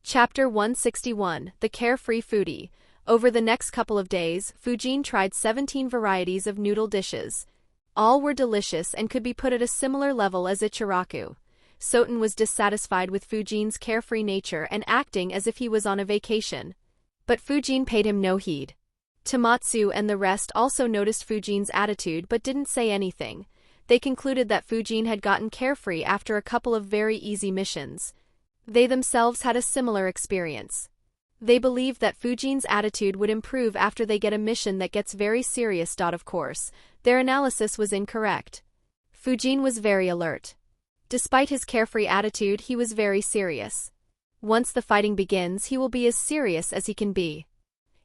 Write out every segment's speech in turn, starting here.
Chapter 161, The Carefree Foodie. Over the next couple of days, Fujin tried 17 varieties of noodle dishes. All were delicious and could be put at a similar level as Ichiraku. Soten was dissatisfied with Fujin's carefree nature and acting as if he was on a vacation. But Fujin paid him no heed. Tamatsu and the rest also noticed Fujin's attitude but didn't say anything. They concluded that Fujin had gotten carefree after a couple of very easy missions. They themselves had a similar experience. They believed that Fujin's attitude would improve after they get a mission that gets very serious. Of course, their analysis was incorrect. Fujin was very alert. Despite his carefree attitude, he was very serious. Once the fighting begins, he will be as serious as he can be.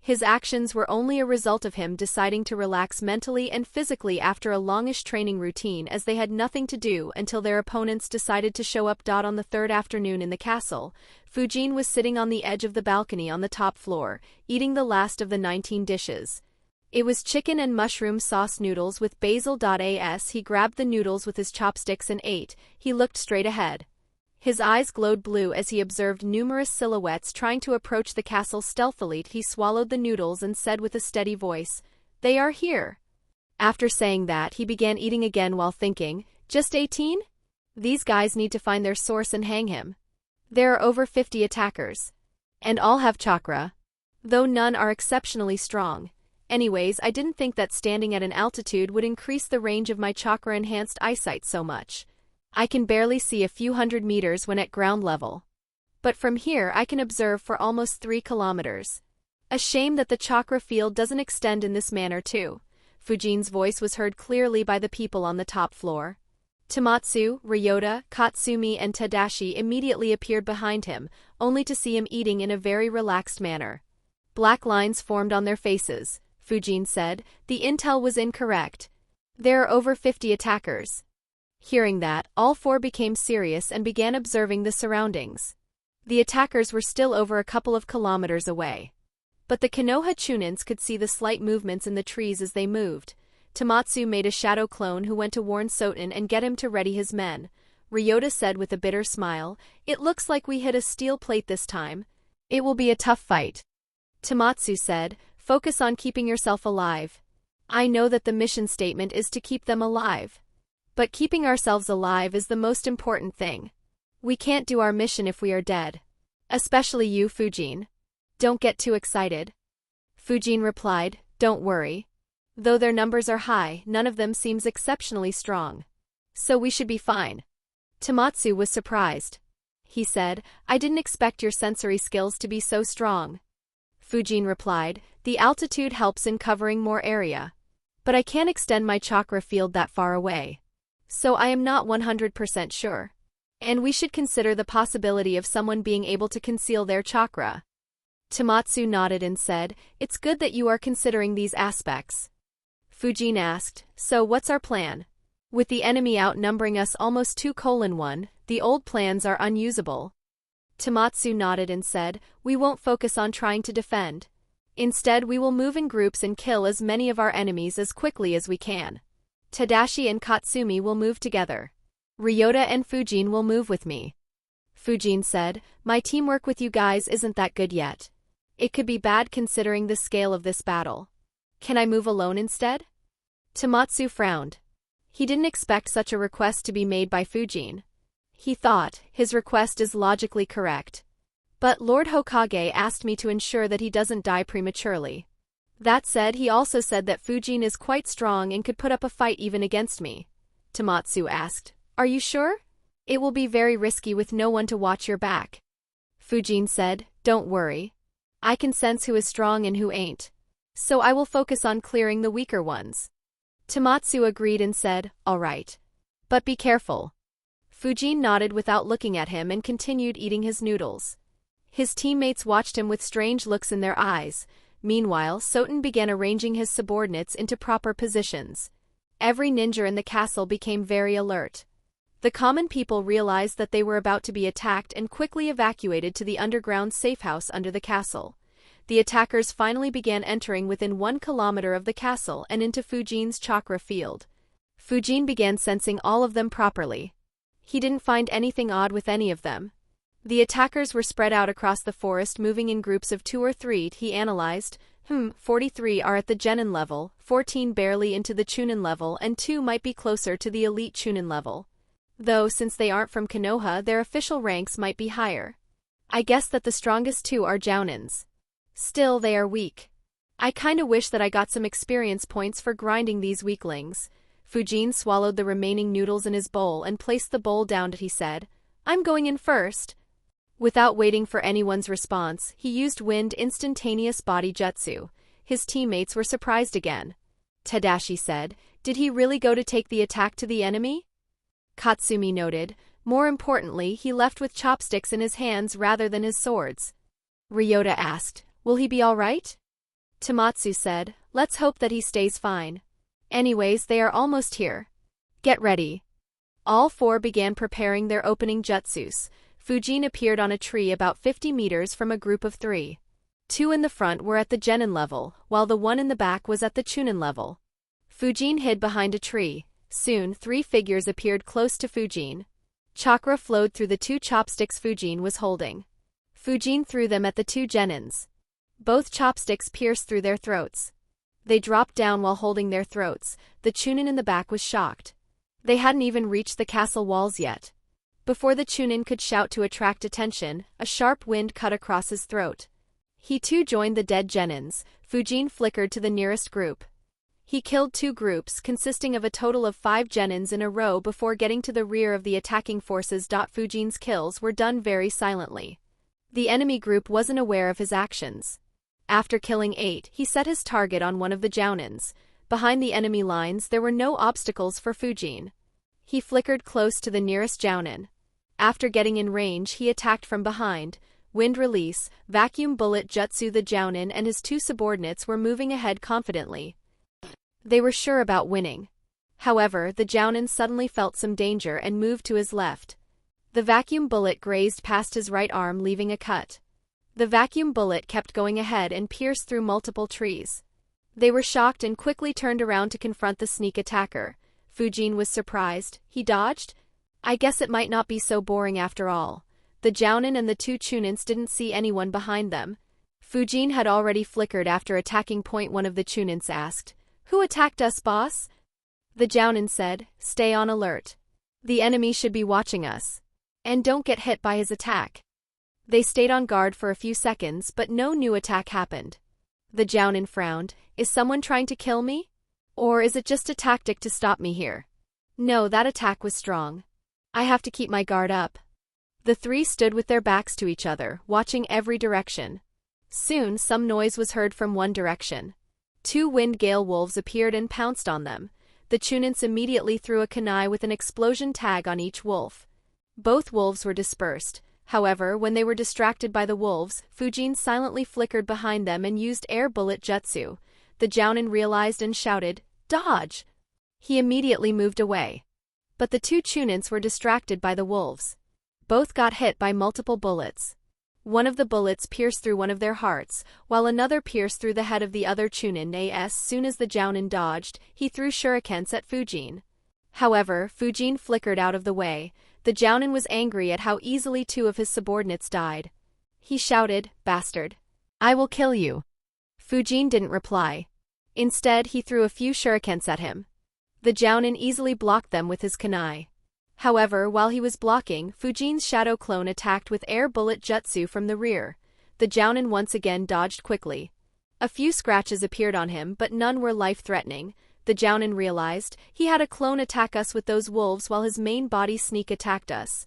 His actions were only a result of him deciding to relax mentally and physically after a longish training routine, as they had nothing to do until their opponents decided to show up. On the third afternoon in the castle, Fujin was sitting on the edge of the balcony on the top floor, eating the last of the 19 dishes. It was chicken and mushroom sauce noodles with basil. As he grabbed the noodles with his chopsticks and ate, he looked straight ahead. His eyes glowed blue as he observed numerous silhouettes trying to approach the castle stealthily. He swallowed the noodles and said with a steady voice, "They are here." After saying that, he began eating again while thinking, "Just 18? These guys need to find their source and hang him. There are over 50 attackers. And all have chakra. Though none are exceptionally strong. Anyways, I didn't think that standing at an altitude would increase the range of my chakra-enhanced eyesight so much. I can barely see a few hundred meters when at ground level. But from here I can observe for almost 3 kilometers. A shame that the chakra field doesn't extend in this manner too." Fujin's voice was heard clearly by the people on the top floor. Tamatsu, Ryota, Katsumi and Tadashi immediately appeared behind him, only to see him eating in a very relaxed manner. Black lines formed on their faces. Fujin said, "The intel was incorrect. There are over 50 attackers." Hearing that, all four became serious and began observing the surroundings. The attackers were still over a couple of kilometers away. But the Konoha Chunins could see the slight movements in the trees as they moved. Tamatsu made a shadow clone who went to warn Soten and get him to ready his men. Ryota said with a bitter smile, "It looks like we hit a steel plate this time. It will be a tough fight." Tamatsu said, "Focus on keeping yourself alive. I know that the mission statement is to keep them alive. But keeping ourselves alive is the most important thing. We can't do our mission if we are dead. Especially you, Fujin. Don't get too excited." Fujin replied, "Don't worry. Though their numbers are high, none of them seems exceptionally strong. So we should be fine." Tamatsu was surprised. He said, "I didn't expect your sensory skills to be so strong." Fujin replied, "The altitude helps in covering more area. But I can't extend my chakra field that far away. So I am not 100% sure. And we should consider the possibility of someone being able to conceal their chakra." Tamatsu nodded and said, "It's good that you are considering these aspects." Fujin asked, "So what's our plan? With the enemy outnumbering us almost 2:1, the old plans are unusable." Tamatsu nodded and said, "We won't focus on trying to defend. Instead, we will move in groups and kill as many of our enemies as quickly as we can. Tadashi and Katsumi will move together. Ryota and Fujin will move with me." Fujin said, "My teamwork with you guys isn't that good yet. It could be bad considering the scale of this battle. Can I move alone instead?" Tamatsu frowned. He didn't expect such a request to be made by Fujin. He thought, his request is logically correct. But Lord Hokage asked me to ensure that he doesn't die prematurely. That said, he also said that Fujin is quite strong and could put up a fight even against me. Tamatsu asked, "Are you sure? It will be very risky with no one to watch your back." Fujin said, "Don't worry. I can sense who is strong and who ain't. So I will focus on clearing the weaker ones." Tamatsu agreed and said, "All right. But be careful." Fujin nodded without looking at him and continued eating his noodles. His teammates watched him with strange looks in their eyes. Meanwhile, Soten began arranging his subordinates into proper positions. Every ninja in the castle became very alert. The common people realized that they were about to be attacked and quickly evacuated to the underground safehouse under the castle. The attackers finally began entering within 1 kilometer of the castle and into Fujin's chakra field. Fujin began sensing all of them properly. He didn't find anything odd with any of them. The attackers were spread out across the forest, moving in groups of 2 or 3. He analyzed. 43 are at the Genin level, 14 barely into the Chunin level, and 2 might be closer to the elite Chunin level. Though, since they aren't from Konoha, their official ranks might be higher. I guess that the strongest 2 are Jounins. Still, they are weak. I kinda wish that I got some experience points for grinding these weaklings. Fujin swallowed the remaining noodles in his bowl and placed the bowl down. He said, I'm going in first. Without waiting for anyone's response, he used wind instantaneous body jutsu. His teammates were surprised again. Tadashi said, did he really go to take the attack to the enemy? Katsumi noted, more importantly, he left with chopsticks in his hands rather than his swords. Ryota asked, will he be all right? Tomatsu said, let's hope that he stays fine. Anyways, they are almost here. Get ready. All 4 began preparing their opening jutsus. Fujin appeared on a tree about 50 meters from a group of 3. 2 in the front were at the Genin level, while the 1 in the back was at the Chunin level. Fujin hid behind a tree. Soon, 3 figures appeared close to Fujin. Chakra flowed through the 2 chopsticks Fujin was holding. Fujin threw them at the 2 Genins. Both chopsticks pierced through their throats. They dropped down while holding their throats. The Chunin in the back was shocked. They hadn't even reached the castle walls yet. Before the Chunin could shout to attract attention, a sharp wind cut across his throat. He too joined the dead Genins. Fujin flickered to the nearest group. He killed 2 groups consisting of a total of 5 Genins in a row before getting to the rear of the attacking forces. Fujin's kills were done very silently. The enemy group wasn't aware of his actions. After killing 8, he set his target on one of the Jounins. Behind the enemy lines there were no obstacles for Fujin. He flickered close to the nearest Jounin. After getting in range, he attacked from behind. Wind release, vacuum bullet jutsu. The Jounin and his 2 subordinates were moving ahead confidently. They were sure about winning. However, the Jounin suddenly felt some danger and moved to his left. The vacuum bullet grazed past his right arm, leaving a cut. The vacuum bullet kept going ahead and pierced through multiple trees. They were shocked and quickly turned around to confront the sneak attacker. Fujin was surprised. He dodged? I guess it might not be so boring after all. The Jounin and the 2 Chunins didn't see anyone behind them. Fujin had already flickered after attacking. One of the Chunins asked, who attacked us, boss? The Jounin said, stay on alert. The enemy should be watching us. And don't get hit by his attack. They stayed on guard for a few seconds, but no new attack happened. The Jounin frowned. Is someone trying to kill me? Or is it just a tactic to stop me here? No, that attack was strong. I have to keep my guard up. The 3 stood with their backs to each other, watching every direction. Soon, some noise was heard from one direction. 2 wind gale wolves appeared and pounced on them. The Chunins immediately threw a kunai with an explosion tag on each wolf. Both wolves were dispersed. However, when they were distracted by the wolves, Fujin silently flickered behind them and used air bullet jutsu. The Jounin realized and shouted, dodge! He immediately moved away. But the 2 Chunins were distracted by the wolves. Both got hit by multiple bullets. One of the bullets pierced through one of their hearts, while another pierced through the head of the other Chunin. As soon as the Jounin dodged, he threw shurikens at Fujin. However, Fujin flickered out of the way. The Jounin was angry at how easily 2 of his subordinates died. He shouted, bastard. I will kill you. Fujin didn't reply. Instead, he threw a few shurikens at him. The Jounin easily blocked them with his kunai. However, while he was blocking, Fujin's shadow clone attacked with air bullet jutsu from the rear. The Jounin once again dodged quickly. A few scratches appeared on him, but none were life-threatening. The Jounin realized, he had a clone attack us with those wolves while his main body sneak attacked us.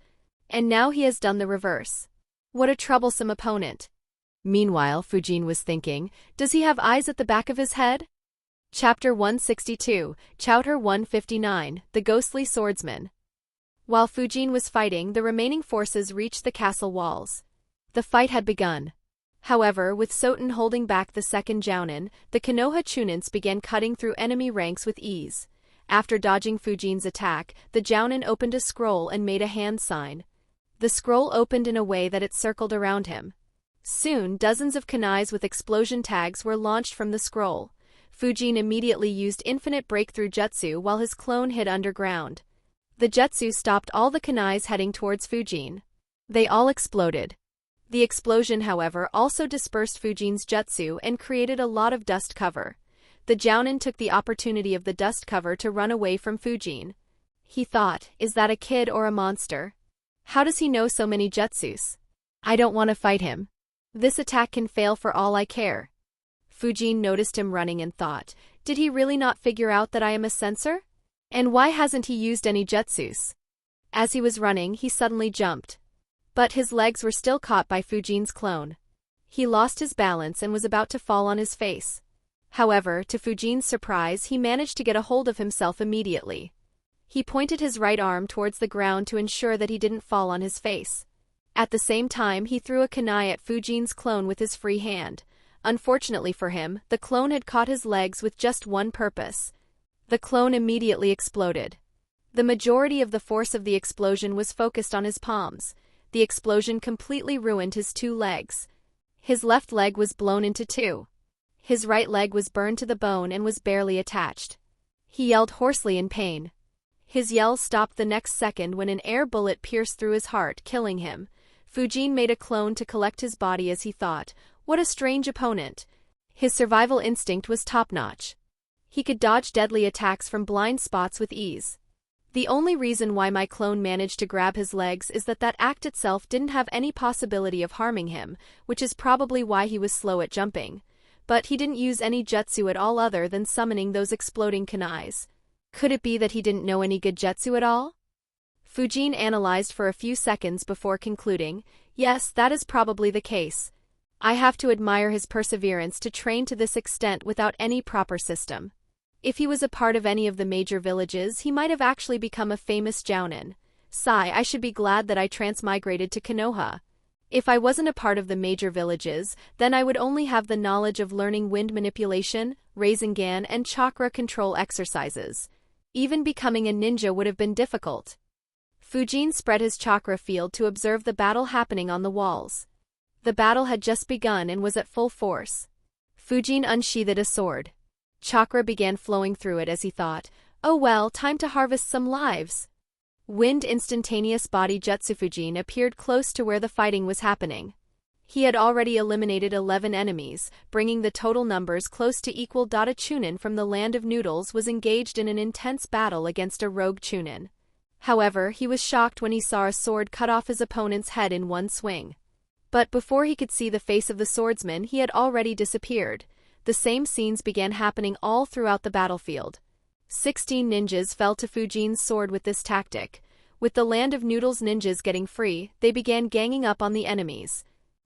And now he has done the reverse. What a troublesome opponent. Meanwhile, Fujin was thinking, does he have eyes at the back of his head? Chapter 162, Chapter 159, The Ghostly Swordsman. While Fujin was fighting, the remaining forces reached the castle walls. The fight had begun. However, with Soten holding back the second Jounin, the Konoha Chunins began cutting through enemy ranks with ease. After dodging Fujin's attack, the Jounin opened a scroll and made a hand sign. The scroll opened in a way that it circled around him. Soon, dozens of kunais with explosion tags were launched from the scroll. Fujin immediately used infinite breakthrough jutsu while his clone hid underground. The jutsu stopped all the kunais heading towards Fujin. They all exploded. The explosion, however, also dispersed Fujin's jutsu and created a lot of dust cover. The Genin took the opportunity of the dust cover to run away from Fujin. He thought, is that a kid or a monster? How does he know so many jutsus? I don't want to fight him. This attack can fail for all I care. Fujin noticed him running and thought, did he really not figure out that I am a censor? And why hasn't he used any jutsus? As he was running, he suddenly jumped. But his legs were still caught by Fujin's clone. He lost his balance and was about to fall on his face. However, to Fujin's surprise, he managed to get a hold of himself immediately. He pointed his right arm towards the ground to ensure that he didn't fall on his face. At the same time, he threw a kunai at Fujin's clone with his free hand. Unfortunately for him, the clone had caught his legs with just one purpose. The clone immediately exploded. The majority of the force of the explosion was focused on his palms. The explosion completely ruined his two legs. His left leg was blown into two. His right leg was burned to the bone and was barely attached. He yelled hoarsely in pain. His yell stopped the next second when an air bullet pierced through his heart, killing him. Fujin made a clone to collect his body as he thought, what a strange opponent. His survival instinct was top-notch. He could dodge deadly attacks from blind spots with ease. The only reason why my clone managed to grab his legs is that that act itself didn't have any possibility of harming him, which is probably why he was slow at jumping. But he didn't use any jutsu at all other than summoning those exploding kunais. Could it be that he didn't know any good jutsu at all? Fujin analyzed for a few seconds before concluding, yes, that is probably the case. I have to admire his perseverance to train to this extent without any proper system. If he was a part of any of the major villages, he might have actually become a famous jounin. Sigh, I should be glad that I transmigrated to Konoha. If I wasn't a part of the major villages, then I would only have the knowledge of learning wind manipulation, Rasengan, and chakra control exercises. Even becoming a ninja would have been difficult. Fujin spread his chakra field to observe the battle happening on the walls. The battle had just begun and was at full force. Fujin unsheathed a sword. Chakra began flowing through it as he thought, oh well, time to harvest some lives. Wind instantaneous body jutsu Fujin appeared close to where the fighting was happening. He had already eliminated 11 enemies, bringing the total numbers close to equal. A Chunin from the land of noodles was engaged in an intense battle against a rogue Chunin. However, he was shocked when he saw a sword cut off his opponent's head in one swing. But before he could see the face of the swordsman, he had already disappeared. The same scenes began happening all throughout the battlefield. 16 ninjas fell to Fujin's sword with this tactic. With the land of noodles ninjas getting free, they began ganging up on the enemies.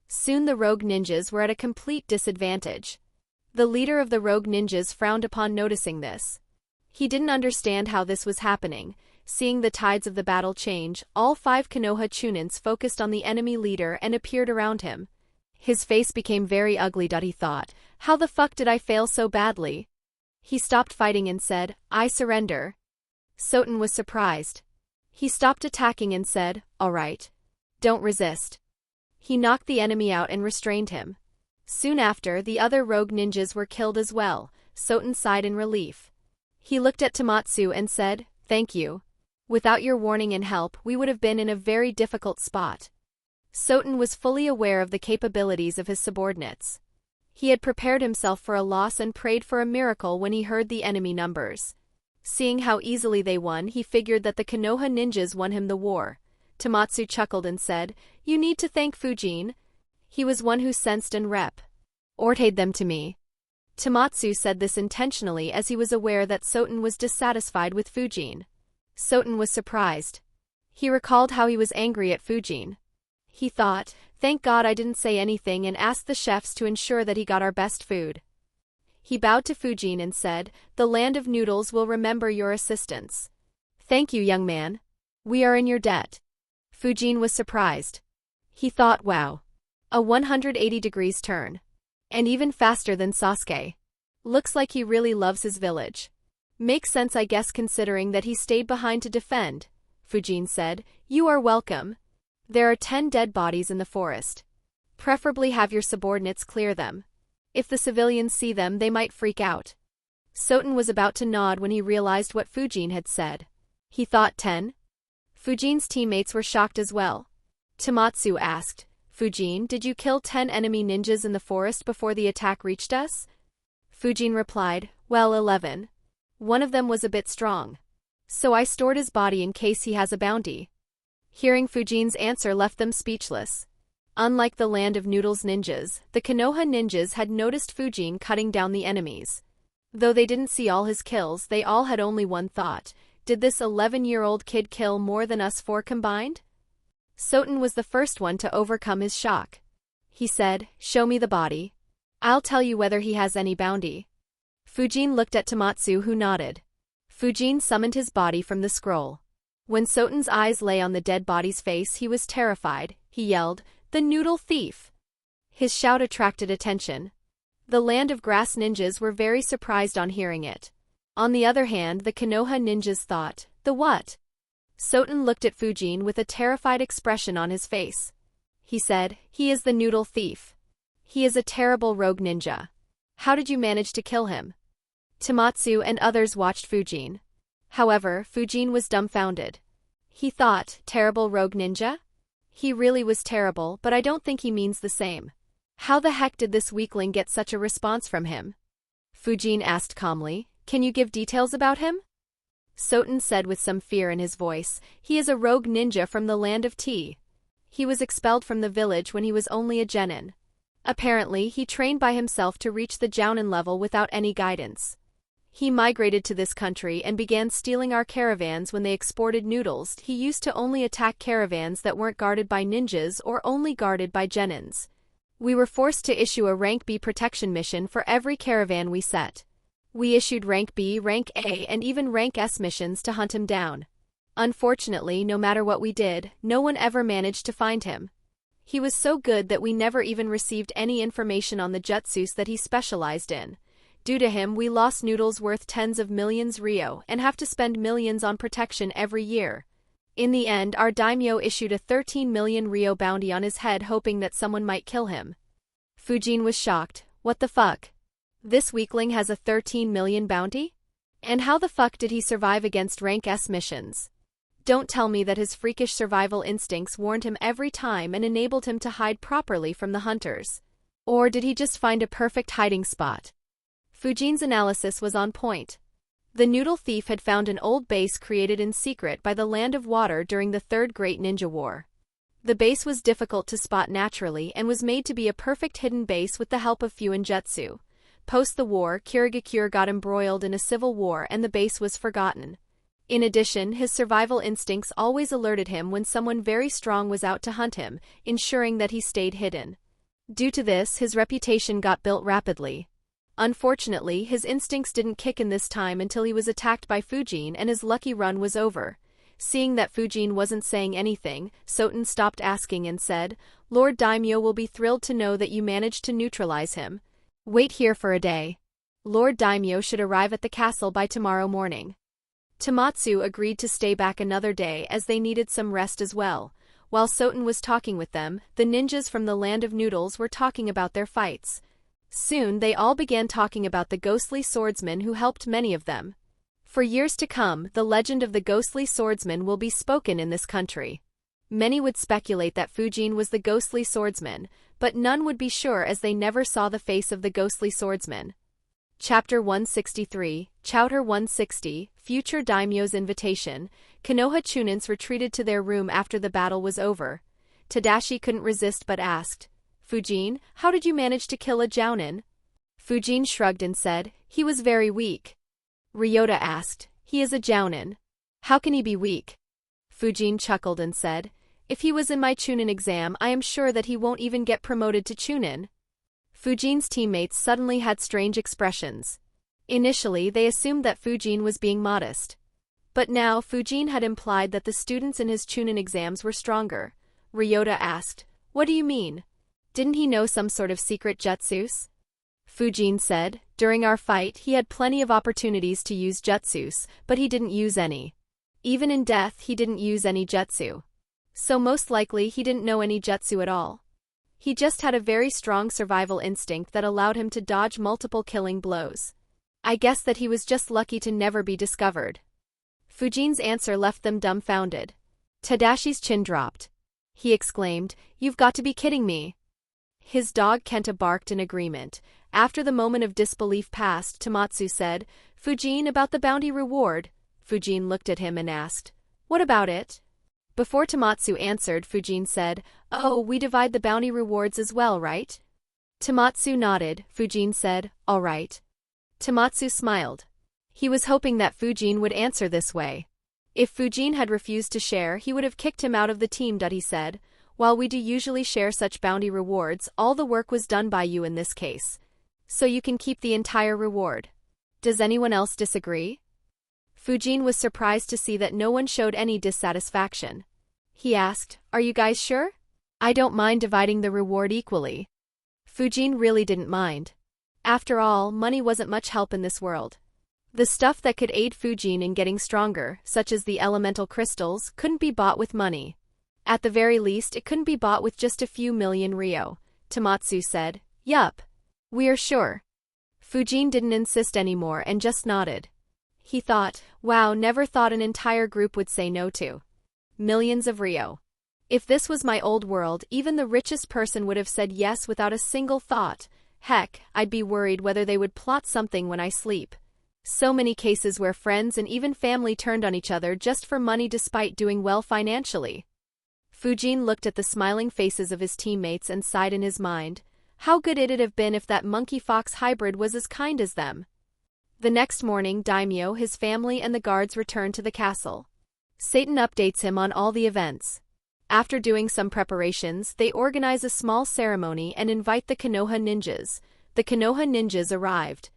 Soon the rogue ninjas were at a complete disadvantage. The leader of the rogue ninjas frowned upon noticing this. He didn't understand how this was happening. Seeing the tides of the battle change, all 5 Konoha Chunins focused on the enemy leader and appeared around him. His face became very ugly. He thought, how the fuck did I fail so badly? He stopped fighting and said, I surrender. Soten was surprised. He stopped attacking and said, all right. Don't resist. He knocked the enemy out and restrained him. Soon after, the other rogue ninjas were killed as well. Soten sighed in relief. He looked at Tamatsu and said, thank you. Without your warning and help, we would have been in a very difficult spot. Soten was fully aware of the capabilities of his subordinates. He had prepared himself for a loss and prayed for a miracle when he heard the enemy numbers. Seeing how easily they won, he figured that the Konoha ninjas won him the war. Tamatsu chuckled and said, you need to thank Fujin. He was one who sensed and ortaid them to me. Tamatsu said this intentionally as he was aware that Soten was dissatisfied with Fujin. Soten was surprised. He recalled how he was angry at Fujin. He thought, thank God I didn't say anything, and asked the chefs to ensure that he got our best food. He bowed to Fujin and said, the land of noodles will remember your assistance. Thank you, young man. We are in your debt. Fujin was surprised. He thought, wow. A 180 degrees turn. And even faster than Sasuke. Looks like he really loves his village. Makes sense, I guess, considering that he stayed behind to defend. Fujin said, you are welcome. There are 10 dead bodies in the forest. Preferably have your subordinates clear them. If the civilians see them, they might freak out. Soten was about to nod when he realized what Fujin had said. He thought 10? Fujin's teammates were shocked as well. Tamatsu asked. Fujin, did you kill 10 enemy ninjas in the forest before the attack reached us? Fujin replied, well, 11. One of them was a bit strong. So I stored his body in case he has a bounty. Hearing Fujin's answer left them speechless. Unlike the land of Noodle's ninjas, the Konoha ninjas had noticed Fujin cutting down the enemies. Though they didn't see all his kills, they all had only one thought. Did this 11-year-old kid kill more than us 4 combined? Soten was the first one to overcome his shock. He said, show me the body. I'll tell you whether he has any bounty. Fujin looked at Tamatsu, who nodded. Fujin summoned his body from the scroll. When Soten's eyes lay on the dead body's face, he was terrified. He yelled, the noodle thief! His shout attracted attention. The land of grass ninjas were very surprised on hearing it. On the other hand, the Konoha ninjas thought, the what? Soten looked at Fujin with a terrified expression on his face. He said, he is the noodle thief. He is a terrible rogue ninja. How did you manage to kill him? Tamatsu and others watched Fujin. However, Fujin was dumbfounded. He thought, terrible rogue ninja? He really was terrible, but I don't think he means the same. How the heck did this weakling get such a response from him? Fujin asked calmly, can you give details about him? Soten said with some fear in his voice, he is a rogue ninja from the land of tea. He was expelled from the village when he was only a genin. Apparently, he trained by himself to reach the jounin level without any guidance. He migrated to this country and began stealing our caravans when they exported noodles. He used to only attack caravans that weren't guarded by ninjas or only guarded by genins. We were forced to issue a rank B protection mission for every caravan we set. We issued rank B, rank A, and even rank S missions to hunt him down. Unfortunately, no matter what we did, no one ever managed to find him. He was so good that we never even received any information on the jutsus that he specialized in. Due to him, we lost noodles worth tens of millions Ryo and have to spend millions on protection every year. In the end, our daimyo issued a 13 million Ryo bounty on his head, hoping that someone might kill him. Fujin was shocked. What the fuck? This weakling has a 13 million bounty? And how the fuck did he survive against rank S missions? Don't tell me that his freakish survival instincts warned him every time and enabled him to hide properly from the hunters. Or did he just find a perfect hiding spot? Fujin's analysis was on point. The noodle thief had found an old base created in secret by the Land of Water during the Third Great Ninja War. The base was difficult to spot naturally and was made to be a perfect hidden base with the help of Fuinjutsu. Post the war, Kirigakure got embroiled in a civil war and the base was forgotten. In addition, his survival instincts always alerted him when someone very strong was out to hunt him, ensuring that he stayed hidden. Due to this, his reputation got built rapidly. Unfortunately, his instincts didn't kick in this time until he was attacked by Fujin and his lucky run was over. Seeing that Fujin wasn't saying anything, Soten stopped asking and said, Lord Daimyo will be thrilled to know that you managed to neutralize him. Wait here for a day. Lord Daimyo should arrive at the castle by tomorrow morning. Tamatsu agreed to stay back another day as they needed some rest as well. While Soten was talking with them, the ninjas from the Land of Noodles were talking about their fights. Soon they all began talking about the ghostly swordsman who helped many of them. For years to come, the legend of the ghostly swordsman will be spoken in this country. Many would speculate that Fujin was the ghostly swordsman, but none would be sure as they never saw the face of the ghostly swordsman. Chapter 163, Chapter 160, Future Daimyo's Invitation. Konoha Chunins retreated to their room after the battle was over. Tadashi couldn't resist but asked, Fujin, how did you manage to kill a jounin? Fujin shrugged and said, he was very weak. Ryota asked, he is a jounin. How can he be weak? Fujin chuckled and said, if he was in my Chunin exam, I am sure that he won't even get promoted to Chunin. Fujin's teammates suddenly had strange expressions. Initially, they assumed that Fujin was being modest. But now, Fujin had implied that the students in his Chunin exams were stronger. Ryota asked, what do you mean? Didn't he know some sort of secret jutsus? Fujin said, during our fight, he had plenty of opportunities to use jutsus, but he didn't use any. Even in death, he didn't use any jutsu. So most likely he didn't know any jutsu at all. He just had a very strong survival instinct that allowed him to dodge multiple killing blows. I guess that he was just lucky to never be discovered. Fujin's answer left them dumbfounded. Tadashi's chin dropped. he exclaimed. You've got to be kidding me. His dog Kenta barked in agreement. After the moment of disbelief passed, Tamatsu said, Fujin, about the bounty reward. Fujin looked at him and asked, What about it? Before Tamatsu answered, Fujin said, Oh, we divide the bounty rewards as well, right? Tamatsu nodded. Fujin said, All right. Tamatsu smiled. He was hoping that Fujin would answer this way. If Fujin had refused to share, he would have kicked him out of the team. He said, While we do usually share such bounty rewards, all the work was done by you in this case. So you can keep the entire reward. Does anyone else disagree? Fujin was surprised to see that no one showed any dissatisfaction. He asked, Are you guys sure? I don't mind dividing the reward equally. Fujin really didn't mind. After all, money wasn't much help in this world. The stuff that could aid Fujin in getting stronger, such as the elemental crystals, couldn't be bought with money. At the very least, it couldn't be bought with just a few million ryo. Tamatsu said, Yup. We're sure. Fujin didn't insist anymore and just nodded. He thought, wow, never thought an entire group would say no to millions of ryo. If this was my old world, even the richest person would have said yes without a single thought. Heck, I'd be worried whether they would plot something when I sleep. So many cases where friends and even family turned on each other just for money despite doing well financially. Fujin looked at the smiling faces of his teammates and sighed in his mind. How good it'd have been if that monkey-fox hybrid was as kind as them. The next morning, Daimyo, his family and the guards returned to the castle. Satan updates him on all the events. After doing some preparations, they organize a small ceremony and invite the Konoha ninjas. The Konoha ninjas arrived.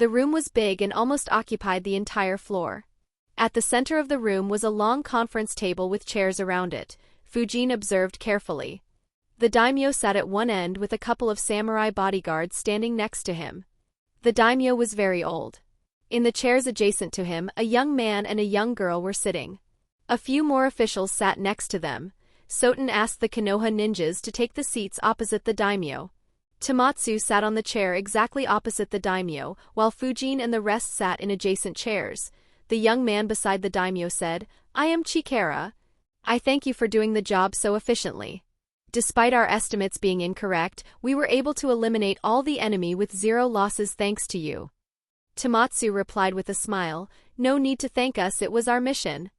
The room was big and almost occupied the entire floor. At the center of the room was a long conference table with chairs around it. Fujin observed carefully. The daimyo sat at one end with a couple of samurai bodyguards standing next to him. The daimyo was very old. In the chairs adjacent to him, a young man and a young girl were sitting. A few more officials sat next to them. Soten asked the Konoha ninjas to take the seats opposite the daimyo. Tamatsu sat on the chair exactly opposite the daimyo, while Fujin and the rest sat in adjacent chairs. The young man beside the daimyo said, I am Chikara. I thank you for doing the job so efficiently. Despite our estimates being incorrect, we were able to eliminate all the enemy with 0 losses thanks to you. Tamatsu replied with a smile, No need to thank us, it was our mission.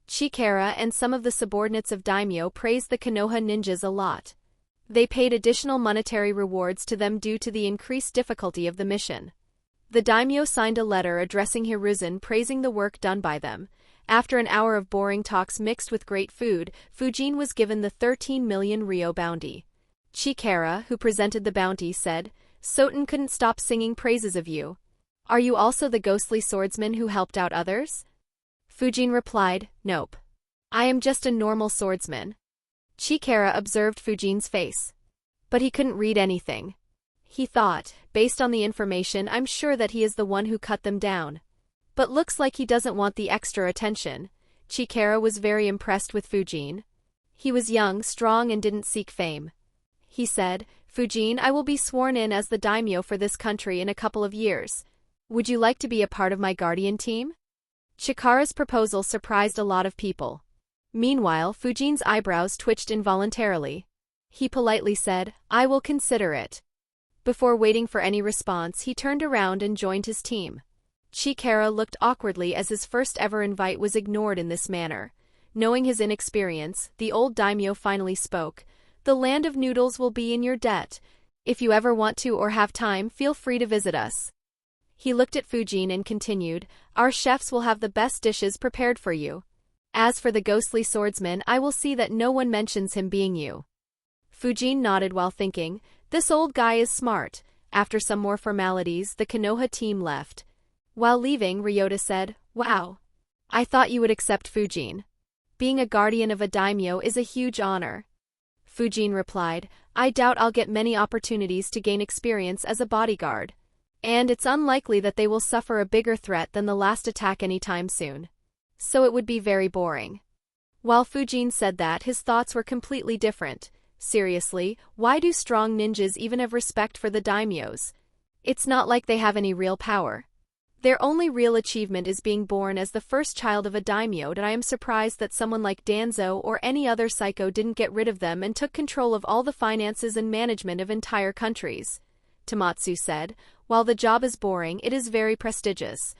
Chikara and some of the subordinates of daimyo praised the Konoha ninjas a lot. They paid additional monetary rewards to them due to the increased difficulty of the mission. The daimyo signed a letter addressing Hiruzen praising the work done by them. After an hour of boring talks mixed with great food, Fujin was given the 13 million ryo bounty. Chikara, who presented the bounty, said, Soten couldn't stop singing praises of you. Are you also the ghostly swordsman who helped out others? Fujin replied, Nope. I am just a normal swordsman. Chikara observed Fujin's face. But he couldn't read anything. He thought, based on the information, I'm sure that he is the one who cut them down. But looks like he doesn't want the extra attention. Chikara was very impressed with Fujin. He was young, strong and didn't seek fame. He said, Fujin, I will be sworn in as the daimyo for this country in a couple of years. Would you like to be a part of my guardian team? Chikara's proposal surprised a lot of people. Meanwhile, Fujin's eyebrows twitched involuntarily. He politely said, I will consider it. Before waiting for any response, he turned around and joined his team. Chikara looked awkwardly as his first ever invite was ignored in this manner. Knowing his inexperience, the old daimyo finally spoke. The land of noodles will be in your debt. If you ever want to or have time, feel free to visit us. He looked at Fujin and continued, Our chefs will have the best dishes prepared for you. As for the ghostly swordsman, I will see that no one mentions him being you. Fujin nodded while thinking, This old guy is smart. After some more formalities, the Konoha team left. While leaving, Ryota said, Wow. I thought you would accept Fujin. Being a guardian of a daimyo is a huge honor. Fujin replied, I doubt I'll get many opportunities to gain experience as a bodyguard. And it's unlikely that they will suffer a bigger threat than the last attack anytime soon. So it would be very boring. While Fujin said that, his thoughts were completely different. Seriously, why do strong ninjas even have respect for the daimyos? It's not like they have any real power. Their only real achievement is being born as the first child of a daimyo, and I am surprised that someone like Danzo or any other psycho didn't get rid of them and took control of all the finances and management of entire countries. Tamatsu said, while the job is boring, it is very prestigious.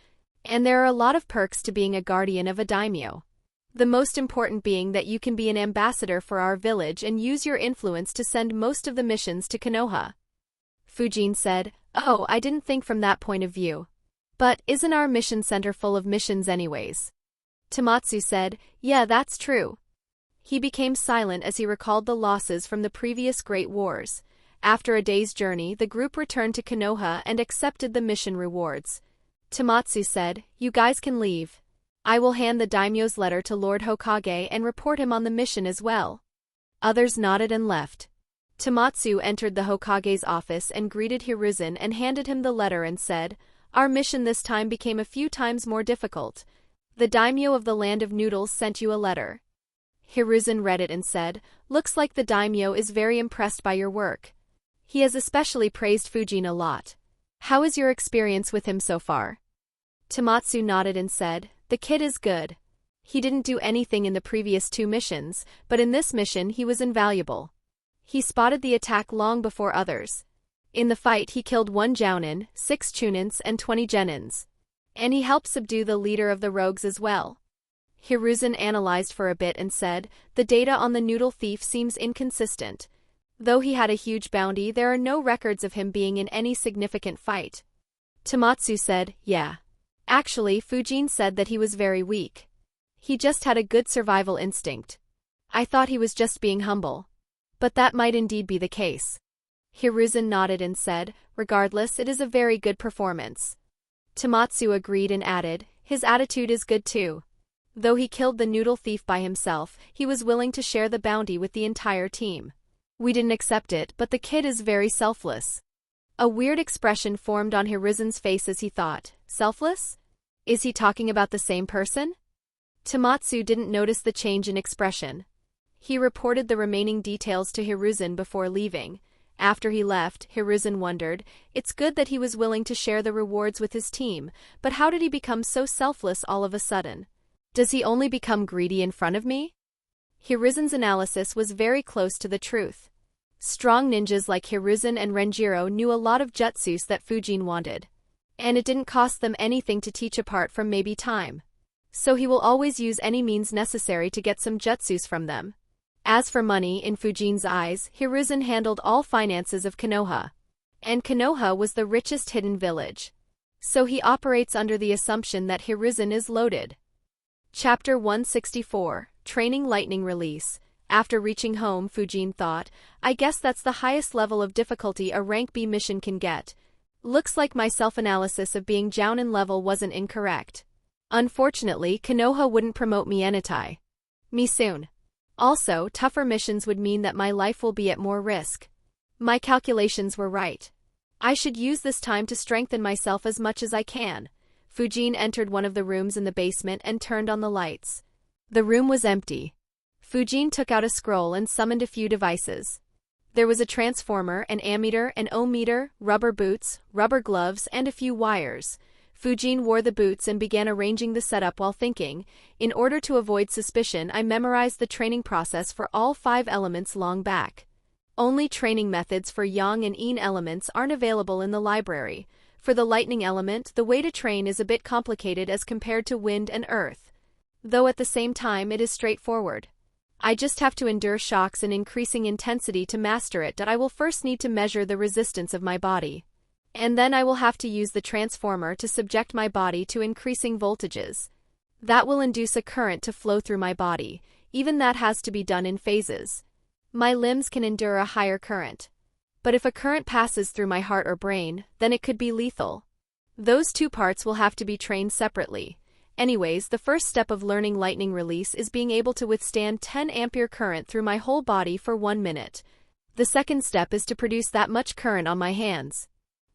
And there are a lot of perks to being a guardian of a daimyo. The most important being that you can be an ambassador for our village and use your influence to send most of the missions to Konoha. Fujin said, "Oh, I didn't think from that point of view. But isn't our mission center full of missions anyways?" Tamatsu said, "Yeah, that's true." He became silent as he recalled the losses from the previous Great Wars. After a day's journey, the group returned to Konoha and accepted the mission rewards. Tamatsu said, "You guys can leave. I will hand the daimyo's letter to Lord Hokage and report him on the mission as well." Others nodded and left. Tamatsu entered the Hokage's office and greeted Hiruzen and handed him the letter and said, "Our mission this time became a few times more difficult. The daimyo of the land of noodles sent you a letter." Hiruzen read it and said, "Looks like the daimyo is very impressed by your work. He has especially praised Fujin a lot. How is your experience with him so far?" Tamatsu nodded and said, "The kid is good. He didn't do anything in the previous 2 missions, but in this mission he was invaluable. He spotted the attack long before others. In the fight he killed 1 jounin, 6 chunins and 20 genins. And he helped subdue the leader of the rogues as well." Hiruzen analyzed for a bit and said, "The data on the noodle thief seems inconsistent. Though he had a huge bounty, there are no records of him being in any significant fight." Tamatsu said, "Yeah. Actually, Fujin said that he was very weak. He just had a good survival instinct. I thought he was just being humble. But that might indeed be the case." Hiruzen nodded and said, "Regardless, it is a very good performance." Tamatsu agreed and added, "His attitude is good too. Though he killed the noodle thief by himself, he was willing to share the bounty with the entire team. We didn't accept it, but the kid is very selfless." A weird expression formed on Hiruzen's face as he thought, "Selfless? Is he talking about the same person?" Tamatsu didn't notice the change in expression. He reported the remaining details to Hiruzen before leaving. After he left, Hiruzen wondered, it's good that he was willing to share the rewards with his team, but how did he become so selfless all of a sudden? Does he only become greedy in front of me? Hiruzen's analysis was very close to the truth. Strong ninjas like Hiruzen and Renjiro knew a lot of jutsus that Fujin wanted. And it didn't cost them anything to teach apart from maybe time. So he will always use any means necessary to get some jutsus from them. As for money, in Fujin's eyes, Hiruzen handled all finances of Konoha. And Konoha was the richest hidden village. So he operates under the assumption that Hiruzen is loaded. Chapter 164, Training Lightning Release. After reaching home, Fujin thought, I guess that's the highest level of difficulty a rank B mission can get. Looks like my self-analysis of being jounin level wasn't incorrect. Unfortunately, Konoha wouldn't promote me anytime soon. Also, tougher missions would mean that my life will be at more risk. My calculations were right. I should use this time to strengthen myself as much as I can. Fujin entered one of the rooms in the basement and turned on the lights. The room was empty. Fujin took out a scroll and summoned a few devices. There was a transformer, an ammeter, an ohmmeter, rubber boots, rubber gloves, and a few wires. Fujin wore the boots and began arranging the setup while thinking. In order to avoid suspicion, I memorized the training process for all 5 elements long back. Only training methods for yang and yin elements aren't available in the library. For the lightning element, the way to train is a bit complicated as compared to wind and earth. Though at the same time it is straightforward. I just have to endure shocks in increasing intensity to master it. That I will first need to measure the resistance of my body. And then I will have to use the transformer to subject my body to increasing voltages. That will induce a current to flow through my body. Even that has to be done in phases. My limbs can endure a higher current. But if a current passes through my heart or brain, then it could be lethal. Those 2 parts will have to be trained separately. Anyways, the first step of learning lightning release is being able to withstand 10 ampere current through my whole body for 1 minute. The second step is to produce that much current on my hands.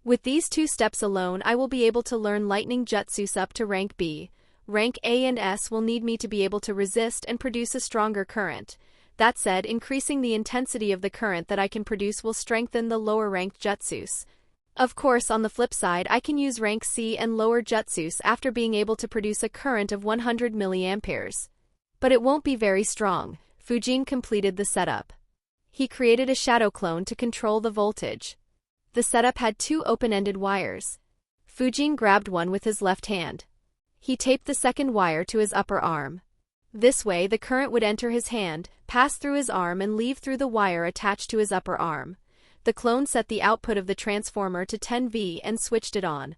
With these 2 steps alone, I will be able to learn lightning jutsus up to rank B. Rank A and S will need me to be able to resist and produce a stronger current. That said, increasing the intensity of the current that I can produce will strengthen the lower ranked jutsus. Of course, on the flip side, I can use rank C and lower jutsus after being able to produce a current of 100 milliamperes. But it won't be very strong. Fujin completed the setup. He created a shadow clone to control the voltage. The setup had 2 open-ended wires. Fujin grabbed one with his left hand. He taped the second wire to his upper arm. This way, the current would enter his hand, pass through his arm and leave through the wire attached to his upper arm. The clone set the output of the transformer to 10V and switched it on.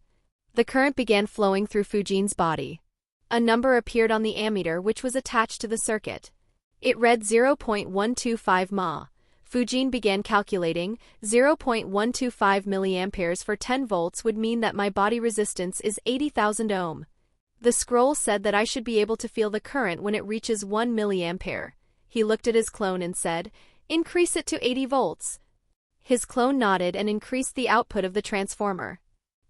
The current began flowing through Fujin's body. A number appeared on the ammeter which was attached to the circuit. It read 0.125 mA. Fujin began calculating. 0.125 milliamperes for 10 volts would mean that my body resistance is 80,000 ohm. The scroll said that I should be able to feel the current when it reaches 1 milliampere. He looked at his clone and said, "Increase it to 80 volts. His clone nodded and increased the output of the transformer.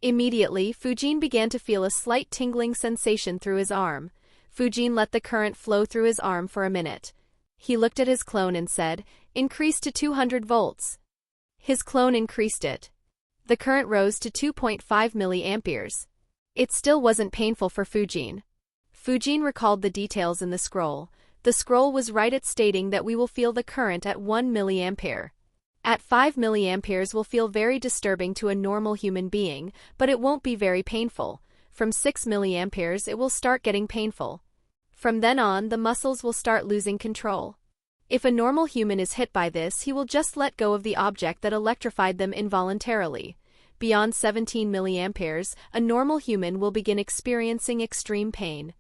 Immediately, Fujin began to feel a slight tingling sensation through his arm. Fujin let the current flow through his arm for a minute. He looked at his clone and said, "Increase to 200 volts. His clone increased it. The current rose to 2.5 milliamperes. It still wasn't painful for Fujin. Fujin recalled the details in the scroll. The scroll was right at stating that we will feel the current at 1 milliampere. At 5 milliamperes will feel very disturbing to a normal human being, but it won't be very painful. From 6 milliamperes it will start getting painful. From then on, the muscles will start losing control. If a normal human is hit by this, he will just let go of the object that electrified them involuntarily. Beyond 17 milliamperes, a normal human will begin experiencing extreme pain.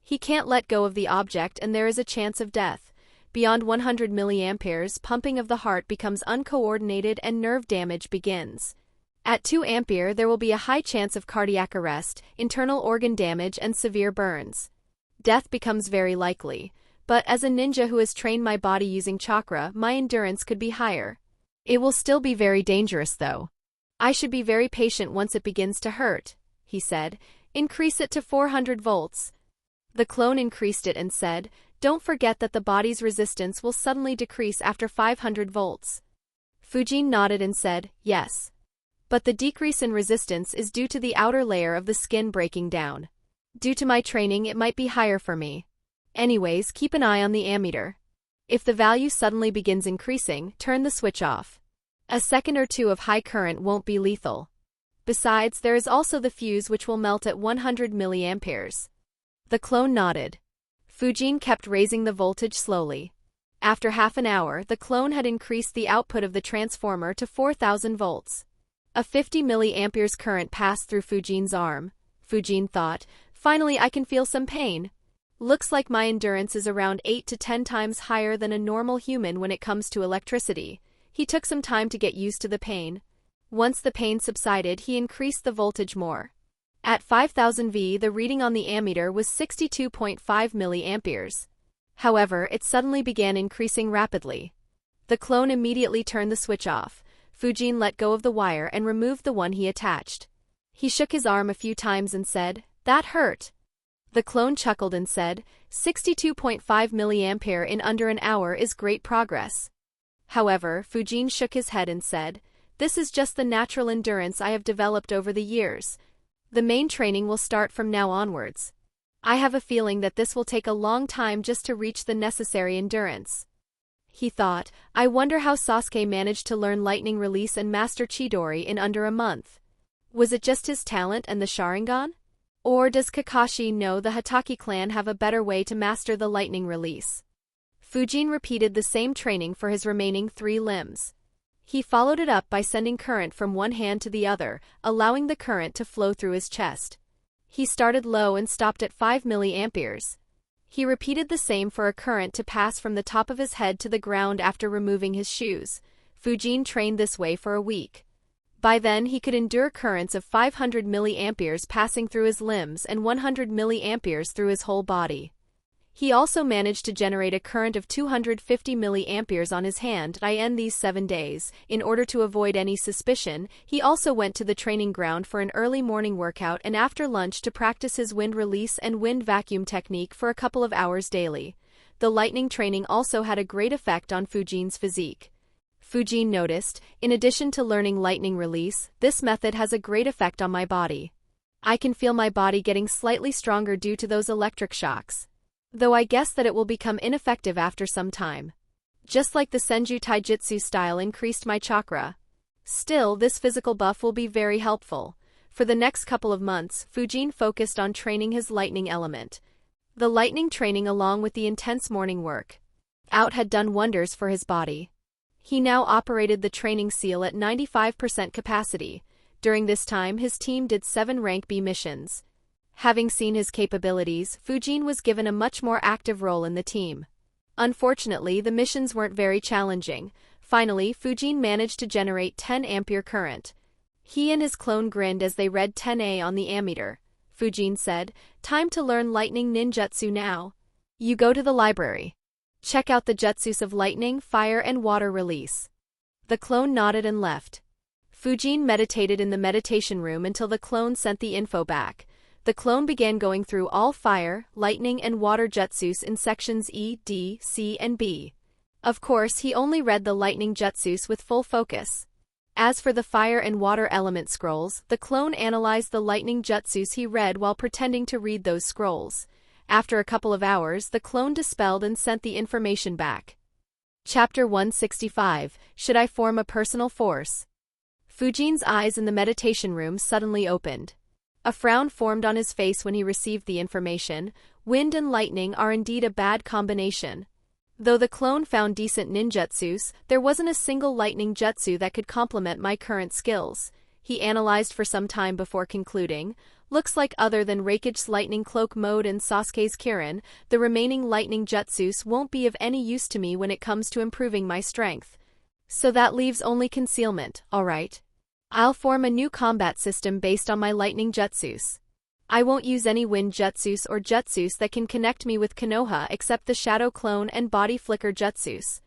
He can't let go of the object and there is a chance of death. Beyond 100 milliamperes, pumping of the heart becomes uncoordinated and nerve damage begins. At 2 ampere, there will be a high chance of cardiac arrest, internal organ damage and severe burns. Death becomes very likely. But as a ninja who has trained my body using chakra, my endurance could be higher. It will still be very dangerous though. I should be very patient once it begins to hurt," he said. "Increase it to 400 volts. The clone increased it and said, "Don't forget that the body's resistance will suddenly decrease after 500 volts. Fujin nodded and said, "Yes. But the decrease in resistance is due to the outer layer of the skin breaking down. Due to my training, it might be higher for me. Anyways, keep an eye on the ammeter. If the value suddenly begins increasing, turn the switch off. A second or two of high current won't be lethal. Besides, there is also the fuse which will melt at 100 milliamperes." The clone nodded. Fujin kept raising the voltage slowly. After half an hour, the clone had increased the output of the transformer to 4,000 volts. A 50 milliamperes current passed through Fujin's arm. Fujin thought, "Finally I can feel some pain. Looks like my endurance is around 8 to 10 times higher than a normal human when it comes to electricity." He took some time to get used to the pain. Once the pain subsided, he increased the voltage more. At 5000 V, the reading on the ammeter was 62.5 milliamperes. However, it suddenly began increasing rapidly. The clone immediately turned the switch off. Fujin let go of the wire and removed the one he attached. He shook his arm a few times and said, "That hurt." The clone chuckled and said, 62.5 milliampere in under an hour is great progress. However, Fujin shook his head and said, "This is just the natural endurance I have developed over the years. The main training will start from now onwards. I have a feeling that this will take a long time just to reach the necessary endurance." He thought, "I wonder how Sasuke managed to learn lightning release and master Chidori in under a month. Was it just his talent and the Sharingan? Or does Kakashi know the Hatake clan have a better way to master the lightning release?" Fujin repeated the same training for his remaining 3 limbs. He followed it up by sending current from one hand to the other, allowing the current to flow through his chest. He started low and stopped at 5 milliamperes. He repeated the same for a current to pass from the top of his head to the ground after removing his shoes. Fujin trained this way for a week. By then he could endure currents of 500 milliamperes passing through his limbs and 100 milliamperes through his whole body. He also managed to generate a current of 250 milliamperes on his hand by end these 7 days. In order to avoid any suspicion, he also went to the training ground for an early morning workout and after lunch to practice his wind release and wind vacuum technique for a couple of hours daily. The lightning training also had a great effect on Fujin's physique. Fujin noticed. In addition to learning lightning release, this method has a great effect on my body. I can feel my body getting slightly stronger due to those electric shocks. Though I guess that it will become ineffective after some time. Just like the Senju Taijutsu style increased my chakra. Still, this physical buff will be very helpful. For the next couple of months, Fujin focused on training his lightning element. The lightning training along with the intense morning work out had done wonders for his body. He now operated the training seal at 95% capacity. During this time his team did 7 rank B missions. Having seen his capabilities, Fujin was given a much more active role in the team. Unfortunately, the missions weren't very challenging. Finally, Fujin managed to generate 10 ampere current. He and his clone grinned as they read 10A on the ammeter. Fujin said, "Time to learn lightning ninjutsu now. You go to the library. Check out the jutsus of lightning, fire and water release." The clone nodded and left. Fujin meditated in the meditation room until the clone sent the info back. The clone began going through all fire, lightning and water jutsus in sections E, D, C and B. Of course, he only read the lightning jutsus with full focus. As for the fire and water element scrolls, the clone analyzed the lightning jutsus he read while pretending to read those scrolls. After a couple of hours, the clone dispelled and sent the information back. Chapter 165, Should I Form a Personal Force? Fujin's eyes in the meditation room suddenly opened. A frown formed on his face when he received the information. Wind and lightning are indeed a bad combination. Though the clone found decent ninjutsus, there wasn't a single lightning jutsu that could complement my current skills. He analyzed for some time before concluding. Looks like other than Raikage's lightning cloak mode and Sasuke's Kirin, the remaining lightning jutsus won't be of any use to me when it comes to improving my strength. So that leaves only concealment, alright. I'll form a new combat system based on my lightning jutsus. I won't use any wind jutsus or jutsus that can connect me with Konoha except the shadow clone and body flicker jutsus.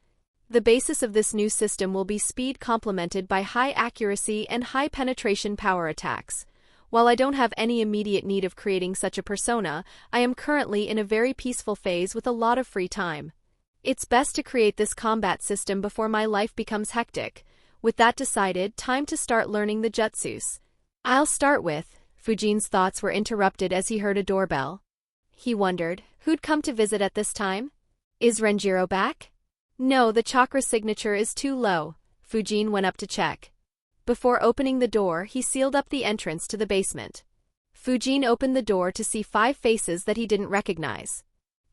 The basis of this new system will be speed complemented by high accuracy and high penetration power attacks. While I don't have any immediate need of creating such a persona, I am currently in a very peaceful phase with a lot of free time. It's best to create this combat system before my life becomes hectic. With that decided, time to start learning the jutsus. I'll start with... Fujin's thoughts were interrupted as he heard a doorbell. He wondered, who'd come to visit at this time? Is Renjiro back? No, the chakra signature is too low. Fujin went up to check. Before opening the door, he sealed up the entrance to the basement. Fujin opened the door to see 5 faces that he didn't recognize.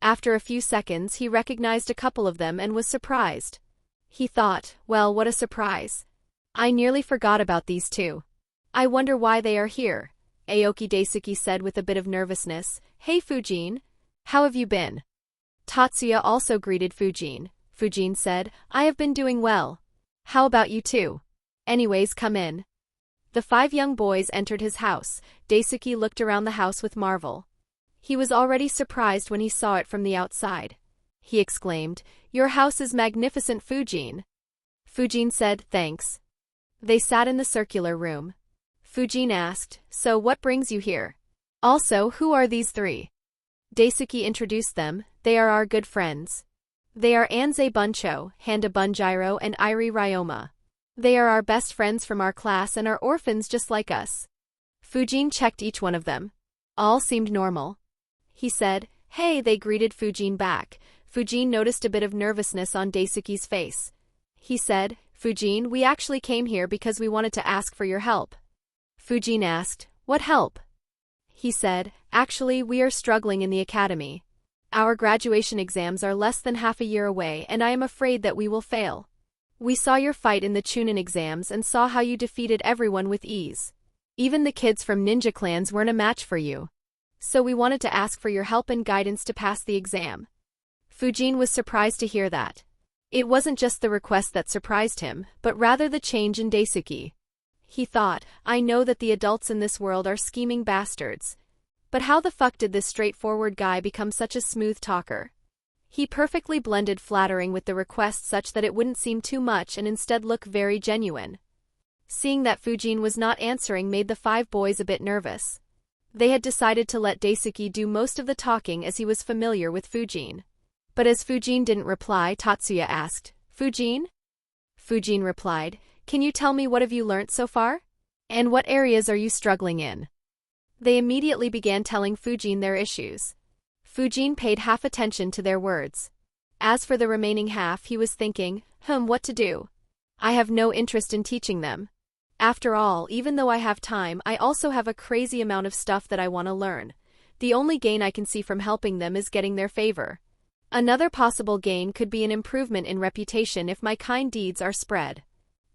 After a few seconds, he recognized a couple of them and was surprised. He thought, well, what a surprise. I nearly forgot about these 2. I wonder why they are here. Aoki Daisuke said with a bit of nervousness. Hey Fujin. How have you been? Tatsuya also greeted Fujin. Fujin said, I have been doing well. How about you too? Anyways, come in. The 5 young boys entered his house. Daisuke looked around the house with marvel. He was already surprised when he saw it from the outside. He exclaimed, Your house is magnificent, Fujin. Fujin said, Thanks. They sat in the circular room. Fujin asked, So what brings you here? Also, who are these 3? Daisuke introduced them. They are our good friends. They are Anze Buncho, Handa Bunjiro and Irie Ryoma. They are our best friends from our class and are orphans just like us. Fujin checked each one of them. All seemed normal. He said, Hey, they greeted Fujin back. Fujin noticed a bit of nervousness on Daisuke's face. He said, Fujin, we actually came here because we wanted to ask for your help. Fujin asked, What help? He said, Actually, we are struggling in the academy. Our graduation exams are less than half a year away and I am afraid that we will fail. We saw your fight in the Chunin exams and saw how you defeated everyone with ease. Even the kids from ninja clans weren't a match for you. So we wanted to ask for your help and guidance to pass the exam. Fujin was surprised to hear that. It wasn't just the request that surprised him, but rather the change in Daisuke. He thought, I know that the adults in this world are scheming bastards. But how the fuck did this straightforward guy become such a smooth talker? He perfectly blended flattering with the request such that it wouldn't seem too much and instead look very genuine. Seeing that Fujin was not answering made the 5 boys a bit nervous. They had decided to let Daisuke do most of the talking as he was familiar with Fujin. But as Fujin didn't reply, Tatsuya asked, Fujin? Fujin replied. Can you tell me what have you learnt so far? And what areas are you struggling in? They immediately began telling Fujin their issues. Fujin paid half attention to their words. As for the remaining half, he was thinking, what to do? I have no interest in teaching them. After all, even though I have time, I also have a crazy amount of stuff that I want to learn. The only gain I can see from helping them is getting their favor. Another possible gain could be an improvement in reputation if my kind deeds are spread.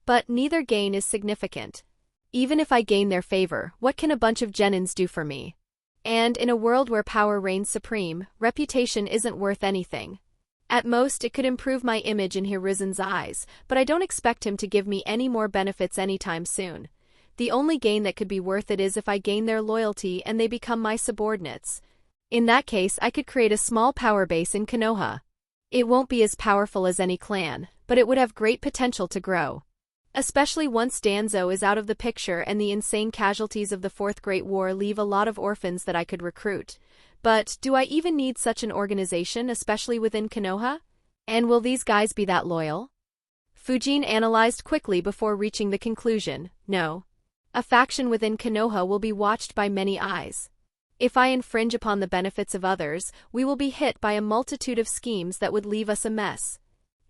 But neither gain is significant. Even if I gain their favor, what can a bunch of Genins do for me? And in a world where power reigns supreme, reputation isn't worth anything. At most, it could improve my image in Hiruzen's eyes, but I don't expect him to give me any more benefits anytime soon. The only gain that could be worth it is if I gain their loyalty and they become my subordinates. In that case, I could create a small power base in Konoha. It won't be as powerful as any clan, but it would have great potential to grow. Especially once Danzo is out of the picture and the insane casualties of the Fourth Great War leave a lot of orphans that I could recruit. But do I even need such an organization, especially within Konoha? And will these guys be that loyal? Fujin analyzed quickly before reaching the conclusion, no. A faction within Konoha will be watched by many eyes. If I infringe upon the benefits of others, we will be hit by a multitude of schemes that would leave us a mess.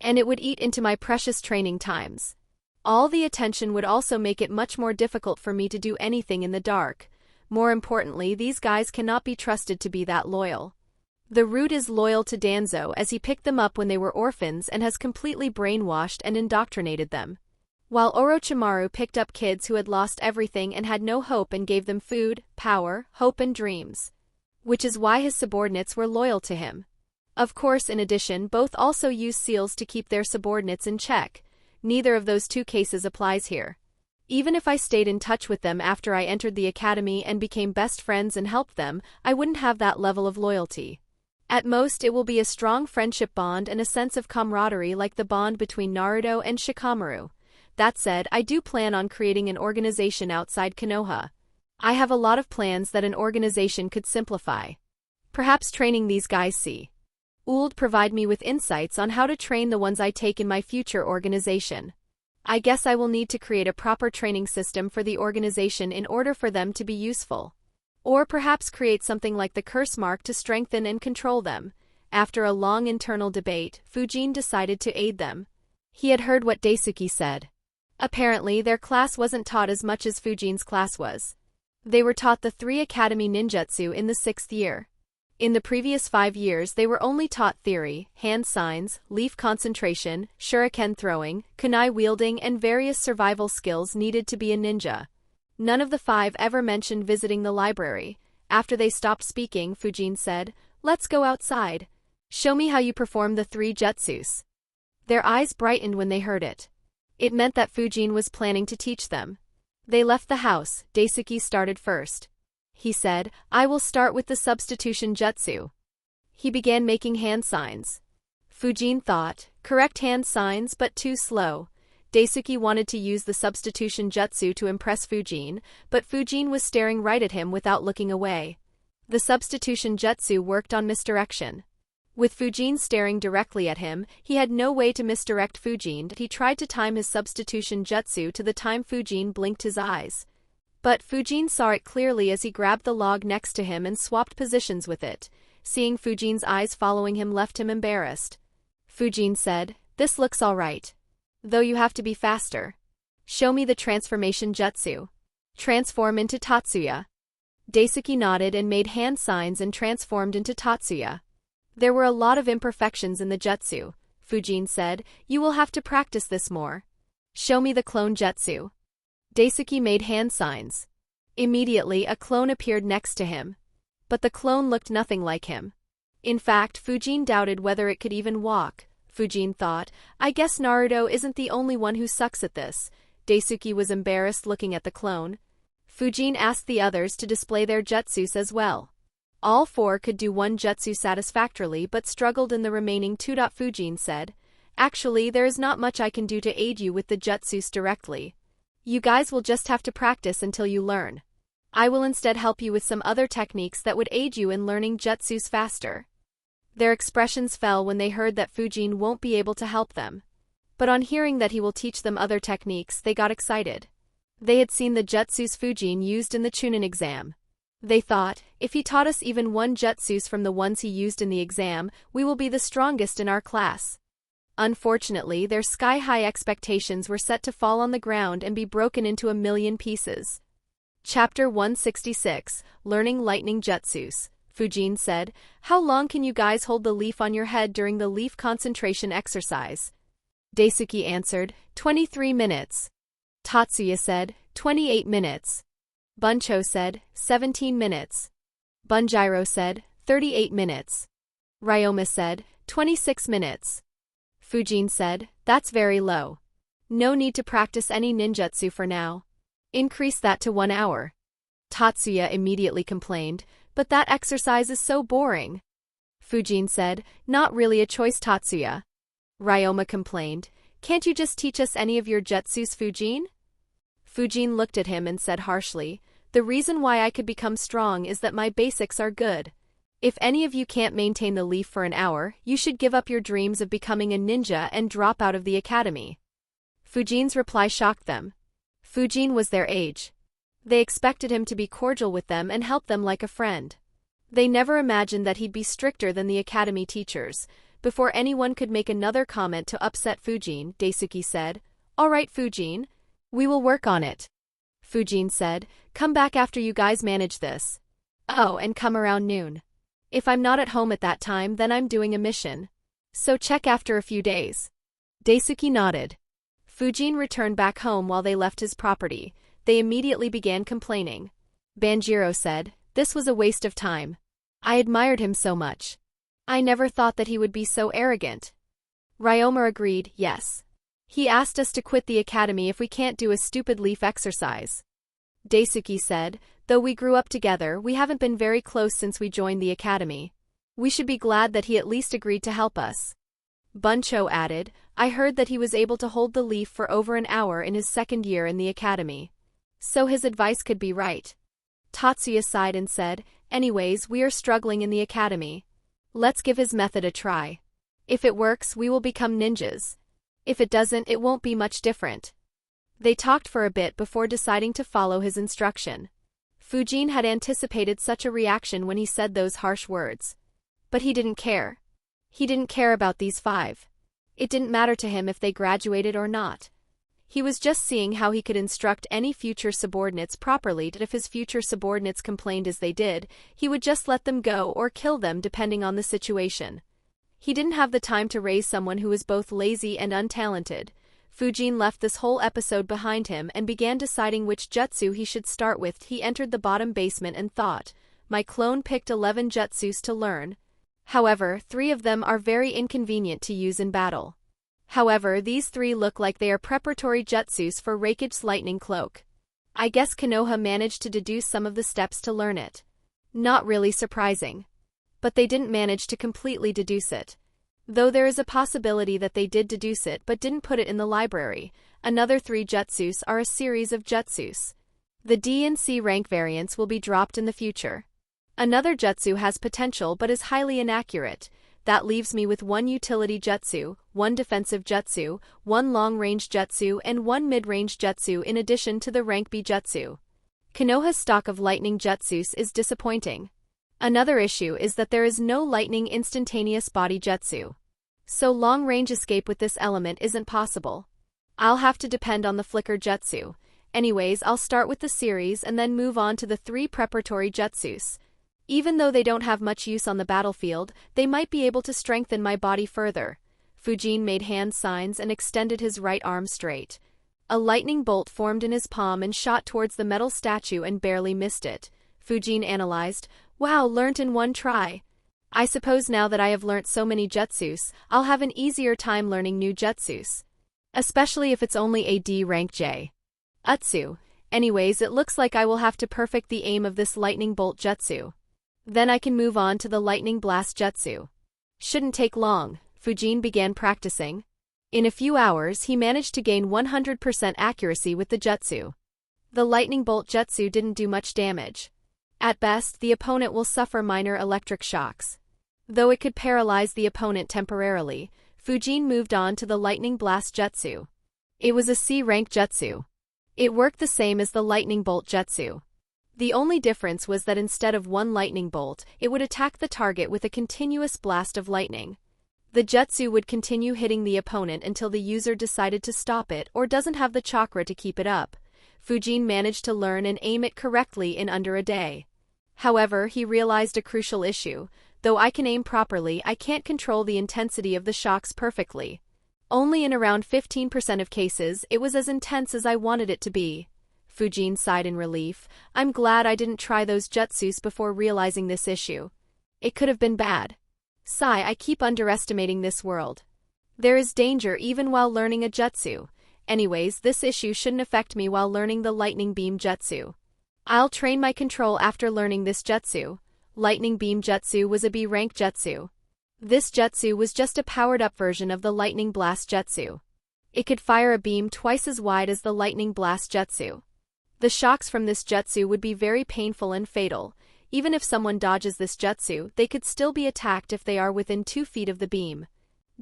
And it would eat into my precious training times. All the attention would also make it much more difficult for me to do anything in the dark. More importantly, these guys cannot be trusted to be that loyal. The root is loyal to Danzo as he picked them up when they were orphans and has completely brainwashed and indoctrinated them. While Orochimaru picked up kids who had lost everything and had no hope and gave them food, power, hope and dreams. Which is why his subordinates were loyal to him. Of course, in addition, both also use seals to keep their subordinates in check. Neither of those two cases applies here. Even if I stayed in touch with them after I entered the academy and became best friends and helped them, I wouldn't have that level of loyalty. At most, it will be a strong friendship bond and a sense of camaraderie like the bond between Naruto and Shikamaru. That said, I do plan on creating an organization outside Konoha. I have a lot of plans that an organization could simplify. Perhaps training these guys would provide me with insights on how to train the ones I take in my future organization. I guess I will need to create a proper training system for the organization in order for them to be useful. Or perhaps create something like the curse mark to strengthen and control them. After a long internal debate, Fujin decided to aid them. He had heard what Daisuke said. Apparently, their class wasn't taught as much as Fujin's class was. They were taught the 3 Academy ninjutsu in the 6th year. In the previous 5 years they were only taught theory, hand signs, leaf concentration, shuriken throwing, kunai wielding and various survival skills needed to be a ninja. None of the 5 ever mentioned visiting the library. After they stopped speaking, Fujin said, "Let's go outside. Show me how you perform the 3 jutsus." Their eyes brightened when they heard it. It meant that Fujin was planning to teach them. They left the house. Daisuke started first. He said, "I will start with the substitution jutsu." He began making hand signs. Fujin thought, correct hand signs but too slow. Daisuke wanted to use the substitution jutsu to impress Fujin, but Fujin was staring right at him without looking away. The substitution jutsu worked on misdirection. With Fujin staring directly at him, he had no way to misdirect Fujin. He tried to time his substitution jutsu to the time Fujin blinked his eyes. But Fujin saw it clearly as he grabbed the log next to him and swapped positions with it. Seeing Fujin's eyes following him left him embarrassed. Fujin said, "This looks all right. Though you have to be faster. Show me the transformation jutsu. Transform into Tatsuya." Daisuke nodded and made hand signs and transformed into Tatsuya. There were a lot of imperfections in the jutsu. Fujin said, "You will have to practice this more. Show me the clone jutsu." Daisuke made hand signs. Immediately, a clone appeared next to him. But the clone looked nothing like him. In fact, Fujin doubted whether it could even walk. Fujin thought, I guess Naruto isn't the only one who sucks at this. Daisuke was embarrassed looking at the clone. Fujin asked the others to display their jutsus as well. All 4 could do one jutsu satisfactorily but struggled in the remaining 2. Fujin said, "Actually, there is not much I can do to aid you with the jutsus directly. You guys will just have to practice until you learn. I will instead help you with some other techniques that would aid you in learning jutsus faster." Their expressions fell when they heard that Fujin won't be able to help them. But on hearing that he will teach them other techniques, they got excited. They had seen the jutsus Fujin used in the Chunin exam. They thought, if he taught us even one jutsus from the ones he used in the exam, we will be the strongest in our class. Unfortunately, their sky-high expectations were set to fall on the ground and be broken into a million pieces. Chapter 166, Learning Lightning Jutsus. Fujin said, "How long can you guys hold the leaf on your head during the leaf concentration exercise?" Daisuke answered, 23 minutes. Tatsuya said, 28 minutes. Buncho said, 17 minutes. Bunjiro said, 38 minutes. Ryoma said, 26 minutes. Fujin said, "That's very low. No need to practice any ninjutsu for now. Increase that to 1 hour." Tatsuya immediately complained, "But that exercise is so boring." Fujin said, "Not really a choice, Tatsuya." Ryoma complained, "Can't you just teach us any of your jutsus, Fujin?" Fujin looked at him and said harshly, "The reason why I could become strong is that my basics are good. If any of you can't maintain the leaf for an hour, you should give up your dreams of becoming a ninja and drop out of the academy." Fujin's reply shocked them. Fujin was their age. They expected him to be cordial with them and help them like a friend. They never imagined that he'd be stricter than the academy teachers. Before anyone could make another comment to upset Fujin, Daisuke said, "All right, Fujin. We will work on it." Fujin said, "Come back after you guys manage this. Oh, and come around noon. If I'm not at home at that time, then I'm doing a mission. So check after a few days." Daisuke nodded. Fujin returned back home while they left his property. They immediately began complaining. Banjiro said, "This was a waste of time. I admired him so much. I never thought that he would be so arrogant." Ryoma agreed, "Yes. He asked us to quit the academy if we can't do a stupid leaf exercise." Daisuke said, "Though we grew up together, we haven't been very close since we joined the academy. We should be glad that he at least agreed to help us." Buncho added, "I heard that he was able to hold the leaf for over an hour in his second year in the academy. So his advice could be right." Tatsuya sighed and said, "Anyways, we are struggling in the academy. Let's give his method a try. If it works, we will become ninjas. If it doesn't, it won't be much different." They talked for a bit before deciding to follow his instruction. Fujin had anticipated such a reaction when he said those harsh words. But he didn't care. He didn't care about these 5. It didn't matter to him if they graduated or not. He was just seeing how he could instruct any future subordinates properly, that if his future subordinates complained as they did, he would just let them go or kill them depending on the situation. He didn't have the time to raise someone who was both lazy and untalented. Fujin left this whole episode behind him and began deciding which jutsu he should start with. He entered the bottom basement and thought, "My clone picked 11 jutsus to learn. However, 3 of them are very inconvenient to use in battle. However, these 3 look like they are preparatory jutsus for Raikage's lightning cloak. I guess Konoha managed to deduce some of the steps to learn it. Not really surprising. But they didn't manage to completely deduce it. Though there is a possibility that they did deduce it but didn't put it in the library. Another 3 jutsus are a series of jutsus. The D and C rank variants will be dropped in the future. Another jutsu has potential but is highly inaccurate. That leaves me with 1 utility jutsu, 1 defensive jutsu, 1 long-range jutsu and 1 mid-range jutsu in addition to the rank B jutsu. Konoha's stock of lightning jutsus is disappointing. Another issue is that there is no lightning instantaneous body jutsu. So long-range escape with this element isn't possible. I'll have to depend on the flicker jutsu. Anyways, I'll start with the series and then move on to the 3 preparatory jutsus. Even though they don't have much use on the battlefield, they might be able to strengthen my body further." Fujin made hand signs and extended his right arm straight. A lightning bolt formed in his palm and shot towards the metal statue and barely missed it. Fujin analyzed, "Wow, learnt in 1 try. I suppose now that I have learnt so many jutsus, I'll have an easier time learning new jutsus. Especially if it's only a D rank J. Utsu. Anyways, it looks like I will have to perfect the aim of this lightning bolt jutsu. Then I can move on to the lightning blast jutsu. Shouldn't take long." Fujin began practicing. In a few hours, he managed to gain 100% accuracy with the jutsu. The lightning bolt jutsu didn't do much damage. At best, the opponent will suffer minor electric shocks. Though it could paralyze the opponent temporarily, Fujin moved on to the lightning blast jutsu. It was a C-rank jutsu. It worked the same as the lightning bolt jutsu. The only difference was that instead of one lightning bolt, it would attack the target with a continuous blast of lightning. The jutsu would continue hitting the opponent until the user decided to stop it or doesn't have the chakra to keep it up. Fujin managed to learn and aim it correctly in under a day. However, he realized a crucial issue. Though I can aim properly, I can't control the intensity of the shocks perfectly. Only in around 15% of cases, it was as intense as I wanted it to be. Fujin sighed in relief. I'm glad I didn't try those jutsus before realizing this issue. It could have been bad. Sigh, I keep underestimating this world. There is danger even while learning a jutsu. Anyways, this issue shouldn't affect me while learning the lightning beam jutsu. I'll train my control after learning this jutsu. Lightning beam jutsu was a B-rank jutsu. This jutsu was just a powered-up version of the lightning blast jutsu. It could fire a beam twice as wide as the lightning blast jutsu. The shocks from this jutsu would be very painful and fatal. Even if someone dodges this jutsu, they could still be attacked if they are within 2 feet of the beam.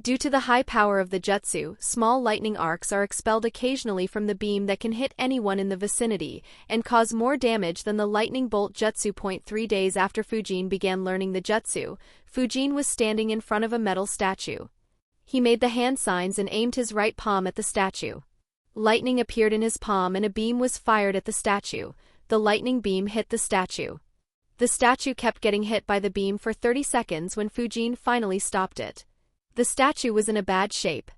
Due to the high power of the jutsu, small lightning arcs are expelled occasionally from the beam that can hit anyone in the vicinity and cause more damage than the lightning bolt jutsu. 3 days after Fujin began learning the jutsu, Fujin was standing in front of a metal statue. He made the hand signs and aimed his right palm at the statue. Lightning appeared in his palm and a beam was fired at the statue. The lightning beam hit the statue. The statue kept getting hit by the beam for 30 seconds when Fujin finally stopped it. The statue was in a bad shape.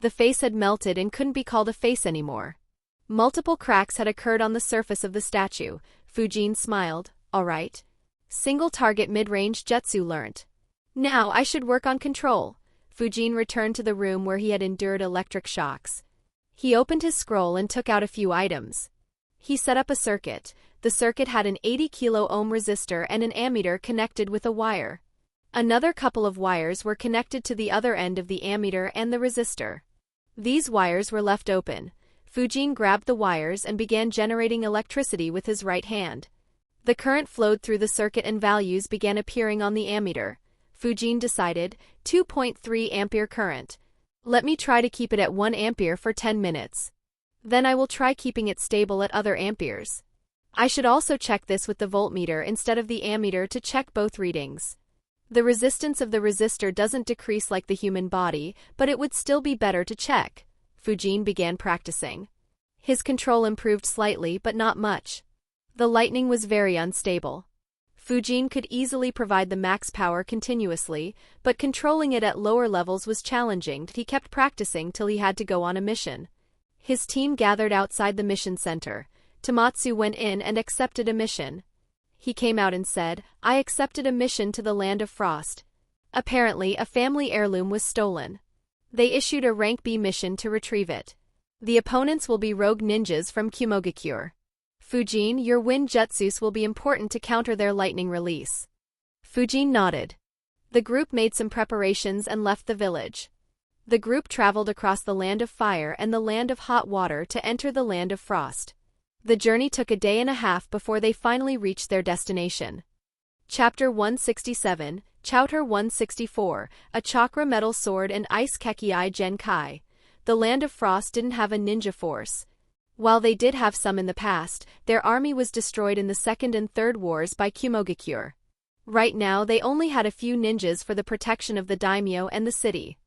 The face had melted and couldn't be called a face anymore. Multiple cracks had occurred on the surface of the statue. Fujin smiled. Alright. Single target mid-range jutsu learnt. Now I should work on control. Fujin returned to the room where he had endured electric shocks. He opened his scroll and took out a few items. He set up a circuit. The circuit had an 80 kilo-ohm resistor and an ammeter connected with a wire. Another couple of wires were connected to the other end of the ammeter and the resistor. These wires were left open. Fujin grabbed the wires and began generating electricity with his right hand. The current flowed through the circuit and values began appearing on the ammeter. Fujin decided, 2.3 ampere current. Let me try to keep it at 1 ampere for 10 minutes. Then I will try keeping it stable at other amperes. I should also check this with the voltmeter instead of the ammeter to check both readings. The resistance of the resistor doesn't decrease like the human body, but it would still be better to check. Fujin began practicing. His control improved slightly but not much. The lightning was very unstable. Fujin could easily provide the max power continuously, but controlling it at lower levels was challenging. He kept practicing till he had to go on a mission. His team gathered outside the mission center. Tamatsu went in and accepted a mission. He came out and said, I accepted a mission to the Land of Frost. Apparently, a family heirloom was stolen. They issued a rank B mission to retrieve it. The opponents will be rogue ninjas from Kumogakure. Fujin, your wind jutsus will be important to counter their lightning release. Fujin nodded. The group made some preparations and left the village. The group traveled across the Land of Fire and the Land of Hot Water to enter the Land of Frost. The journey took a day and a half before they finally reached their destination. Chapter 167, Chapter 164, A Chakra Metal Sword and Ice Kekii Genkai. The Land of Frost didn't have a ninja force. While they did have some in the past, their army was destroyed in the Second and Third Wars by Kumogakure. Right now they only had a few ninjas for the protection of the daimyo and the city.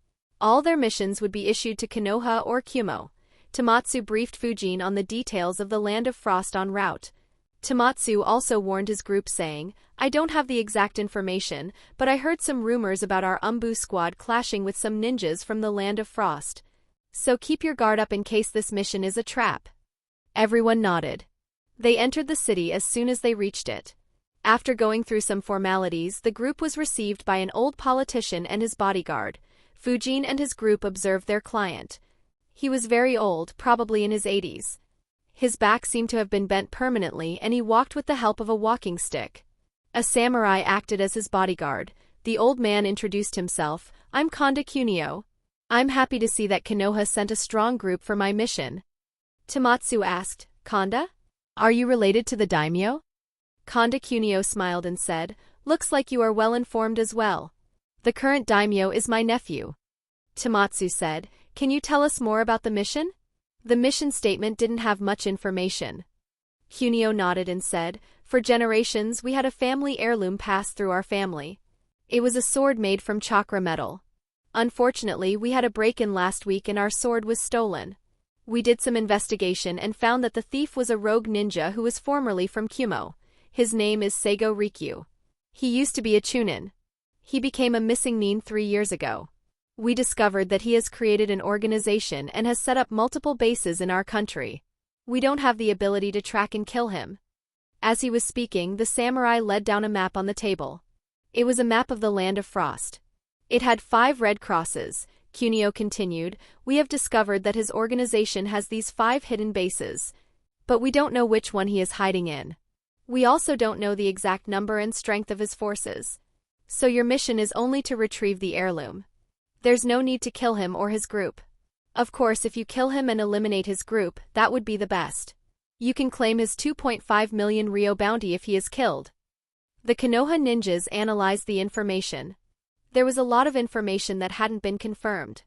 All their missions would be issued to Konoha or Kumo. Tamatsu briefed Fujin on the details of the Land of Frost en route. Tamatsu also warned his group saying, I don't have the exact information, but I heard some rumors about our Umbu squad clashing with some ninjas from the Land of Frost. So keep your guard up in case this mission is a trap. Everyone nodded. They entered the city as soon as they reached it. After going through some formalities, the group was received by an old politician and his bodyguard. Fujin and his group observed their client. He was very old, probably in his 80s. His back seemed to have been bent permanently and he walked with the help of a walking stick. A samurai acted as his bodyguard. The old man introduced himself, I'm Kanda Kunio. I'm happy to see that Konoha sent a strong group for my mission. Tamatsu asked, Kanda? Are you related to the daimyo? Kanda Kunio smiled and said, looks like you are well informed as well. The current daimyo is my nephew. Tamatsu said, "Can you tell us more about the mission?" The mission statement didn't have much information. Kunio nodded and said, "For generations we had a family heirloom pass through our family. It was a sword made from chakra metal. Unfortunately, we had a break-in last week and our sword was stolen. We did some investigation and found that the thief was a rogue ninja who was formerly from Kumo. His name is Seigo Rikyu. He used to be a chunin. He became a missing nin 3 years ago. We discovered that he has created an organization and has set up multiple bases in our country. We don't have the ability to track and kill him." As he was speaking, the samurai led down a map on the table. It was a map of the Land of Frost. It had 5 red crosses. Kunio continued, "We have discovered that his organization has these 5 hidden bases. But we don't know which one he is hiding in. We also don't know the exact number and strength of his forces. So your mission is only to retrieve the heirloom. There's no need to kill him or his group. Of course, if you kill him and eliminate his group, that would be the best. You can claim his 2.5 million Ryo bounty if he is killed." The Konoha ninjas analyzed the information. There was a lot of information that hadn't been confirmed.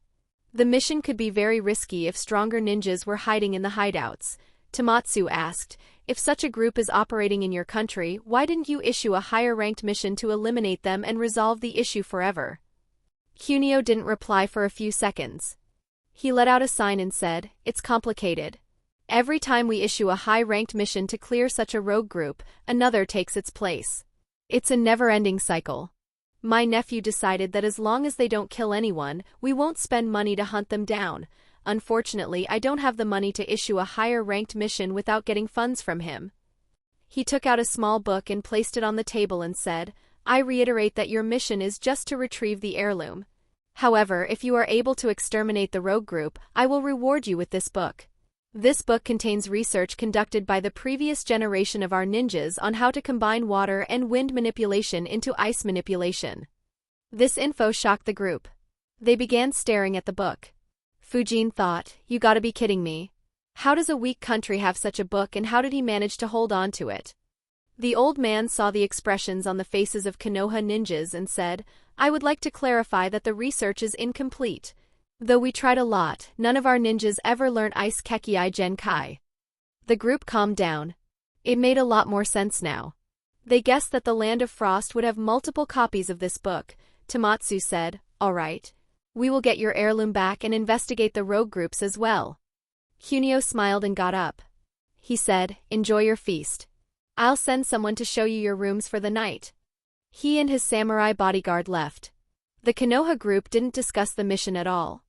The mission could be very risky if stronger ninjas were hiding in the hideouts. Tamatsu asked, "If such a group is operating in your country, why didn't you issue a higher-ranked mission to eliminate them and resolve the issue forever?" Kunio didn't reply for a few seconds. He let out a sign and said, "It's complicated. Every time we issue a high-ranked mission to clear such a rogue group, another takes its place. It's a never-ending cycle. My nephew decided that as long as they don't kill anyone, we won't spend money to hunt them down. Unfortunately, I don't have the money to issue a higher-ranked mission without getting funds from him." He took out a small book and placed it on the table and said, "I reiterate that your mission is just to retrieve the heirloom. However, if you are able to exterminate the rogue group, I will reward you with this book. This book contains research conducted by the previous generation of our ninjas on how to combine water and wind manipulation into ice manipulation." This info shocked the group. They began staring at the book. Fujin thought, "You gotta be kidding me. How does a weak country have such a book and how did he manage to hold on to it?" The old man saw the expressions on the faces of Konoha ninjas and said, "I would like to clarify that the research is incomplete. Though we tried a lot, none of our ninjas ever learned Ice Kekii Genkai." The group calmed down. It made a lot more sense now. They guessed that the Land of Frost would have multiple copies of this book. Tamatsu said, "All right. We will get your heirloom back and investigate the rogue groups as well." Kunio smiled and got up. He said, "Enjoy your feast. I'll send someone to show you your rooms for the night." He and his samurai bodyguard left. The Konoha group didn't discuss the mission at all.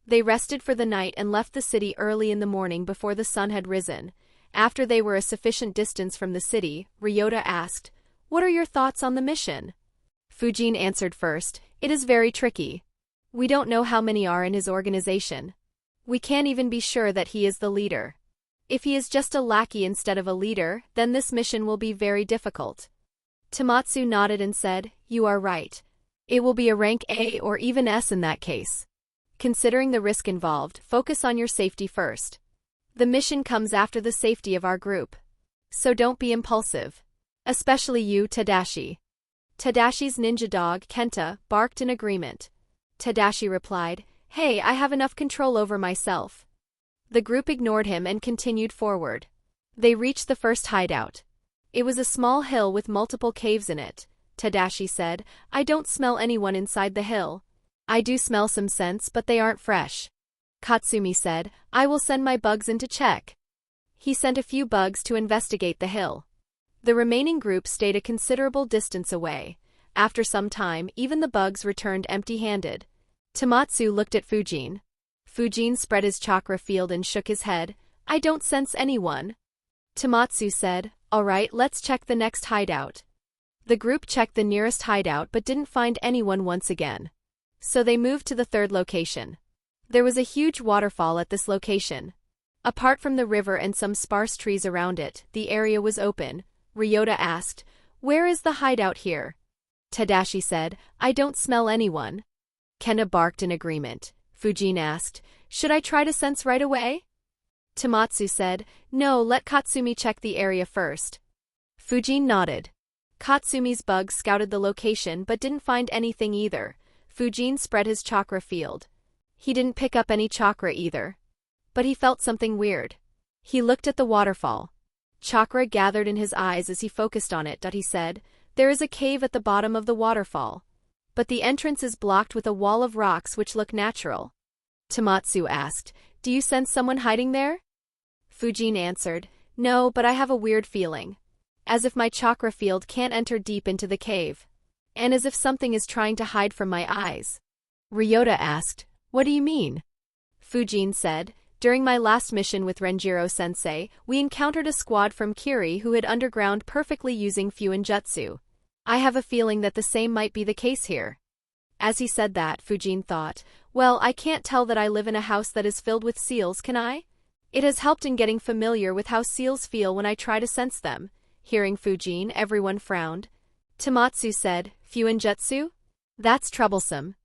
They rested for the night and left the city early in the morning before the sun had risen. After they were a sufficient distance from the city, Ryota asked, "What are your thoughts on the mission?" Fujin answered first, "It is very tricky. We don't know how many are in his organization. We can't even be sure that he is the leader. If he is just a lackey instead of a leader, then this mission will be very difficult." Tamatsu nodded and said, "You are right. It will be a rank A or even S in that case. Considering the risk involved, focus on your safety first. The mission comes after the safety of our group. So don't be impulsive. Especially you, Tadashi." Tadashi's ninja dog, Kenta, barked in agreement. Tadashi replied, "Hey, I have enough control over myself." The group ignored him and continued forward. They reached the first hideout. It was a small hill with multiple caves in it. Tadashi said, "I don't smell anyone inside the hill. I do smell some scents, but they aren't fresh." Katsumi said, "I will send my bugs in to check." He sent a few bugs to investigate the hill. The remaining group stayed a considerable distance away. After some time, even the bugs returned empty-handed. Tamatsu looked at Fujin. Fujin spread his chakra field and shook his head. "I don't sense anyone." Tamatsu said, "All right, let's check the next hideout." The group checked the nearest hideout but didn't find anyone once again. So they moved to the third location. There was a huge waterfall at this location. Apart from the river and some sparse trees around it, the area was open. Ryota asked, "Where is the hideout here?" Tadashi said, "I don't smell anyone." Kenta barked in agreement. Fujin asked, "Should I try to sense right away?" Tamatsu said, "No, let Katsumi check the area first." Fujin nodded. Katsumi's bugs scouted the location but didn't find anything either. Fujin spread his chakra field. He didn't pick up any chakra either. But he felt something weird. He looked at the waterfall. Chakra gathered in his eyes as he focused on it. He said, "There is a cave at the bottom of the waterfall. But the entrance is blocked with a wall of rocks which look natural." Tamatsu asked, "Do you sense someone hiding there?" Fujin answered, "No, but I have a weird feeling. As if my chakra field can't enter deep into the cave. And as if something is trying to hide from my eyes." Ryota asked, "What do you mean?" Fujin said, "During my last mission with Renjiro-sensei, we encountered a squad from Kiri who hid underground perfectly using Fuinjutsu. I have a feeling that the same might be the case here." As he said that, Fujin thought, "Well, I can't tell that I live in a house that is filled with seals, can I? It has helped in getting familiar with how seals feel when I try to sense them." Hearing Fujin, everyone frowned. Tamatsu said, "Fuinjutsu? That's troublesome.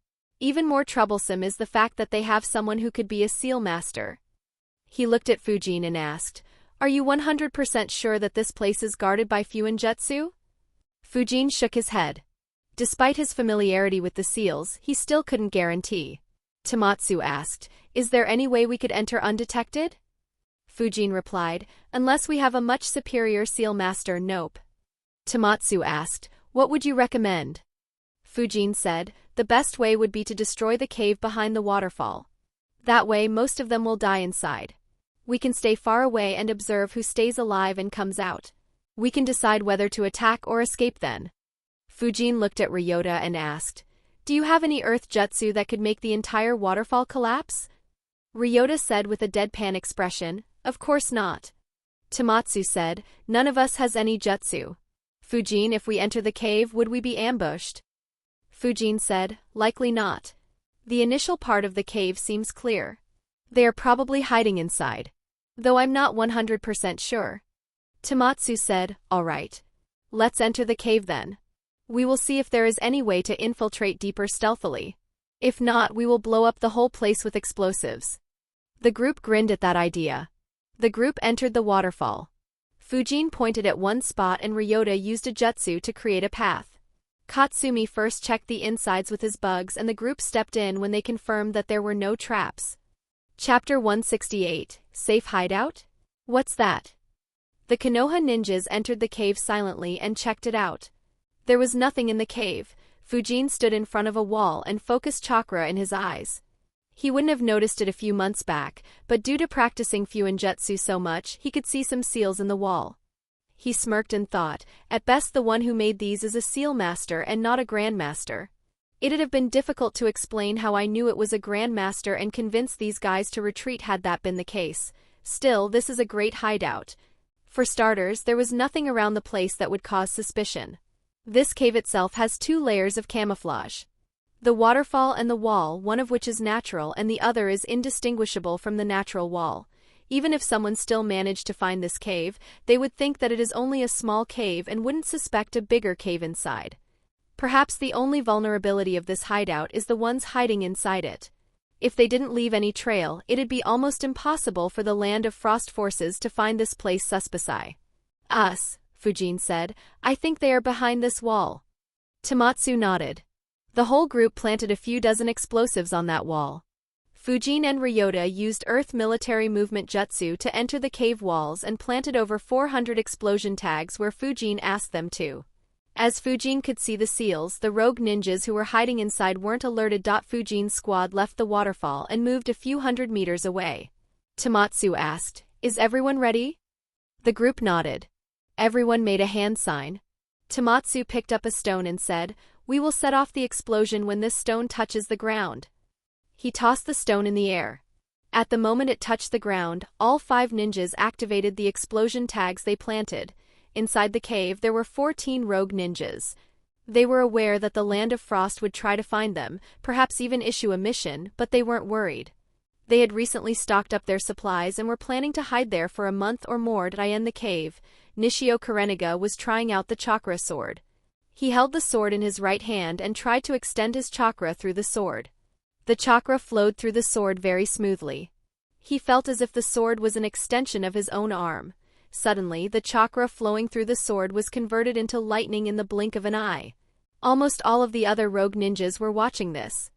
Even more troublesome is the fact that they have someone who could be a seal master." He looked at Fujin and asked, "Are you 100% sure that this place is guarded by Fuinjutsu?" Fujin shook his head. Despite his familiarity with the seals, he still couldn't guarantee. Tamatsu asked, "Is there any way we could enter undetected?" Fujin replied, "Unless we have a much superior seal master, nope." Tamatsu asked, "What would you recommend?" Fujin said, "The best way would be to destroy the cave behind the waterfall. That way most of them will die inside. We can stay far away and observe who stays alive and comes out. We can decide whether to attack or escape then." Fujin looked at Ryota and asked, "Do you have any earth jutsu that could make the entire waterfall collapse?" Ryota said with a deadpan expression, "Of course not." Tamatsu said, "None of us has any jutsu. Fujin, if we enter the cave, would we be ambushed?" Fujin said, "Likely not. The initial part of the cave seems clear. They are probably hiding inside. Though I'm not 100% sure." Tamatsu said, "All right. Let's enter the cave then. We will see if there is any way to infiltrate deeper stealthily. If not, we will blow up the whole place with explosives." The group grinned at that idea. The group entered the waterfall. Fujin pointed at one spot and Ryota used a jutsu to create a path. Katsumi first checked the insides with his bugs and the group stepped in when they confirmed that there were no traps. Chapter 168, Safe Hideout? What's that? The Konoha ninjas entered the cave silently and checked it out. There was nothing in the cave. Fujin stood in front of a wall and focused chakra in his eyes. He wouldn't have noticed it a few months back, but due to practicing Fuinjutsu so much, he could see some seals in the wall. He smirked and thought, at best the one who made these is a seal master and not a grandmaster. It'd have been difficult to explain how I knew it was a grandmaster and convince these guys to retreat had that been the case. Still, this is a great hideout. For starters, there was nothing around the place that would cause suspicion. This cave itself has 2 layers of camouflage. The waterfall and the wall, one of which is natural and the other is indistinguishable from the natural wall. Even if someone still managed to find this cave, they would think that it is only a small cave and wouldn't suspect a bigger cave inside. Perhaps the only vulnerability of this hideout is the ones hiding inside it. If they didn't leave any trail, it'd be almost impossible for the Land of Frost forces to find this place suspicious. "Us," Fujin said, "I think they are behind this wall." Tamatsu nodded. The whole group planted a few dozen explosives on that wall. Fujin and Ryota used Earth Military Movement Jutsu to enter the cave walls and planted over 400 explosion tags where Fujin asked them to. As Fujin could see the seals, the rogue ninjas who were hiding inside weren't alerted. Fujin's squad left the waterfall and moved a few hundred meters away. Tamatsu asked, "Is everyone ready?" The group nodded. Everyone made a hand sign. Tamatsu picked up a stone and said, "We will set off the explosion when this stone touches the ground." He tossed the stone in the air. At the moment it touched the ground, all 5 ninjas activated the explosion tags they planted. Inside the cave there were 14 rogue ninjas. They were aware that the Land of Frost would try to find them, perhaps even issue a mission, but they weren't worried. They had recently stocked up their supplies and were planning to hide there for a month or more. In the cave, Nishio Karenaga was trying out the chakra sword. He held the sword in his right hand and tried to extend his chakra through the sword. The chakra flowed through the sword very smoothly. He felt as if the sword was an extension of his own arm. Suddenly, the chakra flowing through the sword was converted into lightning in the blink of an eye. Almost all of the other rogue ninjas were watching this.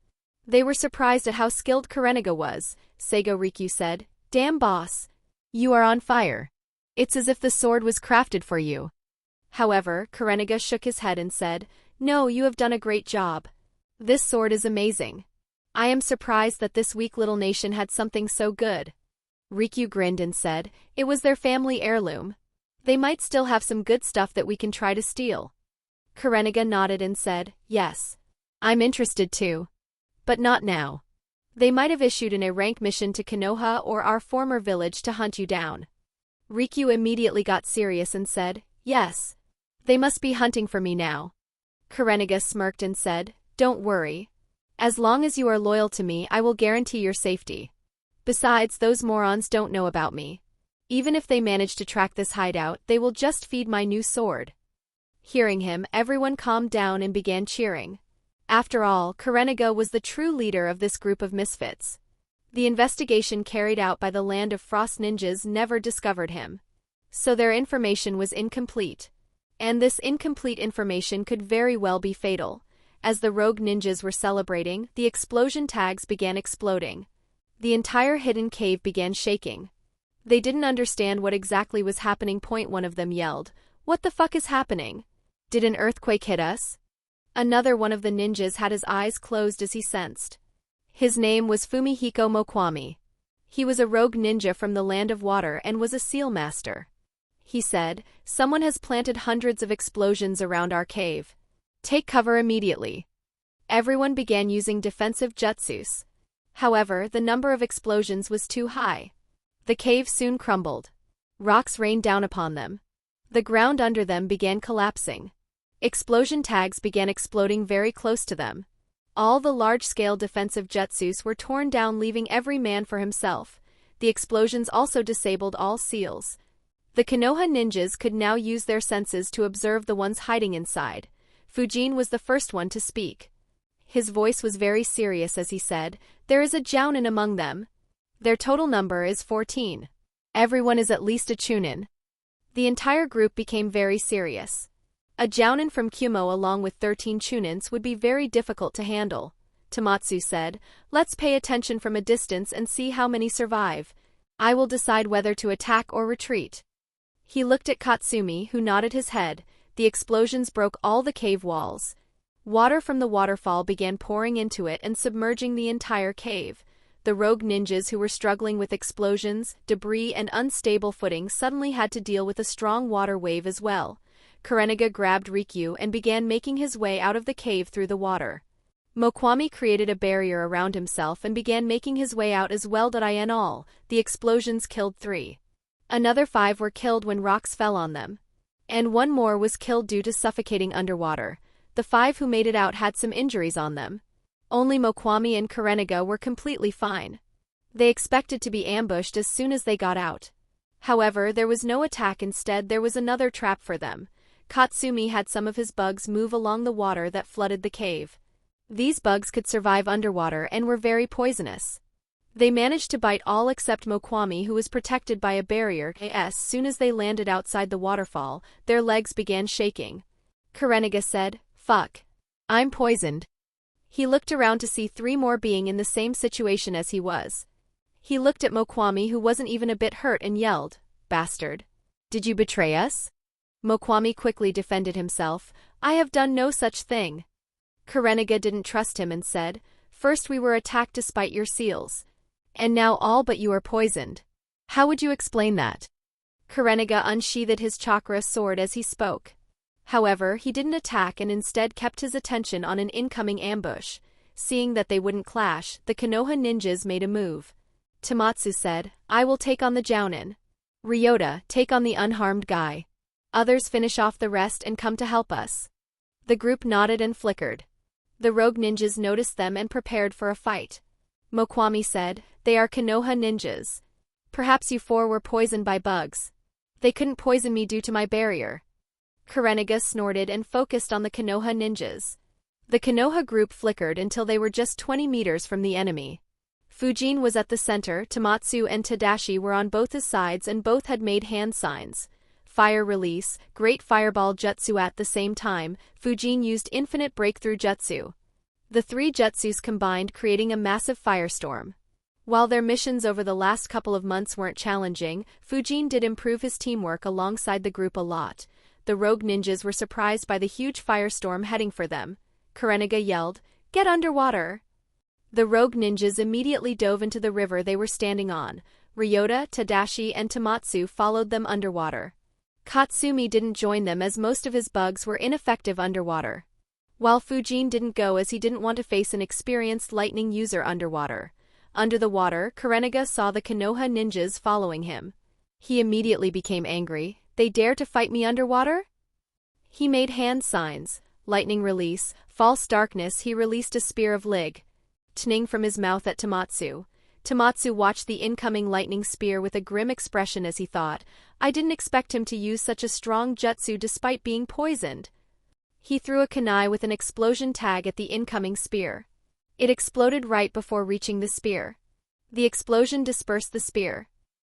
They were surprised at how skilled Kurenaga was. Seigo Rikyu said, "Damn boss. You are on fire. It's as if the sword was crafted for you." However, Kurenaga shook his head and said, "No, you have done a great job. This sword is amazing. I am surprised that this weak little nation had something so good." Rikyu grinned and said, "It was their family heirloom. They might still have some good stuff that we can try to steal." Kurenaga nodded and said, "Yes. I'm interested too. But not now. They might have issued an A-rank mission to Konoha or our former village to hunt you down." Rikyu immediately got serious and said, "Yes. They must be hunting for me now." Kurenaga smirked and said, "Don't worry. As long as you are loyal to me, I will guarantee your safety. Besides, those morons don't know about me. Even if they manage to track this hideout, they will just feed my new sword." Hearing him, everyone calmed down and began cheering. After all, Kurenaga was the true leader of this group of misfits. The investigation carried out by the Land of Frost ninjas never discovered him. So their information was incomplete. And this incomplete information could very well be fatal. As the rogue ninjas were celebrating, the explosion tags began exploding. The entire hidden cave began shaking. They didn't understand what exactly was happening. One of them yelled, "What the fuck is happening? Did an earthquake hit us?" Another one of the ninjas had his eyes closed as he sensed. His name was Fumihiko Mokwami. He was a rogue ninja from the Land of Water and was a seal master. He said, "Someone has planted hundreds of explosions around our cave. Take cover immediately." Everyone began using defensive jutsus. However, the number of explosions was too high. The cave soon crumbled. Rocks rained down upon them. The ground under them began collapsing. Explosion tags began exploding very close to them. All the large-scale defensive jutsus were torn down, leaving every man for himself. The explosions also disabled all seals. The Konoha ninjas could now use their senses to observe the ones hiding inside. Fujin was the first one to speak. His voice was very serious as he said, "There is a Jounin among them. Their total number is 14. Everyone is at least a Chunin." The entire group became very serious. A Jounin from Kumo along with 13 Chunins would be very difficult to handle. Tomatsu said, "Let's pay attention from a distance and see how many survive. I will decide whether to attack or retreat." He looked at Katsumi, who nodded his head. The explosions broke all the cave walls. Water from the waterfall began pouring into it and submerging the entire cave. The rogue ninjas who were struggling with explosions, debris, and unstable footing suddenly had to deal with a strong water wave as well. Kurenaga grabbed Rikyu and began making his way out of the cave through the water. Mokwami created a barrier around himself and began making his way out as well. In all, the explosions killed 3. Another 5 were killed when rocks fell on them. And 1 more was killed due to suffocating underwater. The 5 who made it out had some injuries on them. Only Mokwami and Kurenaga were completely fine. They expected to be ambushed as soon as they got out. However, there was no attack. Instead, there was another trap for them. Katsumi had some of his bugs move along the water that flooded the cave. These bugs could survive underwater and were very poisonous. They managed to bite all except Mokwami, who was protected by a barrier. As soon as they landed outside the waterfall, their legs began shaking. Kurenaga said, "Fuck. I'm poisoned." He looked around to see 3 more being in the same situation as he was. He looked at Mokwami, who wasn't even a bit hurt, and yelled, "Bastard. Did you betray us?" Mokwami quickly defended himself, "I have done no such thing." Kurenaga didn't trust him and said, "First we were attacked despite your seals. And now all but you are poisoned. How would you explain that?" Kurenaga unsheathed his chakra sword as he spoke. However, he didn't attack and instead kept his attention on an incoming ambush. Seeing that they wouldn't clash, the Konoha ninjas made a move. Tomatsu said, "I will take on the Jounin. Ryota, take on the unharmed guy. Others finish off the rest and come to help us." The group nodded and flickered. The rogue ninjas noticed them and prepared for a fight. Mokwami said, "They are Konoha ninjas. Perhaps you 4 were poisoned by bugs. They couldn't poison me due to my barrier." Kurenaga snorted and focused on the Konoha ninjas. The Konoha group flickered until they were just 20 meters from the enemy. Fujin was at the center, Tomatsu and Tadashi were on both his sides and both had made hand signs. Fire release, great fireball jutsu. At the same time, Fujin used infinite breakthrough jutsu. The three jutsus combined, creating a massive firestorm. While their missions over the last couple of months weren't challenging, Fujin did improve his teamwork alongside the group a lot. The rogue ninjas were surprised by the huge firestorm heading for them. Kurenaga yelled, "Get underwater!" The rogue ninjas immediately dove into the river they were standing on. Ryota, Tadashi, and Tamatsu followed them underwater. Katsumi didn't join them as most of his bugs were ineffective underwater. While Fujin didn't go as he didn't want to face an experienced lightning user underwater. Under the water, Kurenaga saw the Konoha ninjas following him. He immediately became angry. "They dare to fight me underwater?" He made hand signs. Lightning release, false darkness. He released a spear of lightning from his mouth at Tamatsu. Tamatsu watched the incoming lightning spear with a grim expression as he thought, "I didn't expect him to use such a strong jutsu despite being poisoned." He threw a kunai with an explosion tag at the incoming spear. It exploded right before reaching the spear. The explosion dispersed the spear.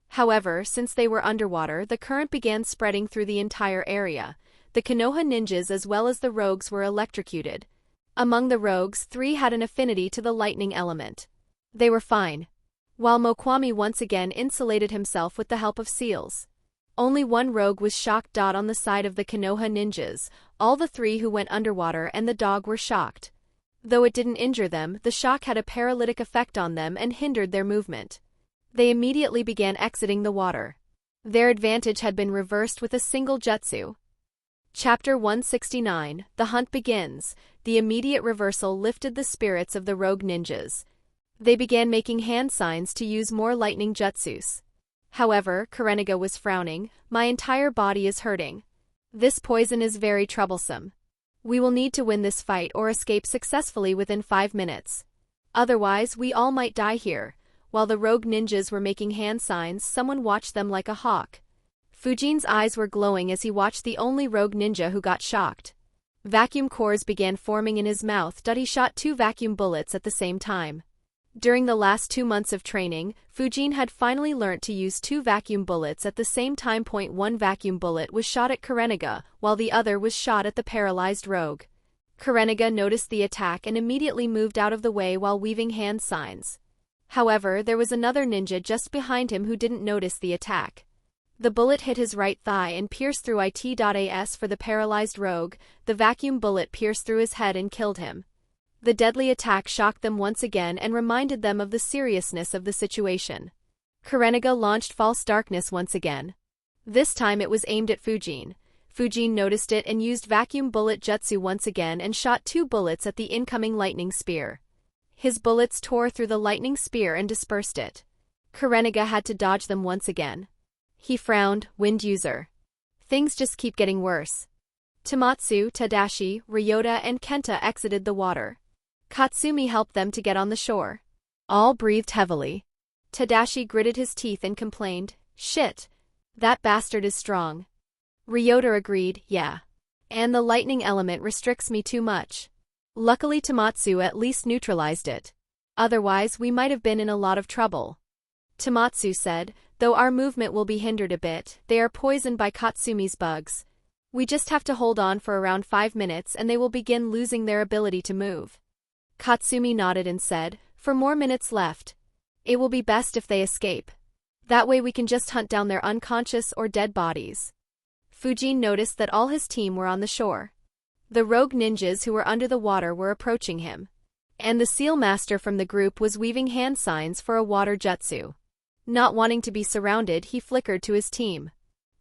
However, since they were underwater, the current began spreading through the entire area. The Konoha ninjas as well as the rogues were electrocuted. Among the rogues, 3 had an affinity to the lightning element. They were fine. While Mokwami once again insulated himself with the help of seals. Only one rogue was shocked. On the side of the Konoha ninjas, all the 3 who went underwater and the dog were shocked. Though it didn't injure them, the shock had a paralytic effect on them and hindered their movement. They immediately began exiting the water. Their advantage had been reversed with a single jutsu. Chapter 169, The Hunt Begins. The immediate reversal lifted the spirits of the rogue ninjas. They began making hand signs to use more lightning jutsus. However, Kurenaga was frowning. "My entire body is hurting. This poison is very troublesome. We will need to win this fight or escape successfully within 5 minutes. Otherwise, we all might die here." While the rogue ninjas were making hand signs, someone watched them like a hawk. Fujin's eyes were glowing as he watched the only rogue ninja who got shocked. Vacuum cores began forming in his mouth. He shot 2 vacuum bullets at the same time. During the last 2 months of training, Fujin had finally learnt to use 2 vacuum bullets at the same time. One vacuum bullet was shot at Kurenaga, while the other was shot at the paralyzed rogue. Kurenaga noticed the attack and immediately moved out of the way while weaving hand signs. However, there was another ninja just behind him who didn't notice the attack. The bullet hit his right thigh and pierced through it. For the paralyzed rogue, the vacuum bullet pierced through his head and killed him. The deadly attack shocked them once again and reminded them of the seriousness of the situation. Kurenaga launched false darkness once again. This time it was aimed at Fujin. Fujin noticed it and used vacuum bullet jutsu once again and shot 2 bullets at the incoming lightning spear. His bullets tore through the lightning spear and dispersed it. Kurenaga had to dodge them once again. He frowned. "Wind user. Things just keep getting worse." Tamatsu, Tadashi, Ryota, and Kenta exited the water. Katsumi helped them to get on the shore. All breathed heavily. Tadashi gritted his teeth and complained, "Shit. That bastard is strong." Ryota agreed, "Yeah. And the lightning element restricts me too much." Luckily Tamatsu at least neutralized it. Otherwise we might have been in a lot of trouble. Tamatsu said, "Though our movement will be hindered a bit, they are poisoned by Katsumi's bugs. We just have to hold on for around 5 minutes and they will begin losing their ability to move." Katsumi nodded and said, "For more minutes left. It will be best if they escape. That way we can just hunt down their unconscious or dead bodies." Fujin noticed that all his team were on the shore. The rogue ninjas who were under the water were approaching him. And the seal master from the group was weaving hand signs for a water jutsu. Not wanting to be surrounded, he flickered to his team.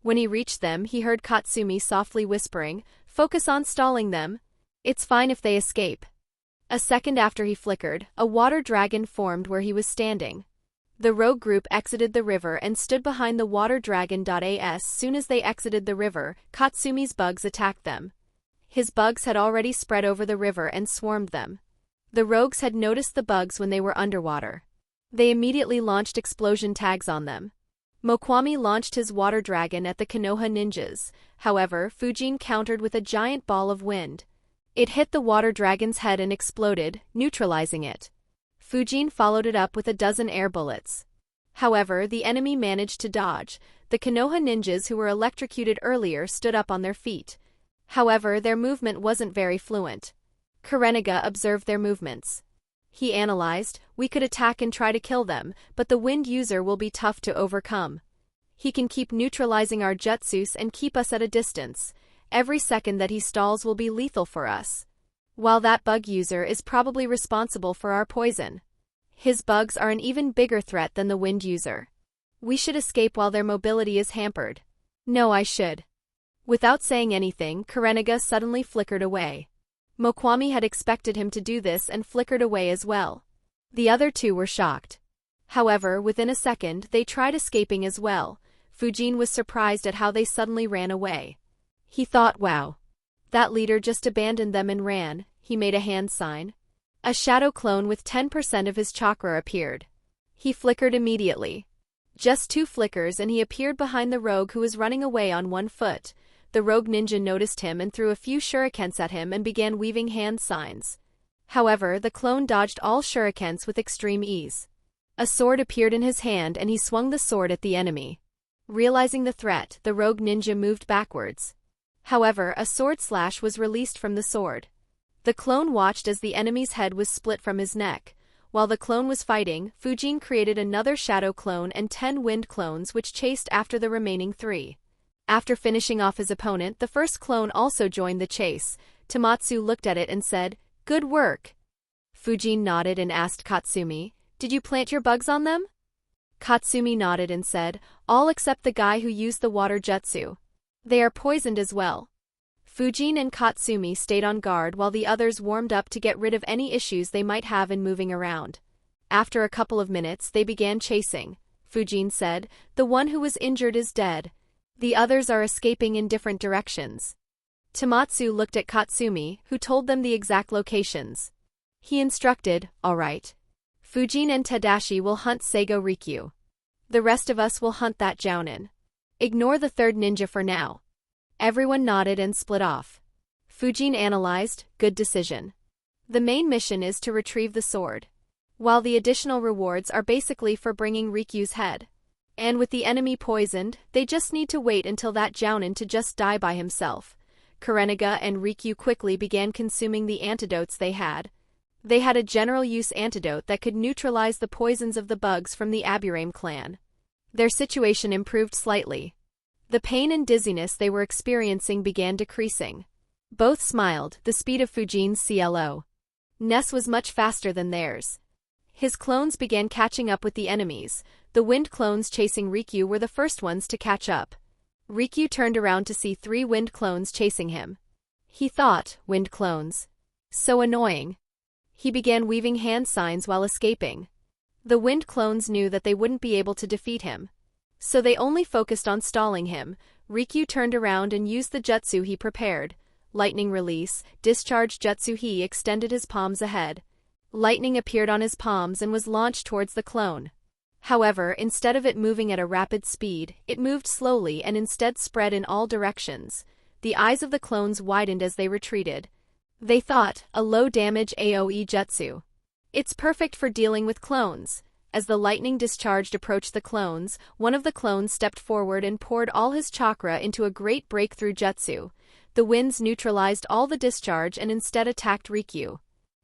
When he reached them, he heard Katsumi softly whispering, "Focus on stalling them. It's fine if they escape." A second after he flickered, a water dragon formed where he was standing. The rogue group exited the river and stood behind the water dragon. As soon as they exited the river, Katsumi's bugs attacked them. His bugs had already spread over the river and swarmed them. The rogues had noticed the bugs when they were underwater. They immediately launched explosion tags on them. Mokwami launched his water dragon at the Konoha ninjas. However, Fujin countered with a giant ball of wind. It hit the water dragon's head and exploded, neutralizing it. Fujin followed it up with a dozen air bullets. However, the enemy managed to dodge. The Konoha ninjas who were electrocuted earlier stood up on their feet. However, their movement wasn't very fluent. Kurenaga observed their movements. He analyzed, we could attack and try to kill them, but the wind user will be tough to overcome. He can keep neutralizing our jutsus and keep us at a distance. Every second that he stalls will be lethal for us. While that bug user is probably responsible for our poison. His bugs are an even bigger threat than the wind user. We should escape while their mobility is hampered. No, I should. Without saying anything, Kurenaga suddenly flickered away. Mokwami had expected him to do this and flickered away as well. The other two were shocked. However, within a second, they tried escaping as well. Fujin was surprised at how they suddenly ran away. He thought, wow. That leader just abandoned them and ran. He made a hand sign. A shadow clone with 10% of his chakra appeared. He flickered immediately. Just 2 flickers and he appeared behind the rogue who was running away on 1 foot. The rogue ninja noticed him and threw a few shurikens at him and began weaving hand signs. However, the clone dodged all shurikens with extreme ease. A sword appeared in his hand and he swung the sword at the enemy. Realizing the threat, the rogue ninja moved backwards. However, a sword slash was released from the sword. The clone watched as the enemy's head was split from his neck. While the clone was fighting, Fujin created another shadow clone and 10 wind clones which chased after the remaining 3. After finishing off his opponent, the first clone also joined the chase. Tamatsu looked at it and said, "Good work." Fujin nodded and asked Katsumi, "Did you plant your bugs on them?" Katsumi nodded and said, "All except the guy who used the water jutsu. They are poisoned as well." Fujin and Katsumi stayed on guard while the others warmed up to get rid of any issues they might have in moving around. After a couple of minutes, they began chasing. Fujin said, "The one who was injured is dead. The others are escaping in different directions." Tamatsu looked at Katsumi, who told them the exact locations. He instructed, "All right. Fujin and Tadashi will hunt Seigo Rikyu. The rest of us will hunt that Jounin. Ignore the third ninja for now." Everyone nodded and split off. Fujin analyzed, "Good decision. The main mission is to retrieve the sword. While the additional rewards are basically for bringing Rikyu's head. And with the enemy poisoned, they just need to wait until that Jounin to just die by himself." Kurenaga and Rikyu quickly began consuming the antidotes they had. They had a general-use antidote that could neutralize the poisons of the bugs from the Aburame clan. Their situation improved slightly. The pain and dizziness they were experiencing began decreasing. Both smiled, the speed of Fujin's CLO. Ness was much faster than theirs. His clones began catching up with the enemies. The wind clones chasing Rikyu were the first ones to catch up. Rikyu turned around to see 3 wind clones chasing him. He thought, wind clones. So annoying. He began weaving hand signs while escaping. The wind clones knew that they wouldn't be able to defeat him. So they only focused on stalling him. Rikyu turned around and used the jutsu he prepared. Lightning release, discharge jutsu. He extended his palms ahead. Lightning appeared on his palms and was launched towards the clone. However, instead of it moving at a rapid speed, it moved slowly and instead spread in all directions. The eyes of the clones widened as they retreated. They thought, a low-damage AoE jutsu. It's perfect for dealing with clones. As the lightning discharged approached the clones, one of the clones stepped forward and poured all his chakra into a great breakthrough jutsu. The winds neutralized all the discharge and instead attacked Rikyu.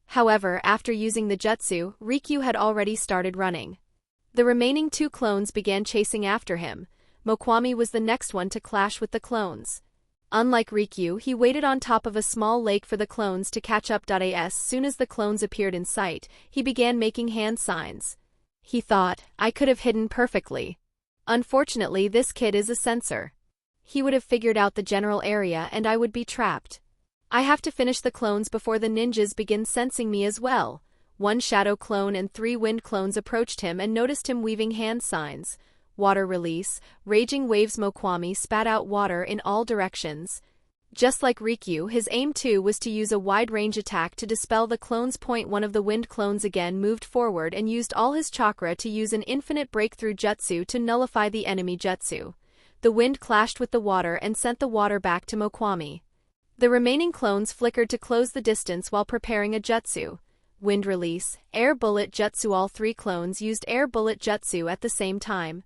However, after using the jutsu, Rikyu had already started running. The remaining 2 clones began chasing after him. Mokwami was the next one to clash with the clones. Unlike Rikyu, he waited on top of a small lake for the clones to catch up. As soon as the clones appeared in sight, he began making hand signs. He thought, I could have hidden perfectly. Unfortunately, this kid is a sensor. He would have figured out the general area and I would be trapped. I have to finish the clones before the ninjas begin sensing me as well. 1 shadow clone and 3 wind clones approached him and noticed him weaving hand signs. Water release, raging waves. Mokwami spat out water in all directions. Just like Rikyu, his aim too was to use a wide-range attack to dispel the clones. One of the wind clones again moved forward and used all his chakra to use an infinite breakthrough jutsu to nullify the enemy jutsu. The wind clashed with the water and sent the water back to Mokwami. The remaining clones flickered to close the distance while preparing a jutsu. Wind release, air bullet jutsu. All 3 clones used air bullet jutsu at the same time.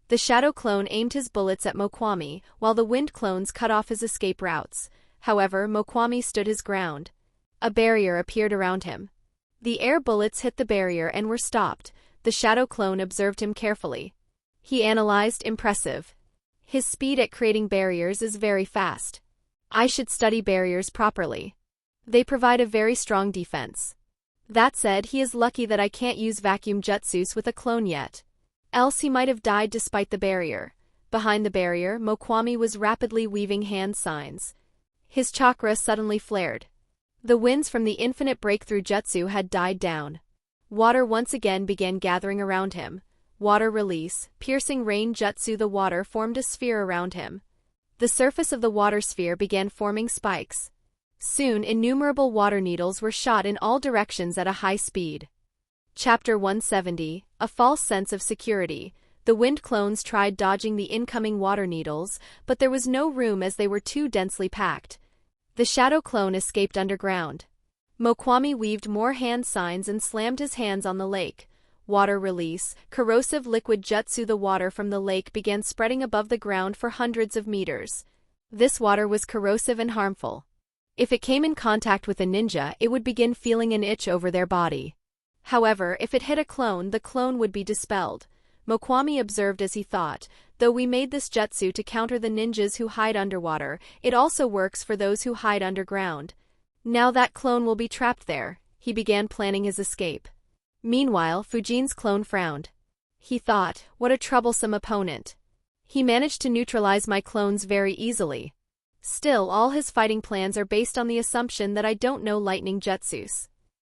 The shadow clone aimed his bullets at Mokwami, while the wind clones cut off his escape routes. However, Mokwami stood his ground. A barrier appeared around him. The air bullets hit the barrier and were stopped. The shadow clone observed him carefully. He analyzed, impressive. His speed at creating barriers is very fast. I should study barriers properly. They provide a very strong defense. That said, he is lucky that I can't use vacuum jutsus with a clone yet. Else he might have died despite the barrier. Behind the barrier, Mokwami was rapidly weaving hand signs. His chakra suddenly flared. The winds from the infinite breakthrough jutsu had died down. Water once again began gathering around him. Water release, piercing rain jutsu. The water formed a sphere around him. The surface of the water sphere began forming spikes. Soon innumerable water needles were shot in all directions at a high speed. Chapter 170, A False Sense of Security. The wind clones tried dodging the incoming water needles, but there was no room as they were too densely packed. The shadow clone escaped underground. Mokwami weaved more hand signs and slammed his hands on the lake. Water release, corrosive liquid jutsu. The water from the lake began spreading above the ground for hundreds of meters. This water was corrosive and harmful. If it came in contact with a ninja, it would begin feeling an itch over their body. However, if it hit a clone, the clone would be dispelled. Mokwami observed as he thought, though we made this jutsu to counter the ninjas who hide underwater, it also works for those who hide underground. Now that clone will be trapped there. He began planning his escape. Meanwhile, Fujin's clone frowned. He thought, what a troublesome opponent. He managed to neutralize my clones very easily. Still, all his fighting plans are based on the assumption that I don't know lightning jutsus.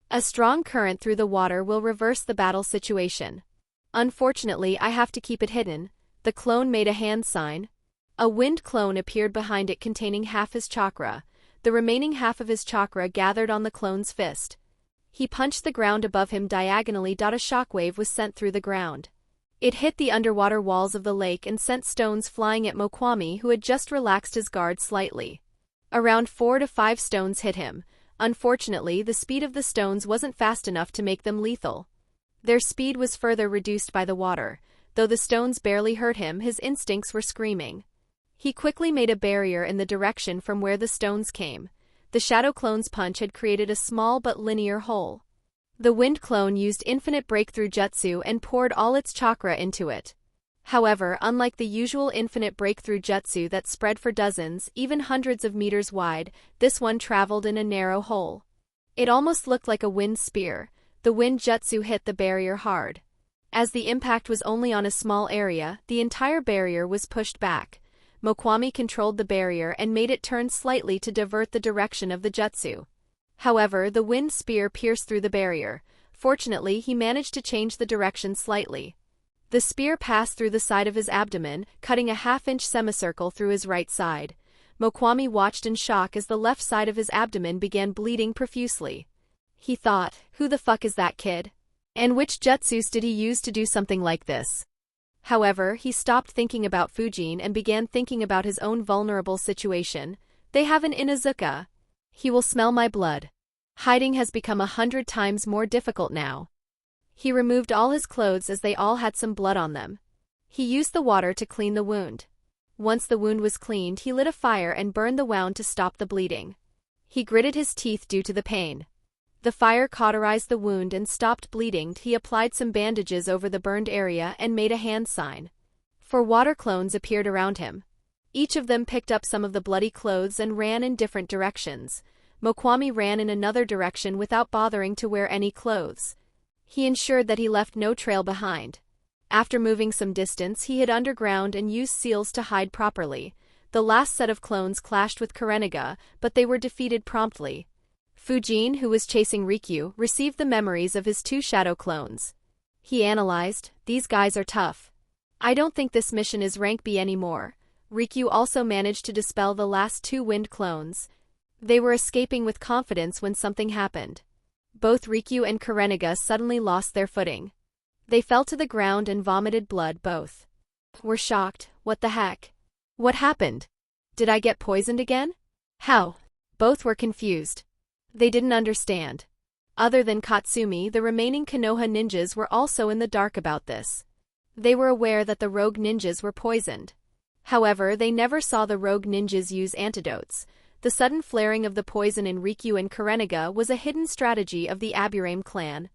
A strong current through the water will reverse the battle situation. Unfortunately, I have to keep it hidden. The clone made a hand sign. A wind clone appeared behind it containing half his chakra. The remaining half of his chakra gathered on the clone's fist. He punched the ground above him diagonally. A shockwave was sent through the ground. It hit the underwater walls of the lake and sent stones flying at Mokwami, who had just relaxed his guard slightly. Around 4 to 5 stones hit him. Unfortunately, the speed of the stones wasn't fast enough to make them lethal. Their speed was further reduced by the water. Though the stones barely hurt him, his instincts were screaming. He quickly made a barrier in the direction from where the stones came. The shadow clone's punch had created a small but linear hole. The wind clone used infinite breakthrough jutsu and poured all its chakra into it. However, unlike the usual infinite breakthrough jutsu that spread for dozens, even hundreds of meters wide, this one traveled in a narrow hole. It almost looked like a wind spear. The wind jutsu hit the barrier hard. As the impact was only on a small area, the entire barrier was pushed back. Mokwami controlled the barrier and made it turn slightly to divert the direction of the jutsu. However, the wind spear pierced through the barrier. Fortunately, he managed to change the direction slightly. The spear passed through the side of his abdomen, cutting a half-inch semicircle through his right side. Mokwami watched in shock as the left side of his abdomen began bleeding profusely. He thought, who the fuck is that kid? And which jutsus did he use to do something like this? However, he stopped thinking about Fujin and began thinking about his own vulnerable situation. They have an Inuzuka. He will smell my blood. Hiding has become 100 times more difficult now. He removed all his clothes as they all had some blood on them. He used the water to clean the wound. Once the wound was cleaned, he lit a fire and burned the wound to stop the bleeding. He gritted his teeth due to the pain. The fire cauterized the wound and stopped bleeding. He applied some bandages over the burned area and made a hand sign. 4 water clones appeared around him. Each of them picked up some of the bloody clothes and ran in different directions. Mokwami ran in another direction without bothering to wear any clothes. He ensured that he left no trail behind. After moving some distance, he hid underground and used seals to hide properly. The last set of clones clashed with Karenaga, but they were defeated promptly. Fujin, who was chasing Rikyu, received the memories of his 2 shadow clones. He analyzed, these guys are tough. I don't think this mission is rank B anymore. Rikyu also managed to dispel the last 2 wind clones. They were escaping with confidence when something happened. Both Rikyu and Karenaga suddenly lost their footing. They fell to the ground and vomited blood. Both were shocked. What the heck? What happened? Did I get poisoned again? How? Both were confused. They didn't understand. Other than Katsumi, the remaining Konoha ninjas were also in the dark about this. They were aware that the rogue ninjas were poisoned. However, they never saw the rogue ninjas use antidotes. The sudden flaring of the poison in Rikyū and Kurenaga was a hidden strategy of the Aburame clan.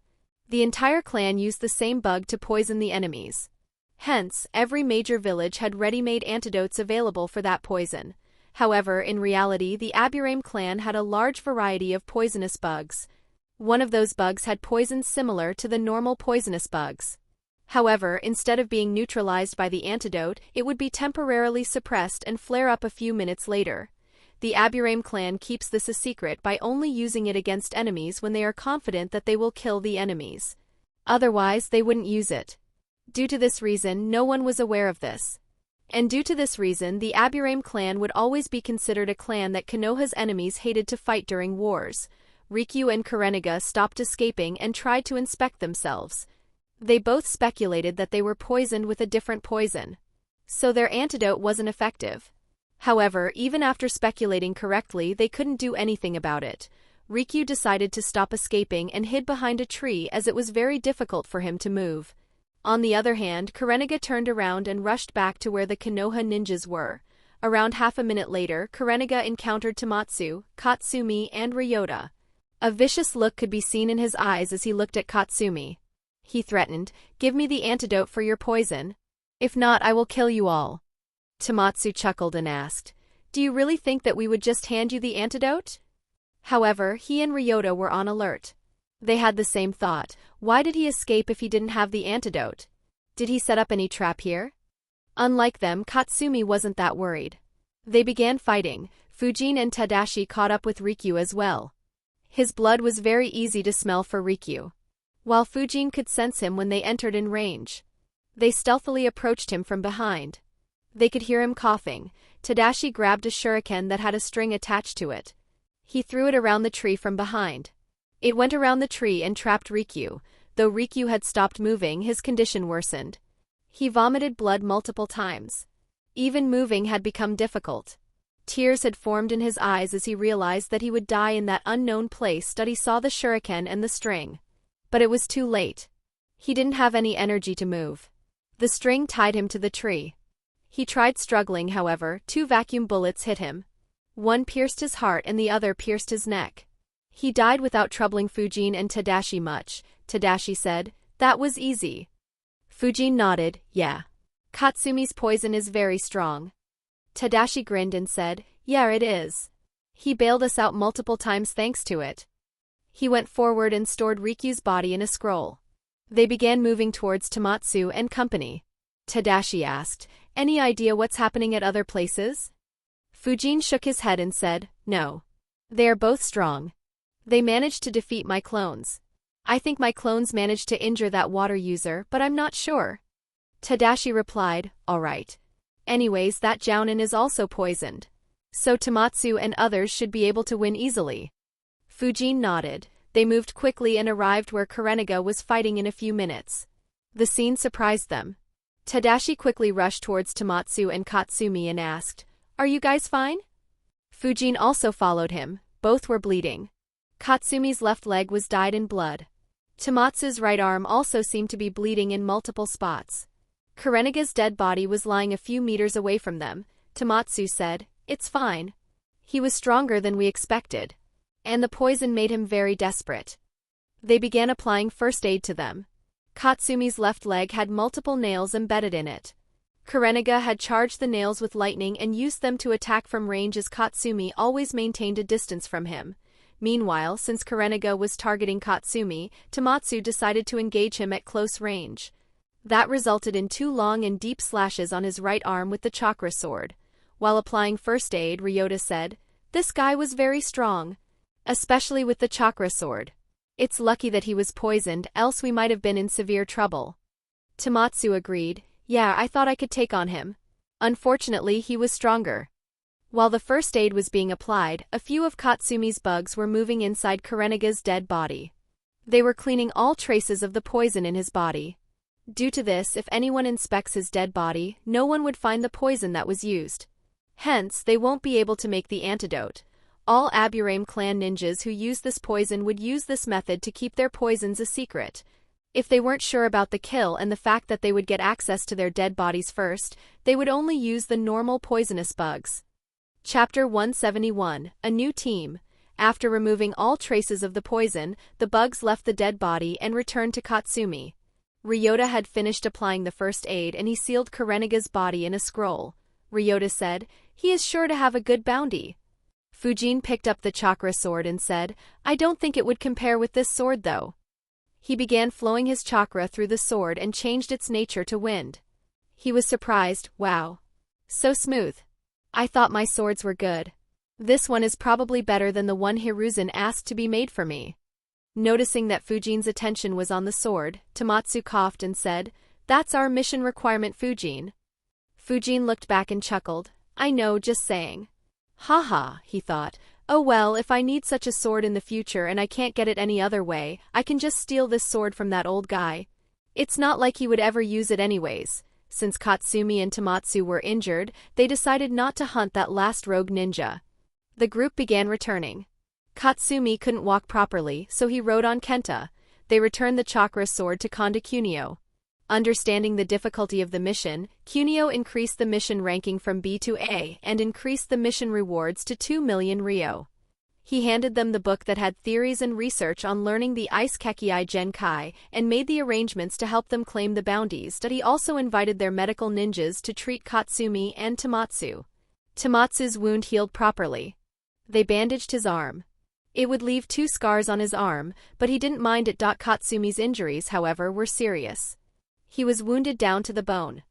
The entire clan used the same bug to poison the enemies. Hence, every major village had ready-made antidotes available for that poison. However, in reality, the Aburame clan had a large variety of poisonous bugs. One of those bugs had poisons similar to the normal poisonous bugs. However, instead of being neutralized by the antidote, it would be temporarily suppressed and flare up a few minutes later. The Aburame clan keeps this a secret by only using it against enemies when they are confident that they will kill the enemies. Otherwise, they wouldn't use it. Due to this reason, no one was aware of this. And due to this reason, the Aburame clan would always be considered a clan that Konoha's enemies hated to fight during wars. Rikyū and Kurenaga stopped escaping and tried to inspect themselves. They both speculated that they were poisoned with a different poison. So their antidote wasn't effective. However, even after speculating correctly, they couldn't do anything about it. Rikyū decided to stop escaping and hid behind a tree as it was very difficult for him to move. On the other hand, Kurenaga turned around and rushed back to where the Konoha ninjas were. Around half a minute later, Kurenaga encountered Tamatsu, Katsumi, and Ryota. A vicious look could be seen in his eyes as he looked at Katsumi. He threatened, "Give me the antidote for your poison. If not, I will kill you all." Tamatsu chuckled and asked, "Do you really think that we would just hand you the antidote?" However, he and Ryota were on alert. They had the same thought. Why did he escape if he didn't have the antidote? Did he set up any trap here? Unlike them, Katsumi wasn't that worried. They began fighting. Fujin and Tadashi caught up with Rikyū as well. His blood was very easy to smell for Rikyū, while Fujin could sense him when they entered in range. They stealthily approached him from behind. They could hear him coughing. Tadashi grabbed a shuriken that had a string attached to it. He threw it around the tree from behind. It went around the tree and trapped Rikyū. Though Rikyū had stopped moving, his condition worsened. He vomited blood multiple times. Even moving had become difficult. Tears had formed in his eyes as he realized that he would die in that unknown place that he saw the shuriken and the string. But it was too late. He didn't have any energy to move. The string tied him to the tree. He tried struggling, however, 2 vacuum bullets hit him. One pierced his heart and the other pierced his neck. He died without troubling Fujin and Tadashi much. Tadashi said, "That was easy." Fujin nodded, "Yeah. Katsumi's poison is very strong." Tadashi grinned and said, "Yeah, it is. He bailed us out multiple times thanks to it." He went forward and stored Rikyū's body in a scroll. They began moving towards Tamatsu and company. Tadashi asked, "Any idea what's happening at other places?" Fujin shook his head and said, "No. They are both strong. They managed to defeat my clones. I think my clones managed to injure that water user, but I'm not sure." Tadashi replied, "All right. Anyways, that Jounin is also poisoned. So Tamatsu and others should be able to win easily." Fujin nodded. They moved quickly and arrived where Kurenaga was fighting in a few minutes. The scene surprised them. Tadashi quickly rushed towards Tamatsu and Katsumi and asked, "Are you guys fine?" Fujin also followed him. Both were bleeding. Katsumi's left leg was dyed in blood. Tamatsu's right arm also seemed to be bleeding in multiple spots. Kurenaga's dead body was lying a few meters away from them. Tamatsu said, "It's fine. He was stronger than we expected. And the poison made him very desperate." They began applying first aid to them. Katsumi's left leg had multiple nails embedded in it. Kurenaga had charged the nails with lightning and used them to attack from range as Katsumi always maintained a distance from him. Meanwhile, since Kurenaga was targeting Katsumi, Tamatsu decided to engage him at close range. That resulted in 2 long and deep slashes on his right arm with the chakra sword. While applying first aid, Ryota said, "This guy was very strong. Especially with the chakra sword. It's lucky that he was poisoned, else we might have been in severe trouble." Tamatsu agreed, "Yeah, I thought I could take on him. Unfortunately, he was stronger." While the first aid was being applied, a few of Katsumi's bugs were moving inside Kurenaga's dead body. They were cleaning all traces of the poison in his body. Due to this, if anyone inspects his dead body, no one would find the poison that was used. Hence, they won't be able to make the antidote. All Aburame clan ninjas who use this poison would use this method to keep their poisons a secret. If they weren't sure about the kill and the fact that they would get access to their dead bodies first, they would only use the normal poisonous bugs. Chapter 171, A New Team. After removing all traces of the poison, the bugs left the dead body and returned to Katsumi. Ryota had finished applying the first aid and he sealed Karenega's body in a scroll. Ryota said, "He is sure to have a good bounty." Fujin picked up the chakra sword and said, "I don't think it would compare with this sword though." He began flowing his chakra through the sword and changed its nature to wind. He was surprised, "Wow. So smooth. I thought my swords were good. This one is probably better than the one Hiruzen asked to be made for me." Noticing that Fujin's attention was on the sword, Tamatsu coughed and said, "That's our mission requirement, Fujin." Fujin looked back and chuckled, "I know, just saying." Haha, he thought, "Oh well, if I need such a sword in the future and I can't get it any other way, I can just steal this sword from that old guy. It's not like he would ever use it anyways." Since Katsumi and Tamatsu were injured, they decided not to hunt that last rogue ninja. The group began returning. Katsumi couldn't walk properly, so he rode on Kenta. They returned the chakra sword to Konda Kunio. Understanding the difficulty of the mission, Kunio increased the mission ranking from B to A and increased the mission rewards to 2 million ryo. He handed them the book that had theories and research on learning the Ice Kekii Genkai and made the arrangements to help them claim the bounties. He also invited their medical ninjas to treat Katsumi and Tamatsu. Tamatsu's wound healed properly. They bandaged his arm. It would leave 2 scars on his arm, but he didn't mind it. Katsumi's injuries, however, were serious. He was wounded down to the bone.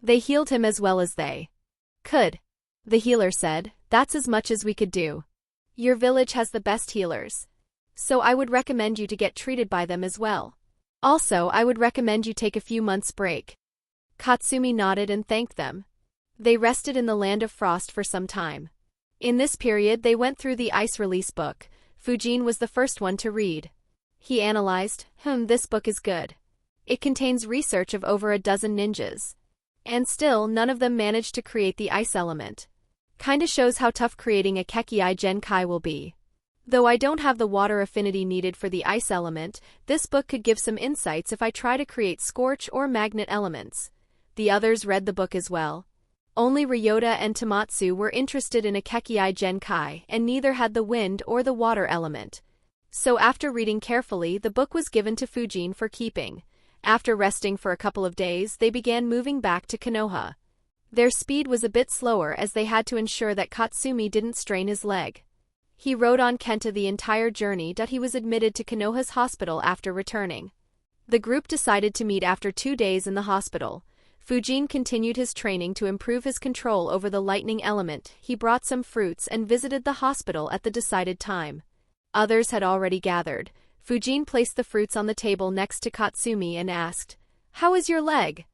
They healed him as well as they could. The healer said, "That's as much as we could do. Your village has the best healers. So I would recommend you to get treated by them as well. Also, I would recommend you take a few months' break." Katsumi nodded and thanked them. They rested in the land of frost for some time. In this period they went through the ice release book. Fujin was the first one to read. He analyzed, "This book is good. It contains research of over a dozen ninjas. And still, none of them managed to create the ice element. Kinda shows how tough creating a Kekii Genkai will be. Though I don't have the water affinity needed for the ice element, this book could give some insights if I try to create scorch or magnet elements." The others read the book as well. Only Ryota and Tamatsu were interested in a Kekii Genkai, and neither had the wind or the water element. So after reading carefully, the book was given to Fujin for keeping. After resting for a couple of days, they began moving back to Konoha. Their speed was a bit slower as they had to ensure that Katsumi didn't strain his leg. He rode on Kenta the entire journey. He was admitted to Konoha's hospital after returning. The group decided to meet after 2 days in the hospital. Fujin continued his training to improve his control over the lightning element. He brought some fruits and visited the hospital at the decided time. Others had already gathered. Fujin placed the fruits on the table next to Katsumi and asked, "How is your leg?"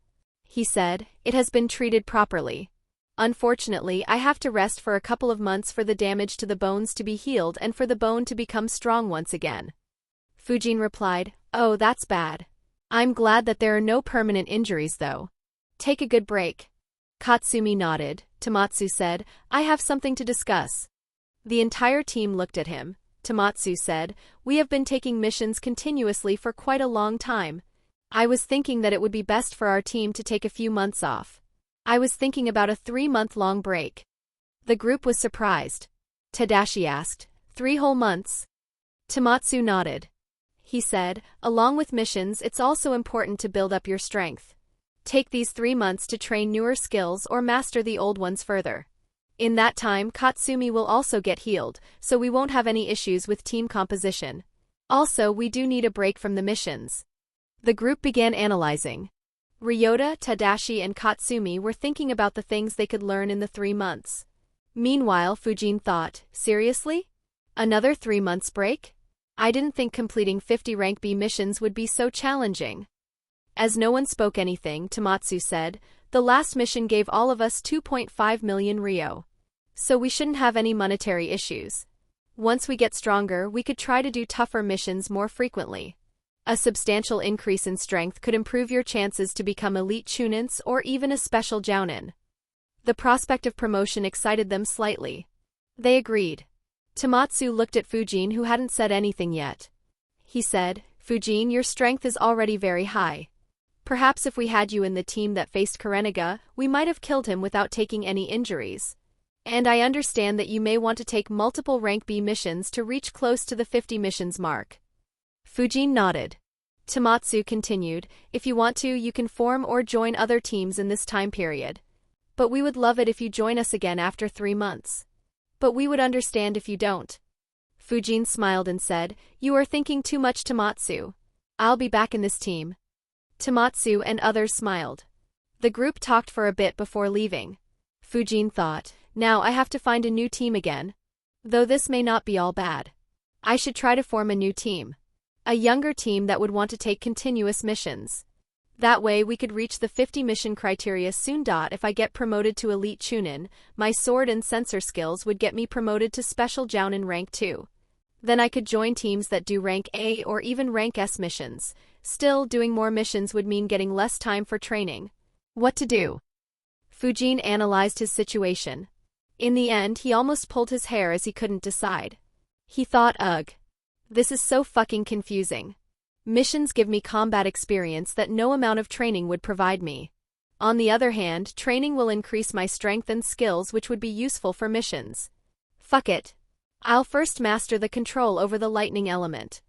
He said, "It has been treated properly. Unfortunately, I have to rest for a couple of months for the damage to the bones to be healed and for the bone to become strong once again." Fujin replied, "Oh, that's bad. I'm glad that there are no permanent injuries though. Take a good break." Katsumi nodded. Tamatsu said, "I have something to discuss." The entire team looked at him. Tamatsu said, "We have been taking missions continuously for quite a long time. I was thinking that it would be best for our team to take a few months off. I was thinking about a 3-month-long break." The group was surprised. Tadashi asked, 3 whole months?" Tamatsu nodded. He said, "Along with missions, it's also important to build up your strength. Take these 3 months to train newer skills or master the old ones further. In that time, Katsumi will also get healed, so we won't have any issues with team composition. Also, we do need a break from the missions." The group began analyzing. Ryota, Tadashi, and Katsumi were thinking about the things they could learn in the 3 months. Meanwhile, Fujin thought, "Seriously? Another 3 months break? I didn't think completing 50 rank B missions would be so challenging." As no one spoke anything, Tamatsu said, "The last mission gave all of us 2.5 million ryo. So we shouldn't have any monetary issues. Once we get stronger, we could try to do tougher missions more frequently. A substantial increase in strength could improve your chances to become elite chunins or even a special jounin." The prospect of promotion excited them slightly. They agreed. Tamatsu looked at Fujin, who hadn't said anything yet. He said, "Fujin, your strength is already very high. Perhaps if we had you in the team that faced Karenega, we might have killed him without taking any injuries. And I understand that you may want to take multiple rank B missions to reach close to the 50 missions mark. Fujin nodded. Tamatsu continued, if you want to, you can form or join other teams in this time period. But we would love it if you join us again after 3 months. But we would understand if you don't. Fujin smiled and said, you are thinking too much, Tamatsu. I'll be back in this team. Tamatsu and others smiled. The group talked for a bit before leaving. Fujin thought, now I have to find a new team again. Though this may not be all bad. I should try to form a new team. A younger team that would want to take continuous missions. That way we could reach the 50 mission criteria soon. If I get promoted to Elite Chunin, my sword and sensor skills would get me promoted to Special Jounin rank 2. Then I could join teams that do rank A or even rank S missions. Still, doing more missions would mean getting less time for training. What to do? Fujin analyzed his situation. In the end, he almost pulled his hair as he couldn't decide. He thought, ugh. This is so fucking confusing. Missions give me combat experience that no amount of training would provide me. On the other hand, training will increase my strength and skills, which would be useful for missions. Fuck it. I'll first master the control over the lightning element.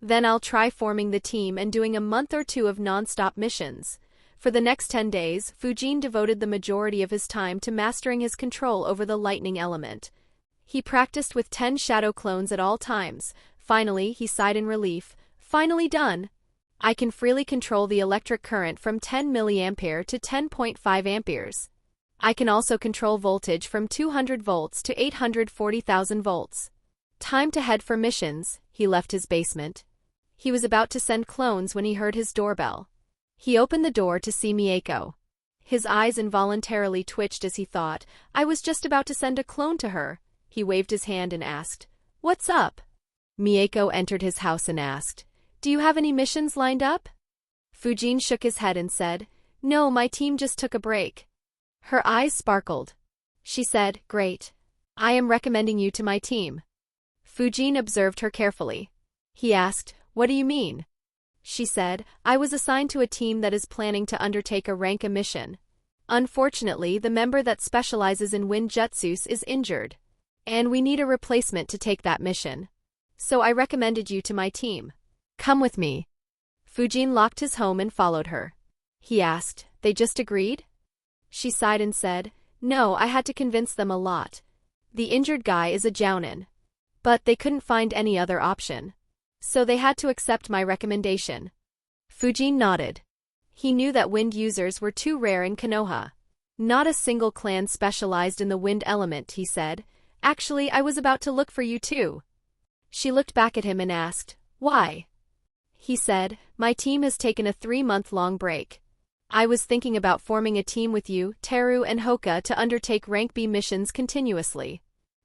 Then I'll try forming the team and doing a month or 2 of non-stop missions. For the next 10 days, Fujin devoted the majority of his time to mastering his control over the lightning element. He practiced with 10 shadow clones at all times. Finally, he sighed in relief. Finally done! I can freely control the electric current from 10 mA to 10.5 amperes. I can also control voltage from 200 volts to 840,000 volts. Time to head for missions. He left his basement. He was about to send clones when he heard his doorbell. He opened the door to see Mieko. His eyes involuntarily twitched as he thought, I was just about to send a clone to her. He waved his hand and asked, what's up? Mieko entered his house and asked, do you have any missions lined up? Fujin shook his head and said, no, my team just took a break. Her eyes sparkled. She said, great. I am recommending you to my team. Fujin observed her carefully. He asked, what do you mean? She said, I was assigned to a team that is planning to undertake a rank A mission. Unfortunately, the member that specializes in wind jutsus is injured. And we need a replacement to take that mission. So I recommended you to my team. Come with me. Fujin locked his home and followed her. He asked, they just agreed? She sighed and said, no, I had to convince them a lot. The injured guy is a Jounin. But they couldn't find any other option. So they had to accept my recommendation. Fujin nodded. He knew that wind users were too rare in Konoha. Not a single clan specialized in the wind element, he said. Actually, I was about to look for you too. She looked back at him and asked, why? He said, my team has taken a 3-month-long break. I was thinking about forming a team with you, Teru and Hoka to undertake rank B missions continuously.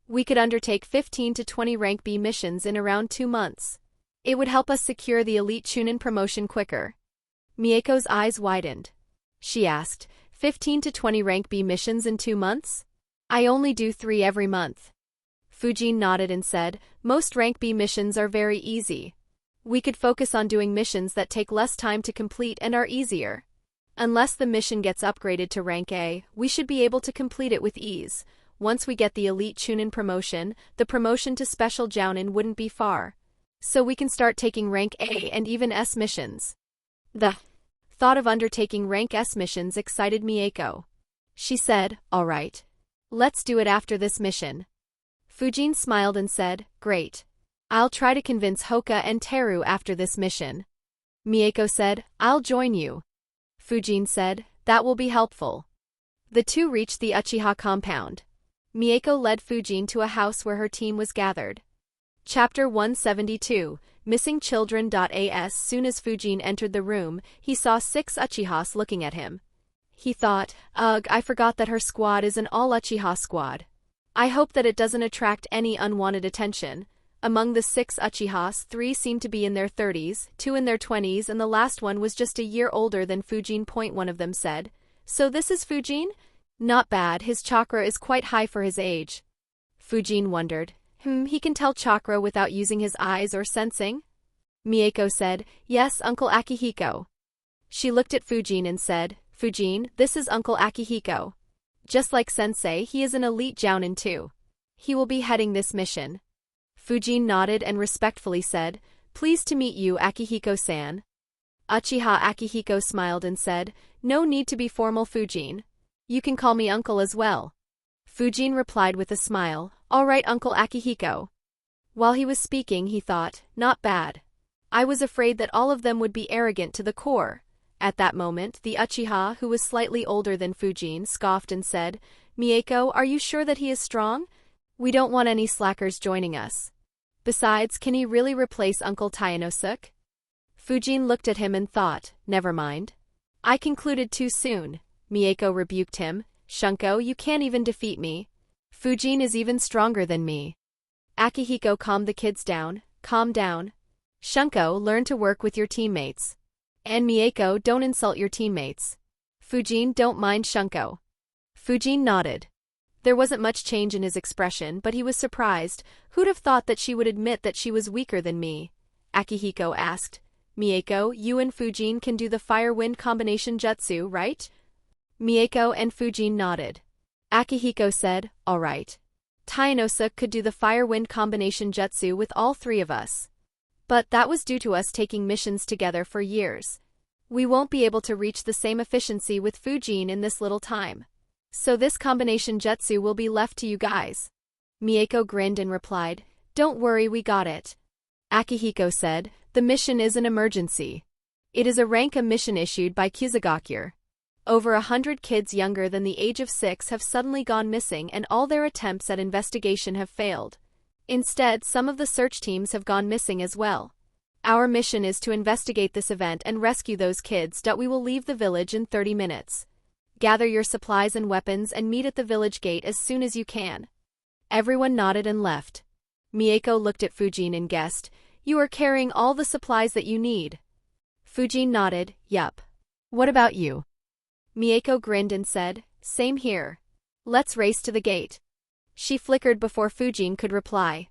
We could undertake 15 to 20 rank B missions in around 2 months. It would help us secure the Elite Chunin promotion quicker. Mieko's eyes widened. She asked, 15 to 20 rank B missions in 2 months? I only do 3 every month. Fujin nodded and said, most rank B missions are very easy. We could focus on doing missions that take less time to complete and are easier. Unless the mission gets upgraded to rank A, we should be able to complete it with ease. Once we get the Elite Chunin promotion, the promotion to Special Jounin wouldn't be far. So we can start taking rank A and even S missions. The thought of undertaking rank S missions excited Mieko. She said, all right. Let's do it after this mission. Fujin smiled and said, great. I'll try to convince Hoka and Teru after this mission. Mieko said, I'll join you. Fujin said, that will be helpful. The two reached the Uchiha compound. Mieko led Fujin to a house where her team was gathered. Chapter 172, Missing Children. As soon as Fujin entered the room, he saw 6 Uchihas looking at him. He thought, ugh, I forgot that her squad is an all-Uchiha squad. I hope that it doesn't attract any unwanted attention. Among the 6 Uchihas, 3 seemed to be in their 30s, 2 in their 20s, and the last one was just a year older than Fujin. One of them said, so this is Fujin? Not bad, his chakra is quite high for his age. Fujin wondered, he can tell chakra without using his eyes or sensing? Mieko said, yes, Uncle Akihiko. She looked at Fujin and said, Fujin, this is Uncle Akihiko. Just like Sensei, he is an elite jounin too. He will be heading this mission. Fujin nodded and respectfully said, "Pleased to meet you, Akihiko-san." Uchiha Akihiko smiled and said, "No need to be formal, Fujin. You can call me uncle as well." Fujin replied with a smile, "All right, Uncle Akihiko." While he was speaking, he thought, "Not bad. I was afraid that all of them would be arrogant to the core." At that moment, the Uchiha, who was slightly older than Fujin, scoffed and said, "Mieko, are you sure that he is strong? We don't want any slackers joining us. Besides, can he really replace Uncle Tainosuke?" Fujin looked at him and thought, "Never mind." "I concluded too soon," Mieko rebuked him. "Shunko, you can't even defeat me. Fujin is even stronger than me." Akihiko calmed the kids down. "Calm down. Shunko, learn to work with your teammates. And Mieko, don't insult your teammates. Fujin, don't mind Shunko." Fujin nodded. There wasn't much change in his expression, but he was surprised. "Who'd have thought that she would admit that she was weaker than me?" Akihiko asked. "Mieko, you and Fujin can do the fire-wind combination jutsu, right?" Mieko and Fujin nodded. Akihiko said, "All right. Tainosuke could do the fire-wind combination jutsu with all three of us. But that was due to us taking missions together for years. We won't be able to reach the same efficiency with Fujin in this little time. So this combination jutsu will be left to you guys." Mieko grinned and replied, "Don't worry, we got it." Akihiko said, "The mission is an emergency. It is a rank mission issued by Kusagakure. Over 100 kids younger than the age of 6 have suddenly gone missing and all their attempts at investigation have failed. Instead, some of the search teams have gone missing as well. Our mission is to investigate this event and rescue those kids. We will leave the village in 30 minutes. Gather your supplies and weapons and meet at the village gate as soon as you can." Everyone nodded and left. Mieko looked at Fujin and guessed, "You are carrying all the supplies that you need." Fujin nodded, "Yup. What about you?" Mieko grinned and said, "Same here. Let's race to the gate." She flickered before Fujin could reply.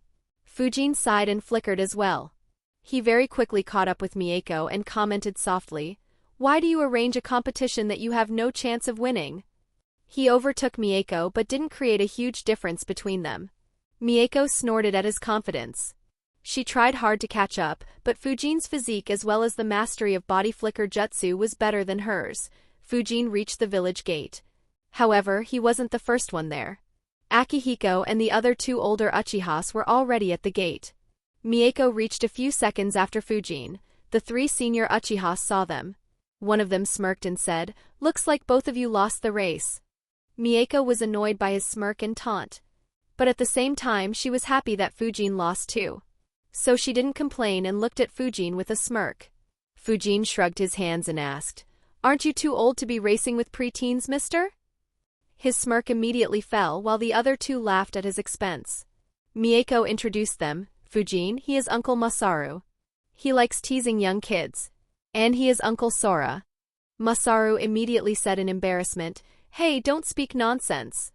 Fujin sighed and flickered as well. He very quickly caught up with Mieko and commented softly, "Why do you arrange a competition that you have no chance of winning?" He overtook Mieko but didn't create a huge difference between them. Mieko snorted at his confidence. She tried hard to catch up, but Fujin's physique as well as the mastery of body flicker jutsu was better than hers. Fujin reached the village gate. However, he wasn't the first one there. Akihiko and the other two older Uchihas were already at the gate. Mieko reached a few seconds after Fujin. The three senior Uchihas saw them. One of them smirked and said, "Looks like both of you lost the race." Mieko was annoyed by his smirk and taunt. But at the same time she was happy that Fujin lost too. So she didn't complain and looked at Fujin with a smirk. Fujin shrugged his hands and asked, "Aren't you too old to be racing with preteens, mister?" His smirk immediately fell while the other two laughed at his expense. Mieko introduced them. "Fujin, he is Uncle Masaru. He likes teasing young kids. And he is Uncle Sora." Masaru immediately said in embarrassment, "Hey, don't speak nonsense."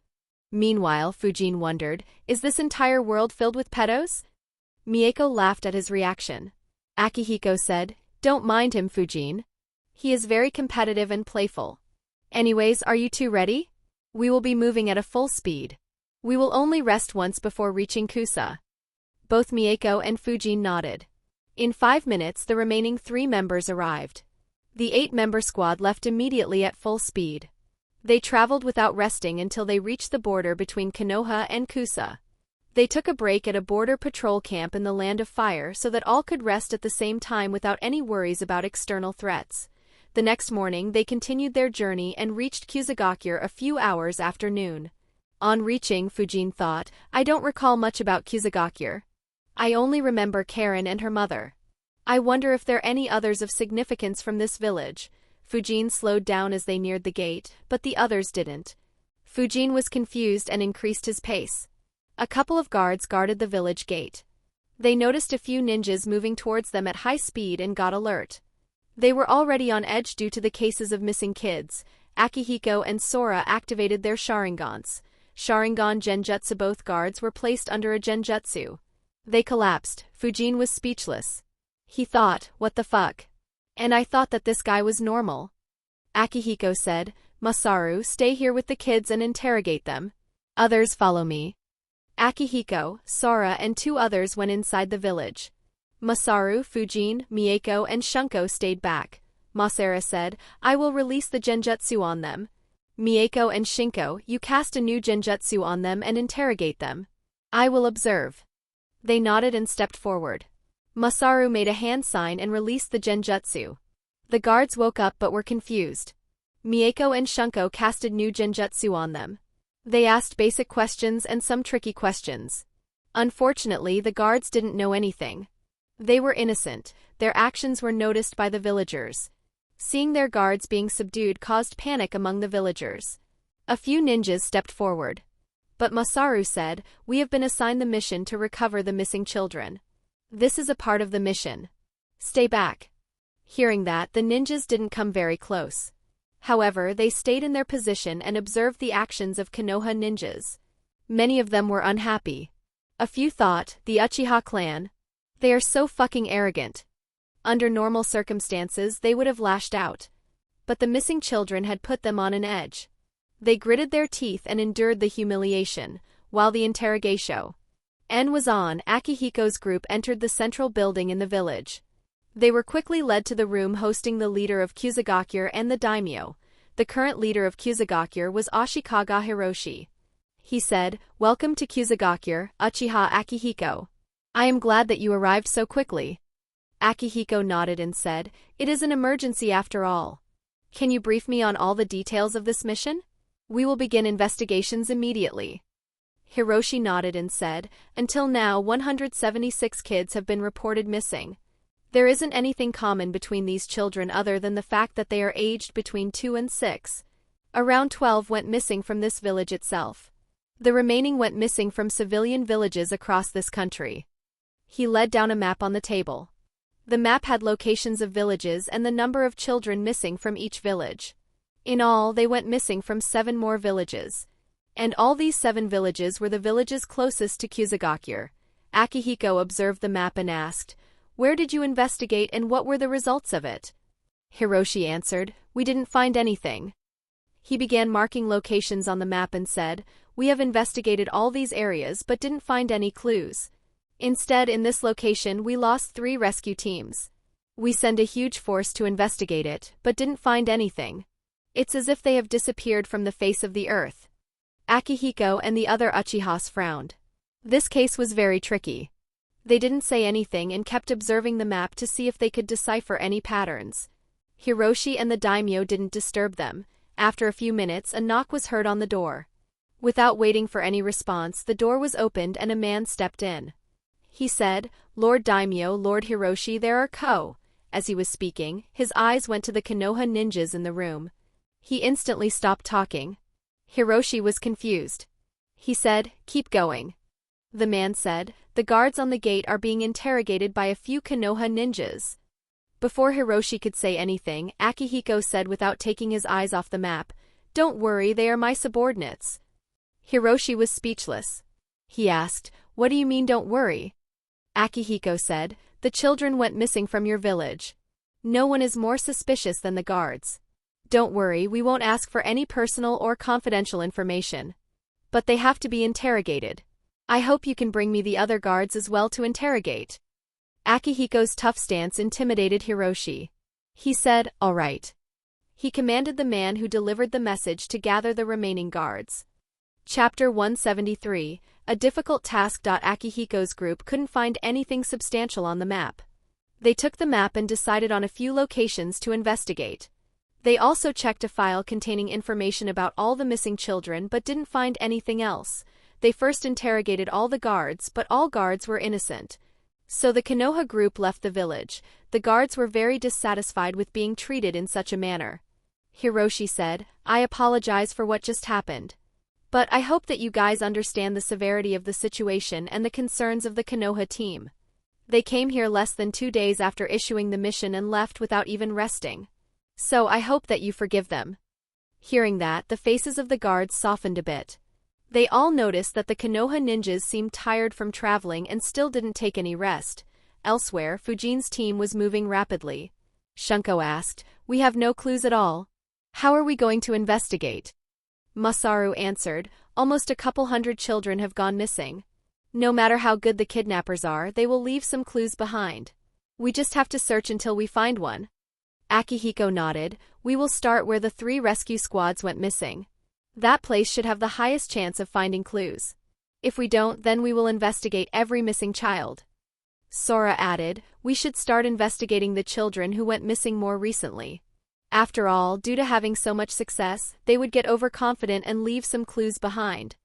Meanwhile, Fujin wondered, is this entire world filled with pedos? Mieko laughed at his reaction. Akihiko said, "Don't mind him, Fujin. He is very competitive and playful. Anyways, are you two ready? We will be moving at a full speed. We will only rest once before reaching Kusa." Both Mieko and Fujin nodded. In 5 minutes, the remaining 3 members arrived. The 8-member squad left immediately at full speed. They traveled without resting until they reached the border between Konoha and Kusa. They took a break at a border patrol camp in the Land of Fire so that all could rest at the same time without any worries about external threats. The next morning, they continued their journey and reached Kusagakure a few hours after noon. On reaching, Fujin thought, "I don't recall much about Kusagakure. I only remember Karen and her mother. I wonder if there are any others of significance from this village." Fujin slowed down as they neared the gate, but the others didn't. Fujin was confused and increased his pace. A couple of guards guarded the village gate. They noticed a few ninjas moving towards them at high speed and got alert. They were already on edge due to the cases of missing kids. Akihiko and Sora activated their Sharingans. Sharingan Genjutsu. Both guards were placed under a Genjutsu. They collapsed. Fujin was speechless. He thought, what the fuck? And I thought that this guy was normal. Akihiko said, Masaru, stay here with the kids and interrogate them. Others follow me. Akihiko, Sora and 2 others went inside the village. Masaru, Fujin, Mieko and Shunko stayed back. Masara said, I will release the genjutsu on them. Mieko and Shinko, you cast a new genjutsu on them and interrogate them. I will observe. They nodded and stepped forward. Masaru made a hand sign and released the genjutsu. The guards woke up but were confused. Mieko and Shunko casted new genjutsu on them. They asked basic questions and some tricky questions. Unfortunately, the guards didn't know anything. They were innocent. Their actions were noticed by the villagers. Seeing their guards being subdued caused panic among the villagers. A few ninjas stepped forward. But Masaru said, we have been assigned the mission to recover the missing children. This is a part of the mission. Stay back. Hearing that, the ninjas didn't come very close. However, they stayed in their position and observed the actions of Konoha ninjas. Many of them were unhappy. A few thought, the Uchiha clan. They are so fucking arrogant. Under normal circumstances, they would have lashed out. But the missing children had put them on an edge. They gritted their teeth and endured the humiliation, while the interrogation was on. Akihiko's group entered the central building in the village. They were quickly led to the room hosting the leader of Kusagakure and the daimyo. The current leader of Kusagakure was Ashikaga Hiroshi. He said, Welcome to Kusagakure, Uchiha Akihiko. I am glad that you arrived so quickly. Akihiko nodded and said, It is an emergency after all. Can you brief me on all the details of this mission? We will begin investigations immediately. Hiroshi nodded and said, Until now 176 kids have been reported missing. There isn't anything common between these children other than the fact that they are aged between 2 and 6. Around 12 went missing from this village itself. The remaining went missing from civilian villages across this country. He led down a map on the table. The map had locations of villages and the number of children missing from each village. In all, they went missing from 7 more villages. And all these 7 villages were the villages closest to Kusagakure. Akihiko observed the map and asked, Where did you investigate and what were the results of it? Hiroshi answered, We didn't find anything. He began marking locations on the map and said, We have investigated all these areas but didn't find any clues. Instead, in this location we lost 3 rescue teams. We sent a huge force to investigate it, but didn't find anything. It's as if they have disappeared from the face of the earth. Akihiko and the other Uchihas frowned. This case was very tricky. They didn't say anything and kept observing the map to see if they could decipher any patterns. Hiroshi and the daimyo didn't disturb them. After a few minutes, a knock was heard on the door. Without waiting for any response, the door was opened and a man stepped in. He said, Lord Daimyo, Lord Hiroshi, there are ko. As he was speaking, his eyes went to the Konoha ninjas in the room. He instantly stopped talking. Hiroshi was confused. He said, Keep going. The man said, The guards on the gate are being interrogated by a few Konoha ninjas. Before Hiroshi could say anything, Akihiko said without taking his eyes off the map, Don't worry, they are my subordinates. Hiroshi was speechless. He asked, What do you mean don't worry? Akihiko said, The children went missing from your village. No one is more suspicious than the guards. Don't worry, we won't ask for any personal or confidential information. But they have to be interrogated. I hope you can bring me the other guards as well to interrogate. Akihiko's tough stance intimidated Hiroshi. He said, All right. He commanded the man who delivered the message to gather the remaining guards. Chapter 173, A Difficult Task. Akihiko's group couldn't find anything substantial on the map. They took the map and decided on a few locations to investigate. They also checked a file containing information about all the missing children but didn't find anything else. They first interrogated all the guards, but all guards were innocent. So the Konoha group left the village. The guards were very dissatisfied with being treated in such a manner. Hiroshi said, I apologize for what just happened. But I hope that you guys understand the severity of the situation and the concerns of the Konoha team. They came here less than 2 days after issuing the mission and left without even resting. So I hope that you forgive them. Hearing that, the faces of the guards softened a bit. They all noticed that the Konoha ninjas seemed tired from traveling and still didn't take any rest. Elsewhere, Fujin's team was moving rapidly. Shunko asked, We have no clues at all. How are we going to investigate? Masaru answered, almost a couple hundred children have gone missing. No matter how good the kidnappers are, they will leave some clues behind. We just have to search until we find one. Akihiko nodded. We will start where the 3 rescue squads went missing. That place should have the highest chance of finding clues. If we don't, then we will investigate every missing child. Sora added, we should start investigating the children who went missing more recently. After all, due to having so much success, they would get overconfident and leave some clues behind.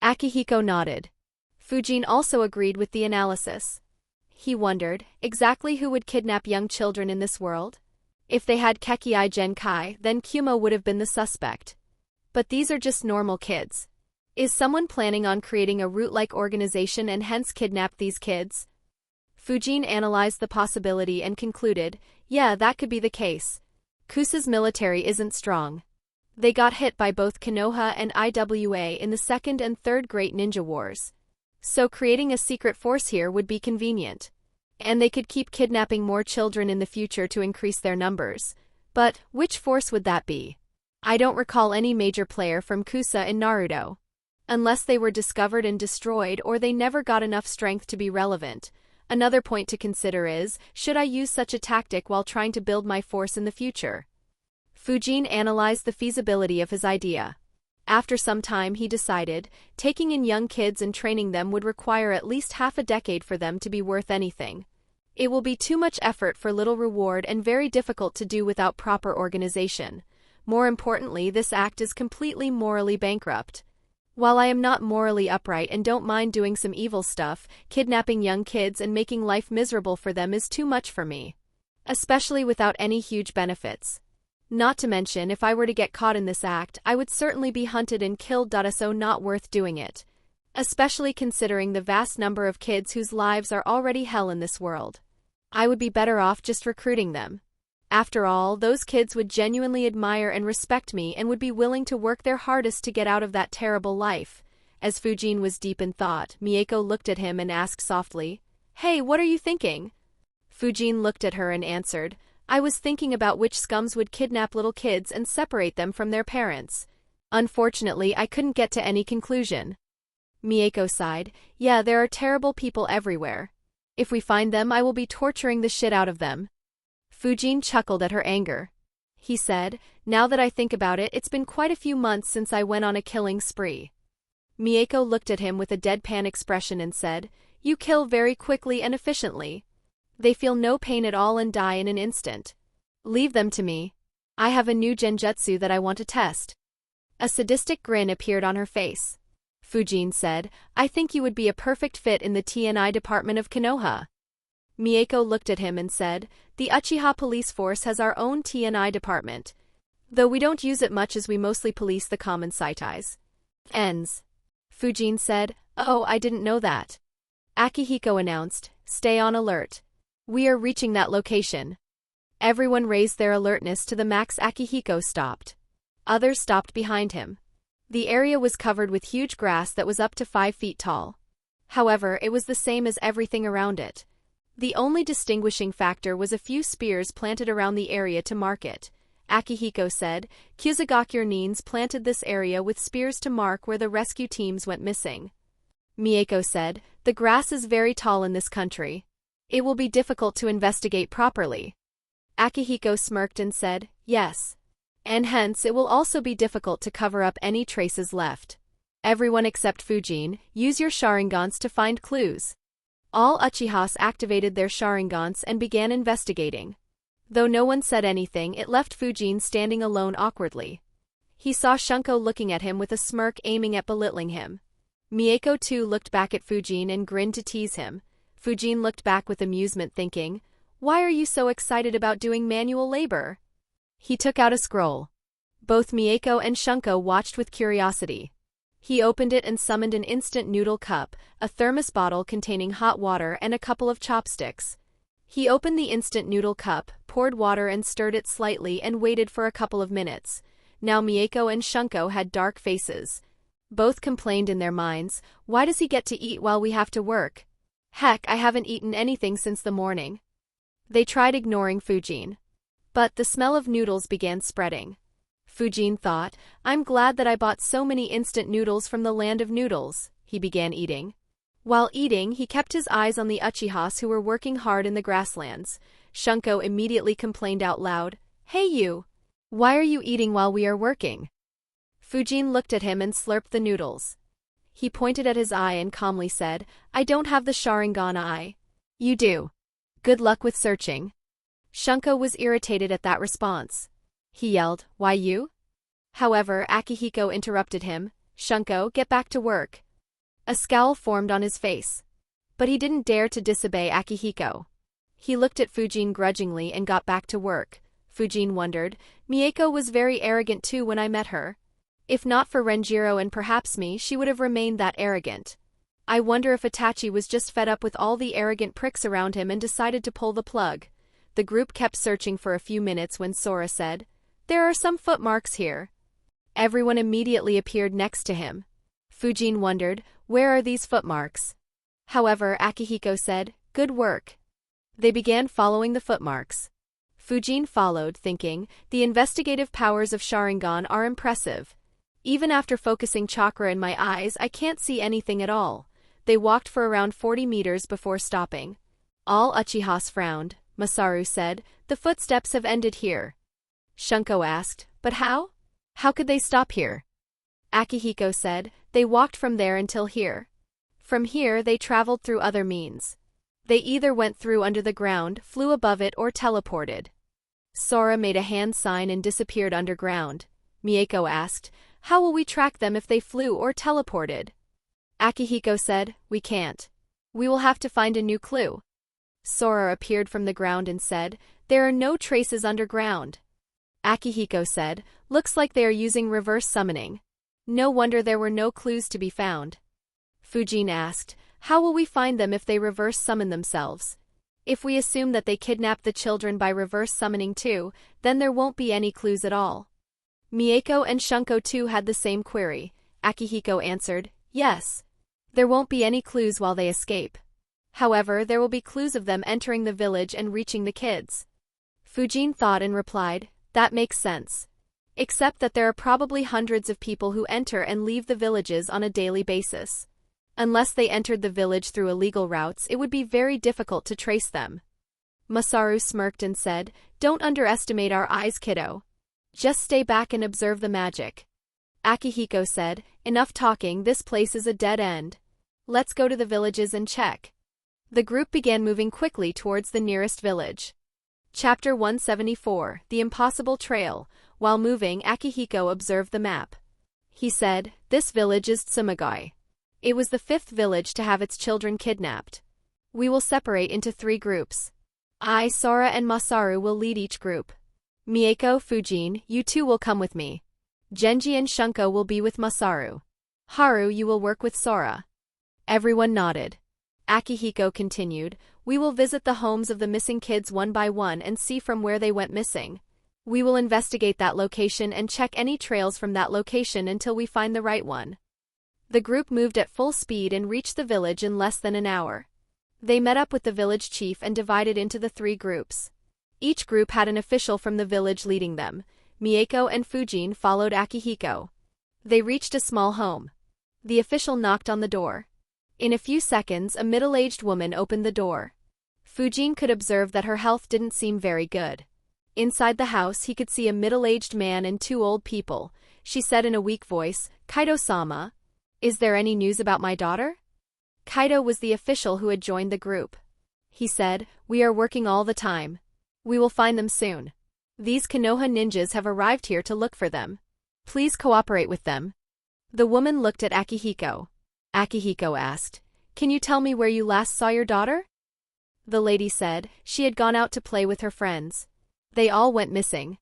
Akihiko nodded. Fujin also agreed with the analysis. He wondered, exactly who would kidnap young children in this world? If they had Kekii Genkai, then Kyumo would have been the suspect. But these are just normal kids. Is someone planning on creating a root-like organization and hence kidnap these kids? Fujin analyzed the possibility and concluded, yeah, that could be the case. Kusa's military isn't strong. They got hit by both Konoha and IWA in the Second and Third Great Ninja Wars. So creating a secret force here would be convenient. And they could keep kidnapping more children in the future to increase their numbers. But which force would that be? I don't recall any major player from Kusa in Naruto. Unless they were discovered and destroyed or they never got enough strength to be relevant. Another point to consider is, should I use such a tactic while trying to build my force in the future? Fujin analyzed the feasibility of his idea. After some time he decided, taking in young kids and training them would require at least half a decade for them to be worth anything. It will be too much effort for little reward and very difficult to do without proper organization. More importantly, this act is completely morally bankrupt. While I am not morally upright and don't mind doing some evil stuff, kidnapping young kids and making life miserable for them is too much for me. Especially without any huge benefits. Not to mention, if I were to get caught in this act, I would certainly be hunted and killed. So not worth doing it. Especially considering the vast number of kids whose lives are already hell in this world. I would be better off just recruiting them. After all, those kids would genuinely admire and respect me and would be willing to work their hardest to get out of that terrible life. As Fujin was deep in thought, Mieko looked at him and asked softly, Hey, what are you thinking? Fujin looked at her and answered, I was thinking about which scums would kidnap little kids and separate them from their parents. Unfortunately, I couldn't get to any conclusion. Mieko sighed, Yeah, there are terrible people everywhere. If we find them, I will be torturing the shit out of them. Fujin chuckled at her anger. He said, Now that I think about it, it's been quite a few months since I went on a killing spree. Mieko looked at him with a deadpan expression and said, You kill very quickly and efficiently. They feel no pain at all and die in an instant. Leave them to me. I have a new genjutsu that I want to test. A sadistic grin appeared on her face. Fujin said, I think you would be a perfect fit in the TNI department of Konoha. Mieko looked at him and said, The Uchiha police force has our own TNI department. Though we don't use it much as we mostly police the common Saitais. Ends. Fujin said, Oh, I didn't know that. Akihiko announced, Stay on alert. We are reaching that location. Everyone raised their alertness to the max. Akihiko stopped. Others stopped behind him. The area was covered with huge grass that was up to 5 feet tall. However, it was the same as everything around it. The only distinguishing factor was a few spears planted around the area to mark it. Akihiko said, Kusagakure Nins planted this area with spears to mark where the rescue teams went missing. Mieko said, The grass is very tall in this country. It will be difficult to investigate properly. Akihiko smirked and said, Yes. And hence it will also be difficult to cover up any traces left. Everyone except Fujin, use your Sharingans to find clues. All Uchihas activated their Sharingans and began investigating. Though no one said anything, it left Fujin standing alone awkwardly. He saw Shunko looking at him with a smirk aiming at belittling him. Mieko too looked back at Fujin and grinned to tease him. Fujin looked back with amusement thinking, Why are you so excited about doing manual labor? He took out a scroll. Both Mieko and Shunko watched with curiosity. He opened it and summoned an instant noodle cup, a thermos bottle containing hot water and a couple of chopsticks. He opened the instant noodle cup, poured water and stirred it slightly and waited for a couple of minutes. Now Mieko and Shunko had dark faces. Both complained in their minds, Why does he get to eat while we have to work? Heck, I haven't eaten anything since the morning. They tried ignoring Fujin. But the smell of noodles began spreading. Fujin thought, I'm glad that I bought so many instant noodles from the land of noodles. He began eating. While eating, he kept his eyes on the Uchihas who were working hard in the grasslands. Shunko immediately complained out loud, Hey you! Why are you eating while we are working? Fujin looked at him and slurped the noodles. He pointed at his eye and calmly said, I don't have the Sharingan eye. You do. Good luck with searching. Shunko was irritated at that response. He yelled, Why you? However, Akihiko interrupted him, Shunko, get back to work. A scowl formed on his face. But he didn't dare to disobey Akihiko. He looked at Fujin grudgingly and got back to work. Fujin wondered, Mieko was very arrogant too when I met her. If not for Renjiro and perhaps me, she would have remained that arrogant. I wonder if Itachi was just fed up with all the arrogant pricks around him and decided to pull the plug. The group kept searching for a few minutes when Sora said, There are some footmarks here. Everyone immediately appeared next to him. Fujin wondered, Where are these footmarks? However, Akihiko said, Good work. They began following the footmarks. Fujin followed, thinking, the investigative powers of Sharingan are impressive. Even after focusing chakra in my eyes, I can't see anything at all. They walked for around 40 meters before stopping. All Uchihas frowned. Masaru said, The footsteps have ended here. Shunko asked, But how? How could they stop here? Akihiko said, They walked from there until here. From here they traveled through other means. They either went through under the ground, flew above it, or teleported. Sora made a hand sign and disappeared underground. Mieko asked, How will we track them if they flew or teleported? Akihiko said, We can't. We will have to find a new clue. Sora appeared from the ground and said, There are no traces underground. Akihiko said, Looks like they are using reverse summoning. No wonder there were no clues to be found. Fujin asked, How will we find them if they reverse summon themselves? If we assume that they kidnapped the children by reverse summoning too, then there won't be any clues at all. Mieko and Shunko too had the same query. Akihiko answered, Yes. There won't be any clues while they escape. However, there will be clues of them entering the village and reaching the kids. Fujin thought and replied, That makes sense. Except that there are probably hundreds of people who enter and leave the villages on a daily basis. Unless they entered the village through illegal routes, it would be very difficult to trace them. Masaru smirked and said, Don't underestimate our eyes, kiddo. Just stay back and observe the magic. Akihiko said, Enough talking, this place is a dead end. Let's go to the villages and check. The group began moving quickly towards the nearest village. Chapter 174, The Impossible Trail. While moving, Akihiko observed the map. He said, This village is Tsumagai. It was the 5th village to have its children kidnapped. We will separate into 3 groups. I, Sora and Masaru will lead each group. Mieko, Fujin, you two will come with me. Genji and Shunko will be with Masaru. Haru, you will work with Sora. Everyone nodded. Akihiko continued, We will visit the homes of the missing kids one by one and see from where they went missing. We will investigate that location and check any trails from that location until we find the right one. The group moved at full speed and reached the village in less than an hour. They met up with the village chief and divided into the 3 groups. Each group had an official from the village leading them. Mieko and Fujin followed Akihiko. They reached a small home. The official knocked on the door. In a few seconds, a middle-aged woman opened the door. Fujin could observe that her health didn't seem very good. Inside the house, he could see a middle-aged man and 2 old people. She said in a weak voice, Kaido-sama, is there any news about my daughter? Kaido was the official who had joined the group. He said, We are working all the time. We will find them soon. These Konoha ninjas have arrived here to look for them. Please cooperate with them. The woman looked at Akihiko. Akihiko asked, Can you tell me where you last saw your daughter? The lady said, She had gone out to play with her friends. They all went missing.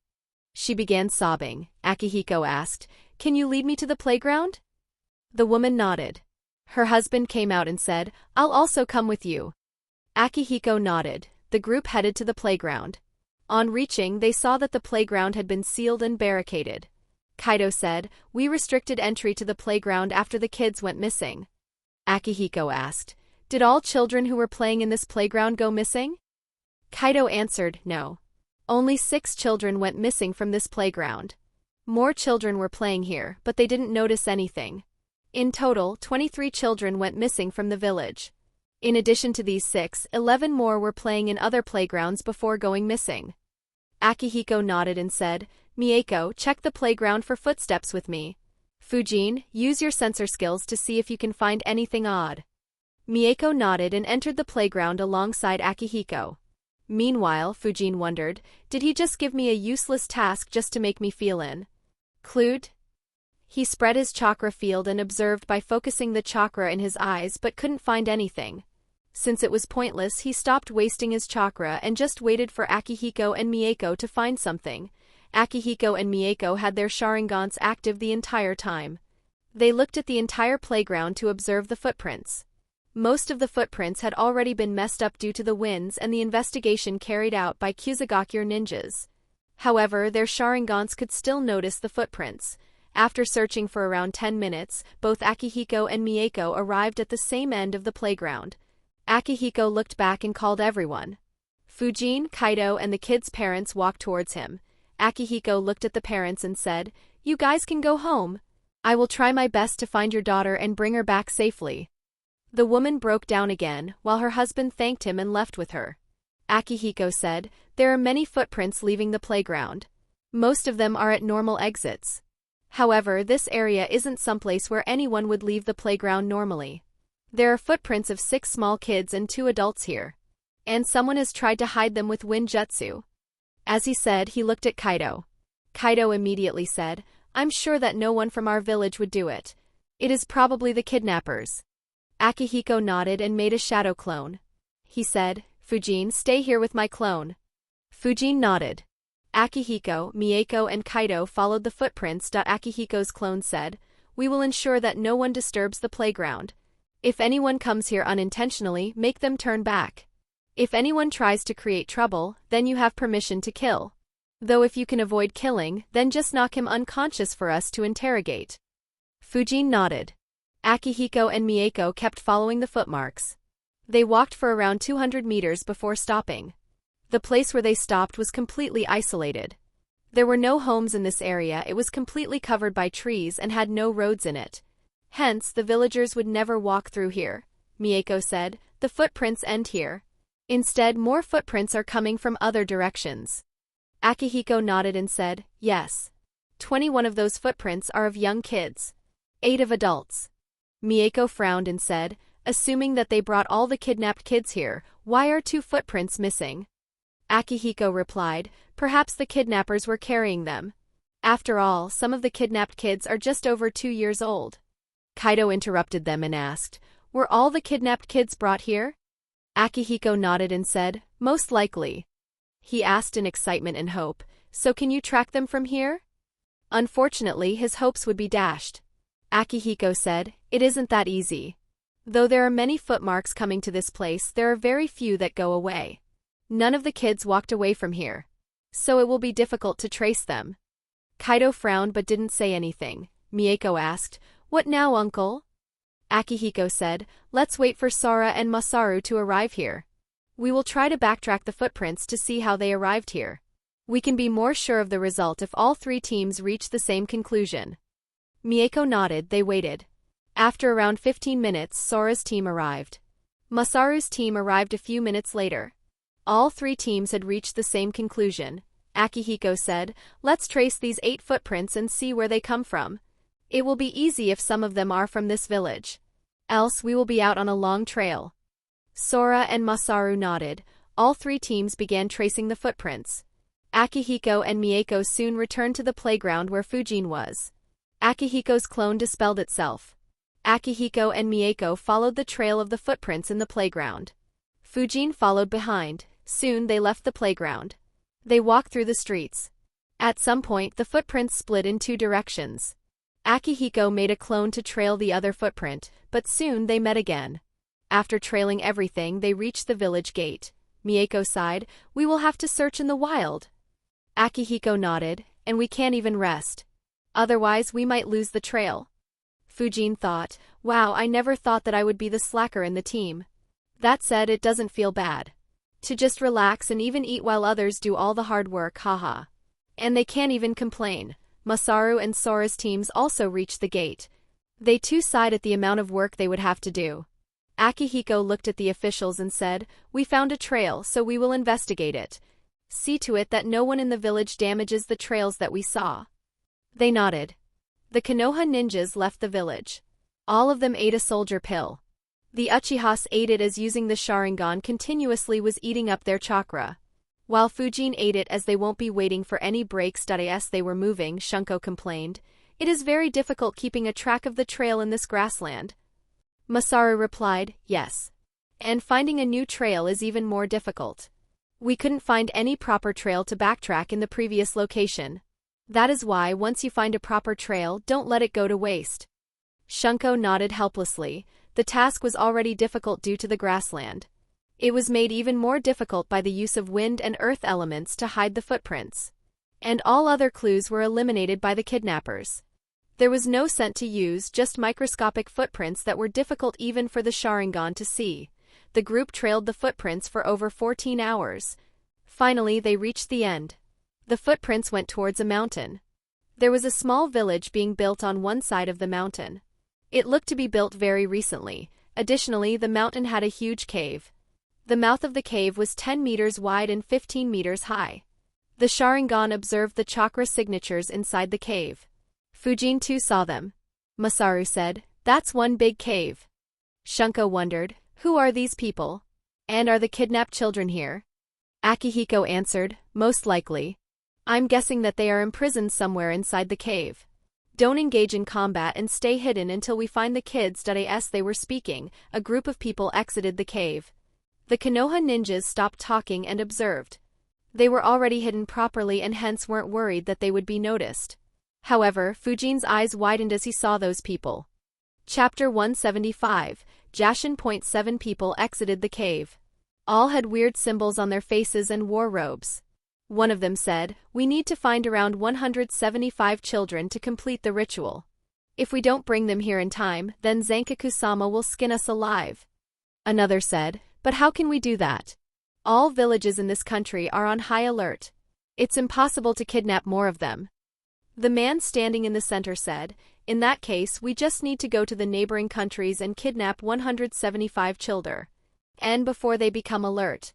She began sobbing. Akihiko asked, Can you lead me to the playground? The woman nodded. Her husband came out and said, I'll also come with you. Akihiko nodded. The group headed to the playground. On reaching, they saw that the playground had been sealed and barricaded. Kaido said, We restricted entry to the playground after the kids went missing. Akihiko asked, Did all children who were playing in this playground go missing? Kaido answered, No. Only 6 children went missing from this playground. More children were playing here, but they didn't notice anything. In total, 23 children went missing from the village. In addition to these 6, 11 more were playing in other playgrounds before going missing. Akihiko nodded and said, Mieko, check the playground for footsteps with me. Fujin, use your sensor skills to see if you can find anything odd. Mieko nodded and entered the playground alongside Akihiko. Meanwhile, Fujin wondered, did he just give me a useless task just to make me feel clued? He spread his chakra field and observed by focusing the chakra in his eyes but couldn't find anything. Since it was pointless, he stopped wasting his chakra and just waited for Akihiko and Mieko to find something. Akihiko and Mieko had their Sharingans active the entire time. They looked at the entire playground to observe the footprints. Most of the footprints had already been messed up due to the winds and the investigation carried out by Kusagakure ninjas. However, their Sharingans could still notice the footprints. After searching for around 10 minutes, both Akihiko and Mieko arrived at the same end of the playground. Akihiko looked back and called everyone. Fujin, Kaido, and the kids' parents walked towards him. Akihiko looked at the parents and said, "You guys can go home. I will try my best to find your daughter and bring her back safely." The woman broke down again, while her husband thanked him and left with her. Akihiko said, "There are many footprints leaving the playground. Most of them are at normal exits. However, this area isn't someplace where anyone would leave the playground normally. There are footprints of 6 small kids and 2 adults here. And someone has tried to hide them with wind jutsu." As he said, he looked at Kaido. Kaido immediately said, "I'm sure that no one from our village would do it. It is probably the kidnappers." Akihiko nodded and made a shadow clone. He said, "Fujin, stay here with my clone." Fujin nodded. Akihiko, Mieko, and Kaido followed the footprints. Akihiko's clone said, "We will ensure that no one disturbs the playground. If anyone comes here unintentionally, make them turn back. If anyone tries to create trouble, then you have permission to kill. Though if you can avoid killing, then just knock him unconscious for us to interrogate." Fujin nodded. Akihiko and Mieko kept following the footmarks. They walked for around 200 meters before stopping. The place where they stopped was completely isolated. There were no homes in this area. It was completely covered by trees and had no roads in it. Hence, the villagers would never walk through here. Mieko said, "The footprints end here. Instead, more footprints are coming from other directions." Akihiko nodded and said, "Yes. 21 of those footprints are of young kids. 8 of adults." Mieko frowned and said, "Assuming that they brought all the kidnapped kids here, why are 2 footprints missing?" Akihiko replied, "Perhaps the kidnappers were carrying them. After all, some of the kidnapped kids are just over 2 years old." Kaido interrupted them and asked, "Were all the kidnapped kids brought here?" Akihiko nodded and said, "Most likely." He asked in excitement and hope, "So can you track them from here?" Unfortunately, his hopes would be dashed. Akihiko said, "It isn't that easy. Though there are many footmarks coming to this place, there are very few that go away. None of the kids walked away from here. So it will be difficult to trace them." Kaido frowned but didn't say anything. Mieko asked, "What now, uncle?" Akihiko said, "Let's wait for Sora and Masaru to arrive here. We will try to backtrack the footprints to see how they arrived here. We can be more sure of the result if all 3 teams reach the same conclusion." Mieko nodded. They waited. After around 15 minutes, Sora's team arrived. Masaru's team arrived a few minutes later. All 3 teams had reached the same conclusion. Akihiko said, "Let's trace these 8 footprints and see where they come from. It will be easy if some of them are from this village. Else we will be out on a long trail." Sora and Masaru nodded. All 3 teams began tracing the footprints. Akihiko and Mieko soon returned to the playground where Fujin was. Akihiko's clone dispelled itself. Akihiko and Mieko followed the trail of the footprints in the playground. Fujin followed behind. Soon they left the playground. They walked through the streets. At some point, the footprints split in 2 directions. Akihiko made a clone to trail the other footprint, but soon they met again. After trailing everything, they reached the village gate. Mieko sighed, "We will have to search in the wild." Akihiko nodded, "And we can't even rest. Otherwise, we might lose the trail." Fujin thought, "Wow, I never thought that I would be the slacker in the team. That said, it doesn't feel bad. To just relax and even eat while others do all the hard work, haha. And they can't even complain. Masaru and Sora's teams also reached the gate. They too sighed at the amount of work they would have to do. Akihiko looked at the officials and said, "We found a trail, so we will investigate it. See to it that no one in the village damages the trails that we saw." They nodded. The Konoha ninjas left the village. All of them ate a soldier pill. The Uchihas ate it as using the Sharingan continuously was eating up their chakra. While Fujin ate it as they won't be waiting for any breaks. As they were moving, Shunko complained, "It is very difficult keeping a track of the trail in this grassland." Masaru replied, "Yes. And finding a new trail is even more difficult. We couldn't find any proper trail to backtrack in the previous location. That is why once you find a proper trail, don't let it go to waste." Shunko nodded helplessly. The task was already difficult due to the grassland. It was made even more difficult by the use of wind and earth elements to hide the footprints. And all other clues were eliminated by the kidnappers. There was no scent to use, just microscopic footprints that were difficult even for the Sharingan to see. The group trailed the footprints for over 14 hours. Finally, they reached the end. The footprints went towards a mountain. There was a small village being built on one side of the mountain. It looked to be built very recently. Additionally, the mountain had a huge cave. The mouth of the cave was 10 meters wide and 15 meters high. The Sharingan observed the chakra signatures inside the cave. Fujin too saw them. Masaru said, "That's one big cave." Shunko wondered, "Who are these people? And are the kidnapped children here?" Akihiko answered, "Most likely. I'm guessing that they are imprisoned somewhere inside the cave. Don't engage in combat and stay hidden until we find the kids." As they were speaking, a group of people exited the cave. The Konoha ninjas stopped talking and observed. They were already hidden properly and hence weren't worried that they would be noticed. However, Fujin's eyes widened as he saw those people. Chapter 175, Jashin. 7 people exited the cave. All had weird symbols on their faces and wore robes. One of them said, "We need to find around 175 children to complete the ritual. If we don't bring them here in time, then Zankaku-sama will skin us alive." Another said, "But how can we do that? All villages in this country are on high alert. It's impossible to kidnap more of them." The man standing in the center said, "In that case, we just need to go to the neighboring countries and kidnap 175 children. And before they become alert."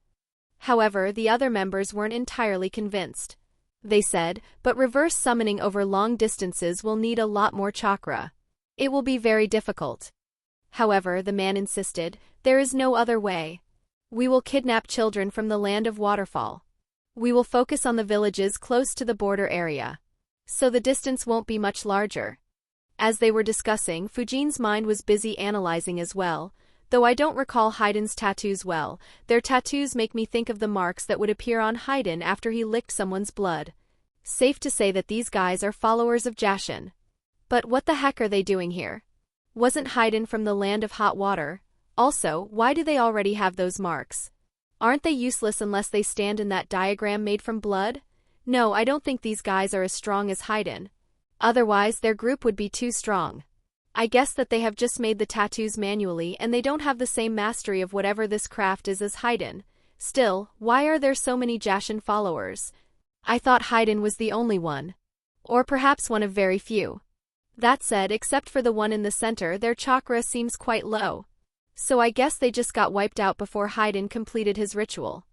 However, the other members weren't entirely convinced. They said, "But reverse summoning over long distances will need a lot more chakra. It will be very difficult." However, the man insisted, "There is no other way. We will kidnap children from the land of waterfall. We will focus on the villages close to the border area. So the distance won't be much larger." As they were discussing, Fujin's mind was busy analyzing as well. Though I don't recall Haiden's tattoos well, their tattoos make me think of the marks that would appear on Haiden after he licked someone's blood. Safe to say that these guys are followers of Jashin. But what the heck are they doing here? Wasn't Haiden from the land of hot water? Also, why do they already have those marks? Aren't they useless unless they stand in that diagram made from blood? No, I don't think these guys are as strong as Haiden. Otherwise, their group would be too strong. I guess that they have just made the tattoos manually and they don't have the same mastery of whatever this craft is as Haiden. Still, why are there so many Jashin followers? I thought Haiden was the only one. Or perhaps one of very few. That said, except for the one in the center, their chakra seems quite low. So I guess they just got wiped out before Haiden completed his ritual.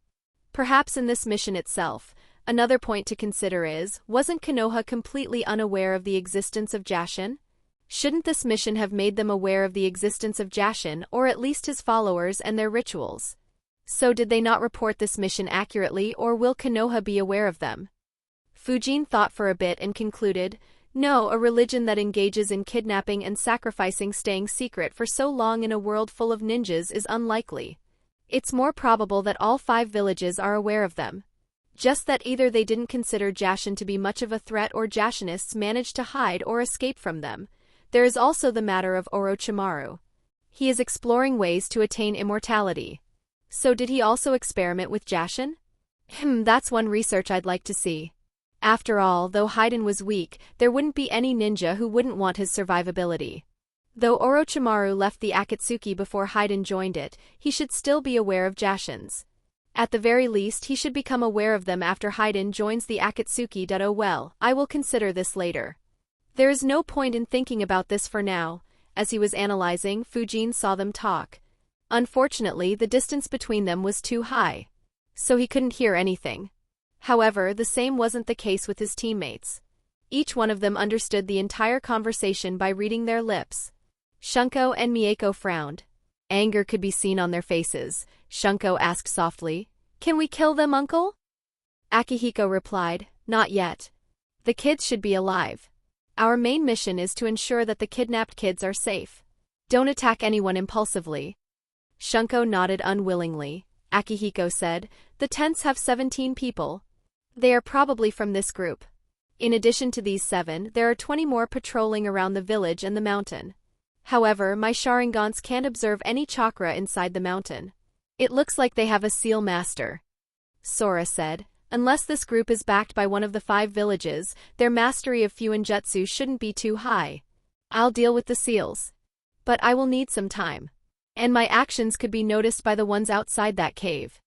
Perhaps in this mission itself. Another point to consider is, wasn't Konoha completely unaware of the existence of Jashin? Shouldn't this mission have made them aware of the existence of Jashin, or at least his followers and their rituals? So did they not report this mission accurately, or will Konoha be aware of them? Fujin thought for a bit and concluded, "No, a religion that engages in kidnapping and sacrificing staying secret for so long in a world full of ninjas is unlikely. It's more probable that all 5 villages are aware of them. Just that either they didn't consider Jashin to be much of a threat or Jashinists managed to hide or escape from them. There is also the matter of Orochimaru. He is exploring ways to attain immortality. So did he also experiment with Jashin? That's one research I'd like to see. After all, though Haiden was weak, there wouldn't be any ninja who wouldn't want his survivability. Though Orochimaru left the Akatsuki before Haiden joined it, he should still be aware of Jashin's. At the very least he should become aware of them after Haiden joins the Akatsuki. Oh well, I will consider this later. There is no point in thinking about this for now. As he was analyzing, Fujin saw them talk. Unfortunately, the distance between them was too high, so he couldn't hear anything. However, the same wasn't the case with his teammates. Each one of them understood the entire conversation by reading their lips. Shunko and Mieko frowned. Anger could be seen on their faces. Shunko asked softly, "Can we kill them, uncle?" Akihiko replied, "Not yet. The kids should be alive. Our main mission is to ensure that the kidnapped kids are safe. Don't attack anyone impulsively." Shunko nodded unwillingly. Akihiko said, "The tents have 17 people. They are probably from this group. In addition to these 7, there are 20 more patrolling around the village and the mountain. However, my Sharingans can't observe any chakra inside the mountain. It looks like they have a seal master." Sora said, "Unless this group is backed by one of the 5 villages, their mastery of Fuinjutsu shouldn't be too high. I'll deal with the seals. But I will need some time. And my actions could be noticed by the ones outside that cave."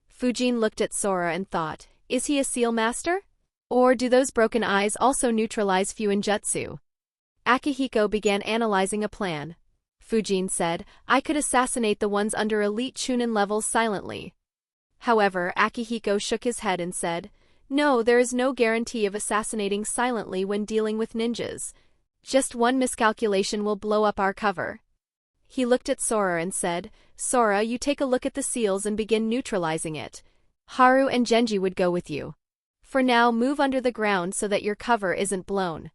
Fujin looked at Sora and thought, is he a seal master? Or do those broken eyes also neutralize Fuinjutsu? Akihiko began analyzing a plan. Fujin said, "I could assassinate the ones under elite Chunin levels silently." However, Akihiko shook his head and said, "No, there is no guarantee of assassinating silently when dealing with ninjas. Just one miscalculation will blow up our cover." He looked at Sora and said, "Sora, you take a look at the seals and begin neutralizing it. Haru and Genji would go with you. For now, move under the ground so that your cover isn't blown."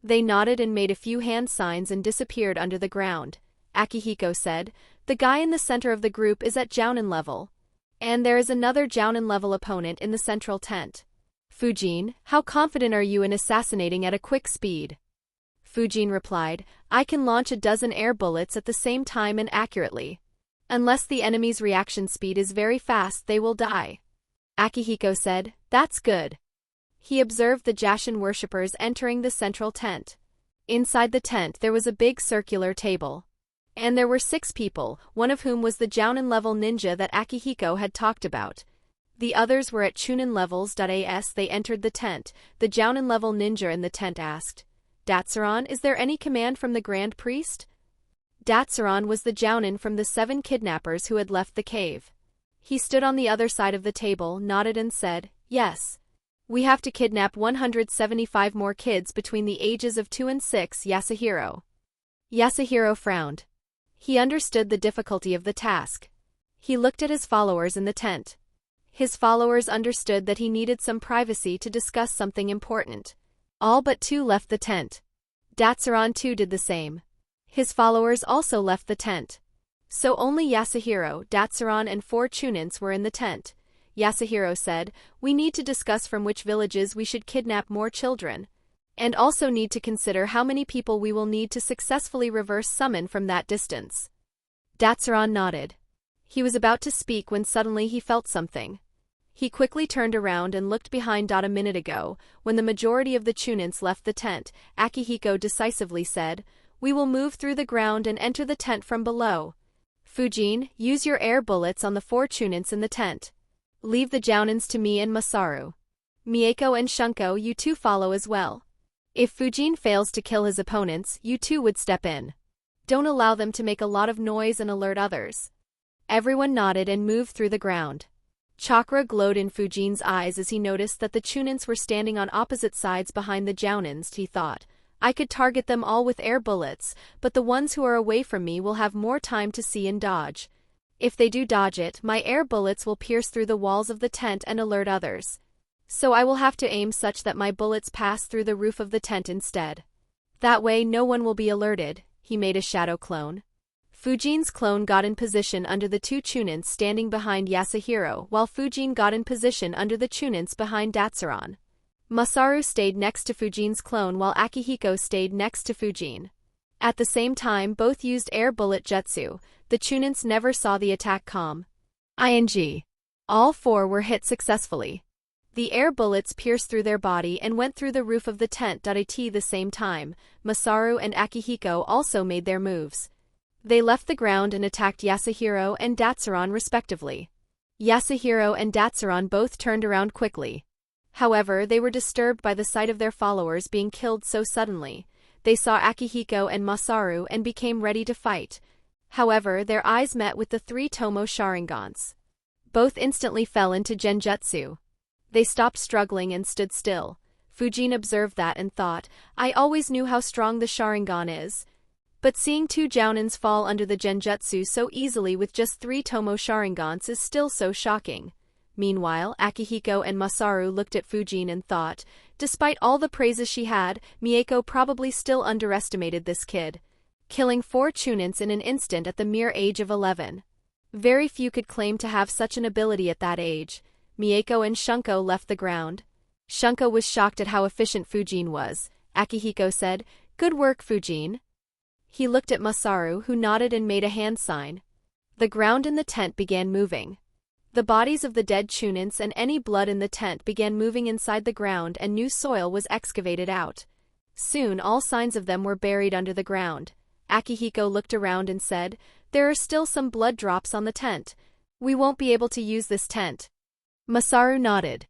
They nodded and made a few hand signs and disappeared under the ground. Akihiko said, "The guy in the center of the group is at Jounin level. And there is another Jounin level opponent in the central tent. Fujin, how confident are you in assassinating at a quick speed?" Fujin replied, "I can launch a dozen air bullets at the same time and accurately. Unless the enemy's reaction speed is very fast, they will die." Akihiko said, "That's good." He observed the Jashin worshippers entering the central tent. Inside the tent there was a big circular table. And there were 6 people, one of whom was the Jounin level ninja that Akihiko had talked about. The others were at Chunin levels. As they entered the tent, the Jounin level ninja in the tent asked, "Datsuron, is there any command from the Grand Priest?" Datsuron was the Jounin from the 7 kidnappers who had left the cave. He stood on the other side of the table, nodded and said, "Yes. We have to kidnap 175 more kids between the ages of 2 and 6, Yasuhiro." Yasuhiro frowned. He understood the difficulty of the task. He looked at his followers in the tent. His followers understood that he needed some privacy to discuss something important. All but 2 left the tent. Datsuron too did the same. His followers also left the tent. So only Yasuhiro, Datsuron and 4 Chunins were in the tent. Yasuhiro said, "We need to discuss from which villages we should kidnap more children. And also need to consider how many people we will need to successfully reverse summon from that distance." Datsuron nodded. He was about to speak when suddenly he felt something. He quickly turned around and looked behind. A minute ago, when the majority of the Chunins left the tent, Akihiko decisively said, "We will move through the ground and enter the tent from below. Fujin, use your air bullets on the 4 Chunins in the tent. Leave the Jounins to me and Masaru. Mieko and Shunko, you 2 follow as well. If Fujin fails to kill his opponents, you 2 would step in. Don't allow them to make a lot of noise and alert others." Everyone nodded and moved through the ground. Chakra glowed in Fujin's eyes as he noticed that the Chunins were standing on opposite sides behind the Jounins. He thought, "I could target them all with air bullets, but the ones who are away from me will have more time to see and dodge. If they do dodge it, my air bullets will pierce through the walls of the tent and alert others. So I will have to aim such that my bullets pass through the roof of the tent instead. That way no one will be alerted." He made a shadow clone. Fujin's clone got in position under the 2 Chunins standing behind Yasuhiro, while Fujin got in position under the Chunins behind Datsuron. Masaru stayed next to Fujin's clone while Akihiko stayed next to Fujin. At the same time, both used air bullet jutsu. The Chunins never saw the attack come. All 4 were hit successfully. The air bullets pierced through their body and went through the roof of the tent. At the same time, Masaru and Akihiko also made their moves. They left the ground and attacked Yasuhiro and Datsuron respectively. Yasuhiro and Datsuron both turned around quickly. However, they were disturbed by the sight of their followers being killed so suddenly. They saw Akihiko and Masaru and became ready to fight. However, their eyes met with the 3 Tomo Sharingans. Both instantly fell into genjutsu. They stopped struggling and stood still. Fujin observed that and thought, I always knew how strong the Sharingan is. But seeing 2 Jounins fall under the genjutsu so easily with just 3 Tomo Sharingans is still so shocking. Meanwhile, Akihiko and Masaru looked at Fujin and thought, despite all the praises she had, Mieko probably still underestimated this kid. Killing 4 Chunins in an instant at the mere age of 11. Very few could claim to have such an ability at that age. Mieko and Shunko left the ground. Shunko was shocked at how efficient Fujin was. Akihiko said, Good work, Fujin. He looked at Masaru, who nodded and made a hand sign. The ground in the tent began moving. The bodies of the dead Chunins and any blood in the tent began moving inside the ground and new soil was excavated out. Soon all signs of them were buried under the ground. Akihiko looked around and said, There are still some blood drops on the tent. We won't be able to use this tent. Masaru nodded.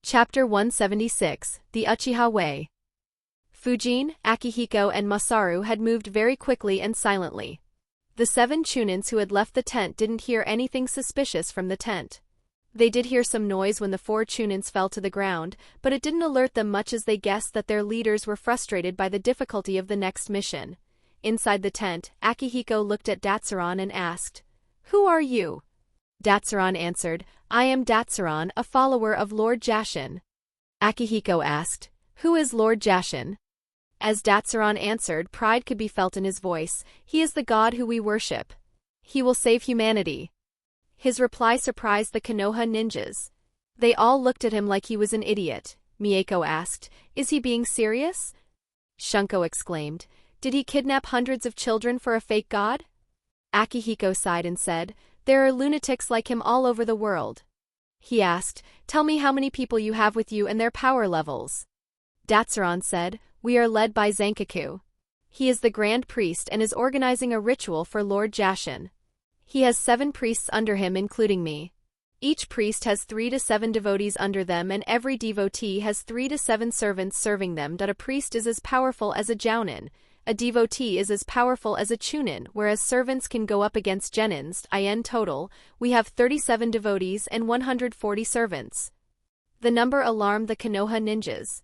Chapter 176, The Uchiha Way. Fujin, Akihiko and Masaru had moved very quickly and silently. The 7 Chunins who had left the tent didn't hear anything suspicious from the tent. They did hear some noise when the 4 Chunins fell to the ground, but it didn't alert them much as they guessed that their leaders were frustrated by the difficulty of the next mission. Inside the tent, Akihiko looked at Datsuron and asked, Who are you? Datsuron answered, I am Datsuron, a follower of Lord Jashin. Akihiko asked, Who is Lord Jashin? As Datsuron answered, pride could be felt in his voice. He is the god who we worship. He will save humanity. His reply surprised the Konoha ninjas. They all looked at him like he was an idiot. Mieko asked, Is he being serious? Shunko exclaimed, Did he kidnap hundreds of children for a fake god? Akihiko sighed and said, There are lunatics like him all over the world. He asked, Tell me how many people you have with you and their power levels. Datsuron said, We are led by Zankaku. He is the Grand Priest and is organizing a ritual for Lord Jashin. He has 7 priests under him including me. Each priest has 3 to 7 devotees under them and every devotee has 3 to 7 servants serving them. A priest is as powerful as a Jounin. A devotee is as powerful as a Chunin, whereas servants can go up against Genins. In total, we have 37 devotees and 140 servants. The number alarmed the Konoha ninjas.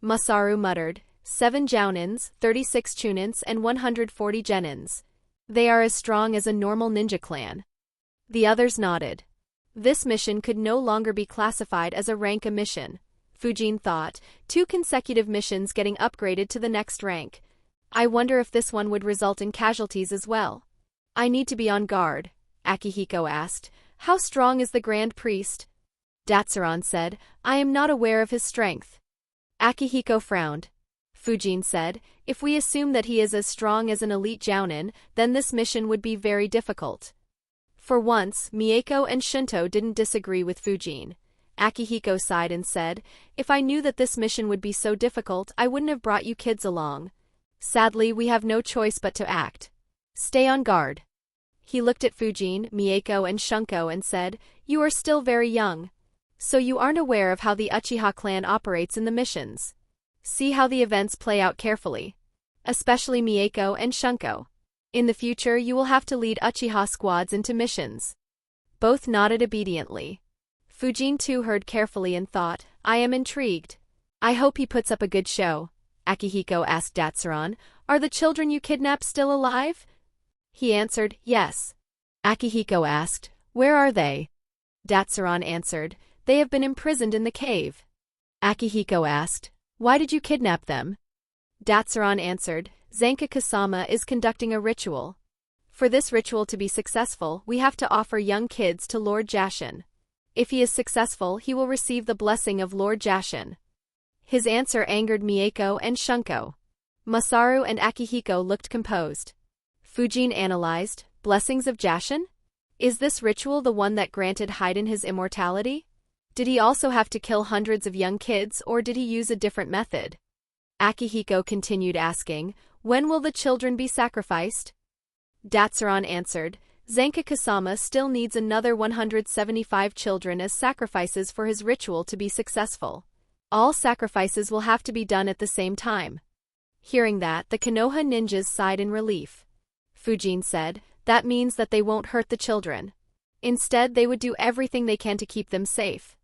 Masaru muttered, 7 Jounins, 36 Chunins and 140 Genins. They are as strong as a normal ninja clan. The others nodded. This mission could no longer be classified as a rank A mission. Fujin thought, 2 consecutive missions getting upgraded to the next rank. I wonder if this one would result in casualties as well. I need to be on guard. Akihiko asked, How strong is the Grand Priest? Datsuron said, I am not aware of his strength. Akihiko frowned. Fujin said, If we assume that he is as strong as an elite Jounin, then this mission would be very difficult. For once, Mieko and Shinto didn't disagree with Fujin. Akihiko sighed and said, If I knew that this mission would be so difficult, I wouldn't have brought you kids along. Sadly, we have no choice but to act. Stay on guard. He looked at Fujin, Mieko and Shunko and said, You are still very young. So you aren't aware of how the Uchiha clan operates in the missions. See how the events play out carefully. Especially Mieko and Shunko. In the future you will have to lead Uchiha squads into missions. Both nodded obediently. Fujin too heard carefully and thought, I am intrigued. I hope he puts up a good show. Akihiko asked Datsuron, Are the children you kidnapped still alive? He answered, Yes. Akihiko asked, Where are they? Datsuron answered, They have been imprisoned in the cave. Akihiko asked, Why did you kidnap them? Datsuron answered, Zankaku-sama is conducting a ritual. For this ritual to be successful, we have to offer young kids to Lord Jashin. If he is successful, he will receive the blessing of Lord Jashin. His answer angered Mieko and Shunko. Masaru and Akihiko looked composed. Fujin analyzed, Blessings of Jashin? Is this ritual the one that granted Haiden his immortality? Did he also have to kill hundreds of young kids or did he use a different method? Akihiko continued asking, When will the children be sacrificed? Datsuron answered, Zanka-sama still needs another 175 children as sacrifices for his ritual to be successful. All sacrifices will have to be done at the same time. Hearing that, the Konoha ninjas sighed in relief. Fujin said, that means that they won't hurt the children. Instead, they would do everything they can to keep them safe.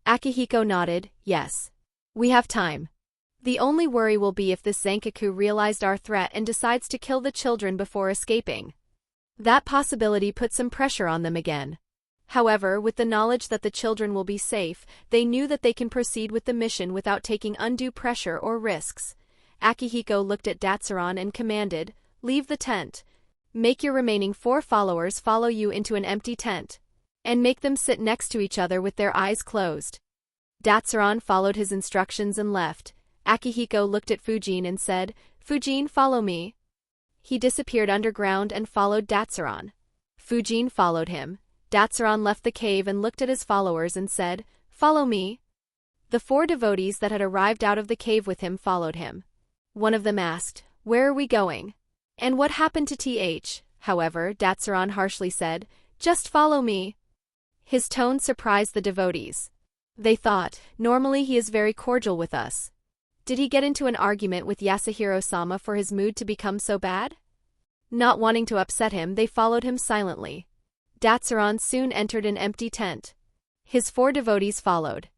Akihiko nodded, yes. We have time. The only worry will be if this Zankaku realized our threat and decides to kill the children before escaping. That possibility put some pressure on them again. However, with the knowledge that the children will be safe, they knew that they can proceed with the mission without taking undue pressure or risks. Akihiko looked at Datsuron and commanded, leave the tent. Make your remaining 4 followers follow you into an empty tent. And make them sit next to each other with their eyes closed. Datsuron followed his instructions and left. Akihiko looked at Fujin and said, Fujin, follow me. He disappeared underground and followed Datsuron. Fujin followed him. Datsuron left the cave and looked at his followers and said, follow me. The 4 devotees that had arrived out of the cave with him followed him. One of them asked, where are we going? And what happened to TH? However, Datsuron harshly said, just follow me. His tone surprised the devotees. They thought, normally he is very cordial with us. Did he get into an argument with Yasuhiro-sama for his mood to become so bad? Not wanting to upset him, they followed him silently. Datsuron soon entered an empty tent. His 4 devotees followed.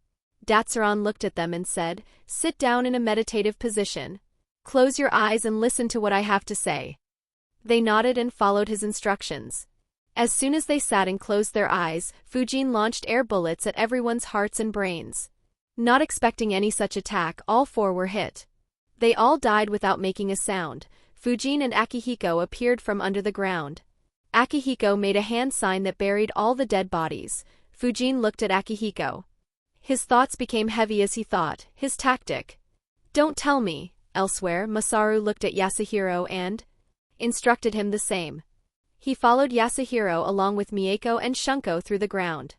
Datsuron looked at them and said, sit down in a meditative position. Close your eyes and listen to what I have to say. They nodded and followed his instructions. As soon as they sat and closed their eyes, Fujin launched air bullets at everyone's hearts and brains. Not expecting any such attack, all 4 were hit. They all died without making a sound. Fujin and Akihiko appeared from under the ground. Akihiko made a hand sign that buried all the dead bodies. Fujin looked at Akihiko. His thoughts became heavy as he thought, his tactic. Don't tell me. Elsewhere, Masaru looked at Yasuhiro and instructed him the same. He followed Yasuhiro along with Mieko and Shunko through the ground.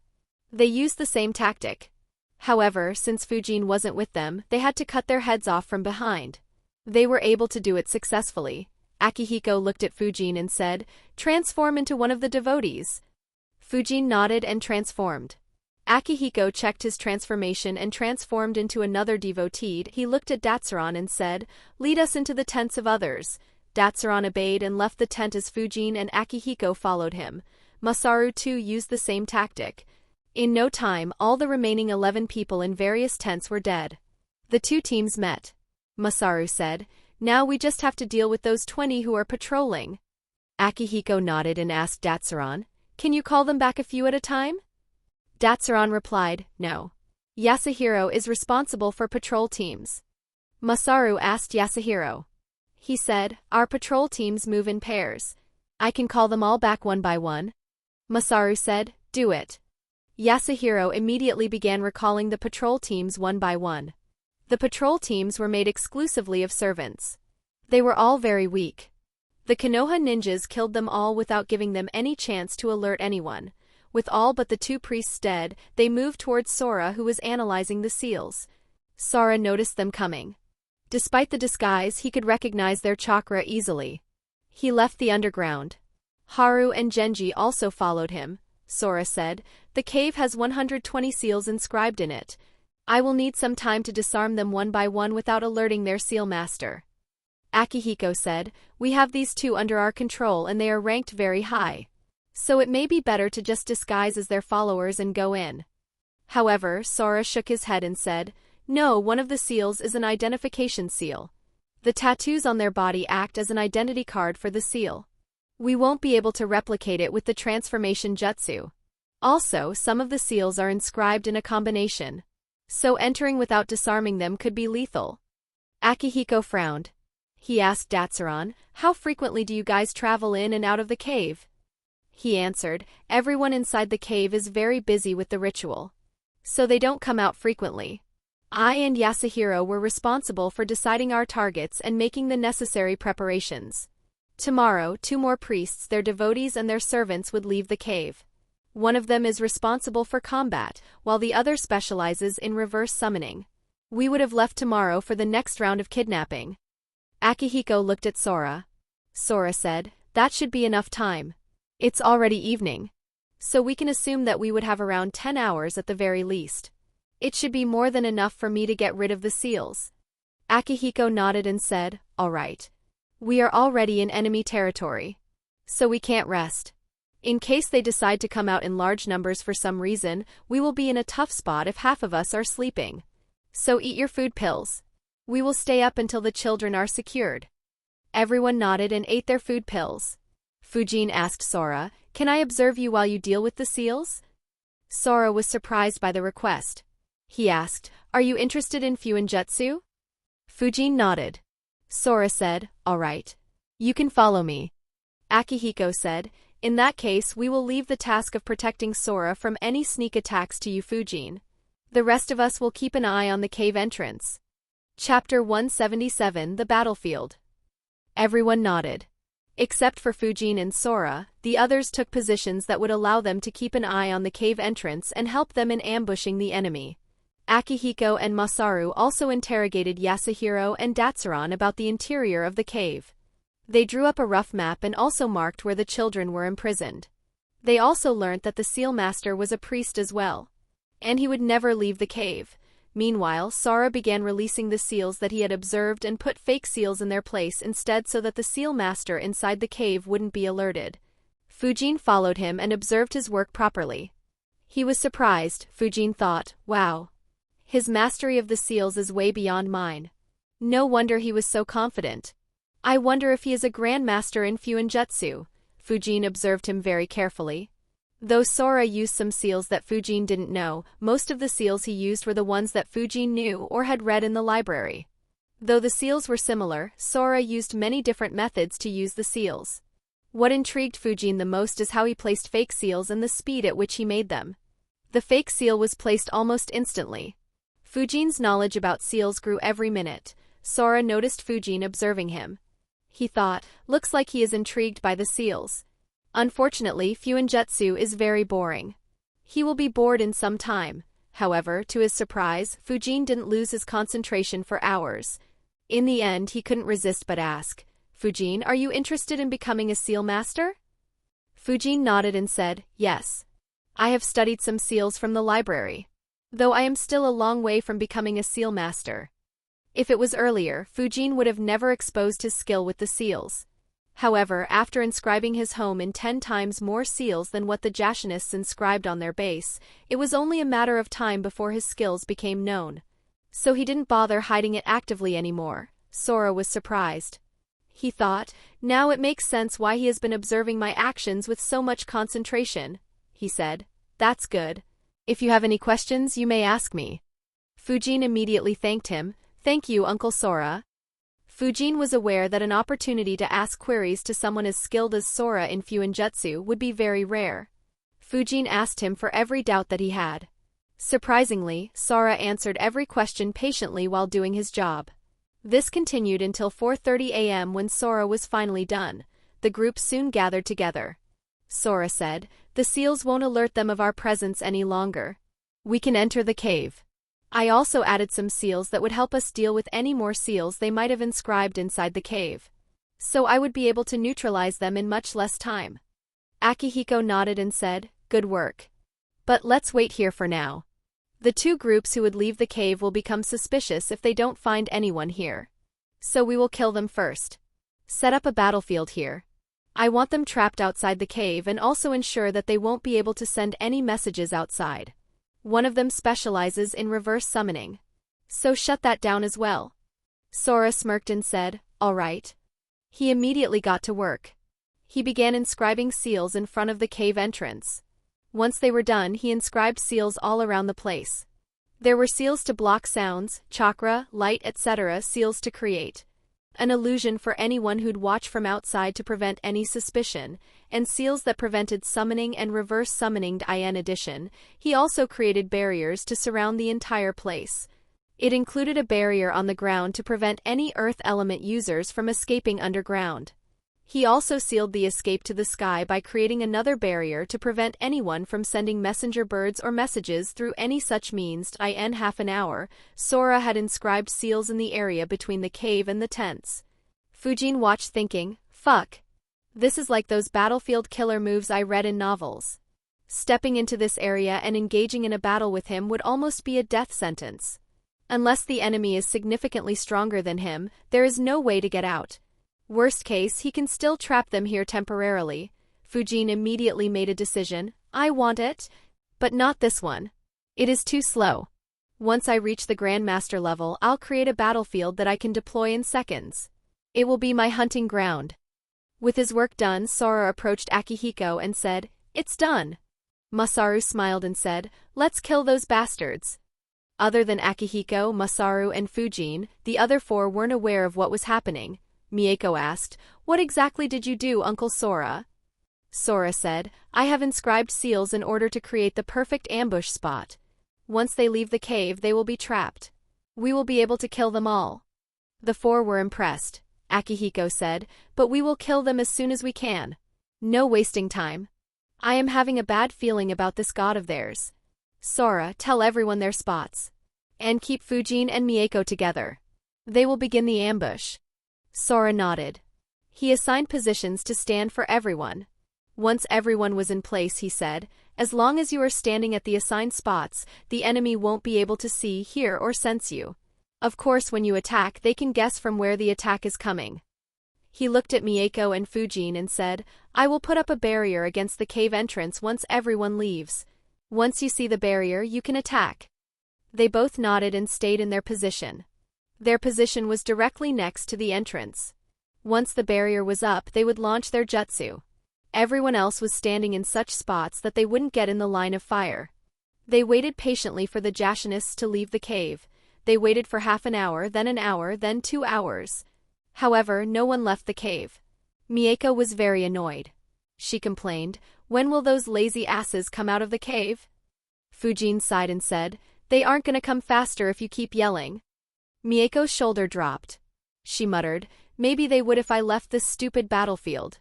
They used the same tactic. However, since Fujin wasn't with them, they had to cut their heads off from behind. They were able to do it successfully. Akihiko looked at Fujin and said, transform into one of the devotees. Fujin nodded and transformed. Akihiko checked his transformation and transformed into another devotee. He looked at Datsuron and said, lead us into the tents of others. Datsuron obeyed and left the tent as Fujin and Akihiko followed him. Masaru too used the same tactic. In no time, all the remaining 11 people in various tents were dead. The 2 teams met. Masaru said, now we just have to deal with those 20 who are patrolling. Akihiko nodded and asked Datsuron, can you call them back a few at a time? Datsuron replied, no. Yasuhiro is responsible for patrol teams. Masaru asked Yasuhiro. He said, our patrol teams move in pairs. I can call them all back one by one. Masaru said, do it. Yasuhiro immediately began recalling the patrol teams one by one. The patrol teams were made exclusively of servants. They were all very weak. The Konoha ninjas killed them all without giving them any chance to alert anyone. With all but the 2 priests dead, they moved towards Sora, who was analyzing the seals. Sora noticed them coming. Despite the disguise, he could recognize their chakra easily. He left the underground. Haru and Genji also followed him. Sora said, the cave has 120 seals inscribed in it. I will need some time to disarm them one by one without alerting their seal master. Akihiko said, we have these 2 under our control and they are ranked very high. So it may be better to just disguise as their followers and go in. However, Sora shook his head and said, no, one of the seals is an identification seal. The tattoos on their body act as an identity card for the seal. We won't be able to replicate it with the transformation jutsu. Also, some of the seals are inscribed in a combination. So entering without disarming them could be lethal. Akihiko frowned. He asked Datsuron, how frequently do you guys travel in and out of the cave? He answered, everyone inside the cave is very busy with the ritual. So they don't come out frequently. I and Yasuhiro were responsible for deciding our targets and making the necessary preparations. Tomorrow, 2 more priests, their devotees and their servants would leave the cave. One of them is responsible for combat, while the other specializes in reverse summoning. We would have left tomorrow for the next round of kidnapping. Akihiko looked at Sora. Sora said, that should be enough time. It's already evening. So we can assume that we would have around 10 hours at the very least. It should be more than enough for me to get rid of the seals. Akihiko nodded and said, all right. We are already in enemy territory. So we can't rest. In case they decide to come out in large numbers for some reason, we will be in a tough spot if half of us are sleeping. So eat your food pills. We will stay up until the children are secured. Everyone nodded and ate their food pills. Fujin asked Sora, can I observe you while you deal with the seals? Sora was surprised by the request. He asked, are you interested in Fuinjutsu? Fujin nodded. Sora said, all right. You can follow me. Akihiko said, in that case we will leave the task of protecting Sora from any sneak attacks to you Fujin. The rest of us will keep an eye on the cave entrance. Chapter 177 The Battlefield. Everyone nodded. Except for Fujin and Sora, the others took positions that would allow them to keep an eye on the cave entrance and help them in ambushing the enemy. Akihiko and Masaru also interrogated Yasuhiro and Datsuran about the interior of the cave. They drew up a rough map and also marked where the children were imprisoned. They also learnt that the seal master was a priest as well. And he would never leave the cave. Meanwhile, Sora began releasing the seals that he had observed and put fake seals in their place instead so that the seal master inside the cave wouldn't be alerted. Fujin followed him and observed his work properly. He was surprised, Fujin thought, wow. His mastery of the seals is way beyond mine. No wonder he was so confident. I wonder if he is a grandmaster in Fuinjutsu. Fujin observed him very carefully. Though Sora used some seals that Fujin didn't know, most of the seals he used were the ones that Fujin knew or had read in the library. Though the seals were similar, Sora used many different methods to use the seals. What intrigued Fujin the most is how he placed fake seals and the speed at which he made them. The fake seal was placed almost instantly. Fujin's knowledge about seals grew every minute. Sora noticed Fujin observing him. He thought, looks like he is intrigued by the seals. Unfortunately, Fuinjutsu is very boring. He will be bored in some time. However, to his surprise, Fujin didn't lose his concentration for hours. In the end, he couldn't resist but ask, Fujin, are you interested in becoming a seal master? Fujin nodded and said, yes. I have studied some seals from the library. Though I am still a long way from becoming a seal master. If it was earlier, Fujin would have never exposed his skill with the seals. However, after inscribing his home in 10 times more seals than what the Jashinists inscribed on their base, it was only a matter of time before his skills became known. So he didn't bother hiding it actively anymore. Sora was surprised. He thought, now it makes sense why he has been observing my actions with so much concentration. He said, that's good. If you have any questions, you may ask me. Fujin immediately thanked him. Thank you, Uncle Sora. Fujin was aware that an opportunity to ask queries to someone as skilled as Sora in Fuinjutsu would be very rare. Fujin asked him for every doubt that he had. Surprisingly, Sora answered every question patiently while doing his job. This continued until 4:30 a.m. when Sora was finally done. The group soon gathered together. Sora said, the seals won't alert them of our presence any longer. We can enter the cave. I also added some seals that would help us deal with any more seals they might have inscribed inside the cave. So I would be able to neutralize them in much less time. Akihiko nodded and said, good work. But let's wait here for now. The two groups who would leave the cave will become suspicious if they don't find anyone here. So we will kill them first. Set up a battlefield here. I want them trapped outside the cave and also ensure that they won't be able to send any messages outside. One of them specializes in reverse summoning. So shut that down as well. Sora smirked and said, all right. He immediately got to work. He began inscribing seals in front of the cave entrance. Once they were done, he inscribed seals all around the place. There were seals to block sounds, chakra, light, etc., seals to create an illusion for anyone who'd watch from outside to prevent any suspicion, and seals that prevented summoning and reverse summoning. In addition, he also created barriers to surround the entire place. It included a barrier on the ground to prevent any earth element users from escaping underground. He also sealed the escape to the sky by creating another barrier to prevent anyone from sending messenger birds or messages through any such means. In half an hour, Sora had inscribed seals in the area between the cave and the tents. Fujin watched thinking, fuck. This is like those battlefield killer moves I read in novels. Stepping into this area and engaging in a battle with him would almost be a death sentence. Unless the enemy is significantly stronger than him, there is no way to get out. Worst case, he can still trap them here temporarily. Fujin immediately made a decision. I want it, but not this one. It is too slow. Once I reach the Grandmaster level, I'll create a battlefield that I can deploy in seconds. It will be my hunting ground. With his work done, Sora approached Akihiko and said, "It's done." Masaru smiled and said, "Let's kill those bastards." Other than Akihiko, Masaru, and Fujin, the other four weren't aware of what was happening. Mieko asked, "What exactly did you do, Uncle Sora?" Sora said, "I have inscribed seals in order to create the perfect ambush spot. Once they leave the cave, they will be trapped. We will be able to kill them all." The four were impressed. Akihiko said, "But we will kill them as soon as we can. No wasting time. I am having a bad feeling about this god of theirs. Sora, tell everyone their spots. And keep Fujin and Mieko together. They will begin the ambush." Sora nodded. He assigned positions to stand for everyone. Once everyone was in place, he said, "As long as you are standing at the assigned spots, the enemy won't be able to see, hear, or sense you. Of course, when you attack, they can guess from where the attack is coming." He looked at Mieko and Fujin and said, "I will put up a barrier against the cave entrance once everyone leaves. Once you see the barrier, you can attack." They both nodded and stayed in their position. Their position was directly next to the entrance. Once the barrier was up, they would launch their jutsu. Everyone else was standing in such spots that they wouldn't get in the line of fire. They waited patiently for the Jashinists to leave the cave. They waited for half an hour, then 2 hours. However, no one left the cave. Mieko was very annoyed. She complained, "When will those lazy asses come out of the cave?" Fujin sighed and said, "They aren't gonna come faster if you keep yelling." Mieko's shoulder dropped. She muttered, "Maybe they would if I left this stupid battlefield."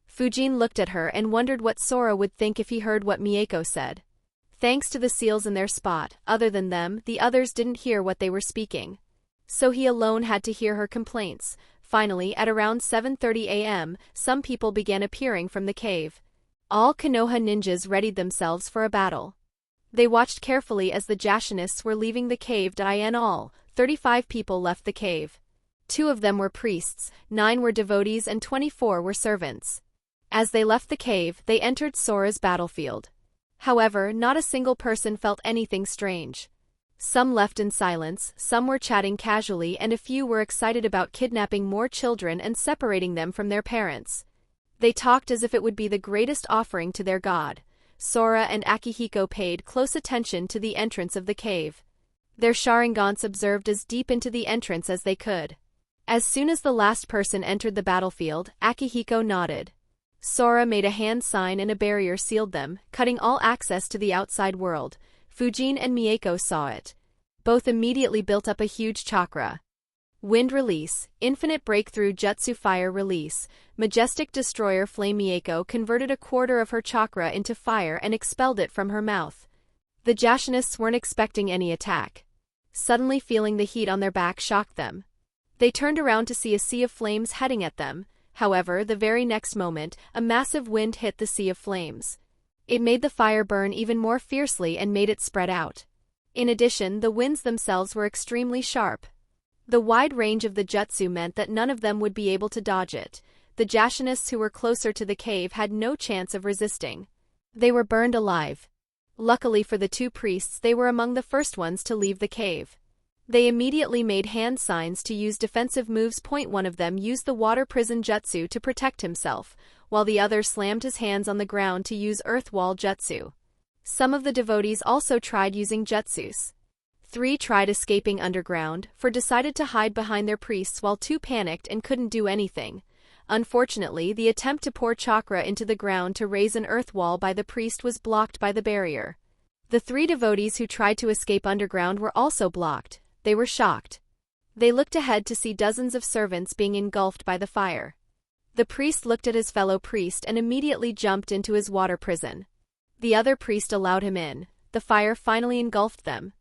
Fujin looked at her and wondered what Sora would think if he heard what Mieko said. Thanks to the seals in their spot, other than them, the others didn't hear what they were speaking. So he alone had to hear her complaints. Finally, at around 7:30 a.m., some people began appearing from the cave. All Konoha ninjas readied themselves for a battle. They watched carefully as the Jashinists were leaving the cave. In all, 35 people left the cave. 2 of them were priests, 9 were devotees, and 24 were servants. As they left the cave, they entered Sora's battlefield. However, not a single person felt anything strange. Some left in silence, some were chatting casually, and a few were excited about kidnapping more children and separating them from their parents. They talked as if it would be the greatest offering to their god. Sora and Akihiko paid close attention to the entrance of the cave. Their Sharingans observed as deep into the entrance as they could. As soon as the last person entered the battlefield, Akihiko nodded. Sora made a hand sign and a barrier sealed them, cutting all access to the outside world. Fujin and Mieko saw it. Both immediately built up a huge chakra. Wind release, infinite breakthrough jutsu fire release, majestic destroyer flame. Mieko converted a quarter of her chakra into fire and expelled it from her mouth. The Jashinists weren't expecting any attack. Suddenly feeling the heat on their back shocked them. They turned around to see a sea of flames heading at them. However, the very next moment, a massive wind hit the sea of flames. It made the fire burn even more fiercely and made it spread out. In addition, the winds themselves were extremely sharp. The wide range of the jutsu meant that none of them would be able to dodge it. The Jashinists who were closer to the cave had no chance of resisting. They were burned alive. Luckily for the 2 priests, they were among the first ones to leave the cave. They immediately made hand signs to use defensive moves. One of them used the water prison jutsu to protect himself, while the other slammed his hands on the ground to use earth wall jutsu. Some of the devotees also tried using jutsus. 3 tried escaping underground, 4 decided to hide behind their priests, while 2 panicked and couldn't do anything. Unfortunately, the attempt to pour chakra into the ground to raise an earth wall by the priest was blocked by the barrier. The 3 devotees who tried to escape underground were also blocked. They were shocked. They looked ahead to see dozens of servants being engulfed by the fire. The priest looked at his fellow priest and immediately jumped into his water prison. The other priest allowed him in. The fire finally engulfed them.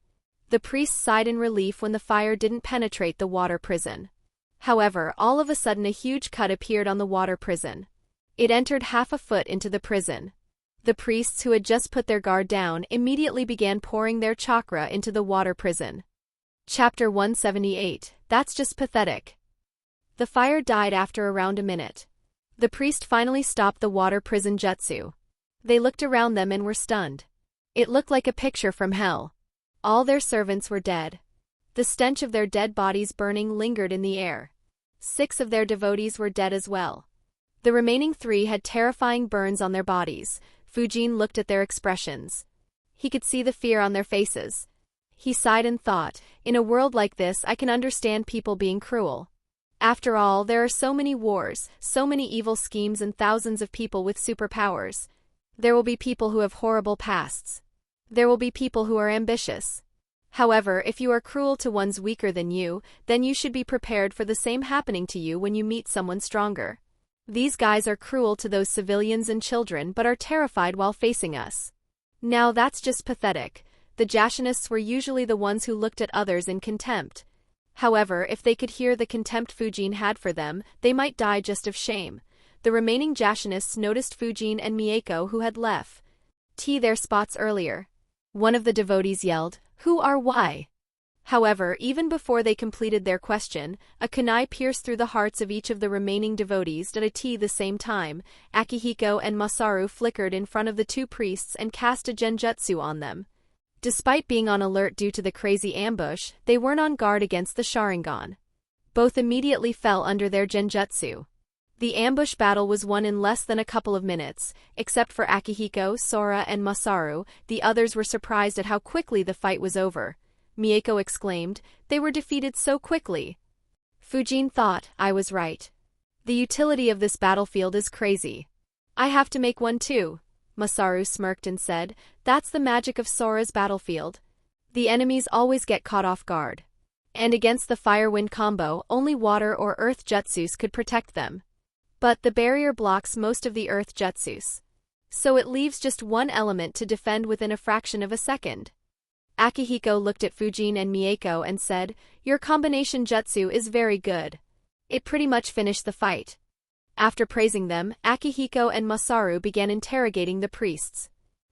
The priest sighed in relief when the fire didn't penetrate the water prison. However, all of a sudden a huge cut appeared on the water prison. It entered half a foot into the prison. The priests who had just put their guard down immediately began pouring their chakra into the water prison. Chapter 178. That's just pathetic. The fire died after around a minute. The priest finally stopped the water prison jutsu. They looked around them and were stunned. It looked like a picture from hell. All their servants were dead. The stench of their dead bodies burning lingered in the air. 6 of their devotees were dead as well. The remaining 3 had terrifying burns on their bodies. Fujin looked at their expressions. He could see the fear on their faces. He sighed and thought, in a world like this I can understand people being cruel. After all, there are so many wars, so many evil schemes and thousands of people with superpowers. There will be people who have horrible pasts. There will be people who are ambitious. However, if you are cruel to ones weaker than you, then you should be prepared for the same happening to you when you meet someone stronger. These guys are cruel to those civilians and children but are terrified while facing us. Now that's just pathetic. The Jashinists were usually the ones who looked at others in contempt. However, if they could hear the contempt Fujin had for them, they might die just of shame. The remaining Jashinists noticed Fujin and Mieko who had left their spots earlier. One of the devotees yelled, "Who are why?" However, even before they completed their question, a kunai pierced through the hearts of each of the remaining devotees at the same time. Akihiko and Masaru flickered in front of the 2 priests and cast a genjutsu on them. Despite being on alert due to the crazy ambush, they weren't on guard against the Sharingan. Both immediately fell under their genjutsu. The ambush battle was won in less than a couple of minutes. Except for Akihiko, Sora, and Masaru, the others were surprised at how quickly the fight was over. Mieko exclaimed, "They were defeated so quickly." Fujin thought, "I was right. The utility of this battlefield is crazy. I have to make one too." Masaru smirked and said, "That's the magic of Sora's battlefield. The enemies always get caught off guard. And against the fire-wind combo, only water or earth jutsus could protect them. But the barrier blocks most of the earth jutsus. So it leaves just one element to defend within a fraction of a second." Akihiko looked at Fujin and Mieko and said, "Your combination jutsu is very good. It pretty much finished the fight." After praising them, Akihiko and Masaru began interrogating the priests.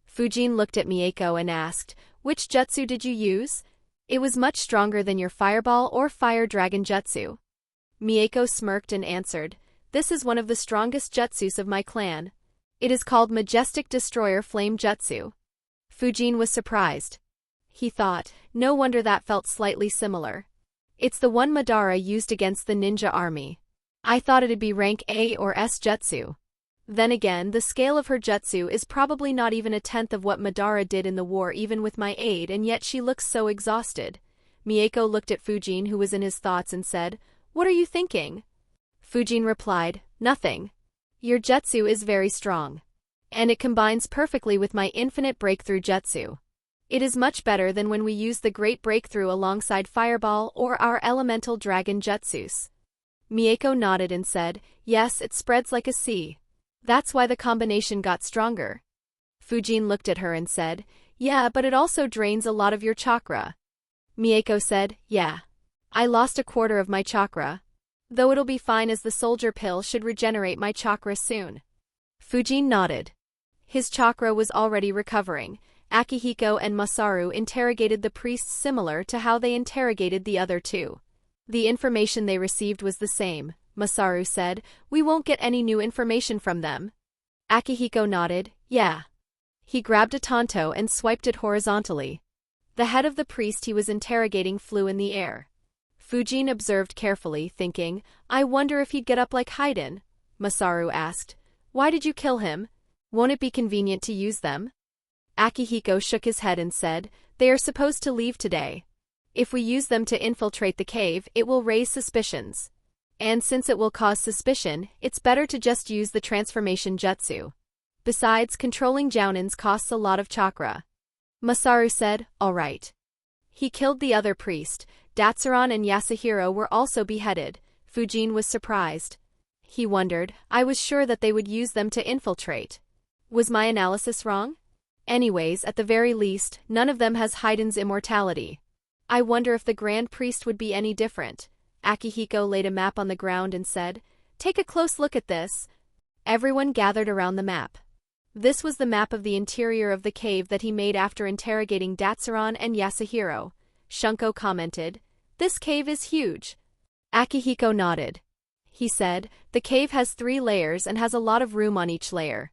Fujin looked at Mieko and asked, "Which jutsu did you use? It was much stronger than your fireball or fire dragon jutsu." Mieko smirked and answered, "This is one of the strongest jutsus of my clan. It is called Majestic Destroyer Flame Jutsu." Fujin was surprised. He thought, no wonder that felt slightly similar. It's the one Madara used against the ninja army. I thought it'd be rank A or S jutsu. Then again, the scale of her jutsu is probably not even a tenth of what Madara did in the war even with my aid, and yet she looks so exhausted. Mieko looked at Fujin who was in his thoughts and said, "What are you thinking?" Fujin replied, "Nothing. Your jutsu is very strong. And it combines perfectly with my infinite breakthrough jutsu. It is much better than when we use the great breakthrough alongside fireball or our elemental dragon jutsus." Mieko nodded and said, "Yes, it spreads like a sea. That's why the combination got stronger." Fujin looked at her and said, "Yeah, but it also drains a lot of your chakra." Mieko said, "Yeah. I lost a quarter of my chakra. Though it'll be fine as the soldier pill should regenerate my chakra soon." Fujin nodded. His chakra was already recovering. Akihiko and Masaru interrogated the priests similar to how they interrogated the other 2. The information they received was the same. Masaru said, "We won't get any new information from them." Akihiko nodded, "Yeah." He grabbed a tanto and swiped it horizontally. The head of the priest he was interrogating flew in the air. Fujin observed carefully, thinking, "I wonder if he'd get up like Haiden." Masaru asked, "Why did you kill him? Won't it be convenient to use them?" Akihiko shook his head and said, "They are supposed to leave today. If we use them to infiltrate the cave, it will raise suspicions. And since it will cause suspicion, it's better to just use the transformation jutsu. Besides, controlling jounins costs a lot of chakra." Masaru said, "All right." He killed the other priest. Datsuran and Yasuhiro were also beheaded. Fujin was surprised. He wondered, "I was sure that they would use them to infiltrate. Was my analysis wrong? Anyways, at the very least, none of them has Haiden's immortality. I wonder if the Grand Priest would be any different." Akihiko laid a map on the ground and said, "Take a close look at this." Everyone gathered around the map. This was the map of the interior of the cave that he made after interrogating Datsuran and Yasuhiro. Shunko commented, "This cave is huge." Akihiko nodded. He said, "The cave has 3 layers and has a lot of room on each layer.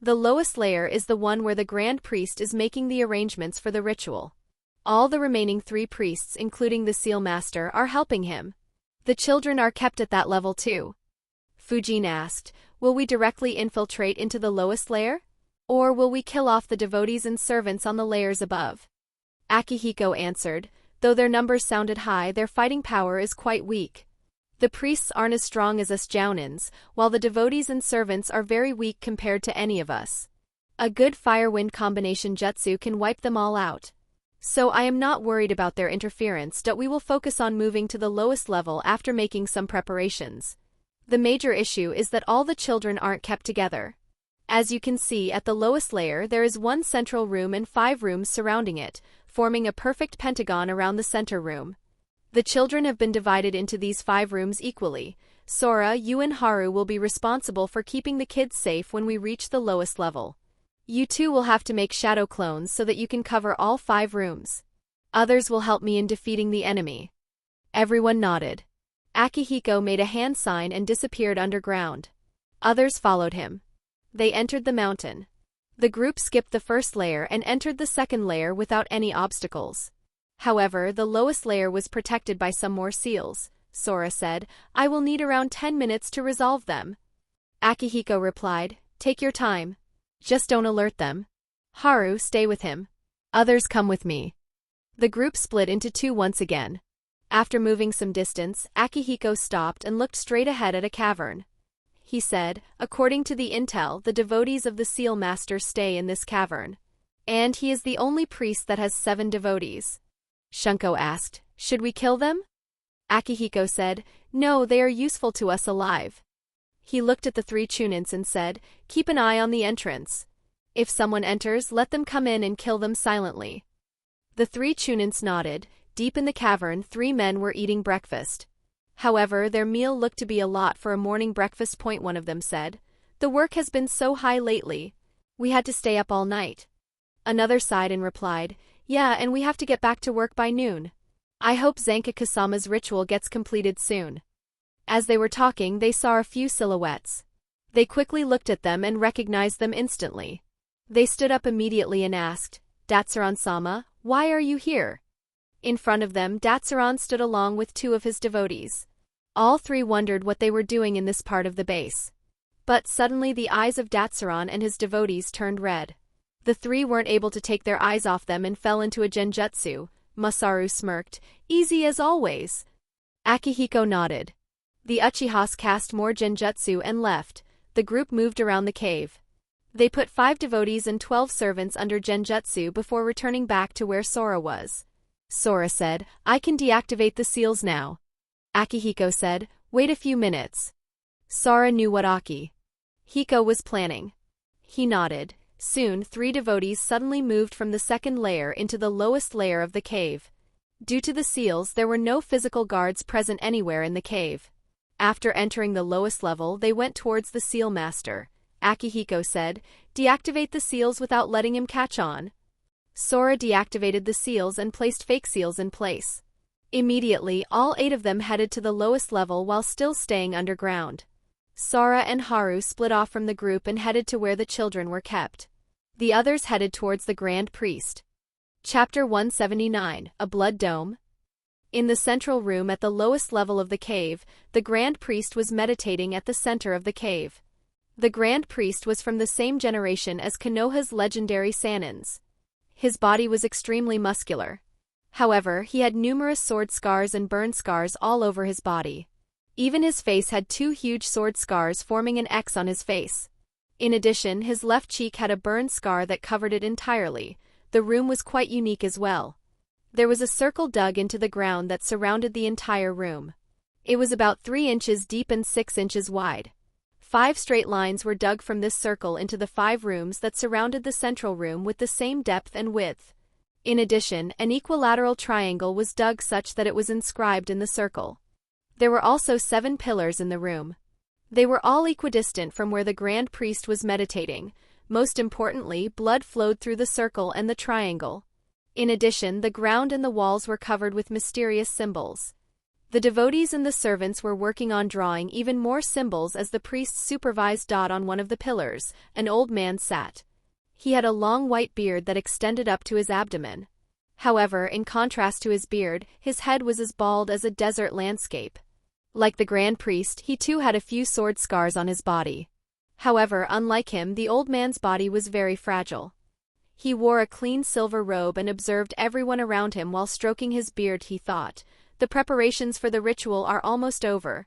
The lowest layer is the one where the Grand Priest is making the arrangements for the ritual. All the remaining 3 priests, including the Seal Master, are helping him. The children are kept at that level too." Fujin asked, "Will we directly infiltrate into the lowest layer? Or will we kill off the devotees and servants on the layers above?" Akihiko answered, "Though their numbers sounded high, their fighting power is quite weak. The priests aren't as strong as us Jounins, while the devotees and servants are very weak compared to any of us. A good fire-wind combination jutsu can wipe them all out. So I am not worried about their interference, but we will focus on moving to the lowest level after making some preparations. The major issue is that all the children aren't kept together. As you can see, at the lowest layer there is 1 central room and 5 rooms surrounding it, forming a perfect pentagon around the center room. The children have been divided into these 5 rooms equally. Sora, you and Haru will be responsible for keeping the kids safe when we reach the lowest level. You two will have to make shadow clones so that you can cover all 5 rooms. Others will help me in defeating the enemy." Everyone nodded. Akihiko made a hand sign and disappeared underground. Others followed him. They entered the mountain. The group skipped the first layer and entered the second layer without any obstacles. However, the lowest layer was protected by some more seals. Sora said, "I will need around 10 minutes to resolve them." Akihiko replied, "Take your time. Just don't alert them. Haru, stay with him. Others come with me." The group split into 2 once again. After moving some distance, Akihiko stopped and looked straight ahead at a cavern. He said, "According to the intel, the devotees of the Seal Master stay in this cavern. And he is the only priest that has 7 devotees." Shunko asked, "Should we kill them?" Akihiko said, "No, they are useful to us alive." He looked at the 3 Chunins and said, "Keep an eye on the entrance. If someone enters, let them come in and kill them silently." The 3 Chunins nodded. Deep in the cavern, 3 men were eating breakfast. However, their meal looked to be a lot for a morning breakfast. One of them said, "The work has been so high lately. We had to stay up all night." Another sighed and replied, "Yeah, and we have to get back to work by noon. I hope Zanka-Kasama's ritual gets completed soon." As they were talking, they saw a few silhouettes. They quickly looked at them and recognized them instantly. They stood up immediately and asked, "Datsuran-sama, why are you here?" In front of them, Datsuran stood along with 2 of his devotees. All 3 wondered what they were doing in this part of the base. But suddenly the eyes of Datsuran and his devotees turned red. The 3 weren't able to take their eyes off them and fell into a genjutsu. Masaru smirked, "Easy as always." Akihiko nodded. The Uchihas cast more genjutsu and left. The group moved around the cave. They put 5 devotees and 12 servants under genjutsu before returning back to where Sora was. Sora said, "I can deactivate the seals now." Akihiko said, "Wait a few minutes." Sora knew what Akihiko was planning. He nodded. Soon, 3 devotees suddenly moved from the second layer into the lowest layer of the cave. Due to the seals, there were no physical guards present anywhere in the cave. After entering the lowest level, they went towards the Seal Master. Akihiko said, "Deactivate the seals without letting him catch on." Sora deactivated the seals and placed fake seals in place. Immediately, all 8 of them headed to the lowest level while still staying underground. Sora and Haru split off from the group and headed to where the children were kept. The others headed towards the Grand Priest. Chapter 179, A Blood Dome. In the central room at the lowest level of the cave, the Grand Priest was meditating at the center of the cave. The Grand Priest was from the same generation as Konoha's legendary Sanins. His body was extremely muscular. However, he had numerous sword scars and burn scars all over his body. Even his face had 2 huge sword scars forming an X on his face. In addition, his left cheek had a burn scar that covered it entirely. The room was quite unique as well. There was a circle dug into the ground that surrounded the entire room. It was about 3 inches deep and 6 inches wide. 5 straight lines were dug from this circle into the 5 rooms that surrounded the central room with the same depth and width. In addition, an equilateral triangle was dug such that it was inscribed in the circle. There were also 7 pillars in the room. They were all equidistant from where the Grand Priest was meditating. Most importantly, blood flowed through the circle and the triangle. In addition, the ground and the walls were covered with mysterious symbols. The devotees and the servants were working on drawing even more symbols as the priests supervised. On one of the pillars, an old man sat. He had a long white beard that extended up to his abdomen. However, in contrast to his beard, his head was as bald as a desert landscape. Like the Grand Priest, he too had a few sword scars on his body. However, unlike him, the old man's body was very fragile. He wore a clean silver robe and observed everyone around him while stroking his beard. He thought, "The preparations for the ritual are almost over.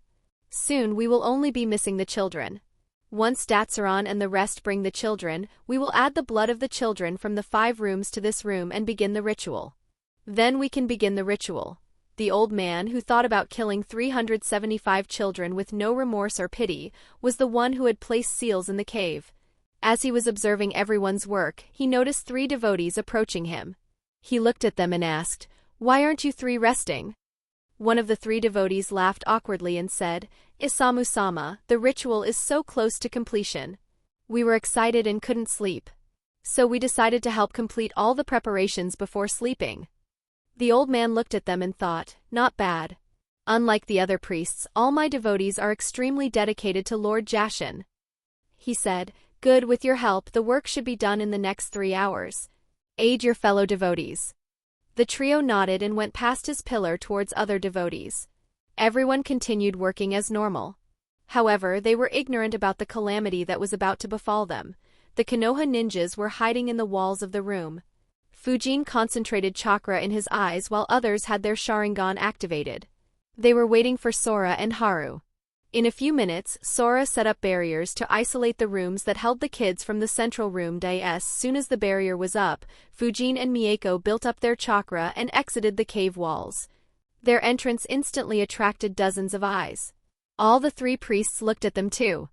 Soon we will only be missing the children. Once Datsuran and the rest bring the children, we will add the blood of the children from the 5 rooms to this room and begin the ritual. Then we can begin the ritual." The old man, who thought about killing 375 children with no remorse or pity, was the one who had placed seals in the cave. As he was observing everyone's work, he noticed 3 devotees approaching him. He looked at them and asked, "Why aren't you 3 resting?" One of the 3 devotees laughed awkwardly and said, "Isamu-sama, the ritual is so close to completion. We were excited and couldn't sleep. So we decided to help complete all the preparations before sleeping." The old man looked at them and thought, "Not bad. Unlike the other priests, all my devotees are extremely dedicated to Lord Jashin." He said, "Good, with your help, the work should be done in the next 3 hours. Aid your fellow devotees." The trio nodded and went past his pillar towards other devotees. Everyone continued working as normal. However, they were ignorant about the calamity that was about to befall them. The Konoha ninjas were hiding in the walls of the room. Fujin concentrated chakra in his eyes while others had their Sharingan activated. They were waiting for Sora and Haru. In a few minutes, Sora set up barriers to isolate the rooms that held the kids from the central room. As soon as the barrier was up, Fujin and Mieko built up their chakra and exited the cave walls. Their entrance instantly attracted dozens of eyes. All the 3 priests looked at them too.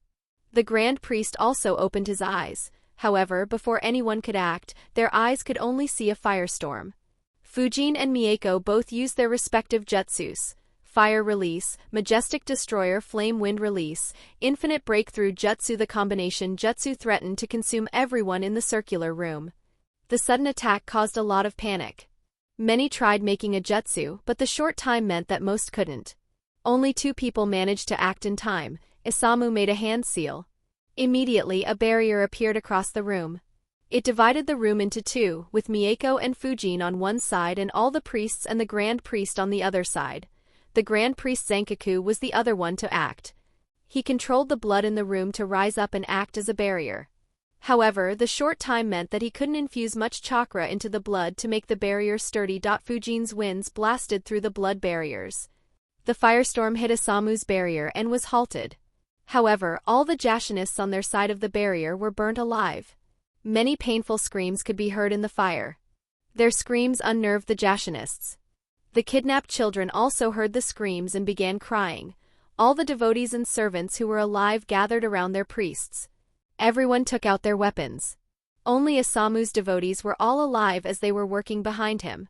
The Grand Priest also opened his eyes. However, before anyone could act, their eyes could only see a firestorm. Fujin and Mieko both used their respective jutsus: Fire Release, Majestic Destroyer, Flame Wind Release, Infinite Breakthrough Jutsu. The combination jutsu threatened to consume everyone in the circular room. The sudden attack caused a lot of panic. Many tried making a jutsu, but the short time meant that most couldn't. Only 2 people managed to act in time. Isamu made a hand seal. Immediately, a barrier appeared across the room. It divided the room into 2, with Mieko and Fujin on one side and all the priests and the Grand Priest on the other side. The Grand Priest Zankaku was the other one to act. He controlled the blood in the room to rise up and act as a barrier. However, the short time meant that he couldn't infuse much chakra into the blood to make the barrier sturdy. Fujin's winds blasted through the blood barriers. The firestorm hit Isamu's barrier and was halted. However, all the Jashinists on their side of the barrier were burnt alive. Many painful screams could be heard in the fire. Their screams unnerved the Jashinists. The kidnapped children also heard the screams and began crying. All the devotees and servants who were alive gathered around their priests. Everyone took out their weapons. Only Isamu's devotees were all alive as they were working behind him.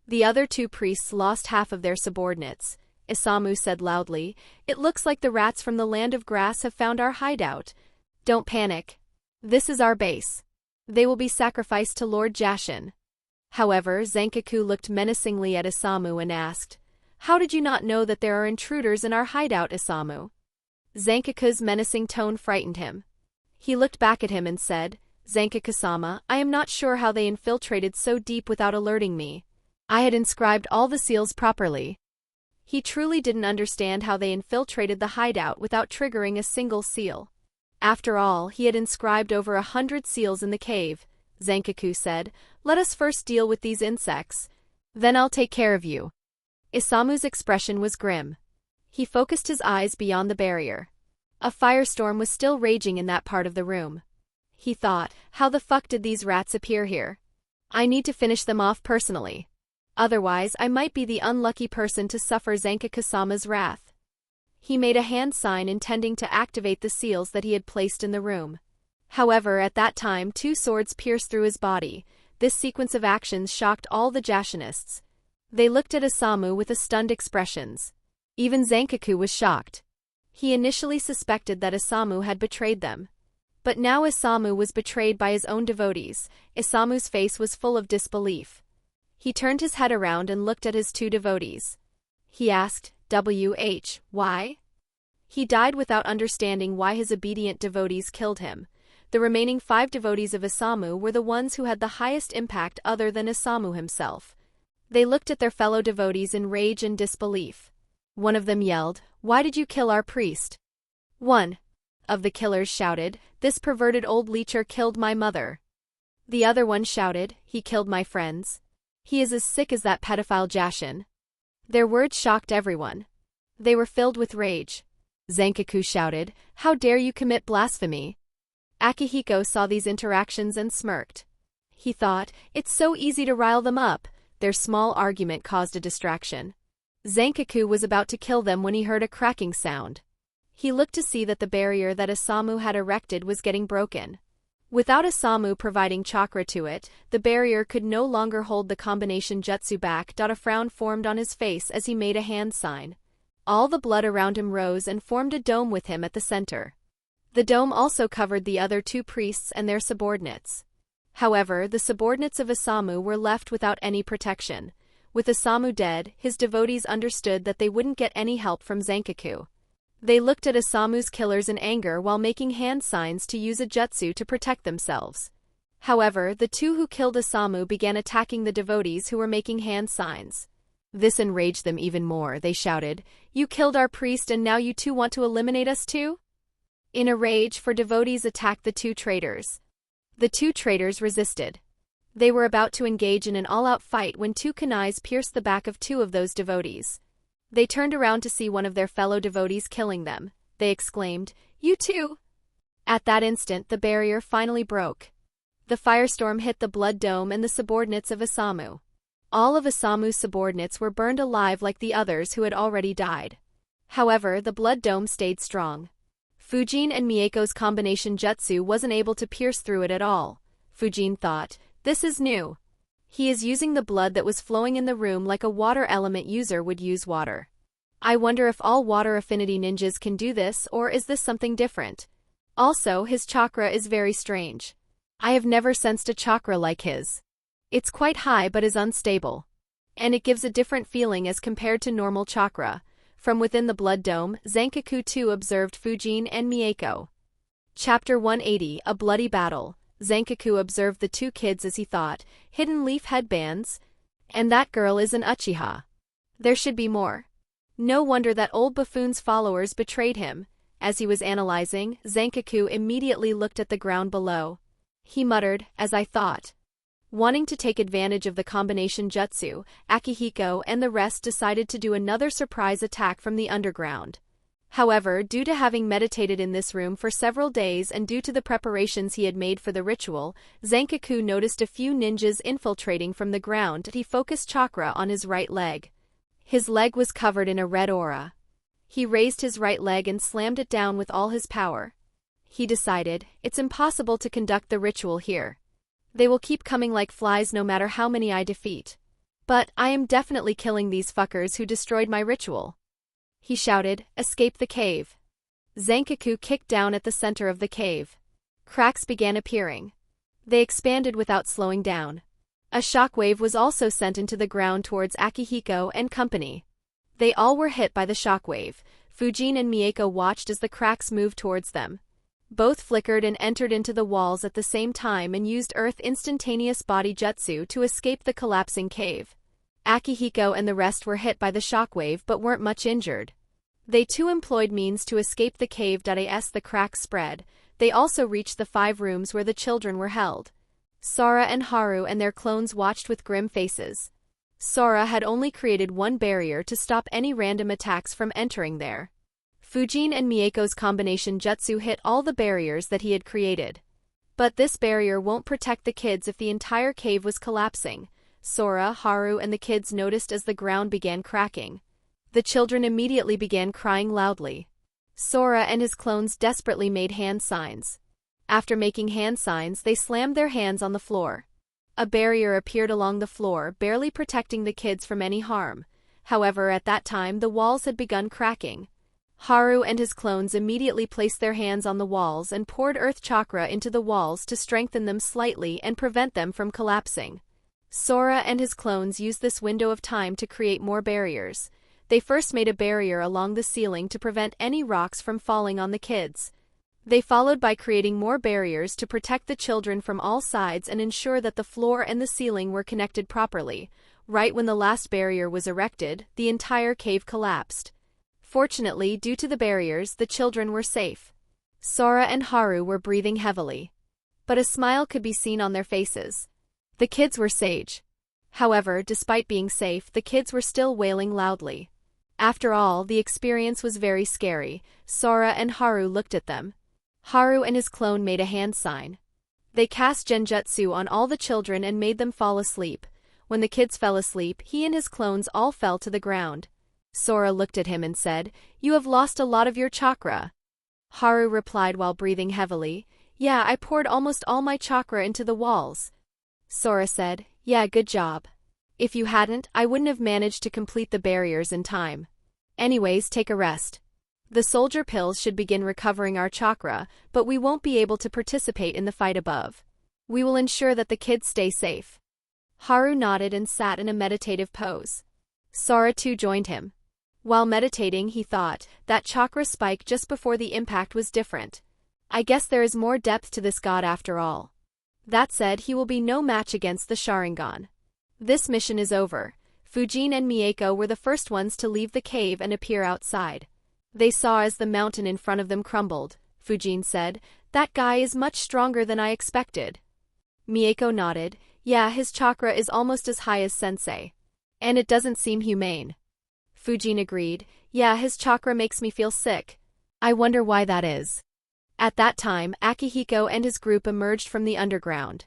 The other 2 priests lost half of their subordinates. Isamu said loudly, "It looks like the rats from the land of grass have found our hideout. Don't panic. This is our base. They will be sacrificed to Lord Jashin." However, Zankaku looked menacingly at Isamu and asked, "How did you not know that there are intruders in our hideout, Isamu?" Zankaku's menacing tone frightened him. He looked back at him and said, "Zankaku-sama, I am not sure how they infiltrated so deep without alerting me. I had inscribed all the seals properly." He truly didn't understand how they infiltrated the hideout without triggering a single seal. After all, he had inscribed over 100 seals in the cave. Zankaku said, "Let us first deal with these insects. Then I'll take care of you." Isamu's expression was grim. He focused his eyes beyond the barrier. A firestorm was still raging in that part of the room. He thought, how the fuck did these rats appear here? I need to finish them off personally. Otherwise, I might be the unlucky person to suffer Zankaku-sama's wrath. He made a hand sign intending to activate the seals that he had placed in the room. However, at that time 2 swords pierced through his body. This sequence of actions shocked all the Jashinists. They looked at Isamu with a stunned expressions. Even Zankaku was shocked. He initially suspected that Isamu had betrayed them. But now Isamu was betrayed by his own devotees. Isamu's face was full of disbelief. He turned his head around and looked at his two devotees. He asked, why? He died without understanding why his obedient devotees killed him. The remaining 5 devotees of Isamu were the ones who had the highest impact other than Isamu himself. They looked at their fellow devotees in rage and disbelief. One of them yelled, "Why did you kill our priest?" One of the killers shouted, "This perverted old leecher killed my mother." The other one shouted, "He killed my friends. He is as sick as that pedophile Jashin." Their words shocked everyone. They were filled with rage. Zankaku shouted, "How dare you commit blasphemy?" Akihiko saw these interactions and smirked. He thought, it's so easy to rile them up. Their small argument caused a distraction. Zankaku was about to kill them when he heard a cracking sound. He looked to see that the barrier that Isamu had erected was getting broken. Without Isamu providing chakra to it, the barrier could no longer hold the combination jutsu back. A frown formed on his face as he made a hand sign. All the blood around him rose and formed a dome with him at the center. The dome also covered the other 2 priests and their subordinates. However, the subordinates of Isamu were left without any protection. With Isamu dead, his devotees understood that they wouldn't get any help from Zankaku. They looked at Isamu's killers in anger while making hand signs to use a jutsu to protect themselves. However, the 2 who killed Isamu began attacking the devotees who were making hand signs. This enraged them even more. They shouted, "You killed our priest and now you 2 want to eliminate us too?" In a rage, 4 devotees attacked the 2 traitors. The 2 traitors resisted. They were about to engage in an all-out fight when 2 kunais pierced the back of 2 of those devotees. They turned around to see one of their fellow devotees killing them. They exclaimed, "You too!" At that instant, the barrier finally broke. The firestorm hit the blood dome and the subordinates of Isamu. All of Isamu's subordinates were burned alive like the others who had already died. However, the blood dome stayed strong. Fujin and Mieko's combination jutsu wasn't able to pierce through it at all. Fujin thought, "This is new." He is using the blood that was flowing in the room like a water element user would use water. I wonder if all water affinity ninjas can do this, or is this something different? Also, his chakra is very strange. I have never sensed a chakra like his. It's quite high but is unstable. And it gives a different feeling as compared to normal chakra. From within the blood dome, Zankaku too observed Fujin and Mieko. Chapter 180, A Bloody Battle. Zankaku observed the 2 kids as he thought, hidden leaf headbands? And that girl is an Uchiha. There should be more. No wonder that old buffoon's followers betrayed him. As he was analyzing, Zankaku immediately looked at the ground below. He muttered, "As I thought." Wanting to take advantage of the combination jutsu, Akihiko and the rest decided to do another surprise attack from the underground. However, due to having meditated in this room for several days and due to the preparations he had made for the ritual, Zankaku noticed a few ninjas infiltrating from the ground. He focused chakra on his right leg. His leg was covered in a red aura. He raised his right leg and slammed it down with all his power. He decided, it's impossible to conduct the ritual here. They will keep coming like flies no matter how many I defeat. But I am definitely killing these fuckers who destroyed my ritual. He shouted, "Escape the cave." Zankaku kicked down at the center of the cave. Cracks began appearing. They expanded without slowing down. A shockwave was also sent into the ground towards Akihiko and company. They all were hit by the shockwave. Fujin and Mieko watched as the cracks moved towards them. Both flickered and entered into the walls at the same time and used Earth instantaneous body jutsu to escape the collapsing cave. Akihiko and the rest were hit by the shockwave but weren't much injured. They too employed means to escape the cave. As the cracks spread, they also reached the 5 rooms where the children were held. Sora and Haru and their clones watched with grim faces. Sora had only created one barrier to stop any random attacks from entering there. Fujin and Mieko's combination jutsu hit all the barriers that he had created. But this barrier won't protect the kids if the entire cave was collapsing. Sora, Haru and the kids noticed as the ground began cracking. The children immediately began crying loudly. Sora and his clones desperately made hand signs. After making hand signs, they slammed their hands on the floor. A barrier appeared along the floor, barely protecting the kids from any harm. However, at that time the walls had begun cracking. Haru and his clones immediately placed their hands on the walls and poured earth chakra into the walls to strengthen them slightly and prevent them from collapsing. Sora and his clones used this window of time to create more barriers. They first made a barrier along the ceiling to prevent any rocks from falling on the kids. They followed by creating more barriers to protect the children from all sides and ensure that the floor and the ceiling were connected properly. Right when the last barrier was erected, the entire cave collapsed. Fortunately, due to the barriers, the children were safe. Sora and Haru were breathing heavily, but a smile could be seen on their faces. The kids were sage. However, despite being safe, the kids were still wailing loudly. After all, the experience was very scary. Sora and Haru looked at them. Haru and his clone made a hand sign. They cast genjutsu on all the children and made them fall asleep. When the kids fell asleep, he and his clones all fell to the ground. Sora looked at him and said, "You have lost a lot of your chakra." Haru replied while breathing heavily, "Yeah, I poured almost all my chakra into the walls." Sora said, "Yeah, good job. If you hadn't, I wouldn't have managed to complete the barriers in time. Anyways, take a rest. The soldier pills should begin recovering our chakra, but we won't be able to participate in the fight above. We will ensure that the kids stay safe." Haru nodded and sat in a meditative pose. Sora too joined him. While meditating, he thought, that chakra spike just before the impact was different. I guess there is more depth to this god after all. That said, he will be no match against the Sharingan. This mission is over. Fujin and Mieko were the first ones to leave the cave and appear outside. They saw as the mountain in front of them crumbled. Fujin said, "That guy is much stronger than I expected." Mieko nodded, "Yeah, his chakra is almost as high as Sensei. And it doesn't seem humane." Fujin agreed, "Yeah, his chakra makes me feel sick. I wonder why that is." At that time, Akihiko and his group emerged from the underground.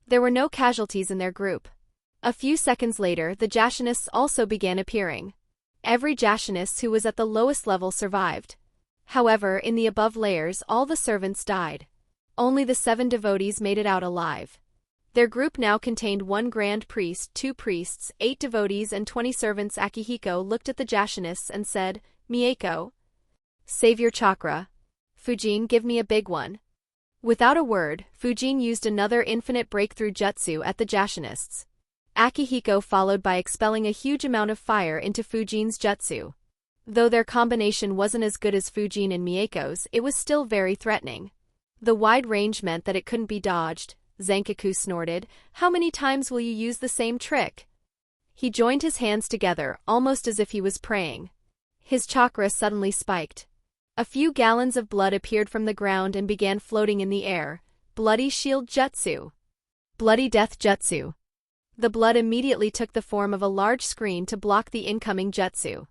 There were no casualties in their group. A few seconds later, the Jashinists also began appearing. Every Jashinist who was at the lowest level survived. However, in the above layers, all the servants died. Only the 7 devotees made it out alive. Their group now contained 1 grand priest, 2 priests, 8 devotees and 20 servants. Akihiko looked at the Jashinists and said, "Mieko, save your chakra. Fujin, give me a big one." Without a word, Fujin used another infinite breakthrough jutsu at the Jashinists. Akihiko followed by expelling a huge amount of fire into Fujin's jutsu. Though their combination wasn't as good as Fujin and Mieko's, it was still very threatening. The wide range meant that it couldn't be dodged. Zankaku snorted, "How many times will you use the same trick?" He joined his hands together, almost as if he was praying. His chakra suddenly spiked. A few gallons of blood appeared from the ground and began floating in the air. Bloody Shield Jutsu. Bloody Death Jutsu. The blood immediately took the form of a large screen to block the incoming jutsu.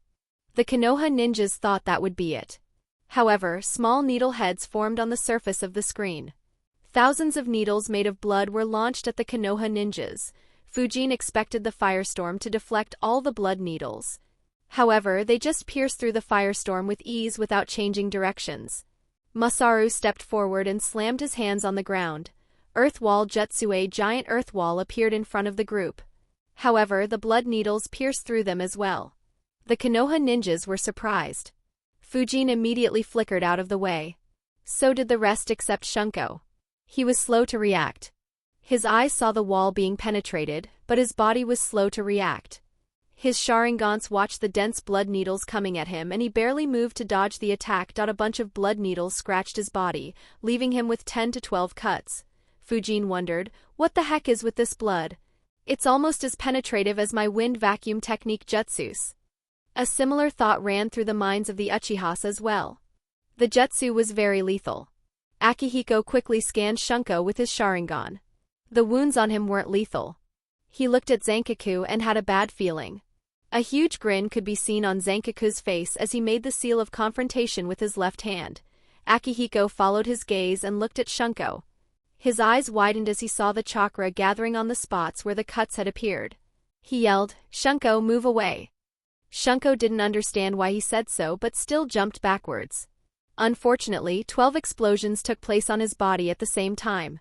The Konoha ninjas thought that would be it. However, small needle heads formed on the surface of the screen. Thousands of needles made of blood were launched at the Konoha ninjas. Fujin expected the firestorm to deflect all the blood needles. However, they just pierced through the firestorm with ease without changing directions. Masaru stepped forward and slammed his hands on the ground. Earth Wall Jutsu. A giant earth wall appeared in front of the group. However, the blood needles pierced through them as well. The Konoha ninjas were surprised. Fujin immediately flickered out of the way. So did the rest except Shunko. He was slow to react. His eyes saw the wall being penetrated, but his body was slow to react. His Sharingans watched the dense blood needles coming at him and he barely moved to dodge the attack. A bunch of blood needles scratched his body, leaving him with 10 to 12 cuts. Fujin wondered, "What the heck is with this blood? It's almost as penetrative as my wind vacuum technique jutsus." A similar thought ran through the minds of the Uchihas as well. The jutsu was very lethal. Akihiko quickly scanned Shunko with his Sharingan. The wounds on him weren't lethal. He looked at Zankaku and had a bad feeling. A huge grin could be seen on Zankaku's face as he made the seal of confrontation with his left hand. Akihiko followed his gaze and looked at Shunko. His eyes widened as he saw the chakra gathering on the spots where the cuts had appeared. He yelled, "Shunko, move away." Shunko didn't understand why he said so but still jumped backwards. Unfortunately, 12 explosions took place on his body at the same time.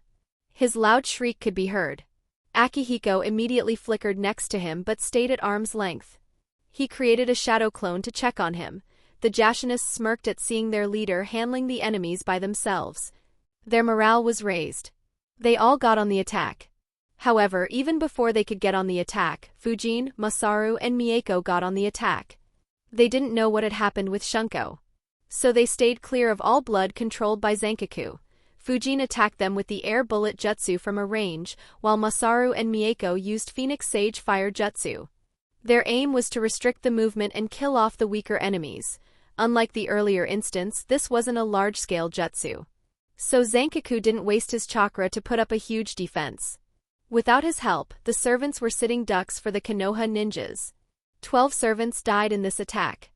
His loud shriek could be heard. Akihiko immediately flickered next to him but stayed at arm's length. He created a shadow clone to check on him. the Jashinists smirked at seeing their leader handling the enemies by themselves. Their morale was raised. They all got on the attack. However, even before they could get on the attack, Fujin, Masaru, and Mieko got on the attack. They didn't know what had happened with Shunko. So they stayed clear of all blood controlled by Zankaku. Fujin attacked them with the air bullet jutsu from a range, while Masaru and Mieko used Phoenix Sage Fire jutsu. Their aim was to restrict the movement and kill off the weaker enemies. Unlike the earlier instance, this wasn't a large-scale jutsu. So Zankaku didn't waste his chakra to put up a huge defense. Without his help, the servants were sitting ducks for the Konoha ninjas. 12 servants died in this attack.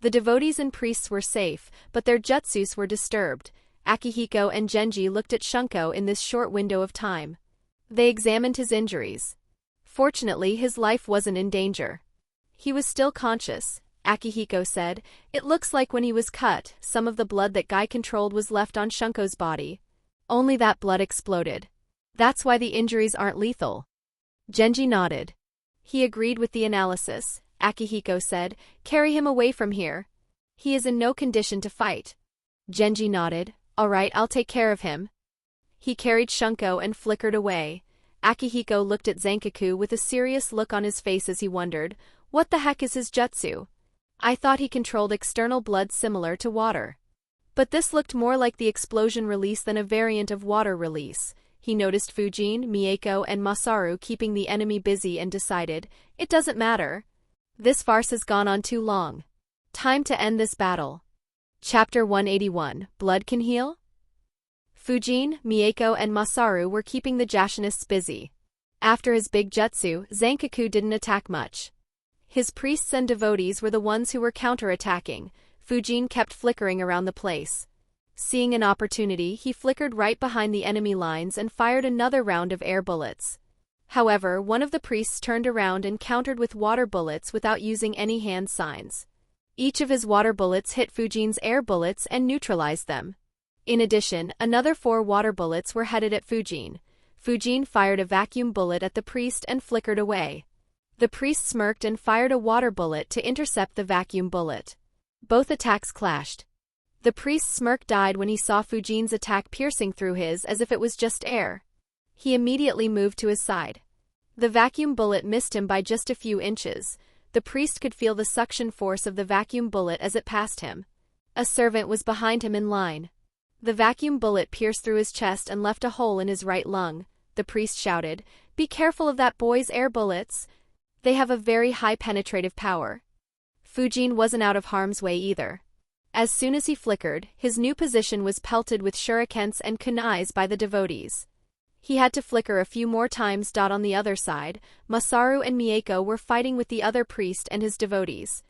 The devotees and priests were safe, but their jutsus were disturbed. Akihiko and Genji looked at Shunko in this short window of time. They examined his injuries. Fortunately, his life wasn't in danger. He was still conscious, Akihiko said. It looks like when he was cut, some of the blood that Guy controlled was left on Shunko's body. Only that blood exploded. That's why the injuries aren't lethal. Genji nodded. He agreed with the analysis. Akihiko said, "Carry him away from here. He is in no condition to fight." Genji nodded. "All right, I'll take care of him." He carried Shunko and flickered away. Akihiko looked at Zankaku with a serious look on his face as he wondered, what the heck is his jutsu? I thought he controlled external blood similar to water. But this looked more like the explosion release than a variant of water release. He noticed Fujin, Mieko, and Masaru keeping the enemy busy and decided, it doesn't matter. This farce has gone on too long. Time to end this battle. Chapter 181, Blood Can Heal? Fujin, Mieko, and Masaru were keeping the Jashinists busy. After his big jutsu, Zankaku didn't attack much. His priests and devotees were the ones who were counterattacking. Fujin kept flickering around the place. Seeing an opportunity, he flickered right behind the enemy lines and fired another round of air bullets. However, one of the priests turned around and countered with water bullets without using any hand signs. Each of his water bullets hit Fujin's air bullets and neutralized them. In addition, another 4 water bullets were headed at Fujin. Fujin fired a vacuum bullet at the priest and flickered away. The priest smirked and fired a water bullet to intercept the vacuum bullet. Both attacks clashed. The priest's smirk died when he saw Fujin's attack piercing through his as if it was just air. He immediately moved to his side. The vacuum bullet missed him by just a few inches. The priest could feel the suction force of the vacuum bullet as it passed him. A servant was behind him in line. The vacuum bullet pierced through his chest and left a hole in his right lung. The priest shouted, "Be careful of that boy's air bullets. They have a very high penetrative power." Fujin wasn't out of harm's way either. As soon as he flickered, his new position was pelted with shurikens and kunais by the devotees. He had to flicker a few more times. On the other side, Masaru and Mieko were fighting with the other priest and his devotees.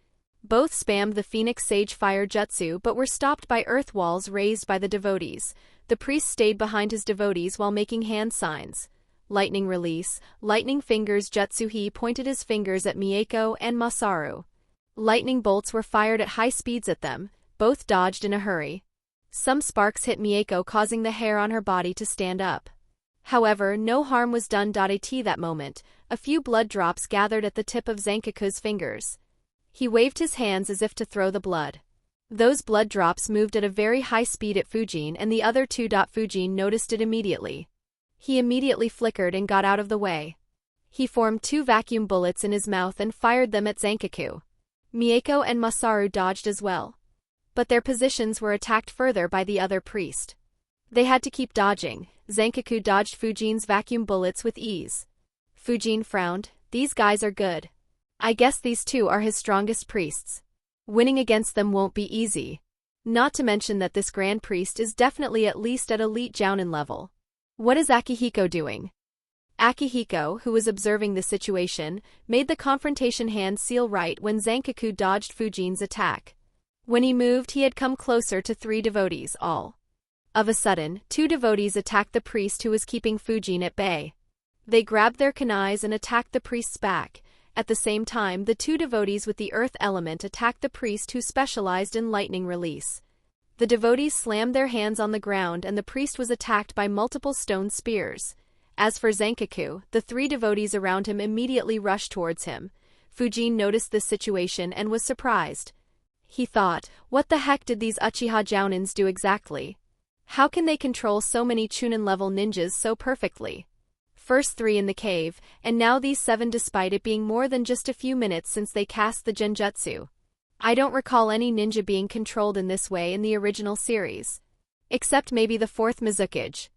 Both spammed the Phoenix Sage Fire jutsu but were stopped by earth walls raised by the devotees. The priest stayed behind his devotees while making hand signs. Lightning release, lightning fingers jutsu. He pointed his fingers at Mieko and Masaru. Lightning bolts were fired at high speeds at them. Both dodged in a hurry. Some sparks hit Mieko, causing the hair on her body to stand up. However, no harm was done. At that moment, a few blood drops gathered at the tip of Zankaku's fingers. He waved his hands as if to throw the blood. Those blood drops moved at a very high speed at Fujin and the other two. Fujin noticed it immediately. He immediately flickered and got out of the way. He formed 2 vacuum bullets in his mouth and fired them at Zankaku. Mieko and Masaru dodged as well. But their positions were attacked further by the other priest. They had to keep dodging. Zankaku dodged Fujin's vacuum bullets with ease. Fujin frowned. These guys are good. I guess these 2 are his strongest priests. Winning against them won't be easy. Not to mention that this grand priest is definitely at least at elite Jounin level. What is Akihiko doing? Akihiko, who was observing the situation, made the confrontation hand seal right when Zankaku dodged Fujin's attack. When he moved, he had come closer to 3 devotees, all. Of a sudden, 2 devotees attacked the priest who was keeping Fujin at bay. They grabbed their kunais and attacked the priest's back. At the same time, the 2 devotees with the earth element attacked the priest who specialized in lightning release. The devotees slammed their hands on the ground and the priest was attacked by multiple stone spears. As for Zankaku, the 3 devotees around him immediately rushed towards him. Fujin noticed this situation and was surprised. He thought, what the heck did these Uchiha Jounins do exactly? How can they control so many Chunin-level ninjas so perfectly? First 3 in the cave, and now these 7 despite it being more than just a few minutes since they cast the genjutsu. I don't recall any ninja being controlled in this way in the original series. Except maybe the 4th Mizukage.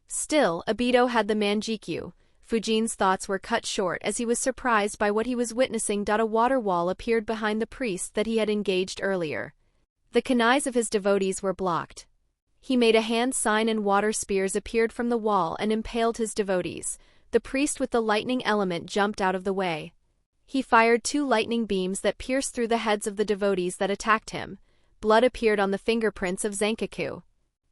Still, Obito had the Manjikyu. Fujin's thoughts were cut short as he was surprised by what he was witnessing. A water wall appeared behind the priest that he had engaged earlier. The kunais of his devotees were blocked. He made a hand sign and water spears appeared from the wall and impaled his devotees. The priest with the lightning element jumped out of the way. He fired 2 lightning beams that pierced through the heads of the devotees that attacked him. Blood appeared on the fingerprints of Zankaku.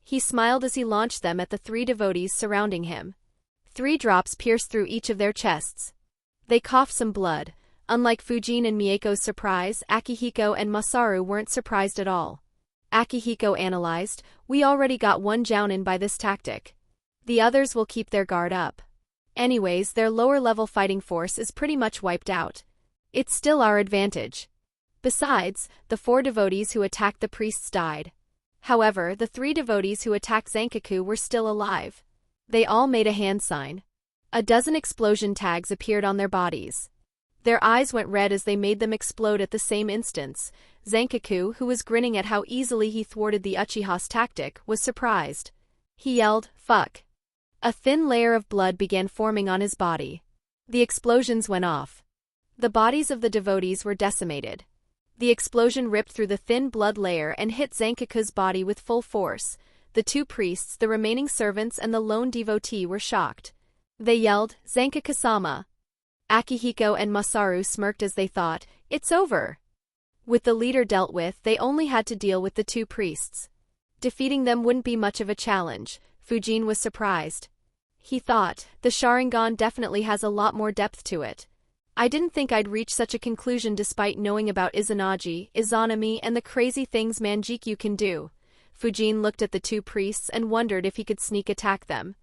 He smiled as he launched them at the 3 devotees surrounding him. 3 drops pierced through each of their chests. They coughed some blood. Unlike Fujin and Mieko's surprise, Akihiko and Masaru weren't surprised at all. Akihiko analyzed, we already got 1 Jounin by this tactic. The others will keep their guard up. Anyways, their lower-level fighting force is pretty much wiped out. It's still our advantage. Besides, the 4 devotees who attacked the priests died. However, the 3 devotees who attacked Zankaku were still alive. They all made a hand sign. A dozen explosion tags appeared on their bodies. Their eyes went red as they made them explode at the same instance. Zankaku, who was grinning at how easily he thwarted the Uchiha's tactic, was surprised. He yelled, "Fuck." A thin layer of blood began forming on his body. The explosions went off. The bodies of the devotees were decimated. The explosion ripped through the thin blood layer and hit Zankaku's body with full force. The 2 priests, the remaining servants and the lone devotee were shocked. They yelled, "Zankaku-sama." Akihiko and Masaru smirked as they thought, it's over. With the leader dealt with, they only had to deal with the 2 priests. Defeating them wouldn't be much of a challenge. Fujin was surprised. He thought, the Sharingan definitely has a lot more depth to it. I didn't think I'd reach such a conclusion despite knowing about Izanagi, Izanami and the crazy things Manjikyu can do. Fujin looked at the 2 priests and wondered if he could sneak attack them.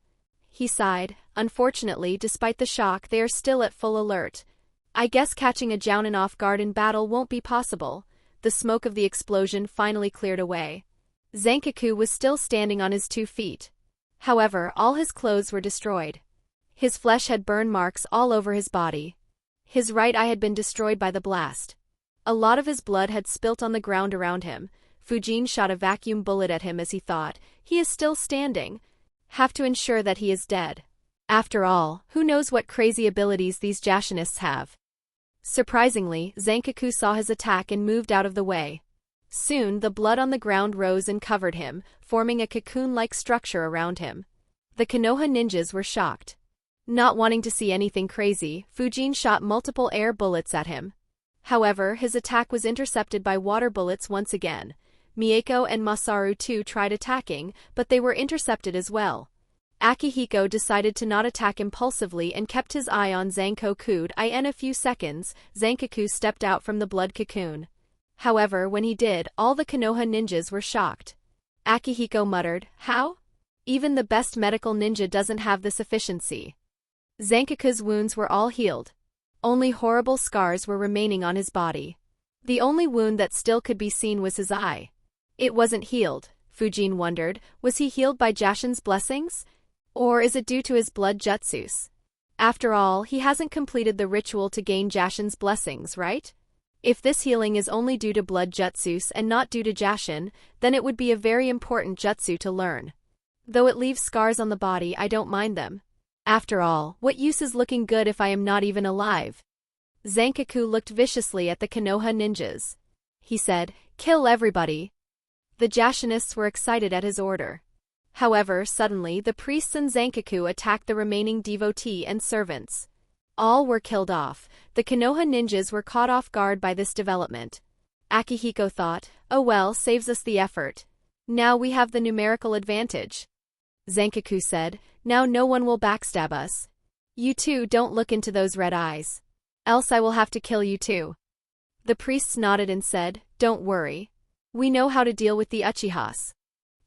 He sighed. Unfortunately, despite the shock, they are still at full alert. I guess catching a Jounin off guard in battle won't be possible. The smoke of the explosion finally cleared away. Zankaku was still standing on his 2 feet. However, all his clothes were destroyed. His flesh had burn marks all over his body. His right eye had been destroyed by the blast. A lot of his blood had spilt on the ground around him. Fujin shot a vacuum bullet at him as he thought, he is still standing. Have to ensure that he is dead. After all, who knows what crazy abilities these Jashinists have. Surprisingly, Zankaku saw his attack and moved out of the way. Soon, the blood on the ground rose and covered him, forming a cocoon-like structure around him. The Konoha ninjas were shocked. Not wanting to see anything crazy, Fujin shot multiple air bullets at him. However, his attack was intercepted by water bullets once again. Mieko and Masaru too tried attacking, but they were intercepted as well. Akihiko decided to not attack impulsively and kept his eye on Zankaku. In a few seconds, Zankaku stepped out from the blood cocoon. However, when he did, all the Konoha ninjas were shocked. Akihiko muttered, "How? Even the best medical ninja doesn't have this efficiency." Zankaku's wounds were all healed. Only horrible scars were remaining on his body. The only wound that still could be seen was his eye. It wasn't healed, Fujin wondered. Was he healed by Jashin's blessings? Or is it due to his blood jutsus? After all, he hasn't completed the ritual to gain Jashin's blessings, right? If this healing is only due to blood jutsus and not due to Jashin, then it would be a very important jutsu to learn. Though it leaves scars on the body, I don't mind them. After all, what use is looking good if I am not even alive? Zankaku looked viciously at the Konoha ninjas. He said, "Kill everybody." The Jashinists were excited at his order. However, suddenly, the priests and Zankaku attacked the remaining devotee and servants. All were killed off. The Konoha ninjas were caught off guard by this development. Akihiko thought, oh well, saves us the effort. Now we have the numerical advantage. Zankaku said, now no one will backstab us. You two don't look into those red eyes. Else I will have to kill you too. The priests nodded and said, don't worry. We know how to deal with the Uchihas.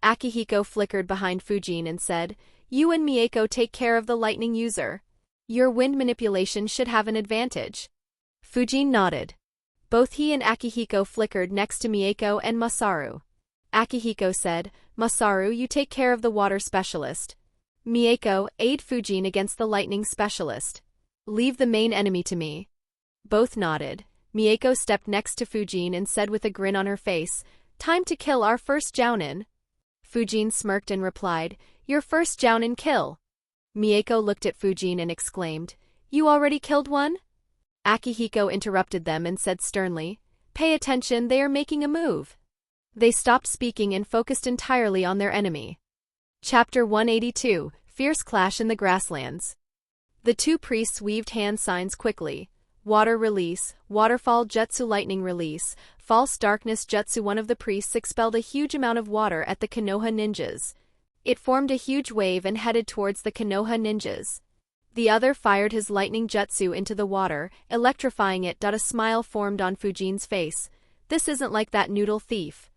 Akihiko flickered behind Fujin and said, you and Mieko take care of the lightning user. Your wind manipulation should have an advantage. Fujin nodded. Both he and Akihiko flickered next to Mieko and Masaru. Akihiko said, "Masaru, you take care of the water specialist. Mieko, aid Fujin against the lightning specialist. Leave the main enemy to me." Both nodded. Mieko stepped next to Fujin and said with a grin on her face, "Time to kill our first Jounin." Fujin smirked and replied, "Your first Jounin kill." Mieko looked at Fujin and exclaimed, "You already killed one?" Akihiko interrupted them and said sternly, "Pay attention, they are making a move." They stopped speaking and focused entirely on their enemy. Chapter 182, Fierce Clash in the Grasslands. The two priests weaved hand signs quickly. Water release, waterfall jutsu lightning release, false darkness jutsu. One of the priests expelled a huge amount of water at the Konoha ninjas. It formed a huge wave and headed towards the Konoha ninjas. The other fired his lightning jutsu into the water, electrifying it. A smile formed on Fujin's face. This isn't like that noodle thief.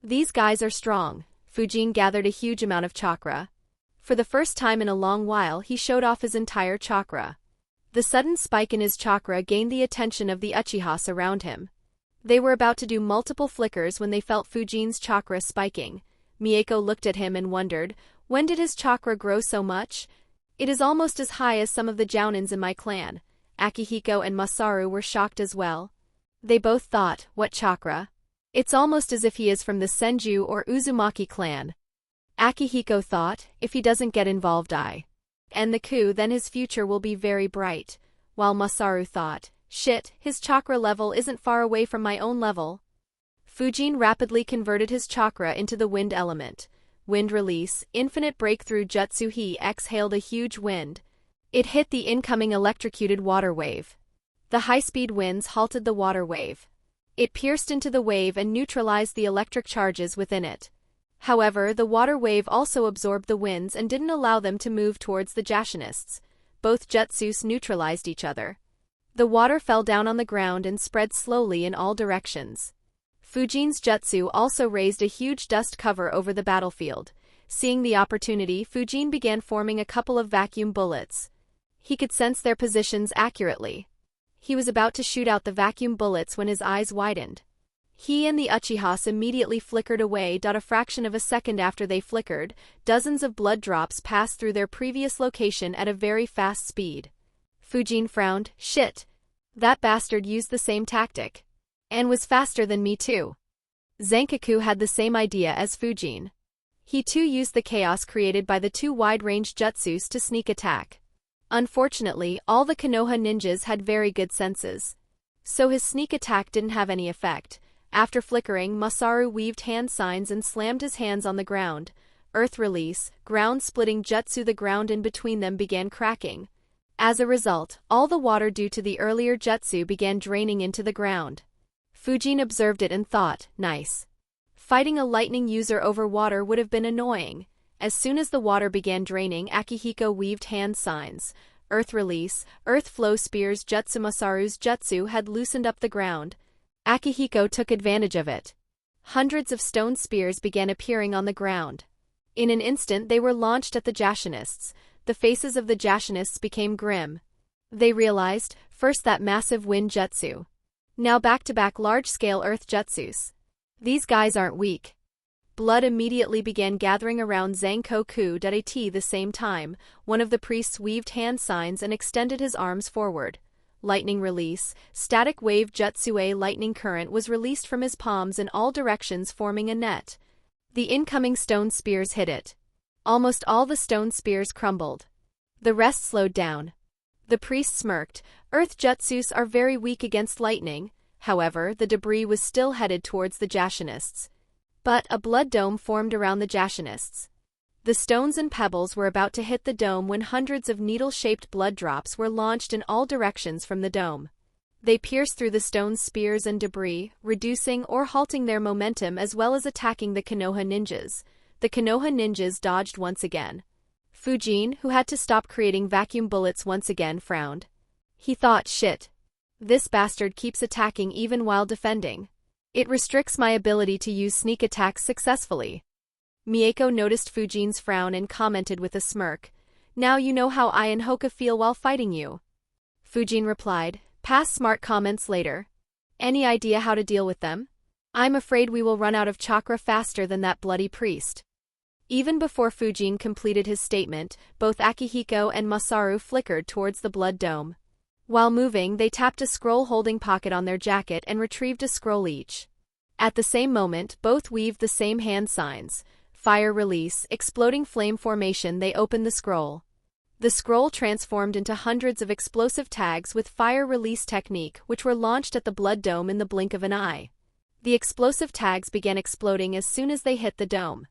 These guys are strong. Fujin gathered a huge amount of chakra. For the first time in a long while he showed off his entire chakra. The sudden spike in his chakra gained the attention of the Uchihas around him. They were about to do multiple flickers when they felt Fujin's chakra spiking. Mieko looked at him and wondered, when did his chakra grow so much? It is almost as high as some of the Jounins in my clan. Akihiko and Masaru were shocked as well. They both thought, what chakra? It's almost as if he is from the Senju or Uzumaki clan. Akihiko thought, if he doesn't get involved and the coup, then his future will be very bright. While Masaru thought, shit, his chakra level isn't far away from my own level. Fujin rapidly converted his chakra into the wind element. Wind release, infinite breakthrough jutsu. He exhaled a huge wind. It hit the incoming electrocuted water wave. The high-speed winds halted the water wave. It pierced into the wave and neutralized the electric charges within it. However, the water wave also absorbed the winds and didn't allow them to move towards the Jashinists. Both jutsus neutralized each other. The water fell down on the ground and spread slowly in all directions. Fujin's jutsu also raised a huge dust cover over the battlefield. Seeing the opportunity, Fujin began forming a couple of vacuum bullets. He could sense their positions accurately. He was about to shoot out the vacuum bullets when his eyes widened. He and the Uchihas immediately flickered away. A fraction of a second after they flickered, dozens of blood drops passed through their previous location at a very fast speed. Fujin frowned, shit. That bastard used the same tactic. And was faster than me too. Zankaku had the same idea as Fujin. He too used the chaos created by the two wide-range jutsus to sneak attack. Unfortunately, all the Konoha ninjas had very good senses. So his sneak attack didn't have any effect. After flickering, Masaru weaved hand signs and slammed his hands on the ground. Earth release, ground-splitting jutsu. The ground in between them began cracking. As a result, all the water due to the earlier jutsu began draining into the ground. Fujin observed it and thought, nice. Fighting a lightning user over water would have been annoying. As soon as the water began draining, Akihiko weaved hand signs. Earth release, earth flow spears jutsu. Masaru's jutsu had loosened up the ground. Akihiko took advantage of it. Hundreds of stone spears began appearing on the ground. In an instant they were launched at the Jashinists. The faces of the Jashinists became grim. They realized, first that massive wind jutsu. Now back-to-back large-scale earth jutsus. These guys aren't weak. Blood immediately began gathering around Zankoku. At the same time, one of the priests weaved hand signs and extended his arms forward. Lightning release, static wave jutsu. A lightning current was released from his palms in all directions, forming a net. The incoming stone spears hit it. Almost all the stone spears crumbled. The rest slowed down. The priest smirked. Earth jutsus are very weak against lightning. However, the debris was still headed towards the Jashinists. But a blood dome formed around the Jashinists. The stones and pebbles were about to hit the dome when hundreds of needle-shaped blood drops were launched in all directions from the dome. They pierced through the stone spears and debris, reducing or halting their momentum as well as attacking the Konoha ninjas. The Konoha ninjas dodged once again. Fujin, who had to stop creating vacuum bullets once again, frowned. He thought, shit. This bastard keeps attacking even while defending. It restricts my ability to use sneak attacks successfully. Mieko noticed Fujin's frown and commented with a smirk. Now you know how I and Hoka feel while fighting you. Fujin replied, pass smart comments later. Any idea how to deal with them? I'm afraid we will run out of chakra faster than that bloody priest. Even before Fujin completed his statement, both Akihiko and Masaru flickered towards the blood dome. While moving, they tapped a scroll-holding pocket on their jacket and retrieved a scroll each. At the same moment, both weaved the same hand signs. Fire release, exploding flame formation. They opened the scroll. The scroll transformed into hundreds of explosive tags with fire release technique, which were launched at the blood dome in the blink of an eye. The explosive tags began exploding as soon as they hit the dome.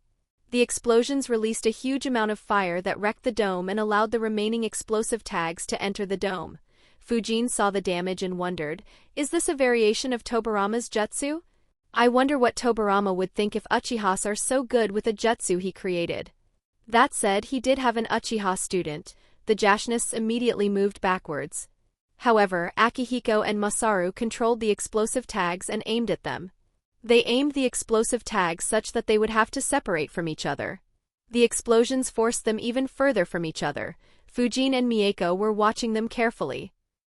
The explosions released a huge amount of fire that wrecked the dome and allowed the remaining explosive tags to enter the dome. Fujin saw the damage and wondered, is this a variation of Tobirama's jutsu? I wonder what Tobirama would think if Uchihas are so good with a jutsu he created. That said, he did have an Uchiha student. The Jashnists immediately moved backwards. However, Akihiko and Masaru controlled the explosive tags and aimed at them. They aimed the explosive tags such that they would have to separate from each other. The explosions forced them even further from each other. Fujin and Mieko were watching them carefully.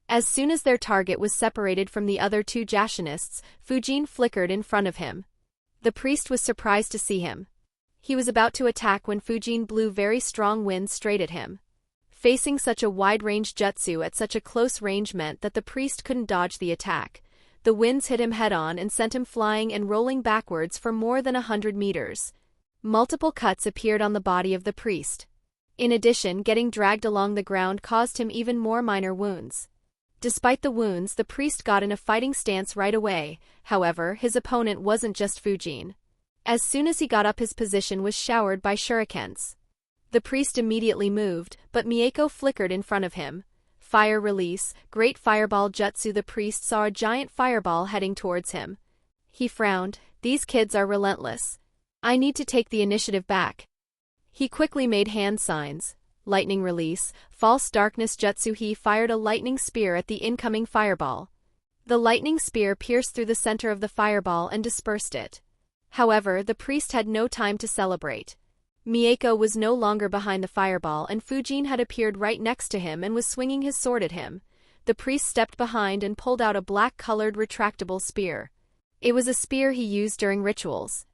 As soon as their target was separated from the other two Jashnists, Fujin flickered in front of him. The priest was surprised to see him. He was about to attack when Fujin blew very strong winds straight at him. Facing such a wide-range jutsu at such a close range meant that the priest couldn't dodge the attack. The winds hit him head-on and sent him flying and rolling backwards for more than 100 meters. Multiple cuts appeared on the body of the priest. In addition, getting dragged along the ground caused him even more minor wounds. Despite the wounds, the priest got in a fighting stance right away. However, his opponent wasn't just Fujin. As soon as he got up, his position was showered by shurikens. The priest immediately moved, but Mieko flickered in front of him. Fire release, great fireball jutsu. The priest saw a giant fireball heading towards him. He frowned. These kids are relentless. I need to take the initiative back. He quickly made hand signs. Lightning release, false darkness jutsu. He fired a lightning spear at the incoming fireball. The lightning spear pierced through the center of the fireball and dispersed it. However, the priest had no time to celebrate. Mieko was no longer behind the fireball and Fujin had appeared right next to him and was swinging his sword at him. The priest stepped behind and pulled out a black-colored retractable spear. It was a spear he used during rituals.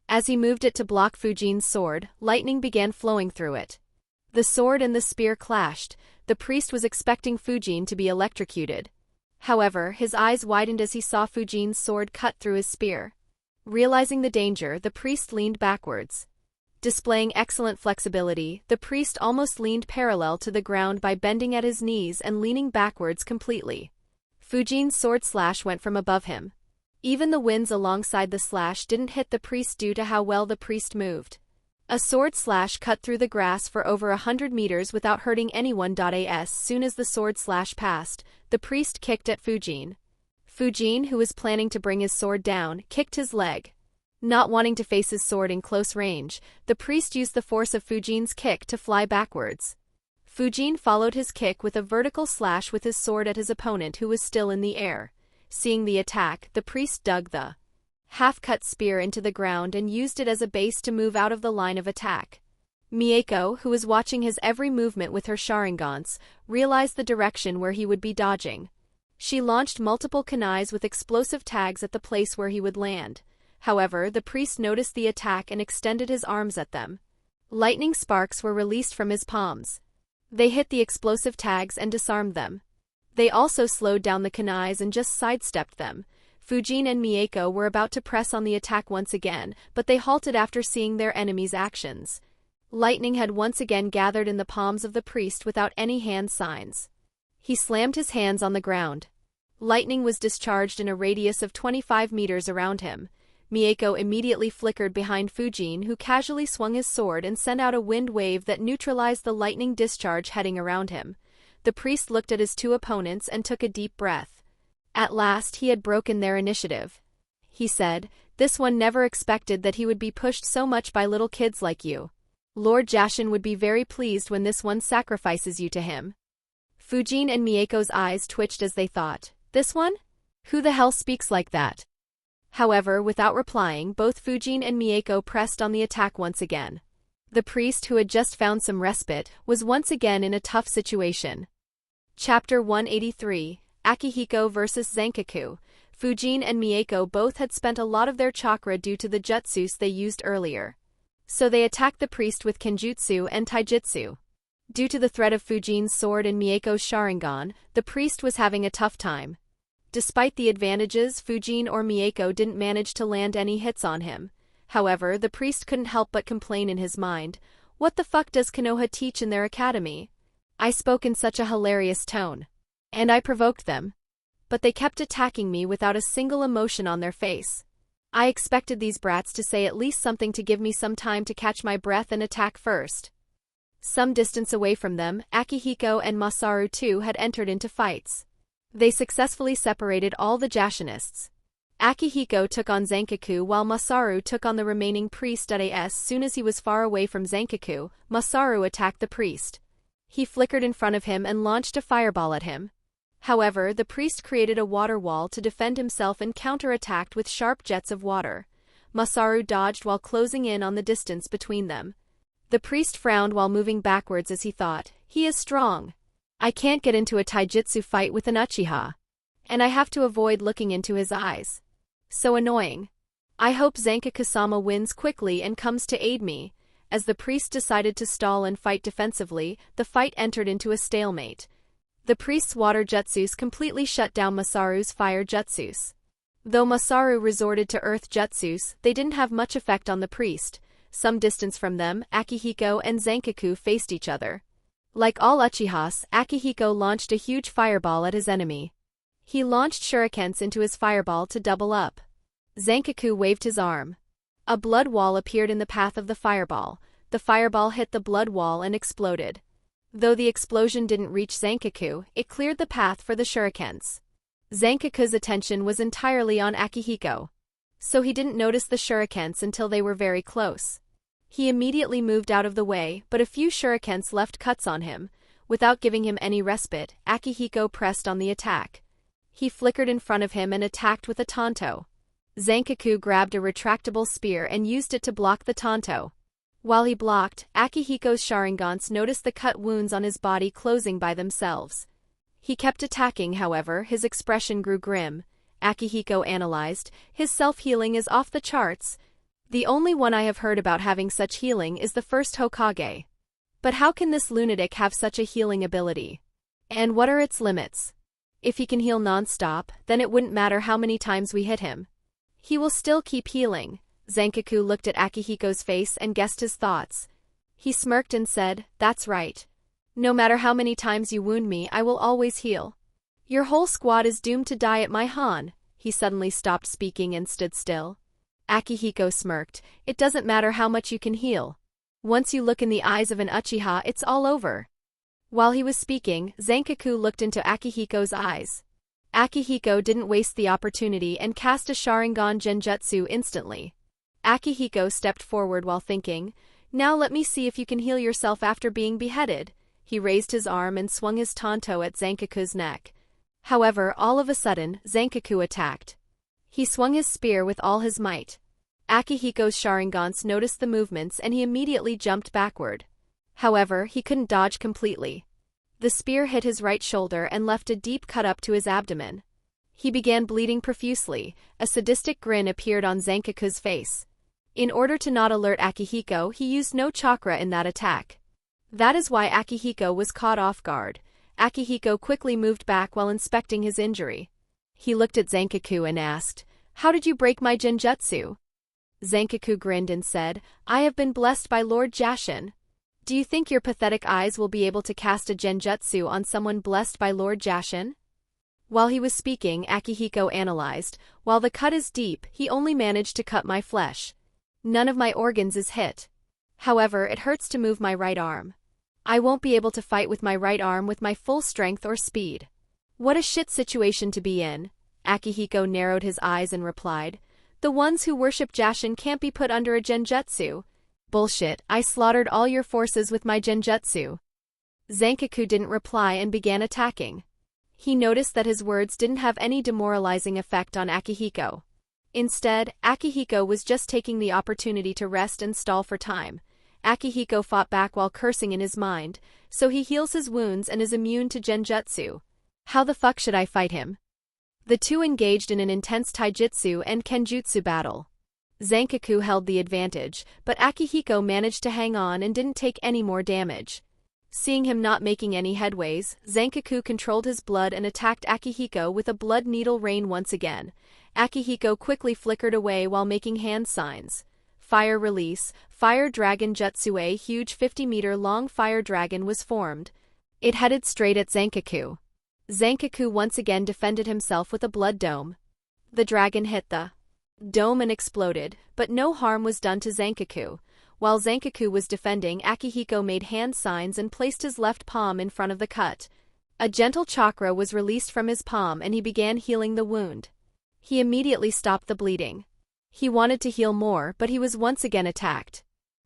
As he moved it to block Fujin's sword, lightning began flowing through it. The sword and the spear clashed. The priest was expecting Fujin to be electrocuted. However, his eyes widened as he saw Fujin's sword cut through his spear. Realizing the danger, the priest leaned backwards. Displaying excellent flexibility, the priest almost leaned parallel to the ground by bending at his knees and leaning backwards completely. Fujin's sword slash went from above him. Even the winds alongside the slash didn't hit the priest due to how well the priest moved. A sword slash cut through the grass for over 100 meters without hurting anyone. As soon as the sword slash passed, the priest kicked at Fujin. Fujin, who was planning to bring his sword down, kicked his leg. Not wanting to face his sword in close range, the priest used the force of Fujin's kick to fly backwards. Fujin followed his kick with a vertical slash with his sword at his opponent who was still in the air. Seeing the attack, the priest dug the half-cut spear into the ground and used it as a base to move out of the line of attack. Mieko, who was watching his every movement with her sharingans, realized the direction where he would be dodging. She launched multiple kunais with explosive tags at the place where he would land. However, the priest noticed the attack and extended his arms at them. Lightning sparks were released from his palms. They hit the explosive tags and disarmed them. They also slowed down the kunais and just sidestepped them. Fujin and Mieko were about to press on the attack once again, but they halted after seeing their enemy's actions. Lightning had once again gathered in the palms of the priest without any hand signs. He slammed his hands on the ground. Lightning was discharged in a radius of 25 meters around him. Mieko immediately flickered behind Fujin, who casually swung his sword and sent out a wind wave that neutralized the lightning discharge heading around him. The priest looked at his two opponents and took a deep breath. At last he had broken their initiative. He said, "This one never expected that he would be pushed so much by little kids like you. Lord Jashin would be very pleased when this one sacrifices you to him." Fujin and Mieko's eyes twitched as they thought, "This one? Who the hell speaks like that?" However, without replying, both Fujin and Mieko pressed on the attack once again. The priest, who had just found some respite, was once again in a tough situation. Chapter 183, Akihiko vs. Zankaku. Fujin and Mieko both had spent a lot of their chakra due to the jutsus they used earlier. So they attacked the priest with kenjutsu and taijutsu. Due to the threat of Fujin's sword and Mieko's Sharingan, the priest was having a tough time. Despite the advantages, Fujin or Mieko didn't manage to land any hits on him. However, the priest couldn't help but complain in his mind, "What the fuck does Konoha teach in their academy?" I spoke in such a hilarious tone. And I provoked them. But they kept attacking me without a single emotion on their face. I expected these brats to say at least something to give me some time to catch my breath and attack first. Some distance away from them, Akihiko and Masaru too had entered into fights. They successfully separated all the Jashinists. Akihiko took on Zankaku while Masaru took on the remaining priest. As soon as he was far away from Zankaku, Masaru attacked the priest. He flickered in front of him and launched a fireball at him. However, the priest created a water wall to defend himself and counter-attacked with sharp jets of water. Masaru dodged while closing in on the distance between them. The priest frowned while moving backwards as he thought, "He is strong. I can't get into a taijutsu fight with an Uchiha. And I have to avoid looking into his eyes. So annoying. I hope Zankaku-sama wins quickly and comes to aid me." As the priest decided to stall and fight defensively, the fight entered into a stalemate. The priest's water jutsus completely shut down Masaru's fire jutsus. Though Masaru resorted to earth jutsus, they didn't have much effect on the priest. Some distance from them, Akihiko and Zankaku faced each other. Like all Uchihas, Akihiko launched a huge fireball at his enemy. He launched shurikens into his fireball to double up. Zankaku waved his arm. A blood wall appeared in the path of the fireball. The fireball hit the blood wall and exploded. Though the explosion didn't reach Zankaku, it cleared the path for the shurikens. Zankaku's attention was entirely on Akihiko. So he didn't notice the shurikens until they were very close. He immediately moved out of the way, but a few shurikens left cuts on him. Without giving him any respite, Akihiko pressed on the attack. He flickered in front of him and attacked with a tanto. Zankaku grabbed a retractable spear and used it to block the tanto. While he blocked, Akihiko's Sharingans noticed the cut wounds on his body closing by themselves. He kept attacking, however, his expression grew grim. Akihiko analyzed, "His self-healing is off the charts. The only one I have heard about having such healing is the first Hokage. But how can this lunatic have such a healing ability? And what are its limits? If he can heal non-stop, then it wouldn't matter how many times we hit him. He will still keep healing." Zankaku looked at Akihiko's face and guessed his thoughts. He smirked and said, "That's right. No matter how many times you wound me, I will always heal. Your whole squad is doomed to die at my Han." He suddenly stopped speaking and stood still. Akihiko smirked. "It doesn't matter how much you can heal. Once you look in the eyes of an Uchiha, it's all over." While he was speaking, Zankaku looked into Akihiko's eyes. Akihiko didn't waste the opportunity and cast a Sharingan Genjutsu instantly. Akihiko stepped forward while thinking, "Now let me see if you can heal yourself after being beheaded." He raised his arm and swung his tanto at Zankaku's neck. However, all of a sudden, Zankaku attacked. He swung his spear with all his might. Akihiko's Sharingans noticed the movements and he immediately jumped backward. However, he couldn't dodge completely. The spear hit his right shoulder and left a deep cut up to his abdomen. He began bleeding profusely. A sadistic grin appeared on Zankaku's face. In order to not alert Akihiko, he used no chakra in that attack. That is why Akihiko was caught off guard. Akihiko quickly moved back while inspecting his injury. He looked at Zankaku and asked, "How did you break my genjutsu?" Zankaku grinned and said, "I have been blessed by Lord Jashin." "Do you think your pathetic eyes will be able to cast a genjutsu on someone blessed by Lord Jashin?" While he was speaking, Akihiko analyzed, "While the cut is deep, he only managed to cut my flesh. None of my organs is hit. However, it hurts to move my right arm. I won't be able to fight with my right arm with my full strength or speed. What a shit situation to be in." Akihiko narrowed his eyes and replied, "The ones who worship Jashin can't be put under a genjutsu." "Bullshit, I slaughtered all your forces with my genjutsu." Zankaku didn't reply and began attacking. He noticed that his words didn't have any demoralizing effect on Akihiko. Instead, Akihiko was just taking the opportunity to rest and stall for time. Akihiko fought back while cursing in his mind, "So he heals his wounds and is immune to genjutsu. How the fuck should I fight him?" The two engaged in an intense taijutsu and kenjutsu battle. Zankaku held the advantage, but Akihiko managed to hang on and didn't take any more damage. Seeing him not making any headways, Zankaku controlled his blood and attacked Akihiko with a blood needle rain once again. Akihiko quickly flickered away while making hand signs. Fire release, Fire Dragon Jutsu. A huge 50-meter-long fire dragon was formed. It headed straight at Zankaku. Zankaku once again defended himself with a blood dome. The dragon hit the dome and exploded, but no harm was done to Zankaku. While Zankaku was defending, Akihiko made hand signs and placed his left palm in front of the cut. A gentle chakra was released from his palm and he began healing the wound. He immediately stopped the bleeding. He wanted to heal more, but he was once again attacked.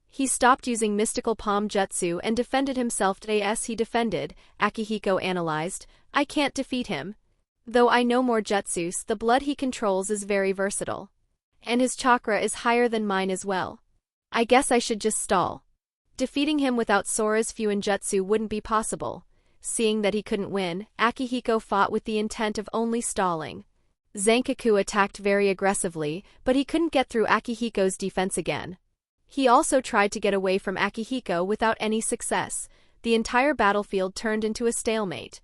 He stopped using mystical palm jutsu and defended himself. As he defended, Akihiko analyzed, I can't defeat him. Though I know more jutsus, the blood he controls is very versatile. And his chakra is higher than mine as well. I guess I should just stall. Defeating him without Sora's Fuinjutsu wouldn't be possible. Seeing that he couldn't win, Akihiko fought with the intent of only stalling. Zankaku attacked very aggressively, but he couldn't get through Akihiko's defense again. He also tried to get away from Akihiko without any success. The entire battlefield turned into a stalemate.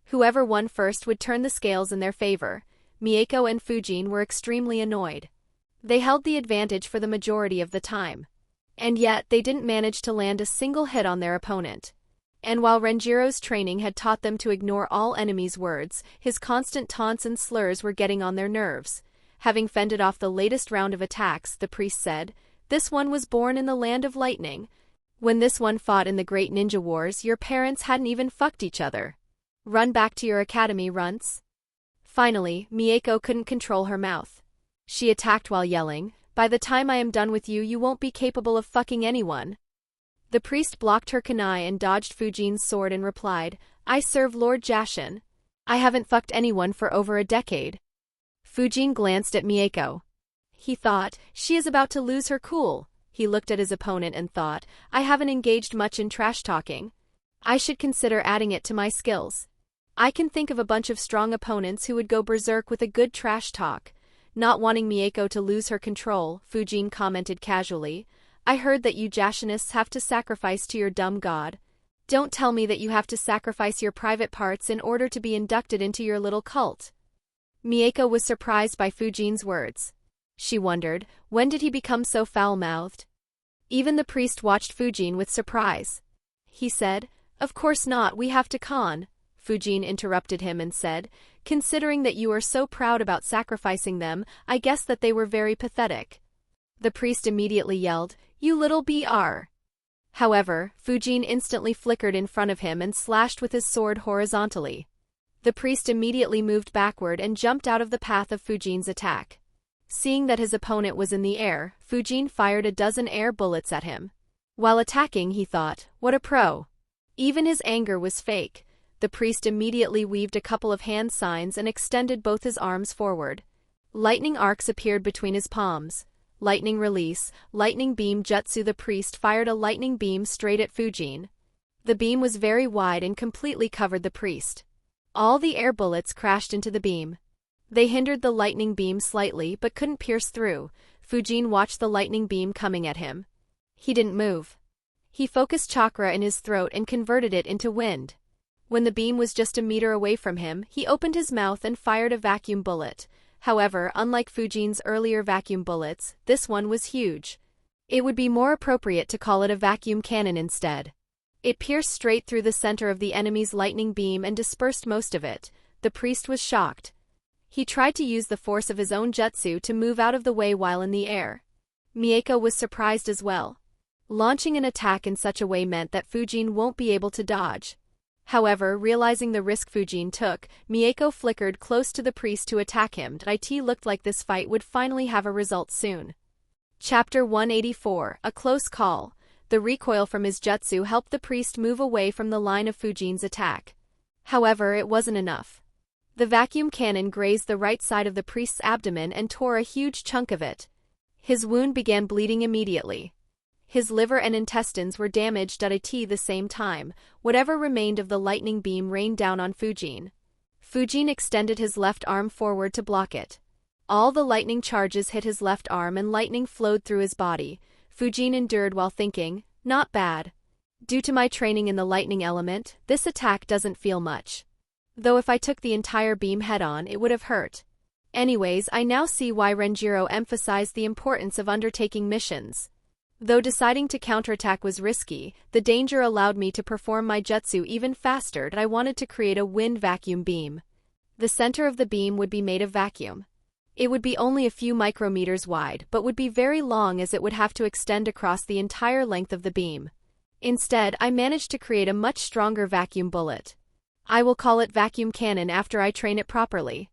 Whoever won first would turn the scales in their favor. Mieko and Fujin were extremely annoyed. They held the advantage for the majority of the time. And yet, they didn't manage to land a single hit on their opponent. And while Renjiro's training had taught them to ignore all enemies' words, his constant taunts and slurs were getting on their nerves. Having fended off the latest round of attacks, the priest said, This one was born in the land of lightning. When this one fought in the Great Ninja Wars, your parents hadn't even fucked each other. Run back to your academy, runts. Finally, Mieko couldn't control her mouth. She attacked while yelling, By the time I am done with you, you won't be capable of fucking anyone. The priest blocked her kunai and dodged Fujin's sword and replied, I serve Lord Jashin. I haven't fucked anyone for over a decade. Fujin glanced at Mieko. He thought, she is about to lose her cool. He looked at his opponent and thought, I haven't engaged much in trash talking. I should consider adding it to my skills. I can think of a bunch of strong opponents who would go berserk with a good trash talk. Not wanting Mieko to lose her control, Fujin commented casually, I heard that you Jashinists have to sacrifice to your dumb god. Don't tell me that you have to sacrifice your private parts in order to be inducted into your little cult. Mieko was surprised by Fujin's words. She wondered, when did he become so foul-mouthed? Even the priest watched Fujin with surprise. He said, Of course not, we have to con. Fujin interrupted him and said, Considering that you are so proud about sacrificing them, I guess that they were very pathetic. The priest immediately yelled, You little br. However, Fujin instantly flickered in front of him and slashed with his sword horizontally. The priest immediately moved backward and jumped out of the path of Fujin's attack. Seeing that his opponent was in the air, Fujin fired a dozen air bullets at him. While attacking, he thought, What a pro. Even his anger was fake. The priest immediately weaved a couple of hand signs and extended both his arms forward. Lightning arcs appeared between his palms. Lightning release, lightning beam jutsu. The priest fired a lightning beam straight at Fujin. The beam was very wide and completely covered the priest. All the air bullets crashed into the beam. They hindered the lightning beam slightly but couldn't pierce through. Fujin watched the lightning beam coming at him. He didn't move. He focused chakra in his throat and converted it into wind. When the beam was just a meter away from him, he opened his mouth and fired a vacuum bullet. However, unlike Fujin's earlier vacuum bullets, this one was huge. It would be more appropriate to call it a vacuum cannon instead. It pierced straight through the center of the enemy's lightning beam and dispersed most of it. The priest was shocked. He tried to use the force of his own jutsu to move out of the way while in the air. Mieko was surprised as well. Launching an attack in such a way meant that Fujin won't be able to dodge. However, realizing the risk Fujin took, Mieko flickered close to the priest to attack him. It looked like this fight would finally have a result soon. Chapter 184, A Close Call. The recoil from his jutsu helped the priest move away from the line of Fujin's attack. However, it wasn't enough. The vacuum cannon grazed the right side of the priest's abdomen and tore a huge chunk of it. His wound began bleeding immediately. His liver and intestines were damaged at the same time. Whatever remained of the lightning beam rained down on Fujin. Fujin extended his left arm forward to block it. All the lightning charges hit his left arm and lightning flowed through his body. Fujin endured while thinking, not bad. Due to my training in the lightning element, this attack doesn't feel much. Though if I took the entire beam head-on it would have hurt. Anyways, I now see why Renjiro emphasized the importance of undertaking missions. Though deciding to counterattack was risky, the danger allowed me to perform my jutsu even faster and I wanted to create a wind vacuum beam. The center of the beam would be made of vacuum. It would be only a few micrometers wide but would be very long as it would have to extend across the entire length of the beam. Instead, I managed to create a much stronger vacuum bullet. I will call it vacuum cannon after I train it properly.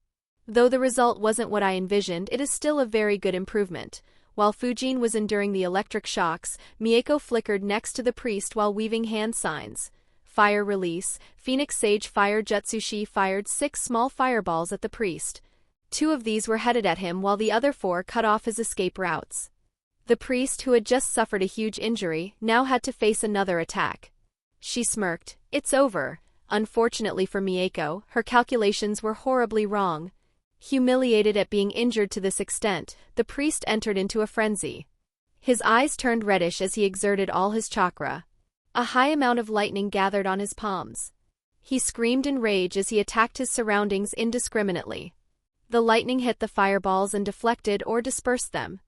Though the result wasn't what I envisioned, it is still a very good improvement. While Fujin was enduring the electric shocks, Mieko flickered next to the priest while weaving hand signs. Fire release, Phoenix Sage Fire Jutsu. She fired 6 small fireballs at the priest. 2 of these were headed at him while the other 4 cut off his escape routes. The priest, who had just suffered a huge injury, now had to face another attack. She smirked. It's over. Unfortunately for Mieko, her calculations were horribly wrong. Humiliated at being injured to this extent, the priest entered into a frenzy. His eyes turned reddish as he exerted all his chakra. A high amount of lightning gathered on his palms. He screamed in rage as he attacked his surroundings indiscriminately. The lightning hit the fireballs and deflected or dispersed them.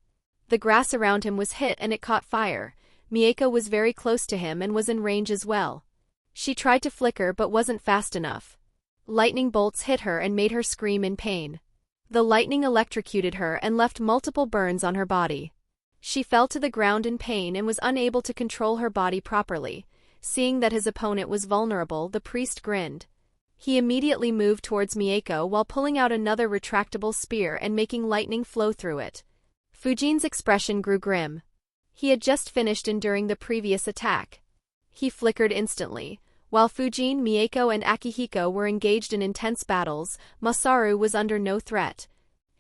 The grass around him was hit and it caught fire. Mieko was very close to him and was in range as well. She tried to flicker but wasn't fast enough. Lightning bolts hit her and made her scream in pain. The lightning electrocuted her and left multiple burns on her body. She fell to the ground in pain and was unable to control her body properly. Seeing that his opponent was vulnerable, the priest grinned. He immediately moved towards Mieko while pulling out another retractable spear and making lightning flow through it. Fujin's expression grew grim. He had just finished enduring the previous attack. He flickered instantly. While Fujin, Mieko and Akihiko were engaged in intense battles, Masaru was under no threat.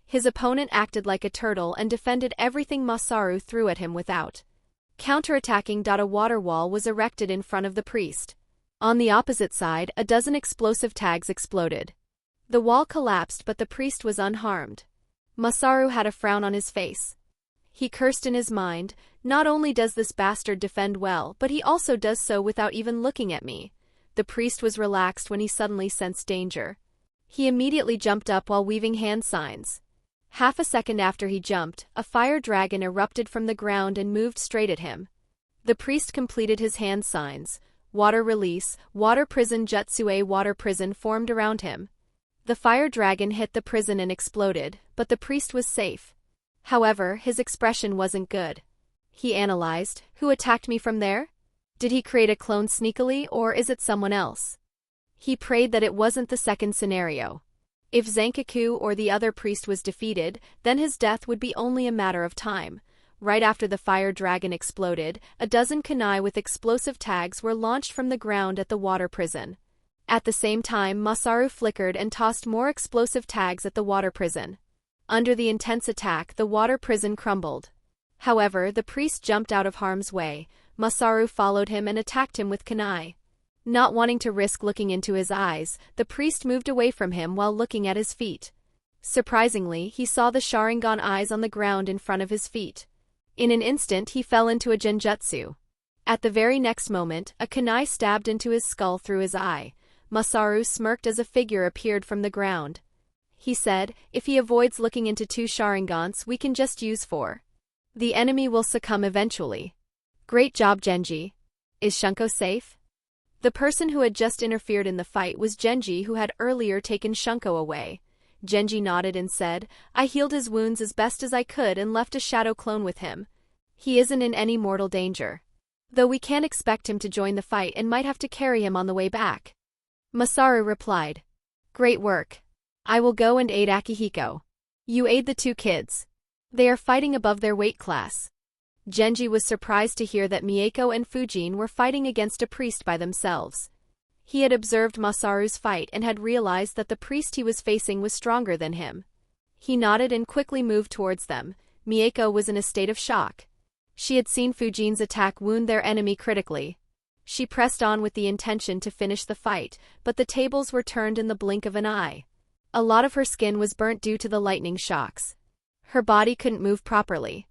His opponent acted like a turtle and defended everything Masaru threw at him without counterattacking. A water wall was erected in front of the priest. On the opposite side, a dozen explosive tags exploded. The wall collapsed but the priest was unharmed. Masaru had a frown on his face. He cursed in his mind, not only does this bastard defend well, but he also does so without even looking at me. The priest was relaxed when he suddenly sensed danger. He immediately jumped up while weaving hand signs. Half a second after he jumped, a fire dragon erupted from the ground and moved straight at him. The priest completed his hand signs. Water release, water prison jutsu. A water prison formed around him. The fire dragon hit the prison and exploded, but the priest was safe. However, his expression wasn't good. He analyzed, who attacked me from there? Did he create a clone sneakily or is it someone else? He prayed that it wasn't the second scenario. If Zankaku or the other priest was defeated, then his death would be only a matter of time. Right after the fire dragon exploded, a dozen kunai with explosive tags were launched from the ground at the water prison. At the same time, Masaru flickered and tossed more explosive tags at the water prison. Under the intense attack, the water prison crumbled. However, the priest jumped out of harm's way. Masaru followed him and attacked him with kunai. Not wanting to risk looking into his eyes, the priest moved away from him while looking at his feet. Surprisingly, he saw the Sharingan eyes on the ground in front of his feet. In an instant he fell into a genjutsu. At the very next moment, a kunai stabbed into his skull through his eye. Masaru smirked as a figure appeared from the ground. He said, if he avoids looking into 2 Sharingans, we can just use 4. The enemy will succumb eventually. Great job, Genji. Is Shunko safe? The person who had just interfered in the fight was Genji, who had earlier taken Shunko away. Genji nodded and said, I healed his wounds as best as I could and left a shadow clone with him. He isn't in any mortal danger. Though we can't expect him to join the fight and might have to carry him on the way back. Masaru replied. Great work. I will go and aid Akihiko. You aid the 2 kids. They are fighting above their weight class. Genji was surprised to hear that Mieko and Fujin were fighting against a priest by themselves. He had observed Masaru's fight and had realized that the priest he was facing was stronger than him. He nodded and quickly moved towards them. Mieko was in a state of shock. She had seen Fujin's attack wound their enemy critically. She pressed on with the intention to finish the fight, but the tables were turned in the blink of an eye. A lot of her skin was burnt due to the lightning shocks. Her body couldn't move properly.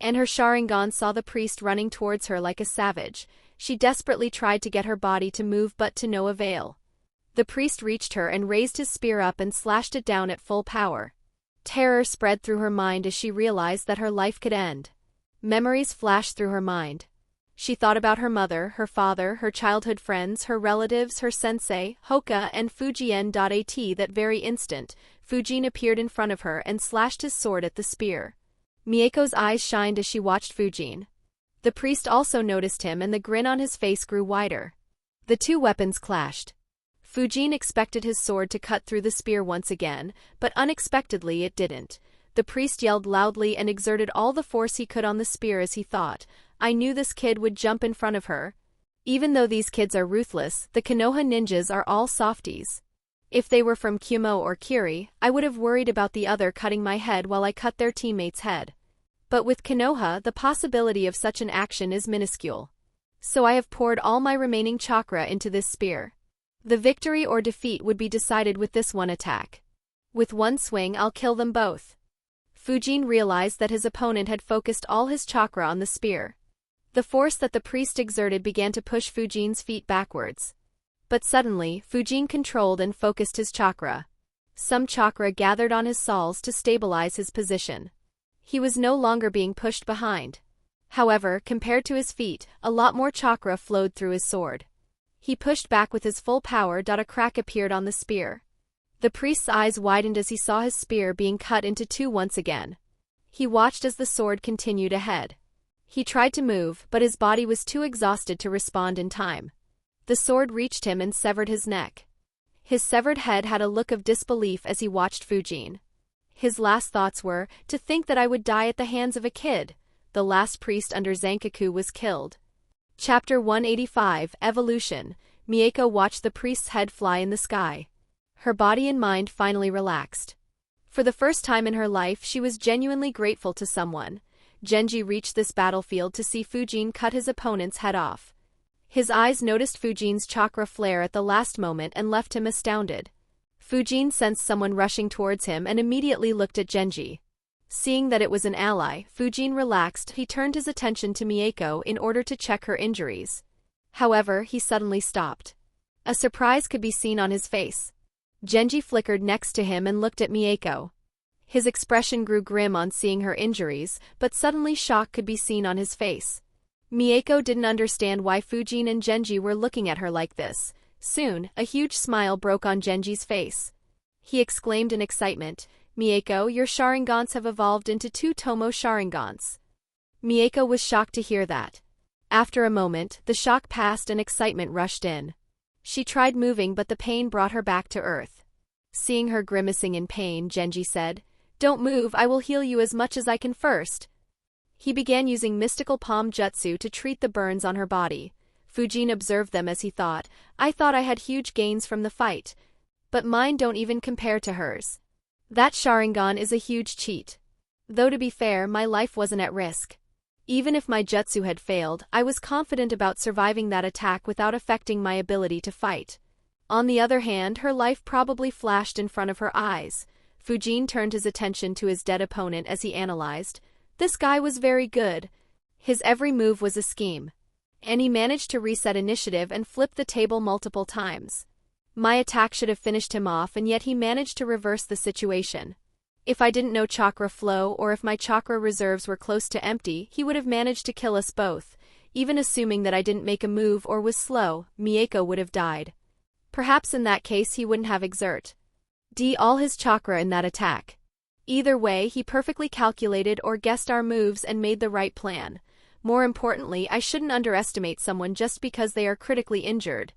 And her Sharingan saw the priest running towards her like a savage. She desperately tried to get her body to move but to no avail. The priest reached her and raised his spear up and slashed it down at full power. Terror spread through her mind as she realized that her life could end. Memories flashed through her mind. She thought about her mother, her father, her childhood friends, her relatives, her sensei, Hoka, and Fujien. At that very instant, Fujin appeared in front of her and slashed his sword at the spear. Mieko's eyes shined as she watched Fujin. The priest also noticed him and the grin on his face grew wider. The two weapons clashed. Fujin expected his sword to cut through the spear once again, but unexpectedly it didn't. The priest yelled loudly and exerted all the force he could on the spear as he thought, "I knew this kid would jump in front of her." Even though these kids are ruthless, the Konoha ninjas are all softies. If they were from Kumo or Kiri, I would have worried about the other cutting my head while I cut their teammate's head. But with Konoha, the possibility of such an action is minuscule. So I have poured all my remaining chakra into this spear. The victory or defeat would be decided with this one attack. With one swing I'll kill them both. Fujin realized that his opponent had focused all his chakra on the spear. The force that the priest exerted began to push Fujin's feet backwards. But suddenly, Fujin controlled and focused his chakra. Some chakra gathered on his soles to stabilize his position. He was no longer being pushed behind. However, compared to his feet, a lot more chakra flowed through his sword. He pushed back with his full power. A crack appeared on the spear. The priest's eyes widened as he saw his spear being cut into two once again. He watched as the sword continued ahead. He tried to move, but his body was too exhausted to respond in time. The sword reached him and severed his neck. His severed head had a look of disbelief as he watched Fujin. His last thoughts were, to think that I would die at the hands of a kid. The last priest under Zankaku was killed. Chapter 185, Evolution. Mieko watched the priest's head fly in the sky. Her body and mind finally relaxed. For the first time in her life she was genuinely grateful to someone. Genji reached this battlefield to see Fujin cut his opponent's head off. His eyes noticed Fujin's chakra flare at the last moment and left him astounded. Fujin sensed someone rushing towards him and immediately looked at Genji. Seeing that it was an ally, Fujin relaxed. He turned his attention to Mieko in order to check her injuries. However, he suddenly stopped. A surprise could be seen on his face. Genji flickered next to him and looked at Mieko. His expression grew grim on seeing her injuries, but suddenly shock could be seen on his face. Mieko didn't understand why Fujin and Genji were looking at her like this. Soon, a huge smile broke on Genji's face. He exclaimed in excitement, "Mieko, your Sharingans have evolved into 2 Tomo Sharingans." Mieko was shocked to hear that. After a moment, the shock passed and excitement rushed in. She tried moving but the pain brought her back to earth. Seeing her grimacing in pain, Genji said, "Don't move, I will heal you as much as I can first." He began using mystical palm jutsu to treat the burns on her body. Fujin observed them as he thought, "I thought I had huge gains from the fight. But mine don't even compare to hers. That Sharingan is a huge cheat. Though to be fair, my life wasn't at risk. Even if my jutsu had failed, I was confident about surviving that attack without affecting my ability to fight." On the other hand, her life probably flashed in front of her eyes. Fujin turned his attention to his dead opponent as he analyzed. This guy was very good. His every move was a scheme. And he managed to reset initiative and flip the table multiple times. My attack should have finished him off and yet he managed to reverse the situation. If I didn't know chakra flow or if my chakra reserves were close to empty, he would have managed to kill us both. Even assuming that I didn't make a move or was slow, Mieko would have died. Perhaps in that case he wouldn't have exerted all his chakra in that attack. Either way, he perfectly calculated or guessed our moves and made the right plan. More importantly, I shouldn't underestimate someone just because they are critically injured.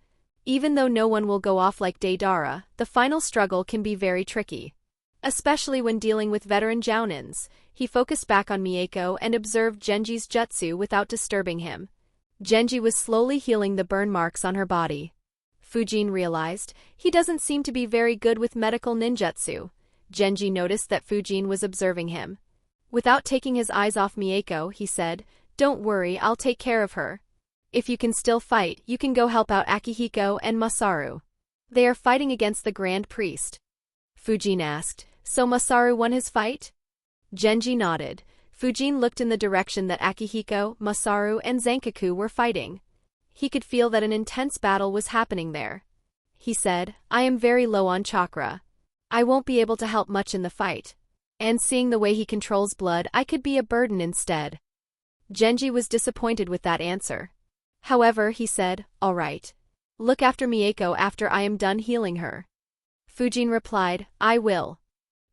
Even though no one will go off like Deidara, the final struggle can be very tricky. Especially when dealing with veteran Jounins. He focused back on Mieko and observed Genji's jutsu without disturbing him. Genji was slowly healing the burn marks on her body. Fujin realized, he doesn't seem to be very good with medical ninjutsu. Genji noticed that Fujin was observing him. Without taking his eyes off Mieko, he said, "Don't worry, I'll take care of her." If you can still fight, you can go help out Akihiko and Masaru. They are fighting against the Grand Priest. Fujin asked, so Masaru won his fight? Genji nodded. Fujin looked in the direction that Akihiko, Masaru, and Zankaku were fighting. He could feel that an intense battle was happening there. He said, I am very low on chakra. I won't be able to help much in the fight. And seeing the way he controls blood, I could be a burden instead. Genji was disappointed with that answer. However, he said, all right. Look after Mieko after I am done healing her. Fujin replied, I will.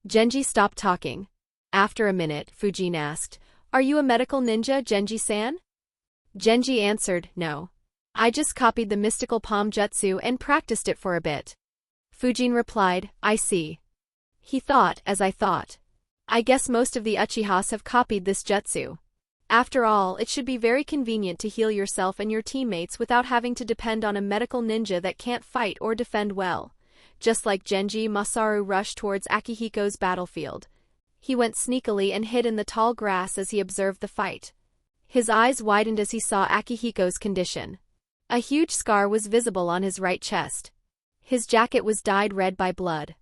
Genji stopped talking. After a minute, Fujin asked, are you a medical ninja, Genji-san? Genji answered, no. I just copied the mystical palm jutsu and practiced it for a bit. Fujin replied, I see. He thought, as I thought. I guess most of the Uchihas have copied this jutsu. After all, it should be very convenient to heal yourself and your teammates without having to depend on a medical ninja that can't fight or defend well. Just like Genji, Masaru rushed towards Akihiko's battlefield. He went sneakily and hid in the tall grass as he observed the fight. His eyes widened as he saw Akihiko's condition. A huge scar was visible on his right chest. His jacket was dyed red by blood.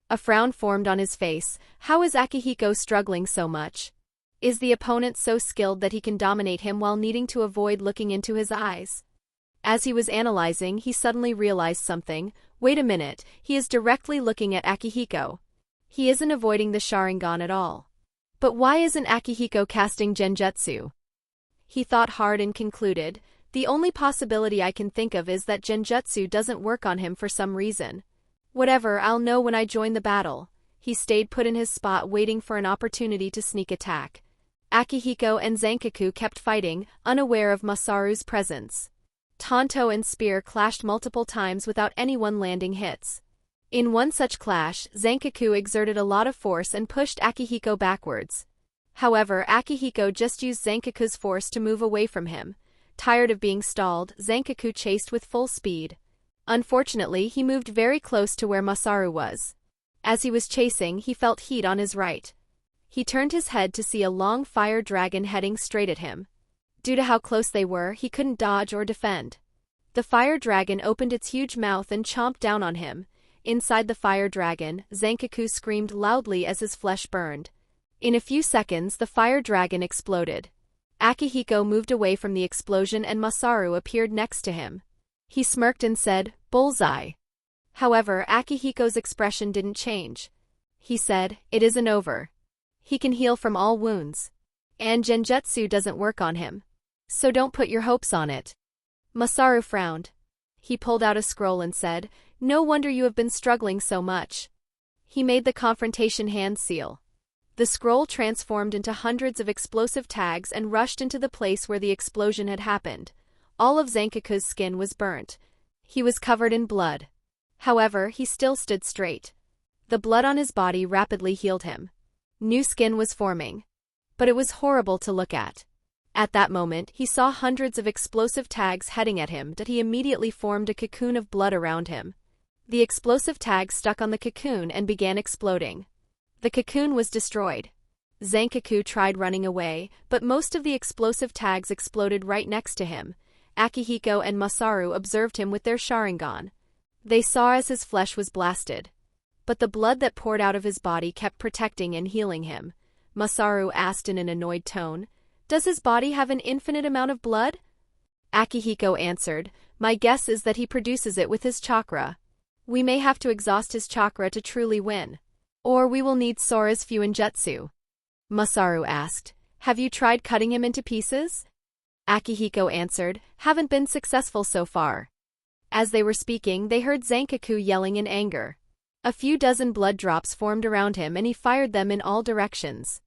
A frown formed on his face. How is Akihiko struggling so much? Is the opponent so skilled that he can dominate him while needing to avoid looking into his eyes? As he was analyzing, he suddenly realized something. Wait a minute, he is directly looking at Akihiko. He isn't avoiding the Sharingan at all. But why isn't Akihiko casting Genjutsu? He thought hard and concluded, the only possibility I can think of is that Genjutsu doesn't work on him for some reason. Whatever, I'll know when I join the battle. He stayed put in his spot waiting for an opportunity to sneak attack. Akihiko and Zankaku kept fighting, unaware of Masaru's presence. Tanto and spear clashed multiple times without anyone landing hits. In one such clash, Zankaku exerted a lot of force and pushed Akihiko backwards. However, Akihiko just used Zankaku's force to move away from him. Tired of being stalled, Zankaku chased with full speed. Unfortunately, he moved very close to where Masaru was. As he was chasing, he felt heat on his right. He turned his head to see a long fire dragon heading straight at him. Due to how close they were, he couldn't dodge or defend. The fire dragon opened its huge mouth and chomped down on him. Inside the fire dragon, Zankaku screamed loudly as his flesh burned. In a few seconds, the fire dragon exploded. Akihiko moved away from the explosion and Masaru appeared next to him. He smirked and said, "Bullseye." However, Akihiko's expression didn't change. He said, "It isn't over. He can heal from all wounds. And Genjutsu doesn't work on him. So don't put your hopes on it." Masaru frowned. He pulled out a scroll and said, "No wonder you have been struggling so much." He made the confrontation hand seal. The scroll transformed into hundreds of explosive tags and rushed into the place where the explosion had happened. All of Zankaku's skin was burnt. He was covered in blood. However, he still stood straight. The blood on his body rapidly healed him. New skin was forming. But it was horrible to look at. At that moment, he saw hundreds of explosive tags heading at him that he immediately formed a cocoon of blood around him. The explosive tags stuck on the cocoon and began exploding. The cocoon was destroyed. Zankaku tried running away, but most of the explosive tags exploded right next to him. Akihiko and Masaru observed him with their Sharingan. They saw as his flesh was blasted. But the blood that poured out of his body kept protecting and healing him. Masaru asked in an annoyed tone, "Does his body have an infinite amount of blood?" Akihiko answered, "My guess is that he produces it with his chakra. We may have to exhaust his chakra to truly win. Or we will need Sora's Fuinjutsu." Masaru asked, "Have you tried cutting him into pieces?" Akihiko answered, "Haven't been successful so far." As they were speaking, they heard Zankaku yelling in anger. A few dozen blood drops formed around him and he fired them in all directions.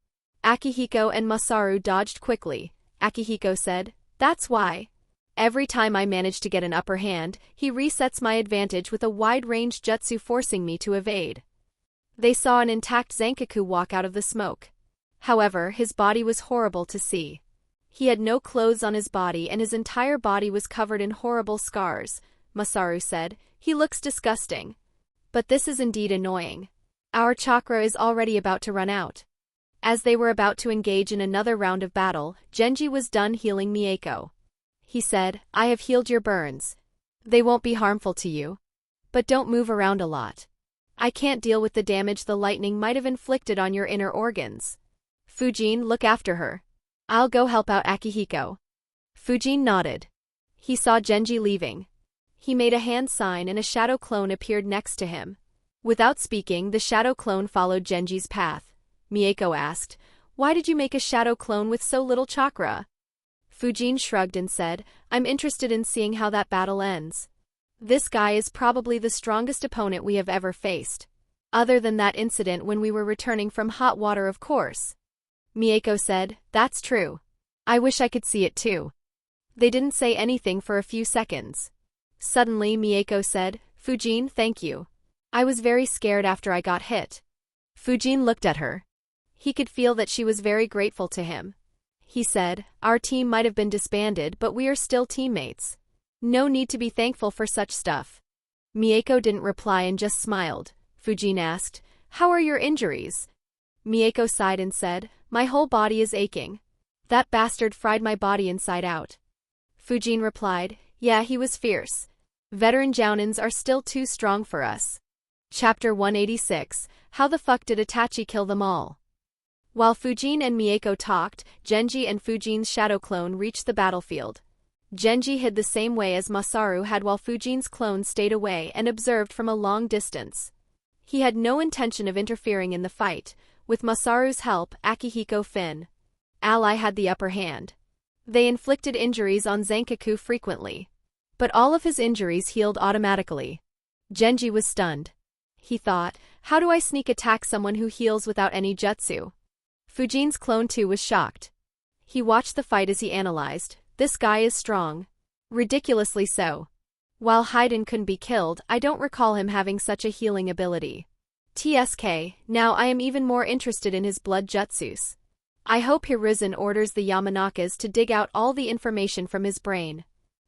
Akihiko and Masaru dodged quickly. Akihiko said, "That's why. Every time I manage to get an upper hand, he resets my advantage with a wide-range jutsu forcing me to evade." They saw an intact Zankaku walk out of the smoke. However, his body was horrible to see. He had no clothes on his body and his entire body was covered in horrible scars. Masaru said, "He looks disgusting. But this is indeed annoying. Our chakra is already about to run out." As they were about to engage in another round of battle, Genji was done healing Mieko. He said, I have healed your burns. They won't be harmful to you. But don't move around a lot. I can't deal with the damage the lightning might have inflicted on your inner organs. Fujin, look after her. I'll go help out Akihiko. Fujin nodded. He saw Genji leaving. He made a hand sign and a shadow clone appeared next to him. Without speaking, the shadow clone followed Genji's path. Mieko asked, why did you make a shadow clone with so little chakra? Fujin shrugged and said, I'm interested in seeing how that battle ends. This guy is probably the strongest opponent we have ever faced. Other than that incident when we were returning from hot water, of course. Mieko said, that's true. I wish I could see it too. They didn't say anything for a few seconds. Suddenly Mieko said, Fujin, thank you. I was very scared after I got hit. Fujin looked at her. He could feel that she was very grateful to him. He said, our team might have been disbanded, but we are still teammates. No need to be thankful for such stuff. Mieko didn't reply and just smiled. Fujin asked, how are your injuries? Mieko sighed and said, my whole body is aching. That bastard fried my body inside out. Fujin replied, yeah, he was fierce. Veteran Jounins are still too strong for us. Chapter 186, How the fuck did Itachi kill them all? While Fujin and Mieko talked, Genji and Fujin's shadow clone reached the battlefield. Genji hid the same way as Masaru had while Fujin's clone stayed away and observed from a long distance. He had no intention of interfering in the fight. With Masaru's help, Akihiko Finn ally had the upper hand. They inflicted injuries on Zankaku frequently. But all of his injuries healed automatically. Genji was stunned. He thought, how do I sneak attack someone who heals without any jutsu? Fujin's clone too was shocked. He watched the fight as he analyzed, this guy is strong. Ridiculously so. While Haiden couldn't be killed, I don't recall him having such a healing ability. TSK, now I am even more interested in his blood jutsus. I hope Hiruzen orders the Yamanakas to dig out all the information from his brain.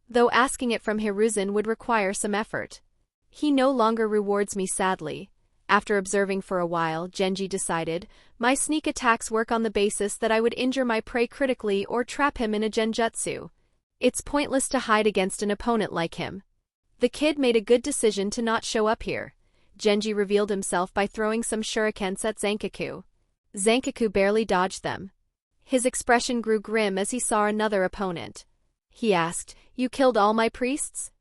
Though asking it from Hiruzen would require some effort. He no longer rewards me sadly. After observing for a while, Genji decided, my sneak attacks work on the basis that I would injure my prey critically or trap him in a genjutsu. It's pointless to hide against an opponent like him. The kid made a good decision to not show up here. Genji revealed himself by throwing some shurikens at Zankaku. Zankaku barely dodged them. His expression grew grim as he saw another opponent. He asked, you killed all my priests?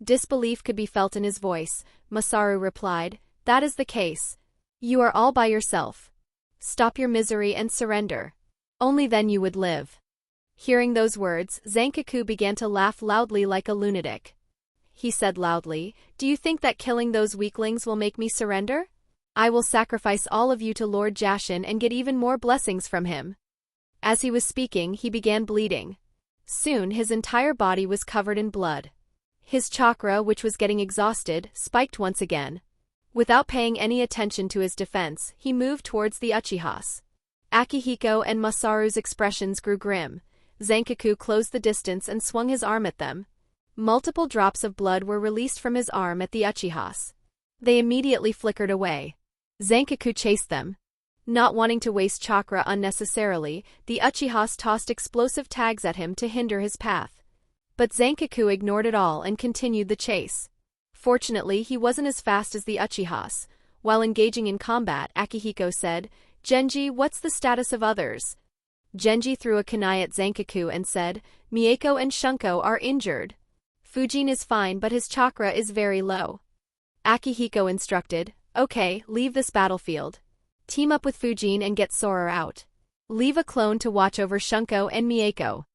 Disbelief could be felt in his voice. Masaru replied, that is the case. You are all by yourself. Stop your misery and surrender. Only then you would live. Hearing those words, Zankaku began to laugh loudly like a lunatic. He said loudly, do you think that killing those weaklings will make me surrender? I will sacrifice all of you to Lord Jashin and get even more blessings from him. As he was speaking, he began bleeding. Soon his entire body was covered in blood. His chakra, which was getting exhausted, spiked once again. Without paying any attention to his defense, he moved towards the Uchihas. Akihiko and Masaru's expressions grew grim. Zankaku closed the distance and swung his arm at them. Multiple drops of blood were released from his arm at the Uchihas. They immediately flickered away. Zankaku chased them. Not wanting to waste chakra unnecessarily, the Uchihas tossed explosive tags at him to hinder his path. But Zankaku ignored it all and continued the chase. Fortunately, he wasn't as fast as the Uchihas. While engaging in combat, Akihiko said, Genji, what's the status of others? Genji threw a kunai at Zankaku and said, Mieko and Shunko are injured. Fujin is fine but his chakra is very low. Akihiko instructed, okay, leave this battlefield. Team up with Fujin and get Sora out. Leave a clone to watch over Shunko and Mieko.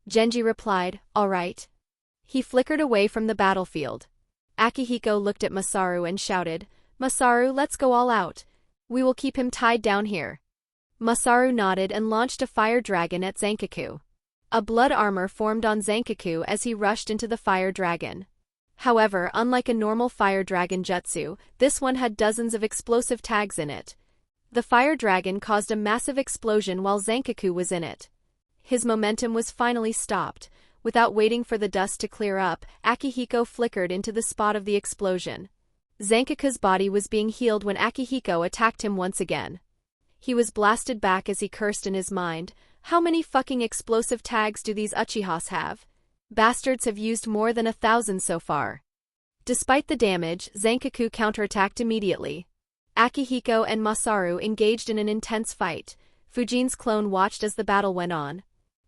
Genji replied, all right. He flickered away from the battlefield. Akihiko looked at Masaru and shouted, Masaru, let's go all out. We will keep him tied down here. Masaru nodded and launched a fire dragon at Zankaku. A blood armor formed on Zankaku as he rushed into the fire dragon. However, unlike a normal fire dragon jutsu, this one had dozens of explosive tags in it. The fire dragon caused a massive explosion while Zankaku was in it. His momentum was finally stopped. Without waiting for the dust to clear up, Akihiko flickered into the spot of the explosion. Zankaku's body was being healed when Akihiko attacked him once again. He was blasted back as he cursed in his mind, how many fucking explosive tags do these Uchihas have? Bastards have used more than 1,000 so far. Despite the damage, Zankaku counterattacked immediately. Akihiko and Masaru engaged in an intense fight. Fujin's clone watched as the battle went on.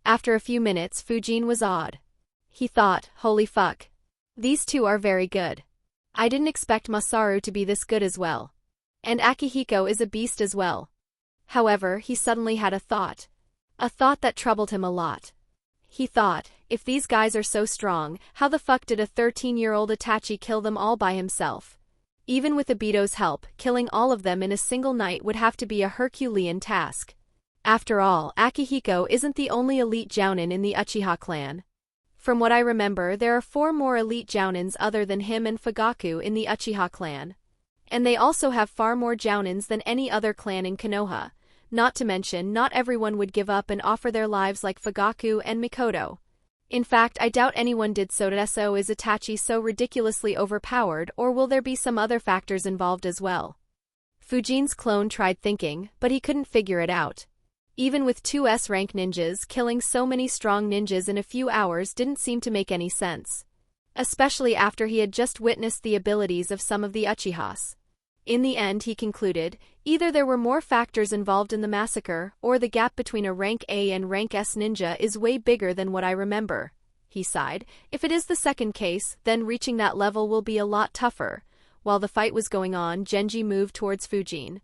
After a few minutes, Fujin was awed. He thought, holy fuck. These two are very good. I didn't expect Masaru to be this good as well. And Akihiko is a beast as well. However, he suddenly had a thought. A thought that troubled him a lot. He thought, if these guys are so strong, how the fuck did a 13-year-old Itachi kill them all by himself? Even with Obito's help, killing all of them in a single night would have to be a Herculean task. After all, Akihiko isn't the only elite jounin in the Uchiha clan. From what I remember, there are 4 more elite jounins other than him and Fugaku in the Uchiha clan. And they also have far more jounins than any other clan in Konoha. Not to mention, not everyone would give up and offer their lives like Fugaku and Mikoto. In fact, I doubt anyone did so. Is Itachi so ridiculously overpowered, or will there be some other factors involved as well? Fujin's clone tried thinking, but he couldn't figure it out. Even with 2 S-rank ninjas, killing so many strong ninjas in a few hours didn't seem to make any sense. Especially after he had just witnessed the abilities of some of the Uchihas. In the end, he concluded, either there were more factors involved in the massacre, or the gap between a rank A and rank S ninja is way bigger than what I remember. He sighed. If it is the second case, then reaching that level will be a lot tougher. While the fight was going on, Genji moved towards Fujin.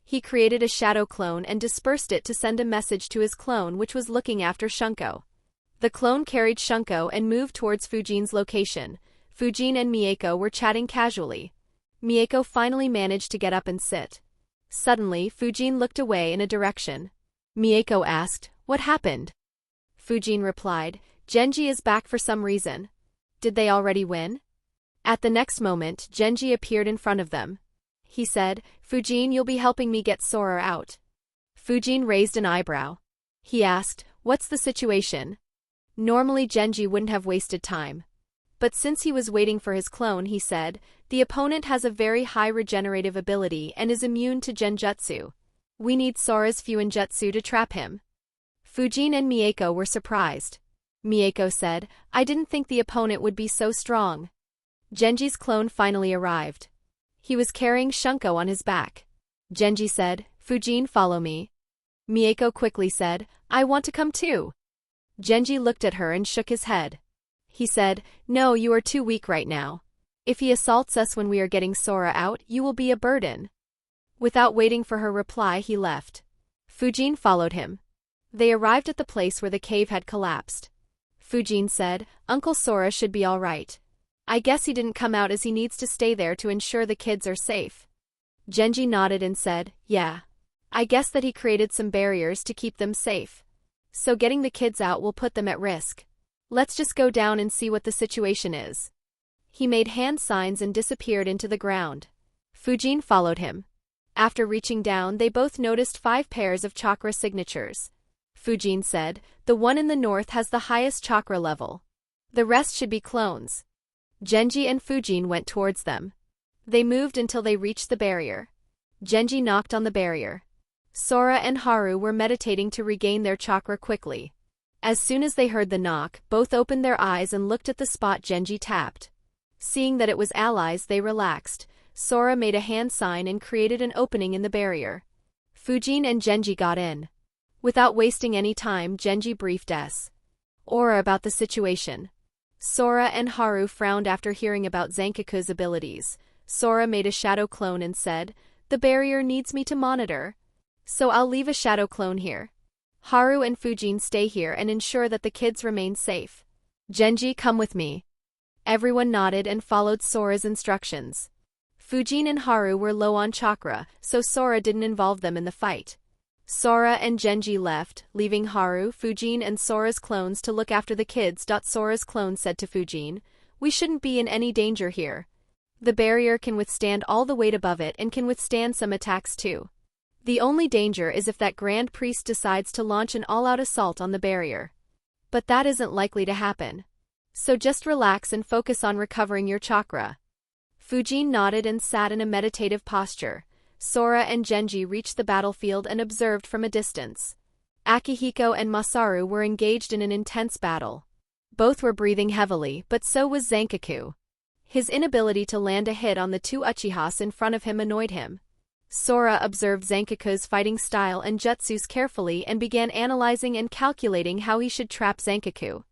He created a shadow clone and dispersed it to send a message to his clone, which was looking after Shunko. The clone carried Shunko and moved towards Fujin's location. Fujin and Mieko were chatting casually. Mieko finally managed to get up and sit. Suddenly, Fujin looked away in a direction. Mieko asked, "What happened?" Fujin replied, "Genji is back for some reason." Did they already win? At the next moment, Genji appeared in front of them. He said, "Fujin, you'll be helping me get Sora out." Fujin raised an eyebrow. He asked, "What's the situation?" Normally Genji wouldn't have wasted time. But since he was waiting for his clone, he said, "The opponent has a very high regenerative ability and is immune to genjutsu. We need Sora's fuinjutsu to trap him." Fujin and Mieko were surprised. Mieko said, "I didn't think the opponent would be so strong." Genji's clone finally arrived. He was carrying Shunko on his back. Genji said, "Fujin, follow me." Mieko quickly said, "I want to come too." Genji looked at her and shook his head. He said, "No, you are too weak right now. If he assaults us when we are getting Sora out, you will be a burden." Without waiting for her reply, he left. Fujin followed him. They arrived at the place where the cave had collapsed. Fujin said, "Uncle Sora should be all right. I guess he didn't come out as he needs to stay there to ensure the kids are safe." Genji nodded and said, "Yeah. I guess that he created some barriers to keep them safe. So getting the kids out will put them at risk. Let's just go down and see what the situation is." He made hand signs and disappeared into the ground. Fujin followed him. After reaching down, they both noticed 5 pairs of chakra signatures. Fujin said, "The one in the north has the highest chakra level. The rest should be clones." Genji and Fujin went towards them. They moved until they reached the barrier. Genji knocked on the barrier. Sora and Haru were meditating to regain their chakra quickly. As soon as they heard the knock, both opened their eyes and looked at the spot Genji tapped. Seeing that it was allies, they relaxed. Sora made a hand sign and created an opening in the barrier. Fujin and Genji got in. Without wasting any time, Genji briefed Ora about the situation. Sora and Haru frowned after hearing about Zankaku's abilities. Sora made a shadow clone and said, "The barrier needs me to monitor. So I'll leave a shadow clone here. Haru and Fujin stay here and ensure that the kids remain safe. Genji, come with me." Everyone nodded and followed Sora's instructions. Fujin and Haru were low on chakra, so Sora didn't involve them in the fight. Sora and Genji left, leaving Haru, Fujin and Sora's clones to look after the kids. Sora's clone said to Fujin, "We shouldn't be in any danger here. The barrier can withstand all the weight above it and can withstand some attacks too. The only danger is if that Grand Priest decides to launch an all-out assault on the barrier. But that isn't likely to happen. So just relax and focus on recovering your chakra." Fujin nodded and sat in a meditative posture. Sora and Genji reached the battlefield and observed from a distance. Akihiko and Masaru were engaged in an intense battle. Both were breathing heavily, but so was Zankaku. His inability to land a hit on the two Uchihas in front of him annoyed him. Sora observed Zankaku's fighting style and jutsus carefully and began analyzing and calculating how he should trap Zankaku.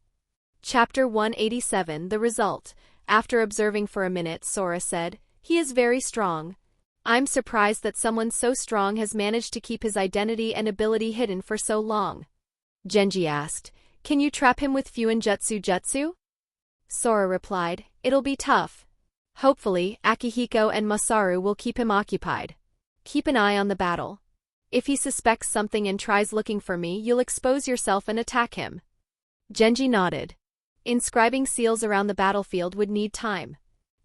Chapter 187 The Result. After observing for a minute, Sora said, "He is very strong. I'm surprised that someone so strong has managed to keep his identity and ability hidden for so long." Genji asked, "Can you trap him with Fuinjutsu jutsu?" Sora replied, "It'll be tough. Hopefully, Akihiko and Masaru will keep him occupied. Keep an eye on the battle. If he suspects something and tries looking for me, you'll expose yourself and attack him." Genji nodded. Inscribing seals around the battlefield would need time.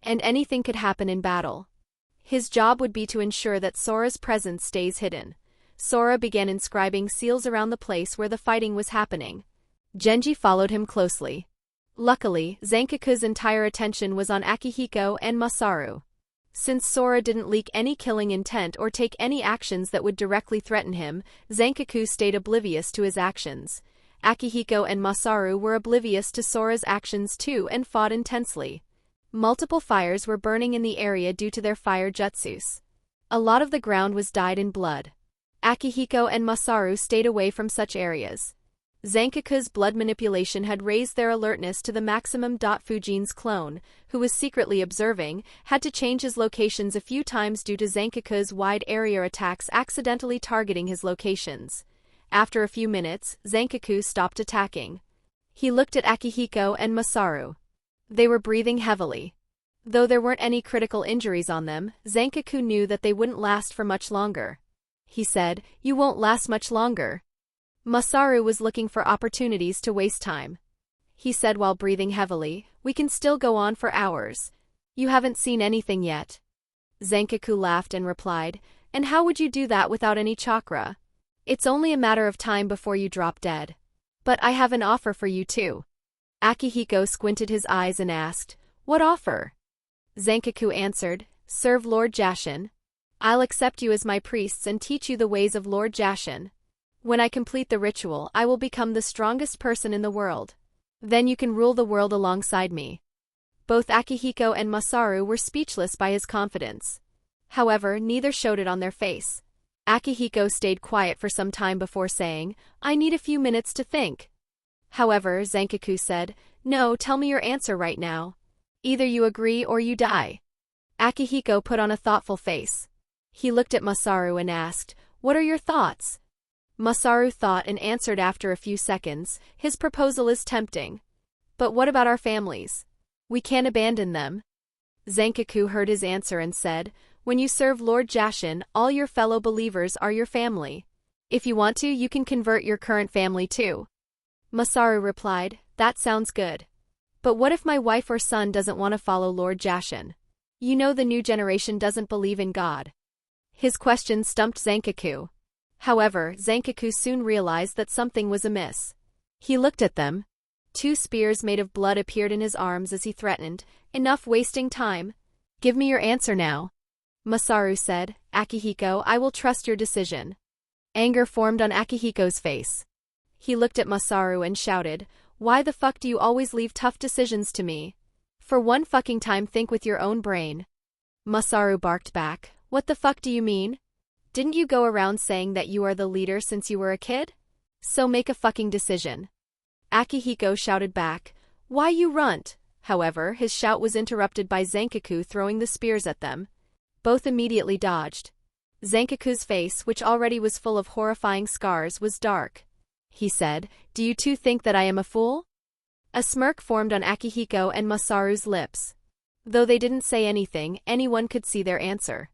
And anything could happen in battle. His job would be to ensure that Sora's presence stays hidden. Sora began inscribing seals around the place where the fighting was happening. Genji followed him closely. Luckily, Zankaku's entire attention was on Akihiko and Masaru. Since Sora didn't leak any killing intent or take any actions that would directly threaten him, Zankaku stayed oblivious to his actions. Akihiko and Masaru were oblivious to Sora's actions too and fought intensely. Multiple fires were burning in the area due to their fire jutsus. A lot of the ground was dyed in blood. Akihiko and Masaru stayed away from such areas. Zankaku's blood manipulation had raised their alertness to the maximum. Fujin's clone, who was secretly observing, had to change his locations a few times due to Zankaku's wide area attacks accidentally targeting his locations. After a few minutes, Zankaku stopped attacking. He looked at Akihiko and Masaru. They were breathing heavily. Though there weren't any critical injuries on them, Zankaku knew that they wouldn't last for much longer. He said, "You won't last much longer." Masaru was looking for opportunities to waste time. He said while breathing heavily, "We can still go on for hours. You haven't seen anything yet." Zankaku laughed and replied, "And how would you do that without any chakra? It's only a matter of time before you drop dead. But I have an offer for you too." Akihiko squinted his eyes and asked, "What offer?" Zankaku answered, "Serve Lord Jashin. I'll accept you as my priests and teach you the ways of Lord Jashin. When I complete the ritual, I will become the strongest person in the world. Then you can rule the world alongside me." Both Akihiko and Masaru were speechless by his confidence. However, neither showed it on their face. Akihiko stayed quiet for some time before saying, "I need a few minutes to think." However, Zankaku said, "No, tell me your answer right now. Either you agree or you die." Akihiko put on a thoughtful face. He looked at Masaru and asked, "What are your thoughts?" Masaru thought and answered after a few seconds, "His proposal is tempting. But what about our families? We can't abandon them." Zankaku heard his answer and said, "When you serve Lord Jashin, all your fellow believers are your family. If you want to, you can convert your current family too." Masaru replied, "That sounds good. But what if my wife or son doesn't want to follow Lord Jashin? You know the new generation doesn't believe in God." His question stumped Zankaku. However, Zankaku soon realized that something was amiss. He looked at them. 2 spears made of blood appeared in his arms as he threatened, "Enough wasting time. Give me your answer now." Masaru said, "Akihiko, I will trust your decision." Anger formed on Akihiko's face. He looked at Masaru and shouted, "Why the fuck do you always leave tough decisions to me? For one fucking time think with your own brain." Masaru barked back, "What the fuck do you mean? Didn't you go around saying that you are the leader since you were a kid? So make a fucking decision." Akihiko shouted back, "Why you runt?" However, his shout was interrupted by Zankaku throwing the spears at them. Both immediately dodged. Zankaku's face, which already was full of horrifying scars, was dark. He said, "Do you two think that I am a fool?" A smirk formed on Akihiko and Masaru's lips. Though they didn't say anything, anyone could see their answer.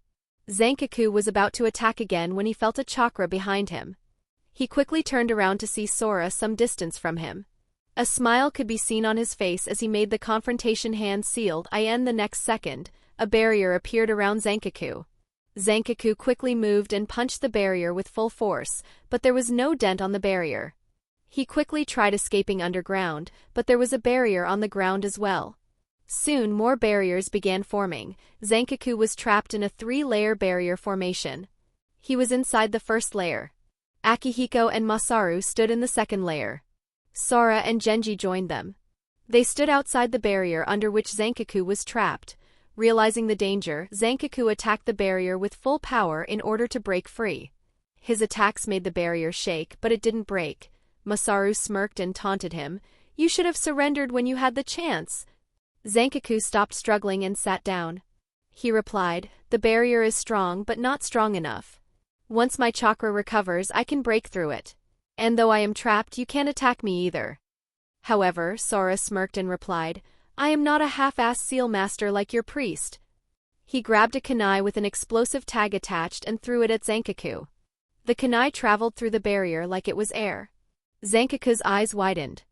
Zankaku was about to attack again when he felt a chakra behind him. He quickly turned around to see Sora some distance from him. A smile could be seen on his face as he made the confrontation hand sealed. The next second, a barrier appeared around Zankaku. Zankaku quickly moved and punched the barrier with full force, but there was no dent on the barrier. He quickly tried escaping underground, but there was a barrier on the ground as well. Soon more barriers began forming. Zankaku was trapped in a 3-layer barrier formation. He was inside the first layer. Akihiko and Masaru stood in the second layer. Sora and Genji joined them. They stood outside the barrier under which Zankaku was trapped. Realizing the danger, Zankaku attacked the barrier with full power in order to break free. His attacks made the barrier shake, but it didn't break. Masaru smirked and taunted him. "You should have surrendered when you had the chance." Zankaku stopped struggling and sat down. He replied, "The barrier is strong but not strong enough. Once my chakra recovers, I can break through it. And though I am trapped, you can't attack me either." However, Sora smirked and replied, "I am not a half-assed seal master like your priest." He grabbed a kunai with an explosive tag attached and threw it at Zankaku. The kunai traveled through the barrier like it was air. Zankaku's eyes widened.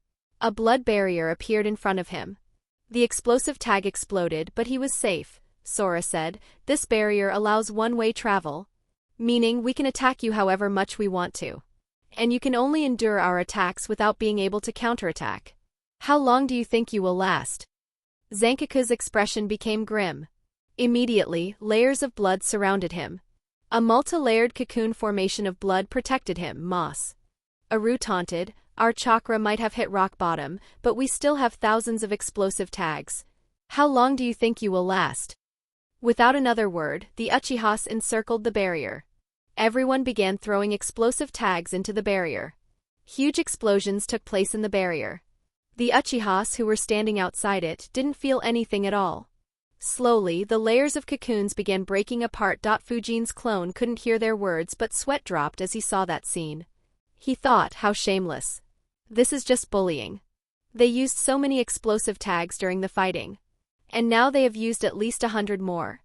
A blood barrier appeared in front of him. The explosive tag exploded, but he was safe. Sora said, "This barrier allows one-way travel, meaning we can attack you however much we want to. And you can only endure our attacks without being able to counterattack. How long do you think you will last?" Zankaku's expression became grim. Immediately, layers of blood surrounded him. A multi-layered cocoon formation of blood protected him. Moss. Aru taunted, "Our chakra might have hit rock bottom, but we still have thousands of explosive tags. How long do you think you will last?" Without another word, the Uchihas encircled the barrier. Everyone began throwing explosive tags into the barrier. Huge explosions took place in the barrier. The Uchihas who were standing outside it didn't feel anything at all. Slowly, the layers of cocoons began breaking apart. Fujin's clone couldn't hear their words, but sweat dropped as he saw that scene. He thought, how shameless. This is just bullying. They used so many explosive tags during the fighting. And now they have used at least 100 more.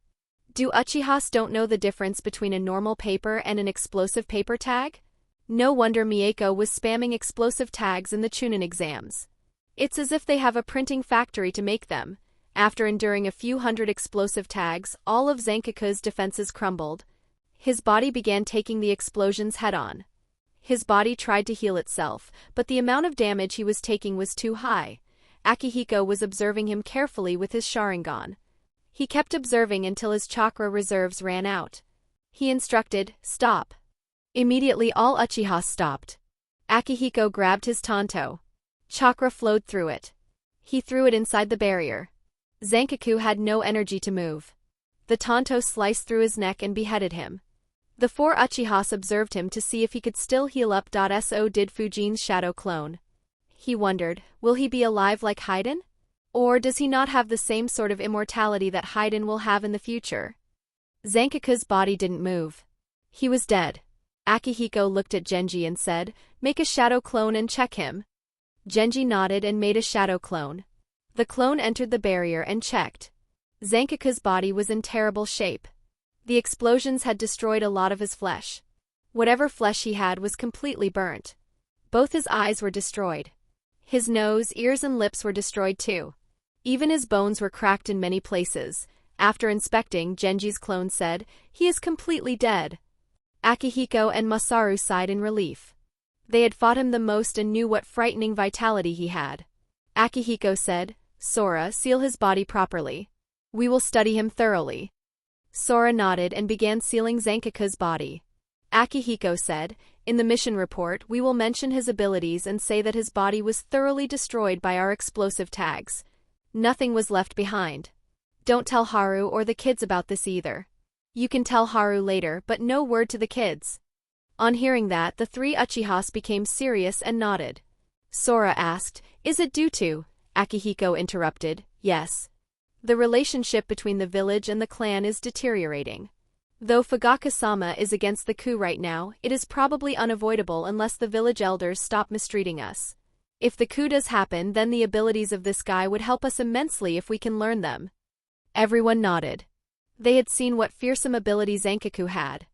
Do Uchihas don't know the difference between a normal paper and an explosive paper tag? No wonder Mieko was spamming explosive tags in the Chunin exams. It's as if they have a printing factory to make them. After enduring a few hundred explosive tags, all of Zankaku's defenses crumbled. His body began taking the explosions head-on. His body tried to heal itself, but the amount of damage he was taking was too high. Akihiko was observing him carefully with his Sharingan. He kept observing until his chakra reserves ran out. He instructed, "Stop." Immediately all Uchihas stopped. Akihiko grabbed his tanto. Chakra flowed through it. He threw it inside the barrier. Zankaku had no energy to move. The tanto sliced through his neck and beheaded him. The 4 Uchihas observed him to see if he could still heal up. So did Fujin's shadow clone. He wondered, will he be alive like Haiden? Or does he not have the same sort of immortality that Haiden will have in the future? Zankaku's body didn't move. He was dead. Akihiko looked at Genji and said, "Make a shadow clone and check him." Genji nodded and made a shadow clone. The clone entered the barrier and checked. Zankaku's body was in terrible shape. The explosions had destroyed a lot of his flesh. Whatever flesh he had was completely burnt. Both his eyes were destroyed. His nose, ears and lips were destroyed too. Even his bones were cracked in many places. After inspecting, Genji's clone said, "He is completely dead." Akihiko and Masaru sighed in relief. They had fought him the most and knew what frightening vitality he had. Akihiko said, "Sora, seal his body properly. We will study him thoroughly." Sora nodded and began sealing Zankaku's body. Akihiko said, "In the mission report, we will mention his abilities and say that his body was thoroughly destroyed by our explosive tags. Nothing was left behind. Don't tell Haru or the kids about this either. You can tell Haru later, but no word to the kids." On hearing that, the 3 Uchihas became serious and nodded. Sora asked, "Is it due to?" Akihiko interrupted, "Yes. The relationship between the village and the clan is deteriorating. Though Fugaka-sama is against the coup right now, it is probably unavoidable unless the village elders stop mistreating us. If the coup does happen, then the abilities of this guy would help us immensely if we can learn them." Everyone nodded. They had seen what fearsome ability Zankaku had.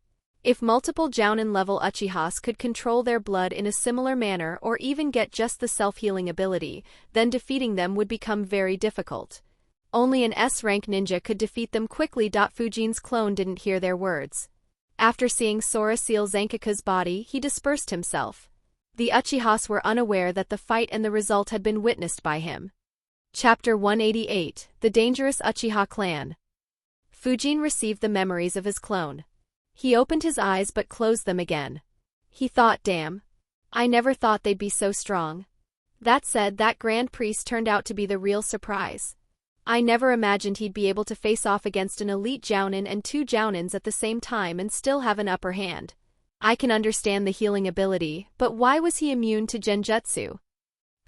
If multiple Jounin-level Uchihas could control their blood in a similar manner or even get just the self-healing ability, then defeating them would become very difficult. Only an S-rank ninja could defeat them quickly. Fujin's clone didn't hear their words. After seeing Sora seal Zankaku's body, he dispersed himself. The Uchihas were unaware that the fight and the result had been witnessed by him. Chapter 188, The Dangerous Uchiha Clan. Fujin received the memories of his clone. He opened his eyes but closed them again. He thought, damn. I never thought they'd be so strong. That said, that Grand Priest turned out to be the real surprise. I never imagined he'd be able to face off against an elite Jounin and two Jounins at the same time and still have an upper hand. I can understand the healing ability, but why was he immune to genjutsu?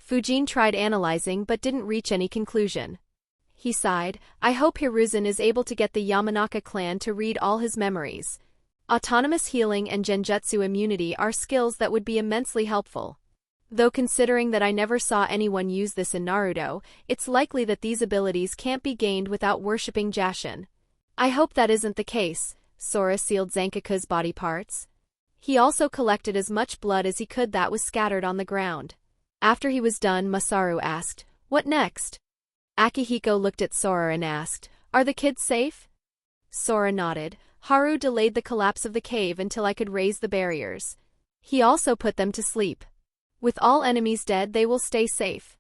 Fujin tried analyzing but didn't reach any conclusion. He sighed, I hope Hiruzen is able to get the Yamanaka clan to read all his memories. Autonomous healing and genjutsu immunity are skills that would be immensely helpful. Though considering that I never saw anyone use this in Naruto, it's likely that these abilities can't be gained without worshipping Jashin. I hope that isn't the case. Sora sealed Zankaku's body parts. He also collected as much blood as he could that was scattered on the ground. After he was done, Masaru asked, what next? Akihiko looked at Sora and asked, are the kids safe? Sora nodded. Haru delayed the collapse of the cave until I could raise the barriers. He also put them to sleep. With all enemies dead, they will stay safe.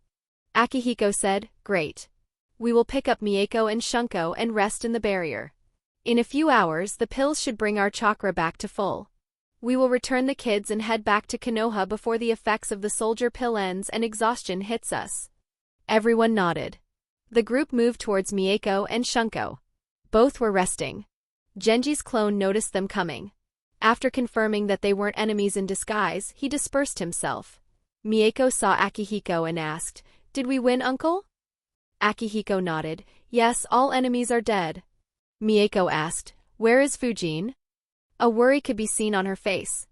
Akihiko said, great. We will pick up Mieko and Shunko and rest in the barrier. In a few hours, the pills should bring our chakra back to full. We will return the kids and head back to Konoha before the effects of the soldier pill ends and exhaustion hits us. Everyone nodded. The group moved towards Mieko and Shunko. Both were resting. Genji's clone noticed them coming. After confirming that they weren't enemies in disguise, he dispersed himself. Mieko saw Akihiko and asked, did we win, uncle? Akihiko nodded. Yes, all enemies are dead. Mieko asked, where is Fujin? A worry could be seen on her face.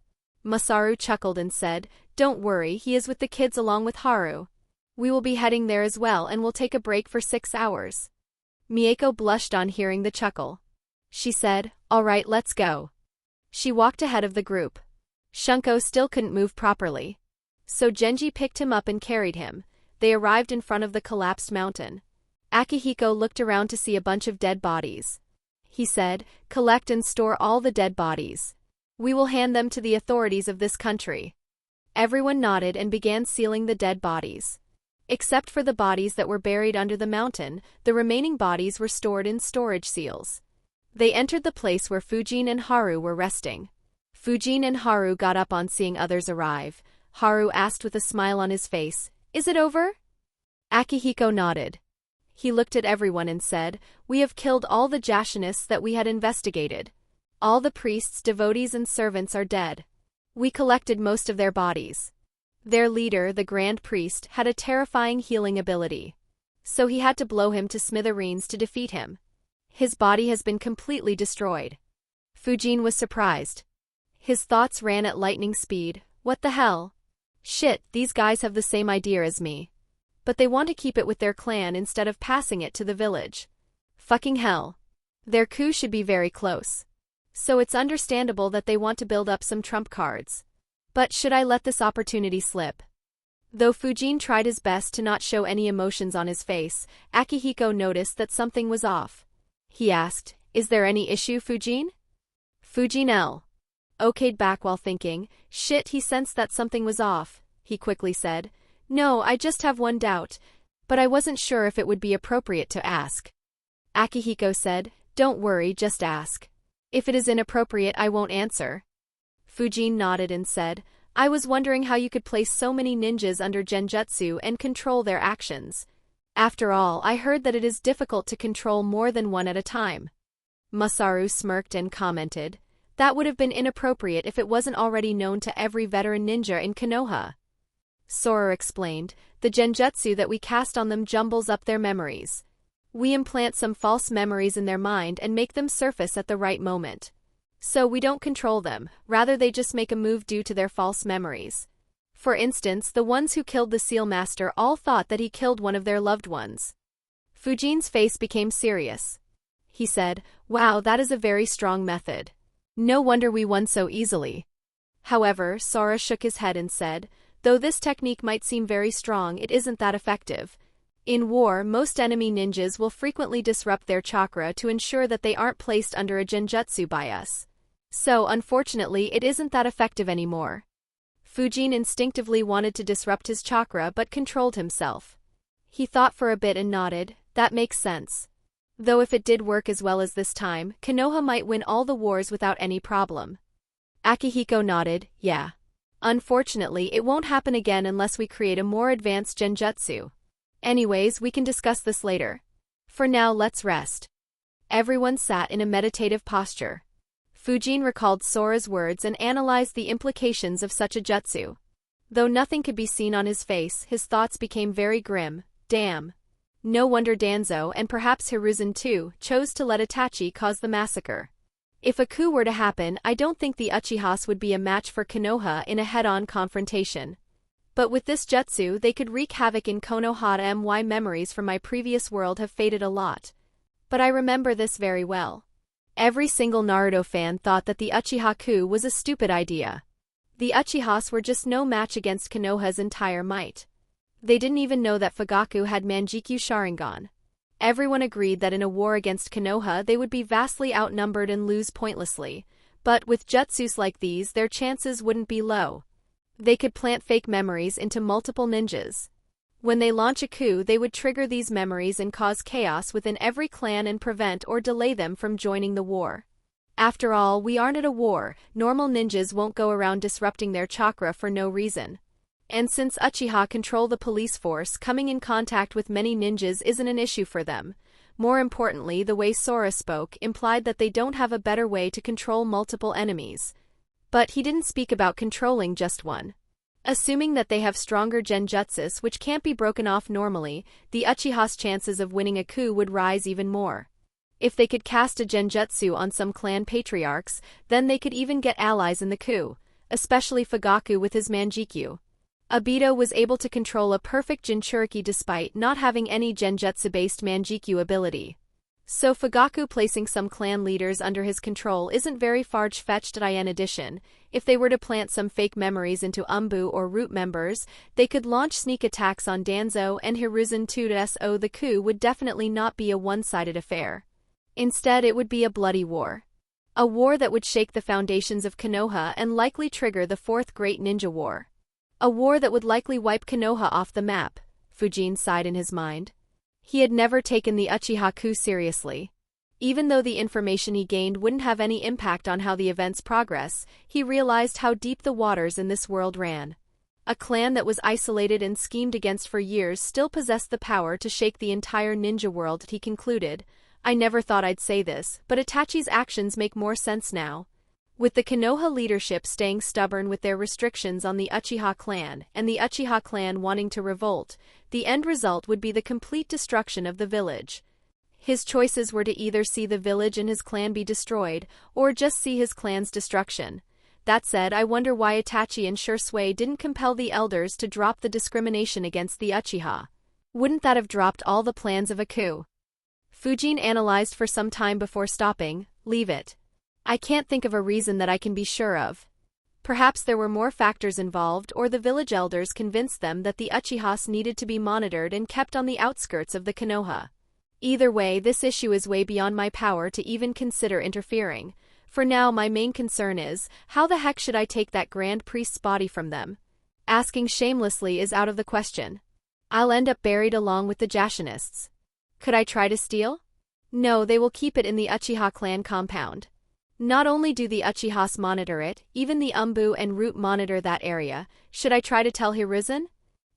Masaru chuckled and said, don't worry, he is with the kids along with Haru. We will be heading there as well and will take a break for 6 hours. Mieko blushed on hearing the chuckle. She said, all right, let's go. She walked ahead of the group. Shunko still couldn't move properly. So Genji picked him up and carried him. They arrived in front of the collapsed mountain. Akihiko looked around to see a bunch of dead bodies. He said, collect and store all the dead bodies. We will hand them to the authorities of this country. Everyone nodded and began sealing the dead bodies. Except for the bodies that were buried under the mountain, the remaining bodies were stored in storage seals. They entered the place where Fujin and Haru were resting. Fujin and Haru got up on seeing others arrive. Haru asked with a smile on his face, is it over? Akihiko nodded. He looked at everyone and said, we have killed all the Jashinists that we had investigated. All the priests, devotees and servants are dead. We collected most of their bodies. Their leader, the Grand Priest, had a terrifying healing ability. So he had to blow him to smithereens to defeat him. His body has been completely destroyed. Fujin was surprised. His thoughts ran at lightning speed. What the hell? Shit, these guys have the same idea as me. But they want to keep it with their clan instead of passing it to the village. Fucking hell. Their coup should be very close. So it's understandable that they want to build up some trump cards. But should I let this opportunity slip? Though Fujin tried his best to not show any emotions on his face, Akihiko noticed that something was off. He asked, is there any issue, Fujin? Fujin okayed back while thinking. Shit, he sensed that something was off. He quickly said, no, I just have one doubt, but I wasn't sure if it would be appropriate to ask. Akihiko said, don't worry, just ask. If it is inappropriate, I won't answer. Fujin nodded and said, I was wondering how you could place so many ninjas under genjutsu and control their actions. After all, I heard that it is difficult to control more than one at a time. Masaru smirked and commented, that would have been inappropriate if it wasn't already known to every veteran ninja in Konoha. Sora explained, the genjutsu that we cast on them jumbles up their memories. We implant some false memories in their mind and make them surface at the right moment. So we don't control them, rather they just make a move due to their false memories. For instance, the ones who killed the Seal Master all thought that he killed one of their loved ones. Fujin's face became serious. He said, wow, that is a very strong method. No wonder we won so easily. However, Sora shook his head and said, though this technique might seem very strong, it isn't that effective. In war, most enemy ninjas will frequently disrupt their chakra to ensure that they aren't placed under a genjutsu by us. So, unfortunately, it isn't that effective anymore. Fujin instinctively wanted to disrupt his chakra but controlled himself. He thought for a bit and nodded, that makes sense. Though if it did work as well as this time, Konoha might win all the wars without any problem. Akihiko nodded, yeah. Unfortunately, it won't happen again unless we create a more advanced genjutsu. Anyways, we can discuss this later. For now, let's rest. Everyone sat in a meditative posture. Fujin recalled Sora's words and analyzed the implications of such a jutsu. Though nothing could be seen on his face, his thoughts became very grim. Damn. No wonder Danzo, and perhaps Hiruzen too, chose to let Itachi cause the massacre. If a coup were to happen, I don't think the Uchihas would be a match for Konoha in a head-on confrontation. But with this jutsu, they could wreak havoc in Konoha. My memories from my previous world have faded a lot. But I remember this very well. Every single Naruto fan thought that the Uchiha coup was a stupid idea. The Uchihas were just no match against Konoha's entire might. They didn't even know that Fugaku had Manjikyu Sharingan. Everyone agreed that in a war against Konoha they would be vastly outnumbered and lose pointlessly, but with jutsus like these their chances wouldn't be low. They could plant fake memories into multiple ninjas. When they launch a coup, they would trigger these memories and cause chaos within every clan and prevent or delay them from joining the war. After all, we aren't at a war. Normal ninjas won't go around disrupting their chakra for no reason. And since Uchiha control the police force, coming in contact with many ninjas isn't an issue for them. More importantly, the way Sora spoke implied that they don't have a better way to control multiple enemies. But he didn't speak about controlling just one. Assuming that they have stronger genjutsus which can't be broken off normally, the Uchiha's chances of winning a coup would rise even more. If they could cast a genjutsu on some clan patriarchs, then they could even get allies in the coup, especially Fugaku with his Manjikyu. Obito was able to control a perfect Jinchuriki despite not having any genjutsu-based Manjikyu ability. So Fugaku placing some clan leaders under his control isn't very far-fetched. In addition, if they were to plant some fake memories into Umbu or Root members, they could launch sneak attacks on Danzo and Hiruzen too. So the coup would definitely not be a one-sided affair. Instead, it would be a bloody war. A war that would shake the foundations of Konoha and likely trigger the Fourth Great Ninja War. A war that would likely wipe Konoha off the map, Fujin sighed in his mind. He had never taken the Uchiha coup seriously. Even though the information he gained wouldn't have any impact on how the events progress, he realized how deep the waters in this world ran. A clan that was isolated and schemed against for years still possessed the power to shake the entire ninja world. He concluded, I never thought I'd say this, but Itachi's actions make more sense now. With the Konoha leadership staying stubborn with their restrictions on the Uchiha clan, and the Uchiha clan wanting to revolt, the end result would be the complete destruction of the village. His choices were to either see the village and his clan be destroyed, or just see his clan's destruction. That said, I wonder why Itachi and Shursui didn't compel the elders to drop the discrimination against the Uchiha. Wouldn't that have dropped all the plans of a coup? Fujin analyzed for some time before stopping. Leave it. I can't think of a reason that I can be sure of. Perhaps there were more factors involved, or the village elders convinced them that the Uchihas needed to be monitored and kept on the outskirts of the Konoha. Either way, this issue is way beyond my power to even consider interfering. For now, my main concern is, how the heck should I take that Grand Priest's body from them? Asking shamelessly is out of the question. I'll end up buried along with the Jashinists. Could I try to steal? No, they will keep it in the Uchiha clan compound. Not only do the Uchihas monitor it, even the Umbu and Root monitor that area. Should I try to tell Hiruzen?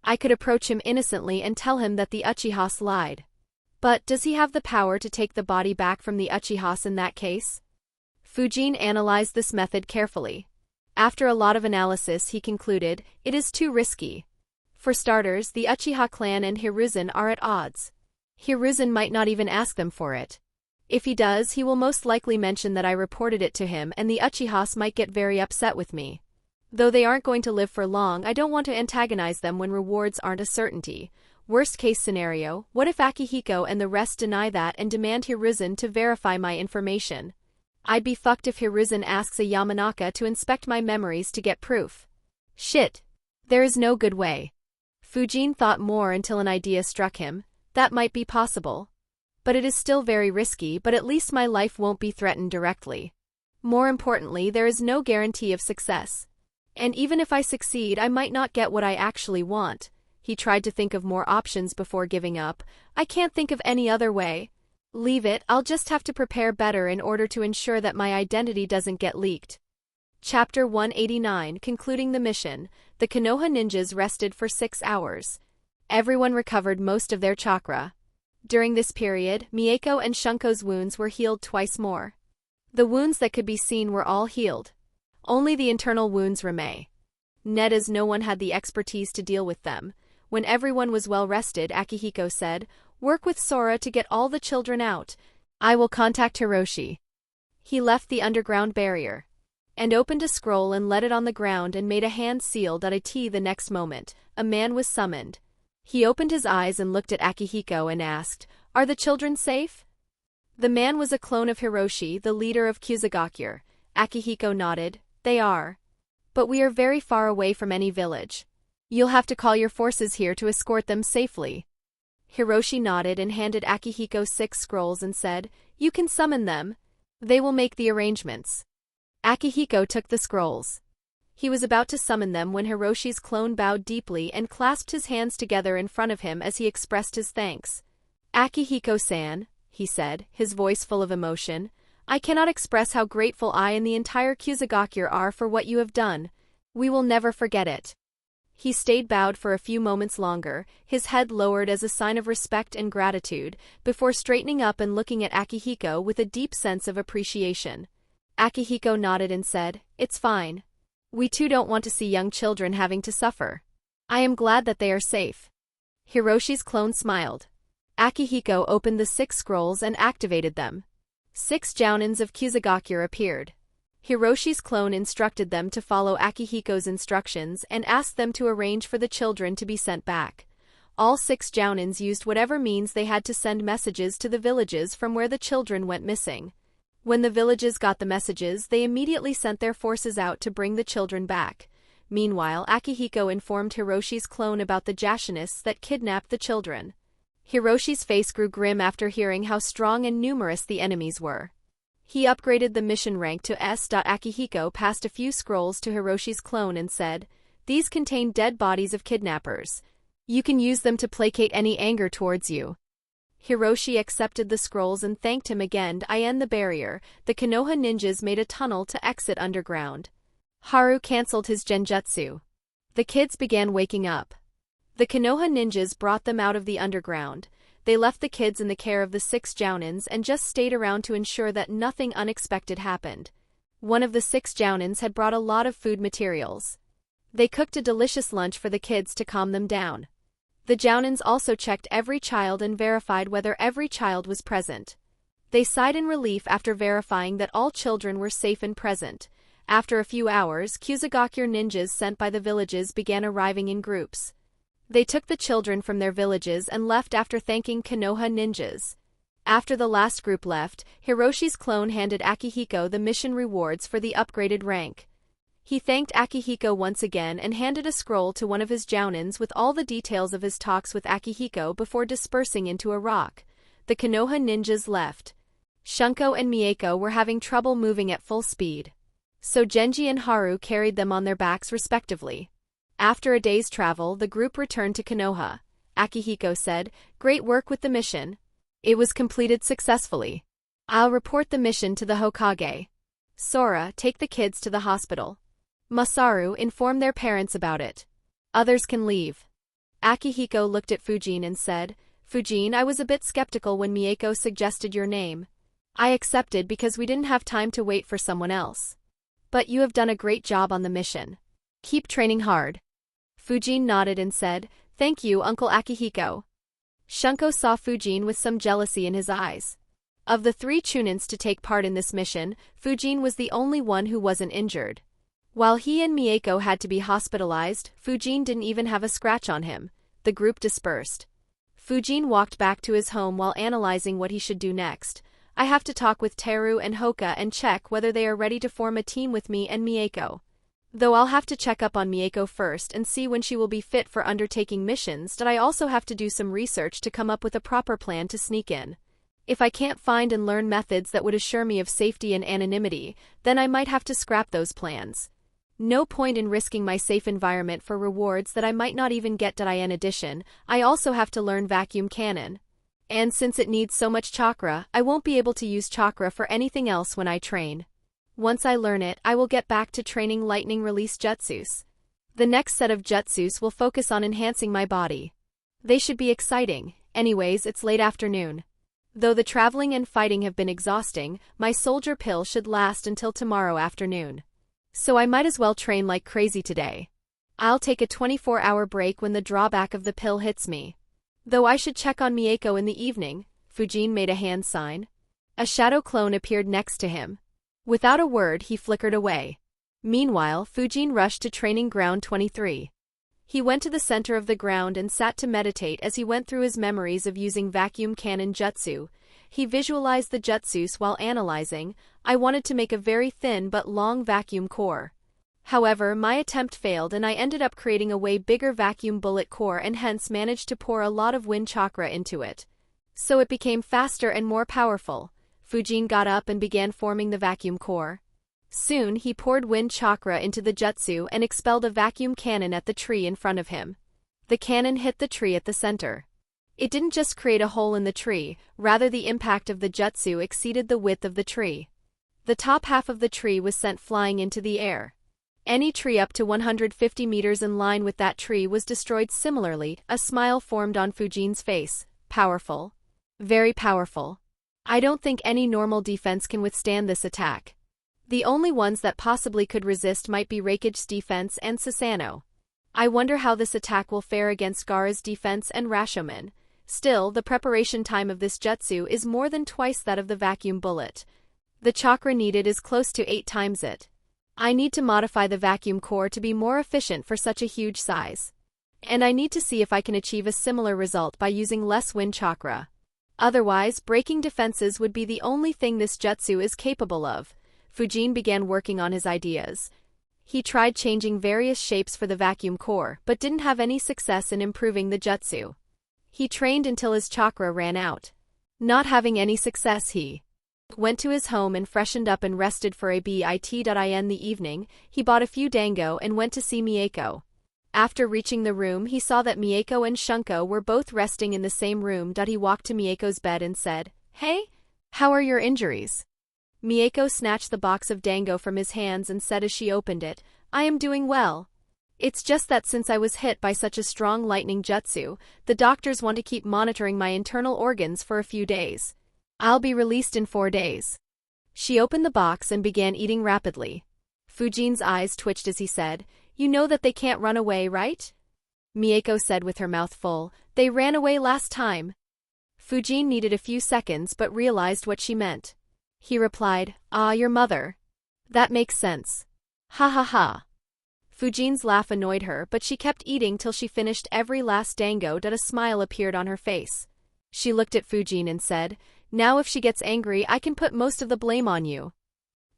I could approach him innocently and tell him that the Uchihas lied. But does he have the power to take the body back from the Uchihas in that case? Fujin analyzed this method carefully. After a lot of analysis, he concluded, it is too risky. For starters, the Uchiha clan and Hiruzen are at odds. Hiruzen might not even ask them for it. If he does, he will most likely mention that I reported it to him, and the Uchihas might get very upset with me. Though they aren't going to live for long, I don't want to antagonize them when rewards aren't a certainty. Worst case scenario, what if Akihiko and the rest deny that and demand Hiruzen to verify my information? I'd be fucked if Hiruzen asks a Yamanaka to inspect my memories to get proof. Shit. There is no good way. Fujin thought more until an idea struck him. That might be possible. But it is still very risky, but at least my life won't be threatened directly. More importantly, there is no guarantee of success. And even if I succeed, I might not get what I actually want. He tried to think of more options before giving up. I can't think of any other way. Leave it, I'll just have to prepare better in order to ensure that my identity doesn't get leaked. Chapter 189 Concluding the mission, the Konoha ninjas rested for 6 hours. Everyone recovered most of their chakra. During this period, Mieko and Shunko's wounds were healed twice more. The wounds that could be seen were all healed. Only the internal wounds remain. As no one had the expertise to deal with them. When everyone was well rested, Akihiko said, "Work with Sora to get all the children out. I will contact Hiroshi." He left the underground barrier and opened a scroll and let it on the ground and made a hand seal. The next moment, a man was summoned. He opened his eyes and looked at Akihiko and asked, "Are the children safe?" The man was a clone of Hiroshi, the leader of Kyuzugakure. Akihiko nodded. "They are. But we are very far away from any village. You'll have to call your forces here to escort them safely." Hiroshi nodded and handed Akihiko 6 scrolls and said, "You can summon them. They will make the arrangements." Akihiko took the scrolls. He was about to summon them when Hiroshi's clone bowed deeply and clasped his hands together in front of him as he expressed his thanks. "Akihiko-san," he said, his voice full of emotion, "I cannot express how grateful I and the entire Kyuzugakure are for what you have done. We will never forget it." He stayed bowed for a few moments longer, his head lowered as a sign of respect and gratitude, before straightening up and looking at Akihiko with a deep sense of appreciation. Akihiko nodded and said, "It's fine. We too don't want to see young children having to suffer. I am glad that they are safe." Hiroshi's clone smiled. Akihiko opened the 6 scrolls and activated them. 6 jounins of Kyuzugakure appeared. Hiroshi's clone instructed them to follow Akihiko's instructions and asked them to arrange for the children to be sent back. All 6 jounins used whatever means they had to send messages to the villages from where the children went missing. When the villages got the messages, they immediately sent their forces out to bring the children back. Meanwhile, Akihiko informed Hiroshi's clone about the Jashinists that kidnapped the children. Hiroshi's face grew grim after hearing how strong and numerous the enemies were. He upgraded the mission rank to S. Akihiko passed a few scrolls to Hiroshi's clone and said, "These contain dead bodies of kidnappers. You can use them to placate any anger towards you." Hiroshi accepted the scrolls and thanked him again. In the barrier, the Konoha ninjas made a tunnel to exit underground. Haru cancelled his genjutsu. The kids began waking up. The Konoha ninjas brought them out of the underground. They left the kids in the care of the 6 jounins and just stayed around to ensure that nothing unexpected happened. One of the 6 jounins had brought a lot of food materials. They cooked a delicious lunch for the kids to calm them down. The jounins also checked every child and verified whether every child was present. They sighed in relief after verifying that all children were safe and present. After a few hours, Kyuzugakure ninjas sent by the villages began arriving in groups. They took the children from their villages and left after thanking Konoha ninjas. After the last group left, Hiroshi's clone handed Akihiko the mission rewards for the upgraded rank. He thanked Akihiko once again and handed a scroll to one of his jounins with all the details of his talks with Akihiko before dispersing into a rock. The Konoha ninjas left. Shunko and Mieko were having trouble moving at full speed. So Genji and Haru carried them on their backs respectively. After a day's travel, the group returned to Konoha. Akihiko said, "Great work with the mission. It was completed successfully. I'll report the mission to the Hokage. Sora, take the kids to the hospital. Masaru, inform their parents about it. Others can leave." Akihiko looked at Fujin and said, "Fujin, I was a bit skeptical when Mieko suggested your name. I accepted because we didn't have time to wait for someone else. But you have done a great job on the mission. Keep training hard." Fujin nodded and said, "Thank you, Uncle Akihiko." Shunko saw Fujin with some jealousy in his eyes. Of the 3 chunins to take part in this mission, Fujin was the only one who wasn't injured. While he and Mieko had to be hospitalized, Fujin didn't even have a scratch on him. The group dispersed. Fujin walked back to his home while analyzing what he should do next. "I have to talk with Teru and Hoka and check whether they are ready to form a team with me and Mieko. Though I'll have to check up on Mieko first and see when she will be fit for undertaking missions. I also have to do some research to come up with a proper plan to sneak in. If I can't find and learn methods that would assure me of safety and anonymity, then I might have to scrap those plans. No point in risking my safe environment for rewards that I might not even get. In addition, I also have to learn vacuum cannon. And since it needs so much chakra, I won't be able to use chakra for anything else when I train. Once I learn it, I will get back to training lightning release jutsus. The next set of jutsus will focus on enhancing my body. They should be exciting. Anyways, it's late afternoon. Though the traveling and fighting have been exhausting, my soldier pill should last until tomorrow afternoon. So I might as well train like crazy today. I'll take a 24-hour break when the drawback of the pill hits me. Though I should check on Mieko in the evening. Fujin made a hand sign. A shadow clone appeared next to him. Without a word, he flickered away. Meanwhile, Fujin rushed to training ground 23. He went to the center of the ground and sat to meditate as he went through his memories of using vacuum cannon jutsu. He visualized the jutsus while analyzing. I wanted to make a very thin but long vacuum core. However, my attempt failed and I ended up creating a way bigger vacuum bullet core and hence managed to pour a lot of wind chakra into it. So it became faster and more powerful. Fujin got up and began forming the vacuum core. Soon he poured wind chakra into the jutsu and expelled a vacuum cannon at the tree in front of him. The cannon hit the tree at the center. It didn't just create a hole in the tree, rather the impact of the jutsu exceeded the width of the tree. The top half of the tree was sent flying into the air. Any tree up to 150 meters in line with that tree was destroyed similarly. A smile formed on Fujin's face. Powerful. Very powerful. I don't think any normal defense can withstand this attack. The only ones that possibly could resist might be Raikage's defense and Susanoo. I wonder how this attack will fare against Gaara's defense and Rashomon. Still, the preparation time of this jutsu is more than twice that of the vacuum bullet. The chakra needed is close to 8 times it. I need to modify the vacuum core to be more efficient for such a huge size. And I need to see if I can achieve a similar result by using less wind chakra. Otherwise, breaking defenses would be the only thing this jutsu is capable of. Fujin began working on his ideas. He tried changing various shapes for the vacuum core, but didn't have any success in improving the jutsu. He trained until his chakra ran out. Not having any success, he went to his home and freshened up and rested for a bit. In the evening, he bought a few dango and went to see Mieko. After reaching the room, he saw that Mieko and Shunko were both resting in the same room. He walked to Mieko's bed and said, "Hey, how are your injuries?" Mieko snatched the box of dango from his hands and said as she opened it, "I am doing well. It's just that since I was hit by such a strong lightning jutsu, the doctors want to keep monitoring my internal organs for a few days. I'll be released in 4 days." She opened the box and began eating rapidly. Fujin's eyes twitched as he said, "You know that they can't run away, right?" Mieko said with her mouth full, "They ran away last time." Fujin needed a few seconds but realized what she meant. He replied, "Ah, your mother. That makes sense. Ha ha ha." Fujin's laugh annoyed her, but she kept eating till she finished every last dango. A smile appeared on her face. She looked at Fujin and said, "Now if she gets angry, I can put most of the blame on you."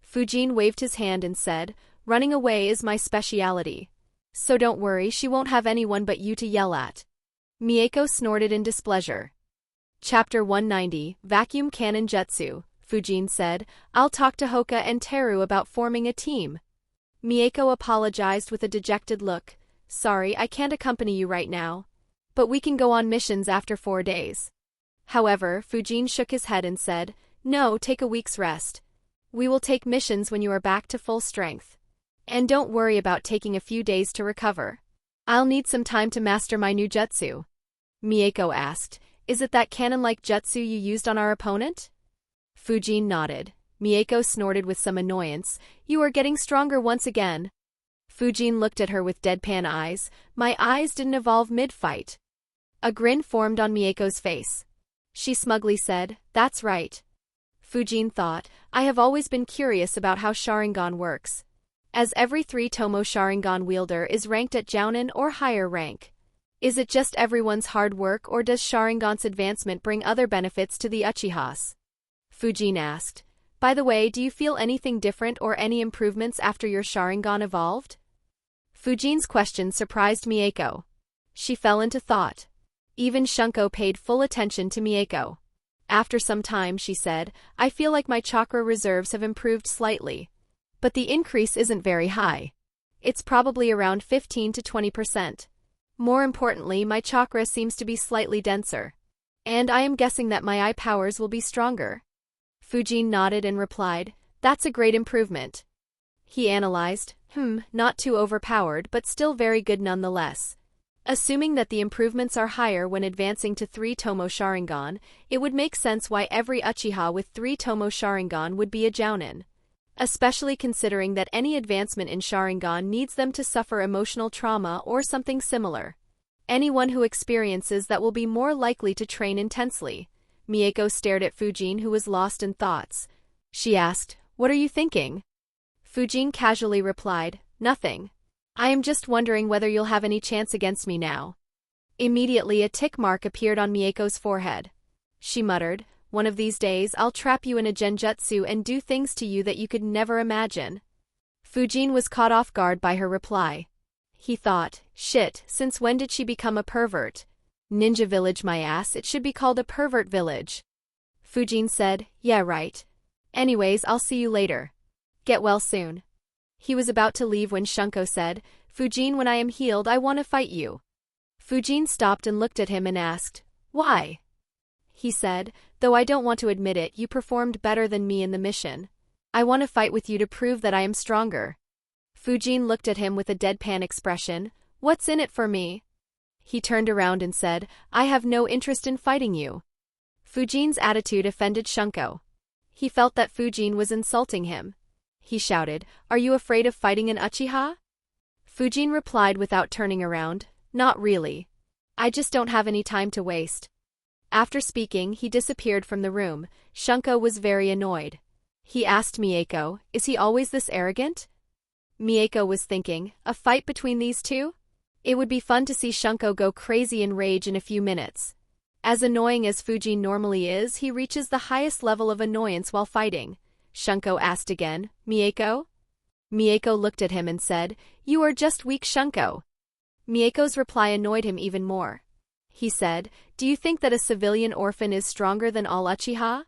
Fujin waved his hand and said, "Running away is my speciality. So don't worry, she won't have anyone but you to yell at." Mieko snorted in displeasure. Chapter 190, Vacuum Cannon Jutsu. Fujin said, "I'll talk to Hoka and Teru about forming a team." Mieko apologized with a dejected look. "Sorry, I can't accompany you right now. But we can go on missions after 4 days." However, Fujin shook his head and said, "No, take a week's rest. We will take missions when you are back to full strength. And don't worry about taking a few days to recover. I'll need some time to master my new jutsu." Mieko asked, "Is it that cannon-like jutsu you used on our opponent?" Fujin nodded. Mieko snorted with some annoyance. "You are getting stronger once again." Fujin looked at her with deadpan eyes. "My eyes didn't evolve mid-fight." A grin formed on Mieko's face. She smugly said, "That's right." Fujin thought, "I have always been curious about how Sharingan works. As every 3 Tomo Sharingan wielder is ranked at Jounin or higher rank. Is it just everyone's hard work or does Sharingan's advancement bring other benefits to the Uchihas?" Fujin asked. "By the way, do you feel anything different or any improvements after your Sharingan evolved?" Fujin's question surprised Mieko. She fell into thought. Even Shunko paid full attention to Mieko. After some time she said, "I feel like my chakra reserves have improved slightly. But the increase isn't very high. It's probably around 15 to 20%. More importantly, my chakra seems to be slightly denser. And I am guessing that my eye powers will be stronger." Fujin nodded and replied, That's a great improvement. He analyzed. Not too overpowered but still very good nonetheless. Assuming that the improvements are higher when advancing to 3 Tomo Sharingan, it would make sense why every Uchiha with 3 Tomo Sharingan would be a Jounin. Especially considering that any advancement in Sharingan needs them to suffer emotional trauma or something similar. Anyone who experiences that will be more likely to train intensely. Mieko stared at Fujin, who was lost in thoughts. She asked, "What are you thinking?" Fujin casually replied, "Nothing. I am just wondering whether you'll have any chance against me now." Immediately a tick mark appeared on Mieko's forehead. She muttered, "One of these days I'll trap you in a genjutsu and do things to you that you could never imagine." Fujin was caught off guard by her reply. He thought, shit, since when did she become a pervert? Ninja village my ass, it should be called a pervert village. Fujin said, "Yeah right. Anyways, I'll see you later. Get well soon." He was about to leave when Shunko said, "Fujin, when I am healed I want to fight you." Fujin stopped and looked at him and asked, "Why?" He said, "Though I don't want to admit it, you performed better than me in the mission. I want to fight with you to prove that I am stronger." Fujin looked at him with a deadpan expression. "What's in it for me?" He turned around and said, "I have no interest in fighting you." Fujin's attitude offended Shunko. He felt that Fujin was insulting him. He shouted, "Are you afraid of fighting an Uchiha?" Fujin replied without turning around, "Not really. I just don't have any time to waste." After speaking, he disappeared from the room. Shunko was very annoyed. He asked Mieko, "Is he always this arrogant?" Mieko was thinking, a fight between these two? It would be fun to see Shunko go crazy in rage in a few minutes. As annoying as Fujin normally is, he reaches the highest level of annoyance while fighting. Shunko asked again, "Mieko?" Mieko looked at him and said, "You are just weak, Shunko." Mieko's reply annoyed him even more. He said, "Do you think that a civilian orphan is stronger than all Uchiha?"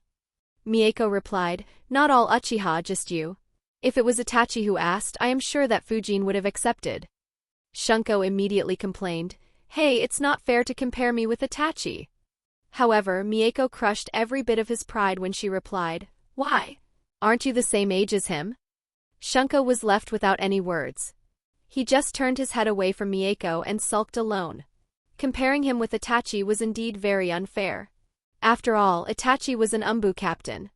Mieko replied, "Not all Uchiha, just you." If it was Itachi who asked, I am sure that Fujin would have accepted. Shunko immediately complained, "Hey, it's not fair to compare me with Itachi." However, Mieko crushed every bit of his pride when she replied, "Why? Aren't you the same age as him?" Shunko was left without any words. He just turned his head away from Mieko and sulked alone. Comparing him with Itachi was indeed very unfair. After all, Itachi was an Umbu captain,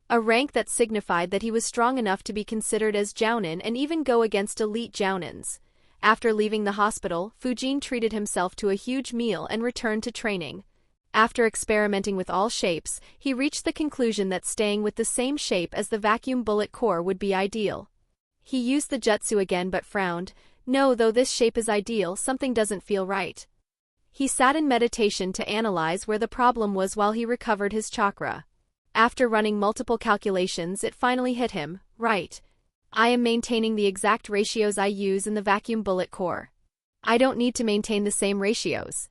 a rank that signified that he was strong enough to be considered as Jounin and even go against elite Jounins. After leaving the hospital, Fujin treated himself to a huge meal and returned to training. After experimenting with all shapes, he reached the conclusion that staying with the same shape as the vacuum bullet core would be ideal. He used the jutsu again but frowned. "No, though this shape is ideal, something doesn't feel right." He sat in meditation to analyze where the problem was while he recovered his chakra. After running multiple calculations, it finally hit him. Right. I am maintaining the exact ratios I use in the vacuum bullet core. I don't need to maintain the same ratios.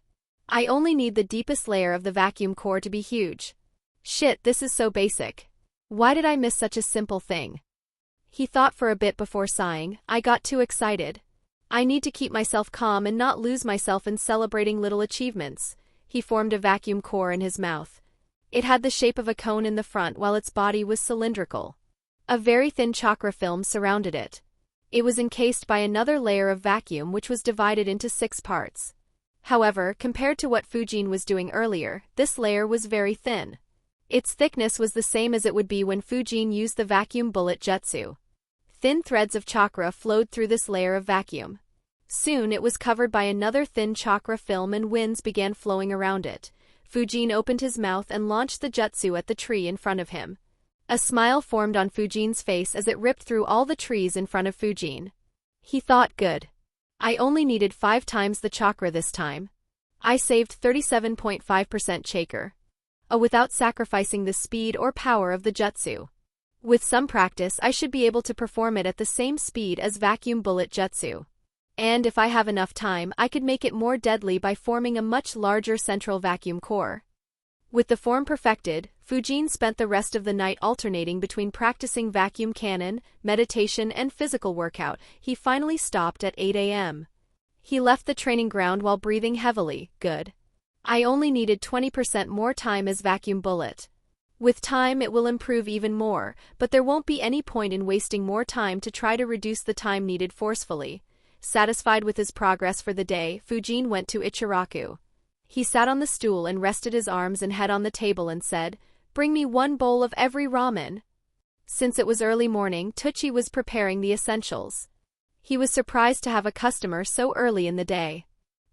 I only need the deepest layer of the vacuum core to be huge. Shit, this is so basic. Why did I miss such a simple thing? He thought for a bit before sighing, "I got too excited. I need to keep myself calm and not lose myself in celebrating little achievements." He formed a vacuum core in his mouth. It had the shape of a cone in the front while its body was cylindrical. A very thin chakra film surrounded it. It was encased by another layer of vacuum which was divided into 6 parts. However, compared to what Fujin was doing earlier, this layer was very thin. Its thickness was the same as it would be when Fujin used the vacuum bullet jutsu. Thin threads of chakra flowed through this layer of vacuum. Soon it was covered by another thin chakra film and winds began flowing around it. Fujin opened his mouth and launched the jutsu at the tree in front of him. A smile formed on Fujin's face as it ripped through all the trees in front of Fujin. He thought, good. I only needed 5 times the chakra this time. I saved 37.5% chakra. Without sacrificing the speed or power of the jutsu. With some practice, I should be able to perform it at the same speed as vacuum bullet jutsu. And if I have enough time, I could make it more deadly by forming a much larger central vacuum core. With the form perfected, Fujin spent the rest of the night alternating between practicing vacuum cannon, meditation, and physical workout. He finally stopped at 8 a.m. He left the training ground while breathing heavily. Good. I only needed 20% more time as vacuum bullet. With time it will improve even more, but there won't be any point in wasting more time to try to reduce the time needed forcefully. Satisfied with his progress for the day, Fujin went to Ichiraku. He sat on the stool and rested his arms and head on the table and said, "Bring me 1 bowl of every ramen." Since it was early morning, Tucci was preparing the essentials. He was surprised to have a customer so early in the day.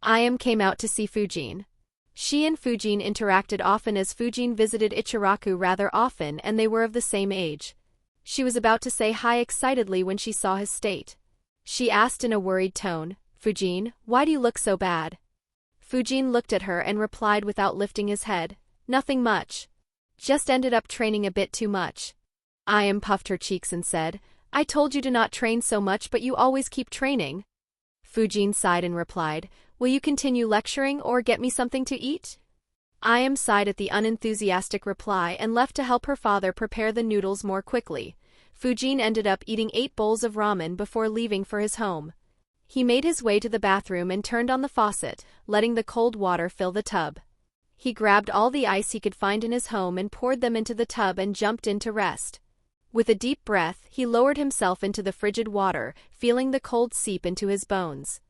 Ayame came out to see Fujin. She and Fujin interacted often as Fujin visited Ichiraku rather often and they were of the same age. She was about to say hi excitedly when she saw his state. She asked in a worried tone, "Fujin, why do you look so bad?" Fujin looked at her and replied without lifting his head, "Nothing much. Just ended up training a bit too much." Ayame puffed her cheeks and said, "I told you to not train so much but you always keep training." Fujin sighed and replied, "Will you continue lecturing or get me something to eat?" Ayame sighed at the unenthusiastic reply and left to help her father prepare the noodles more quickly. Fujin ended up eating 8 bowls of ramen before leaving for his home. He made his way to the bathroom and turned on the faucet, letting the cold water fill the tub. He grabbed all the ice he could find in his home and poured them into the tub and jumped in to rest. With a deep breath, he lowered himself into the frigid water, feeling the cold seep into his bones.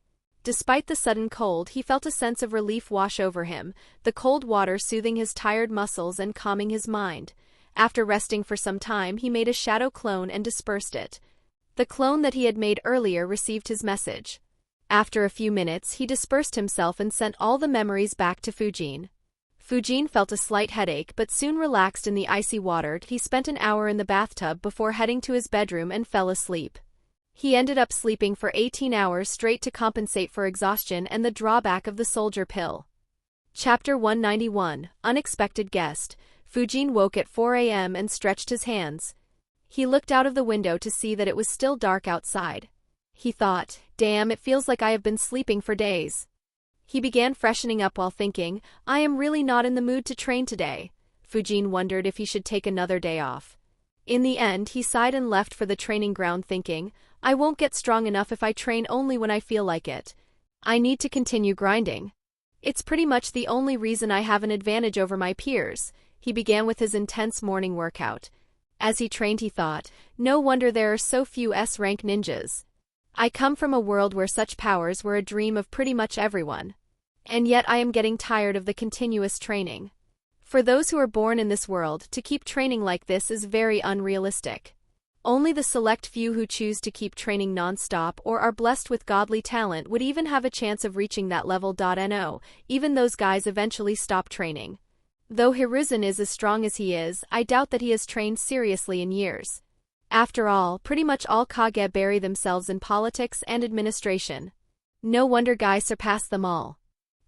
Despite the sudden cold, he felt a sense of relief wash over him, the cold water soothing his tired muscles and calming his mind. After resting for some time, he made a shadow clone and dispersed it. The clone that he had made earlier received his message. After a few minutes, he dispersed himself and sent all the memories back to Fujin. Fujin felt a slight headache but soon relaxed in the icy water. He spent an hour in the bathtub before heading to his bedroom and fell asleep. He ended up sleeping for 18 hours straight to compensate for exhaustion and the drawback of the soldier pill. Chapter 191, Unexpected Guest. Fujin woke at 4 a.m. and stretched his hands. He looked out of the window to see that it was still dark outside. He thought, "Damn, it feels like I have been sleeping for days." He began freshening up while thinking, "I am really not in the mood to train today." Fujin wondered if he should take another day off. In the end, he sighed and left for the training ground thinking, "I won't get strong enough if I train only when I feel like it. I need to continue grinding. It's pretty much the only reason I have an advantage over my peers." He began with his intense morning workout. As he trained he thought, "No wonder there are so few S-rank ninjas. I come from a world where such powers were a dream of pretty much everyone. And yet I am getting tired of the continuous training. For those who are born in this world, to keep training like this is very unrealistic. Only the select few who choose to keep training non-stop or are blessed with godly talent would even have a chance of reaching that level. No, even those guys eventually stop training. Though Hiruzen is as strong as he is, I doubt that he has trained seriously in years. After all, pretty much all Kage bury themselves in politics and administration. No wonder Guy surpassed them all.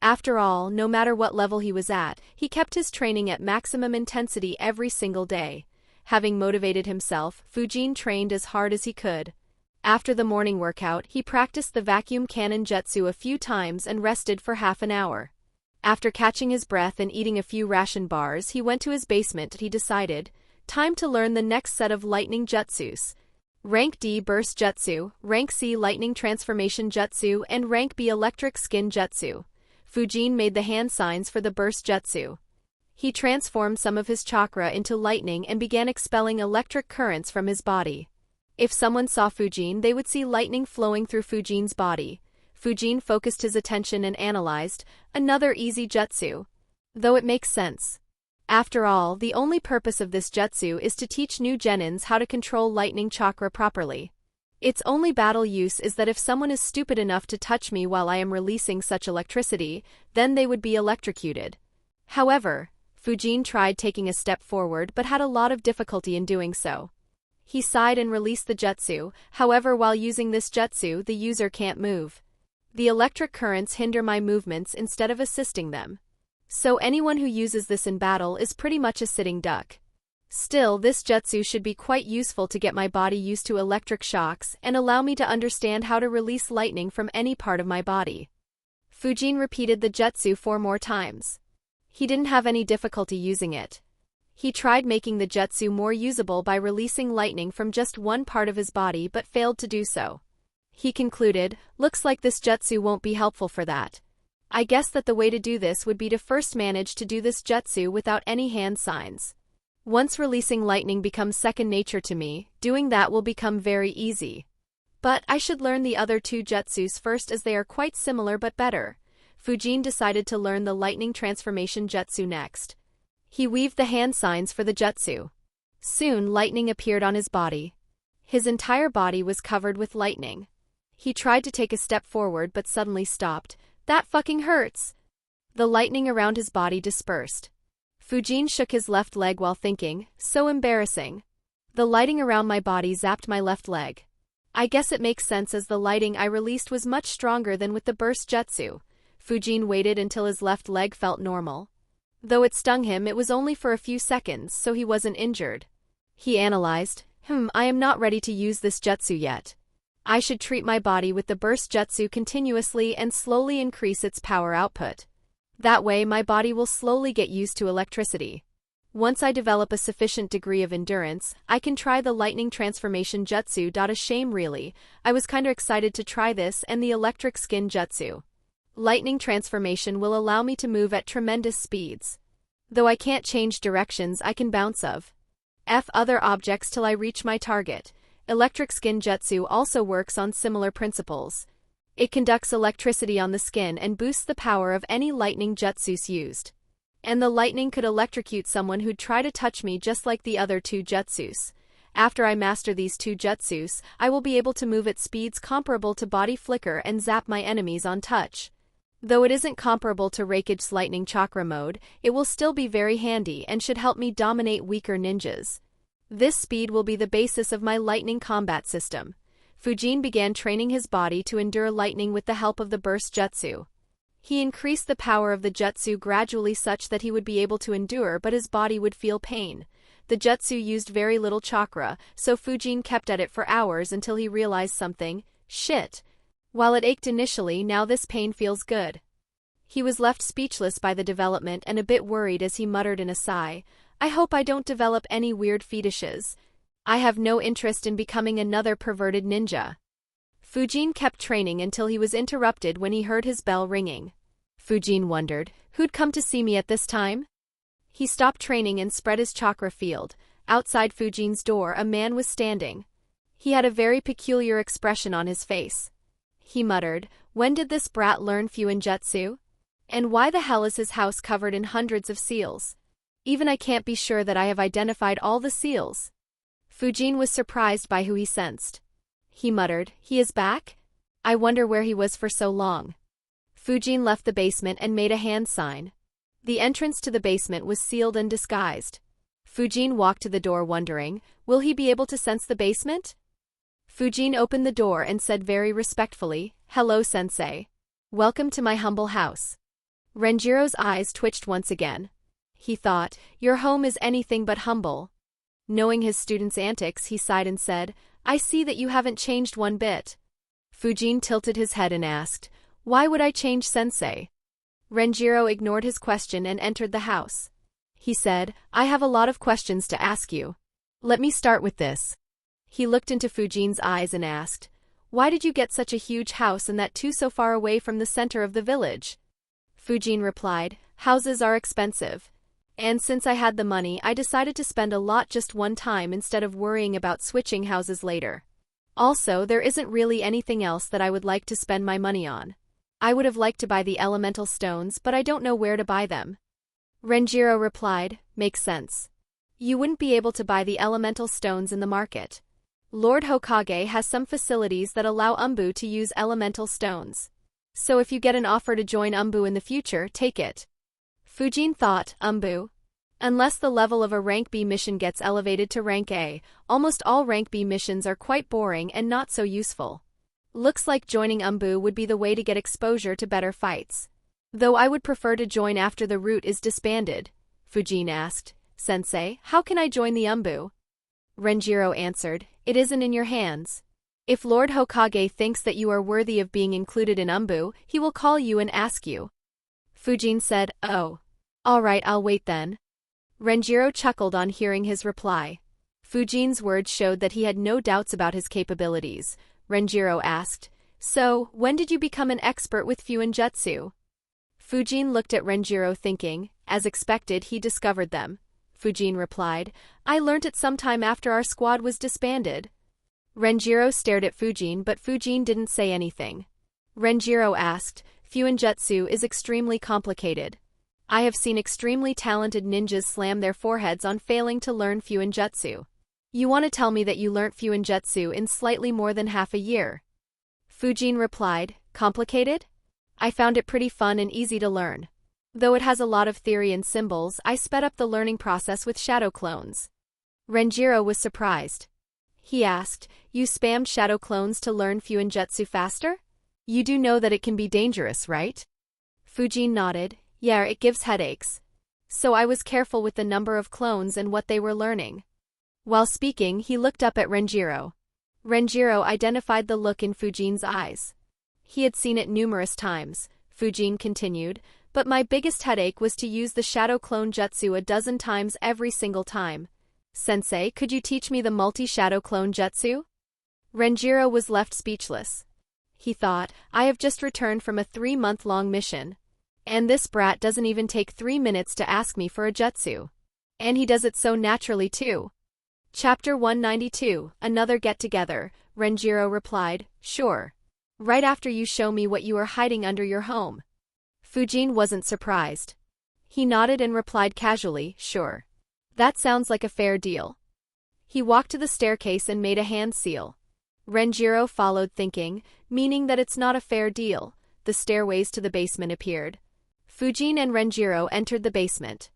After all, no matter what level he was at, he kept his training at maximum intensity every single day. Having motivated himself, Fujin trained as hard as he could. After the morning workout, he practiced the vacuum cannon jutsu a few times and rested for half an hour. After catching his breath and eating a few ration bars, he went to his basement. He decided, time to learn the next set of lightning jutsus. Rank D Burst Jutsu, Rank C Lightning Transformation Jutsu, and Rank B Electric Skin Jutsu. Fujin made the hand signs for the Burst Jutsu. He transformed some of his chakra into lightning and began expelling electric currents from his body. If someone saw Fujin, they would see lightning flowing through Fujin's body. Fujin focused his attention and analyzed, another easy jutsu. Though it makes sense. After all, the only purpose of this jutsu is to teach new genins how to control lightning chakra properly. Its only battle use is that if someone is stupid enough to touch me while I am releasing such electricity, then they would be electrocuted. However, Fujin tried taking a step forward but had a lot of difficulty in doing so. He sighed and released the jutsu, however while using this jutsu the user can't move. The electric currents hinder my movements instead of assisting them. So anyone who uses this in battle is pretty much a sitting duck. Still, this jutsu should be quite useful to get my body used to electric shocks and allow me to understand how to release lightning from any part of my body. Fujin repeated the jutsu 4 more times. He didn't have any difficulty using it. He tried making the jutsu more usable by releasing lightning from just one part of his body but failed to do so. He concluded, looks like this jutsu won't be helpful for that. I guess that the way to do this would be to first manage to do this jutsu without any hand signs. Once releasing lightning becomes second nature to me, doing that will become very easy. But I should learn the other two jutsus first as they are quite similar but better. Fujin decided to learn the lightning transformation jutsu next. He weaved the hand signs for the jutsu. Soon lightning appeared on his body. His entire body was covered with lightning. He tried to take a step forward but suddenly stopped. That fucking hurts! The lightning around his body dispersed. Fujin shook his left leg while thinking, so embarrassing. The lighting around my body zapped my left leg. I guess it makes sense as the lighting I released was much stronger than with the burst jutsu. Fujin waited until his left leg felt normal. Though it stung him, it was only for a few seconds, so he wasn't injured. He analyzed, I am not ready to use this jutsu yet. I should treat my body with the burst jutsu continuously and slowly increase its power output. That way my body will slowly get used to electricity. Once I develop a sufficient degree of endurance, I can try the lightning transformation jutsu. A shame really, I was kinda excited to try this and the electric skin jutsu. Lightning transformation will allow me to move at tremendous speeds. Though I can't change directions, I can bounce of other objects till I reach my target. Electric skin jutsu also works on similar principles. It conducts electricity on the skin and boosts the power of any lightning jutsus used. And the lightning could electrocute someone who'd try to touch me just like the other two jutsus. After I master these two jutsus, I will be able to move at speeds comparable to body flicker and zap my enemies on touch. Though it isn't comparable to Raikage's lightning chakra mode, it will still be very handy and should help me dominate weaker ninjas. This speed will be the basis of my lightning combat system. Fujin began training his body to endure lightning with the help of the burst jutsu. He increased the power of the jutsu gradually such that he would be able to endure but his body would feel pain. The jutsu used very little chakra, so Fujin kept at it for hours until he realized something. Shit. While it ached initially, now this pain feels good. He was left speechless by the development and a bit worried as he muttered in a sigh, I hope I don't develop any weird fetishes. I have no interest in becoming another perverted ninja. Fujin kept training until he was interrupted when he heard his bell ringing. Fujin wondered, who'd come to see me at this time? He stopped training and spread his chakra field. Outside Fujin's door, a man was standing. He had a very peculiar expression on his face. He muttered, when did this brat learn Fuinjutsu? And why the hell is his house covered in hundreds of seals? Even I can't be sure that I have identified all the seals. Fujin was surprised by who he sensed. He muttered, he is back? I wonder where he was for so long. Fujin left the basement and made a hand sign. The entrance to the basement was sealed and disguised. Fujin walked to the door wondering, will he be able to sense the basement? Fujin opened the door and said very respectfully, hello sensei. Welcome to my humble house. Renjiro's eyes twitched once again. He thought, your home is anything but humble. Knowing his student's antics, he sighed and said, I see that you haven't changed one bit. Fujin tilted his head and asked, why would I change sensei? Renjiro ignored his question and entered the house. He said, I have a lot of questions to ask you. Let me start with this. He looked into Fujin's eyes and asked, why did you get such a huge house and that too so far away from the center of the village? Fujin replied, houses are expensive. And since I had the money, I decided to spend a lot just one time instead of worrying about switching houses later. Also, there isn't really anything else that I would like to spend my money on. I would have liked to buy the elemental stones, but I don't know where to buy them. Renjiro replied, makes sense. You wouldn't be able to buy the elemental stones in the market. Lord Hokage has some facilities that allow Umbu to use elemental stones. So if you get an offer to join Umbu in the future, take it. Fujin thought, Umbu. Unless the level of a rank B mission gets elevated to rank A, almost all rank B missions are quite boring and not so useful. Looks like joining Umbu would be the way to get exposure to better fights. Though I would prefer to join after the route is disbanded. Fujin asked, Sensei, how can I join the Umbu? Renjiro answered, it isn't in your hands. If Lord Hokage thinks that you are worthy of being included in Umbu, he will call you and ask you. Fujin said, oh. Alright, I'll wait then. Renjiro chuckled on hearing his reply. Fujin's words showed that he had no doubts about his capabilities. Renjiro asked, so, when did you become an expert with Fuinjutsu? Fujin looked at Renjiro thinking, as expected he discovered them. Fujin replied. I learnt it sometime after our squad was disbanded. Renjiro stared at Fujin, but Fujin didn't say anything. Renjiro asked, Fuinjutsu is extremely complicated. I have seen extremely talented ninjas slam their foreheads on failing to learn Fuinjutsu. You want to tell me that you learnt Fuinjutsu in slightly more than half a year? Fujin replied, complicated? I found it pretty fun and easy to learn. Though it has a lot of theory and symbols, I sped up the learning process with shadow clones. Renjiro was surprised. He asked, you spammed shadow clones to learn Fuinjutsu faster? You do know that it can be dangerous, right? Fujin nodded. Yeah, it gives headaches. So I was careful with the number of clones and what they were learning. While speaking, he looked up at Renjiro. Renjiro identified the look in Fujin's eyes. He had seen it numerous times. Fujin continued, but my biggest headache was to use the shadow clone jutsu a dozen times every single time. Sensei, could you teach me the multi-shadow clone jutsu? Renjiro was left speechless. He thought, I have just returned from a 3-month-long mission. And this brat doesn't even take 3 minutes to ask me for a jutsu. And he does it so naturally too. Chapter 192, Another Get-Together, Renjiro replied, sure. Right after you show me what you are hiding under your home. Fujin wasn't surprised. He nodded and replied casually, sure. That sounds like a fair deal. He walked to the staircase and made a hand seal. Renjiro followed thinking, meaning that it's not a fair deal. The stairways to the basement appeared. Fujin and Renjiro entered the basement.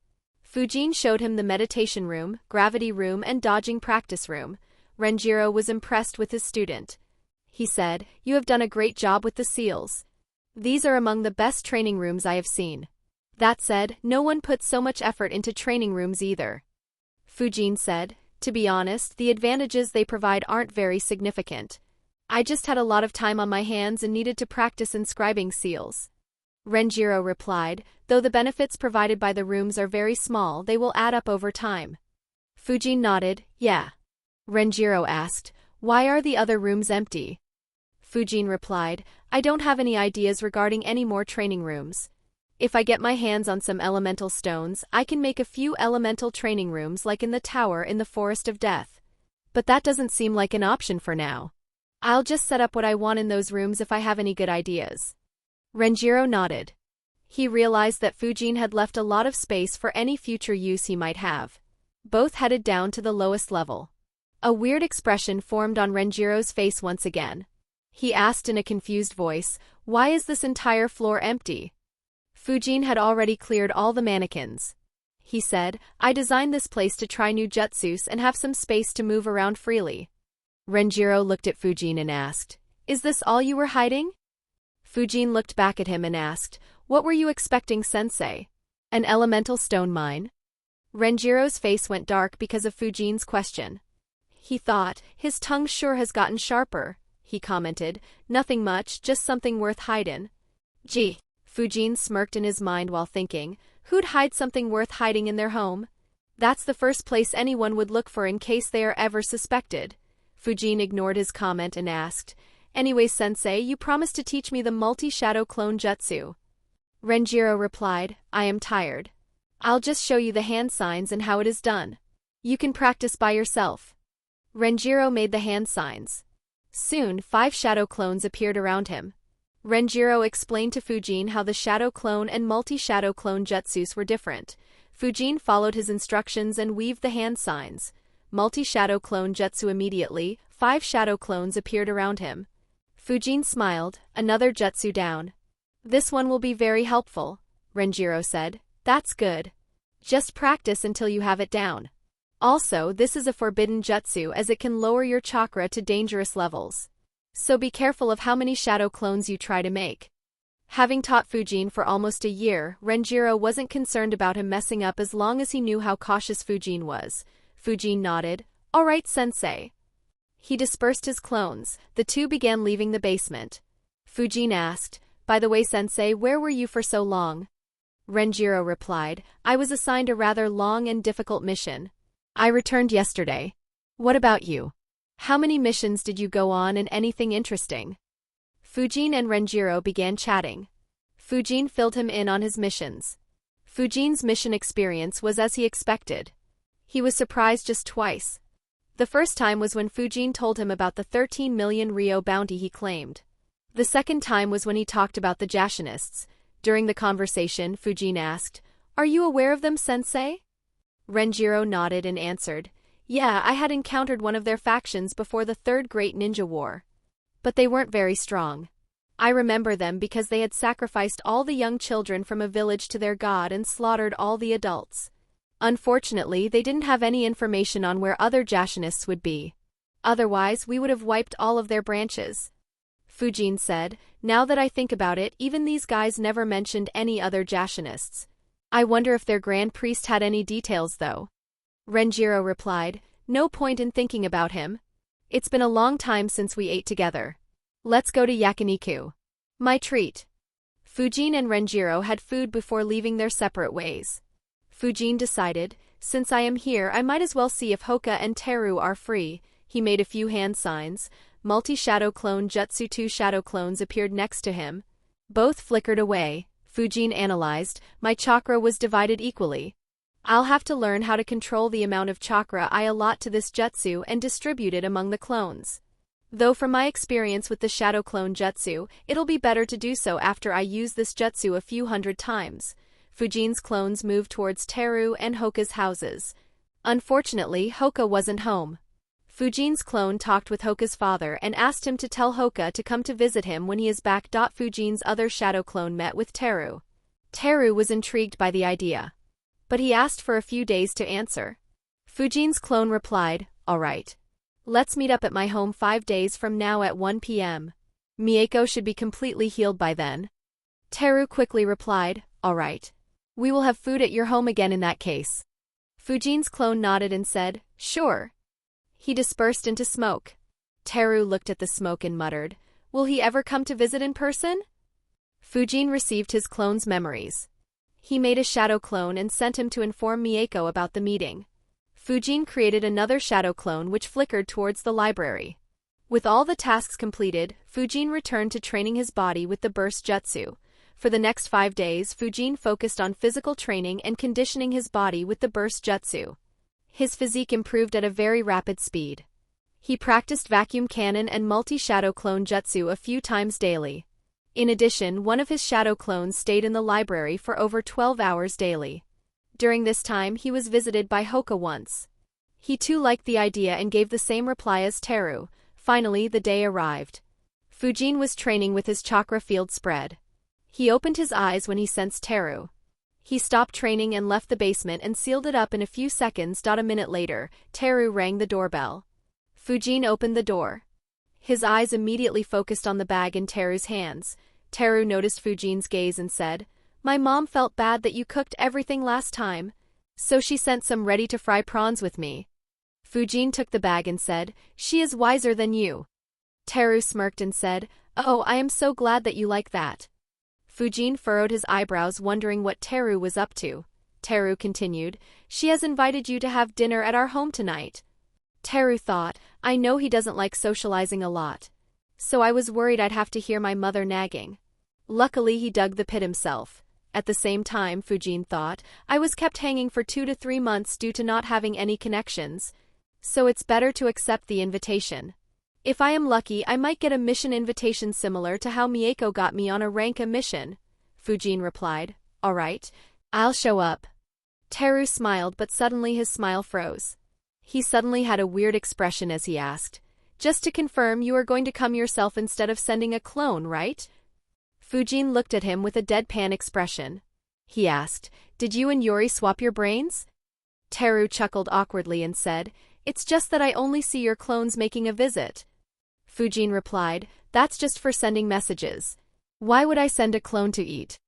Fujin showed him the meditation room, gravity room and dodging practice room. Renjiro was impressed with his student. He said, you have done a great job with the seals. These are among the best training rooms I have seen. That said, no one puts so much effort into training rooms either. Fujin said, to be honest, the advantages they provide aren't very significant. I just had a lot of time on my hands and needed to practice inscribing seals. Renjiro replied, though the benefits provided by the rooms are very small, they will add up over time. Fujin nodded, yeah. Renjiro asked, why are the other rooms empty? Fujin replied, I don't have any ideas regarding any more training rooms. If I get my hands on some elemental stones, I can make a few elemental training rooms like in the tower in the Forest of Death. But that doesn't seem like an option for now. I'll just set up what I want in those rooms if I have any good ideas. Renjiro nodded. He realized that Fujin had left a lot of space for any future use he might have. Both headed down to the lowest level. A weird expression formed on Renjiro's face once again. He asked in a confused voice, why is this entire floor empty? Fujin had already cleared all the mannequins. He said, I designed this place to try new jutsus and have some space to move around freely. Renjiro looked at Fujin and asked, is this all you were hiding? Fujin looked back at him and asked, what were you expecting, sensei? An elemental stone mine? Renjiro's face went dark because of Fujin's question. He thought, his tongue sure has gotten sharper. He commented, nothing much, just something worth hiding. Gee. Fujin smirked in his mind while thinking, who'd hide something worth hiding in their home? That's the first place anyone would look for in case they are ever suspected. Fujin ignored his comment and asked, anyway, sensei, you promised to teach me the multi-shadow clone jutsu. Renjiro replied, I am tired. I'll just show you the hand signs and how it is done. You can practice by yourself. Renjiro made the hand signs. Soon, 5 shadow clones appeared around him. Renjiro explained to Fujin how the shadow clone and multi-shadow clone jutsus were different. Fujin followed his instructions and weaved the hand signs. Multi-shadow clone jutsu immediately, 5 shadow clones appeared around him. Fujin smiled, another jutsu down. This one will be very helpful, Renjiro said. That's good. Just practice until you have it down. Also, this is a forbidden jutsu as it can lower your chakra to dangerous levels. So be careful of how many shadow clones you try to make. Having taught Fujin for almost a year, Renjiro wasn't concerned about him messing up as long as he knew how cautious Fujin was. Fujin nodded, all right, sensei. He dispersed his clones. The two began leaving the basement. Fujin asked, by the way, sensei, where were you for so long? Renjiro replied, I was assigned a rather long and difficult mission. I returned yesterday. What about you? How many missions did you go on and anything interesting? Fujin and Renjiro began chatting. Fujin filled him in on his missions. Fujin's mission experience was as he expected. He was surprised just twice. The first time was when Fujin told him about the 13 million Ryo bounty he claimed. The second time was when he talked about the Jashinists. During the conversation, Fujin asked, "Are you aware of them, sensei?" Renjiro nodded and answered, "Yeah, I had encountered one of their factions before the Third Great Ninja War. But they weren't very strong. I remember them because they had sacrificed all the young children from a village to their god and slaughtered all the adults. Unfortunately, they didn't have any information on where other Jashinists would be. Otherwise, we would have wiped all of their branches." Fujin said, "Now that I think about it, even these guys never mentioned any other Jashinists. I wonder if their grand priest had any details though." Renjiro replied, "No point in thinking about him. It's been a long time since we ate together. Let's go to yakiniku. My treat." Fujin and Renjiro had food before leaving their separate ways. Fujin decided, "Since I am here, I might as well see if Hoka and Teru are free." He made a few hand signs. Multi-shadow clone jutsu 2 shadow clones appeared next to him. Both flickered away. Fujin analyzed, "My chakra was divided equally. I'll have to learn how to control the amount of chakra I allot to this jutsu and distribute it among the clones. Though from my experience with the shadow clone jutsu, it'll be better to do so after I use this jutsu a few hundred times." Fujin's clones moved towards Teru and Hoka's houses. Unfortunately, Hoka wasn't home. Fujin's clone talked with Hoka's father and asked him to tell Hoka to come to visit him when he is back. Fujin's other shadow clone met with Teru. Teru was intrigued by the idea, but he asked for a few days to answer. Fujin's clone replied, "All right. Let's meet up at my home 5 days from now at 1 p.m. Mieko should be completely healed by then." Teru quickly replied, "All right. We will have food at your home again in that case." Fujin's clone nodded and said, "Sure." He dispersed into smoke. Teru looked at the smoke and muttered, "Will he ever come to visit in person?" Fujin received his clone's memories. He made a shadow clone and sent him to inform Mieko about the meeting. Fujin created another shadow clone which flickered towards the library. With all the tasks completed, Fujin returned to training his body with the burst jutsu. For the next 5 days, Fujin focused on physical training and conditioning his body with the burst jutsu. His physique improved at a very rapid speed. He practiced vacuum cannon and multi-shadow clone jutsu a few times daily. In addition, one of his shadow clones stayed in the library for over 12 hours daily. During this time, he was visited by Hoka once. He too liked the idea and gave the same reply as Teru. Finally, the day arrived. Fujin was training with his chakra field spread. He opened his eyes when he sensed Teru. He stopped training and left the basement and sealed it up in a few seconds. A minute later, Teru rang the doorbell. Fujin opened the door. His eyes immediately focused on the bag in Teru's hands. Teru noticed Fujin's gaze and said, "My mom felt bad that you cooked everything last time, so she sent some ready-to-fry prawns with me." Fujin took the bag and said, "She is wiser than you." Teru smirked and said, "Oh, I am so glad that you like that." Fujin furrowed his eyebrows, wondering what Teru was up to. Teru continued, "She has invited you to have dinner at our home tonight." Teru thought, "I know he doesn't like socializing a lot, so I was worried I'd have to hear my mother nagging. Luckily, he dug the pit himself." At the same time, Fujin thought, "I was kept hanging for 2 to 3 months due to not having any connections, so it's better to accept the invitation. If I am lucky, I might get a mission invitation similar to how Mieko got me on a rank-a mission." Fujin replied, "All right, I'll show up." Teru smiled, but suddenly his smile froze. He suddenly had a weird expression as he asked, "Just to confirm, you are going to come yourself instead of sending a clone, right?" Fujin looked at him with a deadpan expression. He asked, "Did you and Yuri swap your brains?" Teru chuckled awkwardly and said, "It's just that I only see your clones making a visit." Fujin replied, "That's just for sending messages. Why would I send a clone to eat?"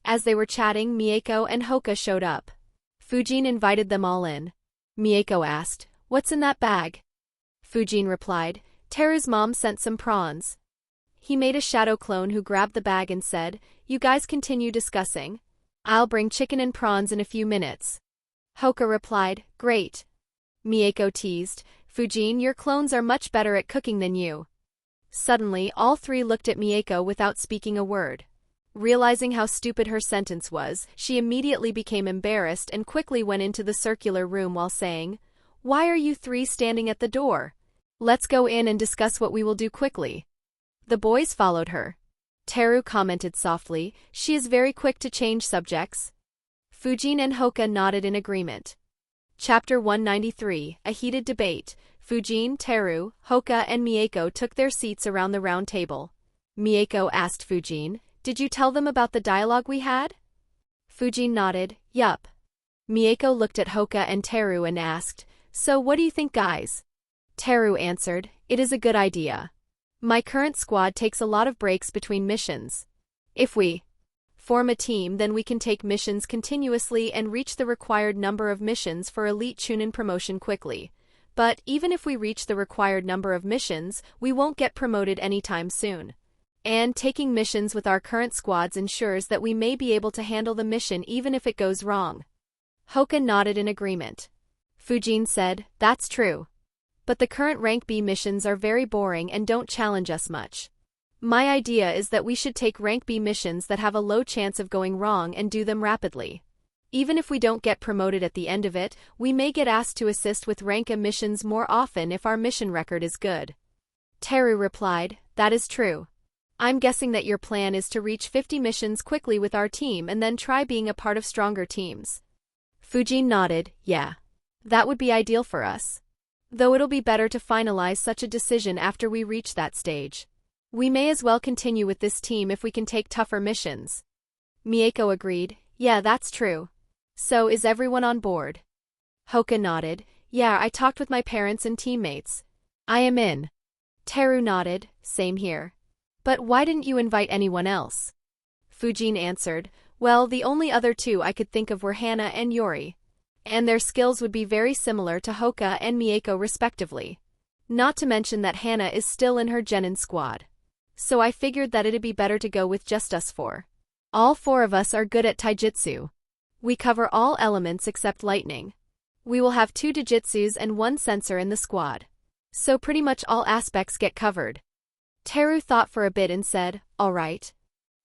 As they were chatting, Mieko and Hoka showed up. Fujin invited them all in. Mieko asked, "What's in that bag?" Fujin replied, "Teru's mom sent some prawns." He made a shadow clone who grabbed the bag and said, "You guys continue discussing. I'll bring chicken and prawns in a few minutes." Hoka replied, "Great." Mieko teased, "Fujin, your clones are much better at cooking than you." Suddenly, all three looked at Mieko without speaking a word. Realizing how stupid her sentence was, she immediately became embarrassed and quickly went into the circular room while saying, "Why are you three standing at the door? Let's go in and discuss what we will do quickly." The boys followed her. Teru commented softly, "She is very quick to change subjects." Fujin and Hoka nodded in agreement. Chapter 193, A Heated Debate. Fujin, Teru, Hoka and Mieko took their seats around the round table. Mieko asked Fujin, "Did you tell them about the dialogue we had?" Fujin nodded, "Yup." Mieko looked at Hoka and Teru and asked, "So what do you think, guys?" Teru answered, "It is a good idea. My current squad takes a lot of breaks between missions. If we form a team, then we can take missions continuously and reach the required number of missions for elite Chunin promotion quickly. But even if we reach the required number of missions, we won't get promoted anytime soon. And taking missions with our current squads ensures that we may be able to handle the mission even if it goes wrong." Hoka nodded in agreement. Fujin said, "That's true. But the current rank B missions are very boring and don't challenge us much. My idea is that we should take rank B missions that have a low chance of going wrong and do them rapidly. Even if we don't get promoted at the end of it, we may get asked to assist with rank A missions more often if our mission record is good." Teru replied, "That is true. I'm guessing that your plan is to reach 50 missions quickly with our team and then try being a part of stronger teams." Fujin nodded, "Yeah. That would be ideal for us. Though it'll be better to finalize such a decision after we reach that stage. We may as well continue with this team if we can take tougher missions." Mieko agreed, "Yeah, that's true. So is everyone on board?" Hoka nodded, "Yeah, I talked with my parents and teammates. I am in." Teru nodded, "Same here. But why didn't you invite anyone else?" Fujin answered, "Well, the only other two I could think of were Hana and Yori. And their skills would be very similar to Hoka and Mieko respectively. Not to mention that Hana is still in her Genin squad. So I figured that it'd be better to go with just us four. All four of us are good at taijutsu. We cover all elements except lightning. We will have 2 dijutsus and 1 sensor in the squad. So pretty much all aspects get covered." Teru thought for a bit and said, "All right."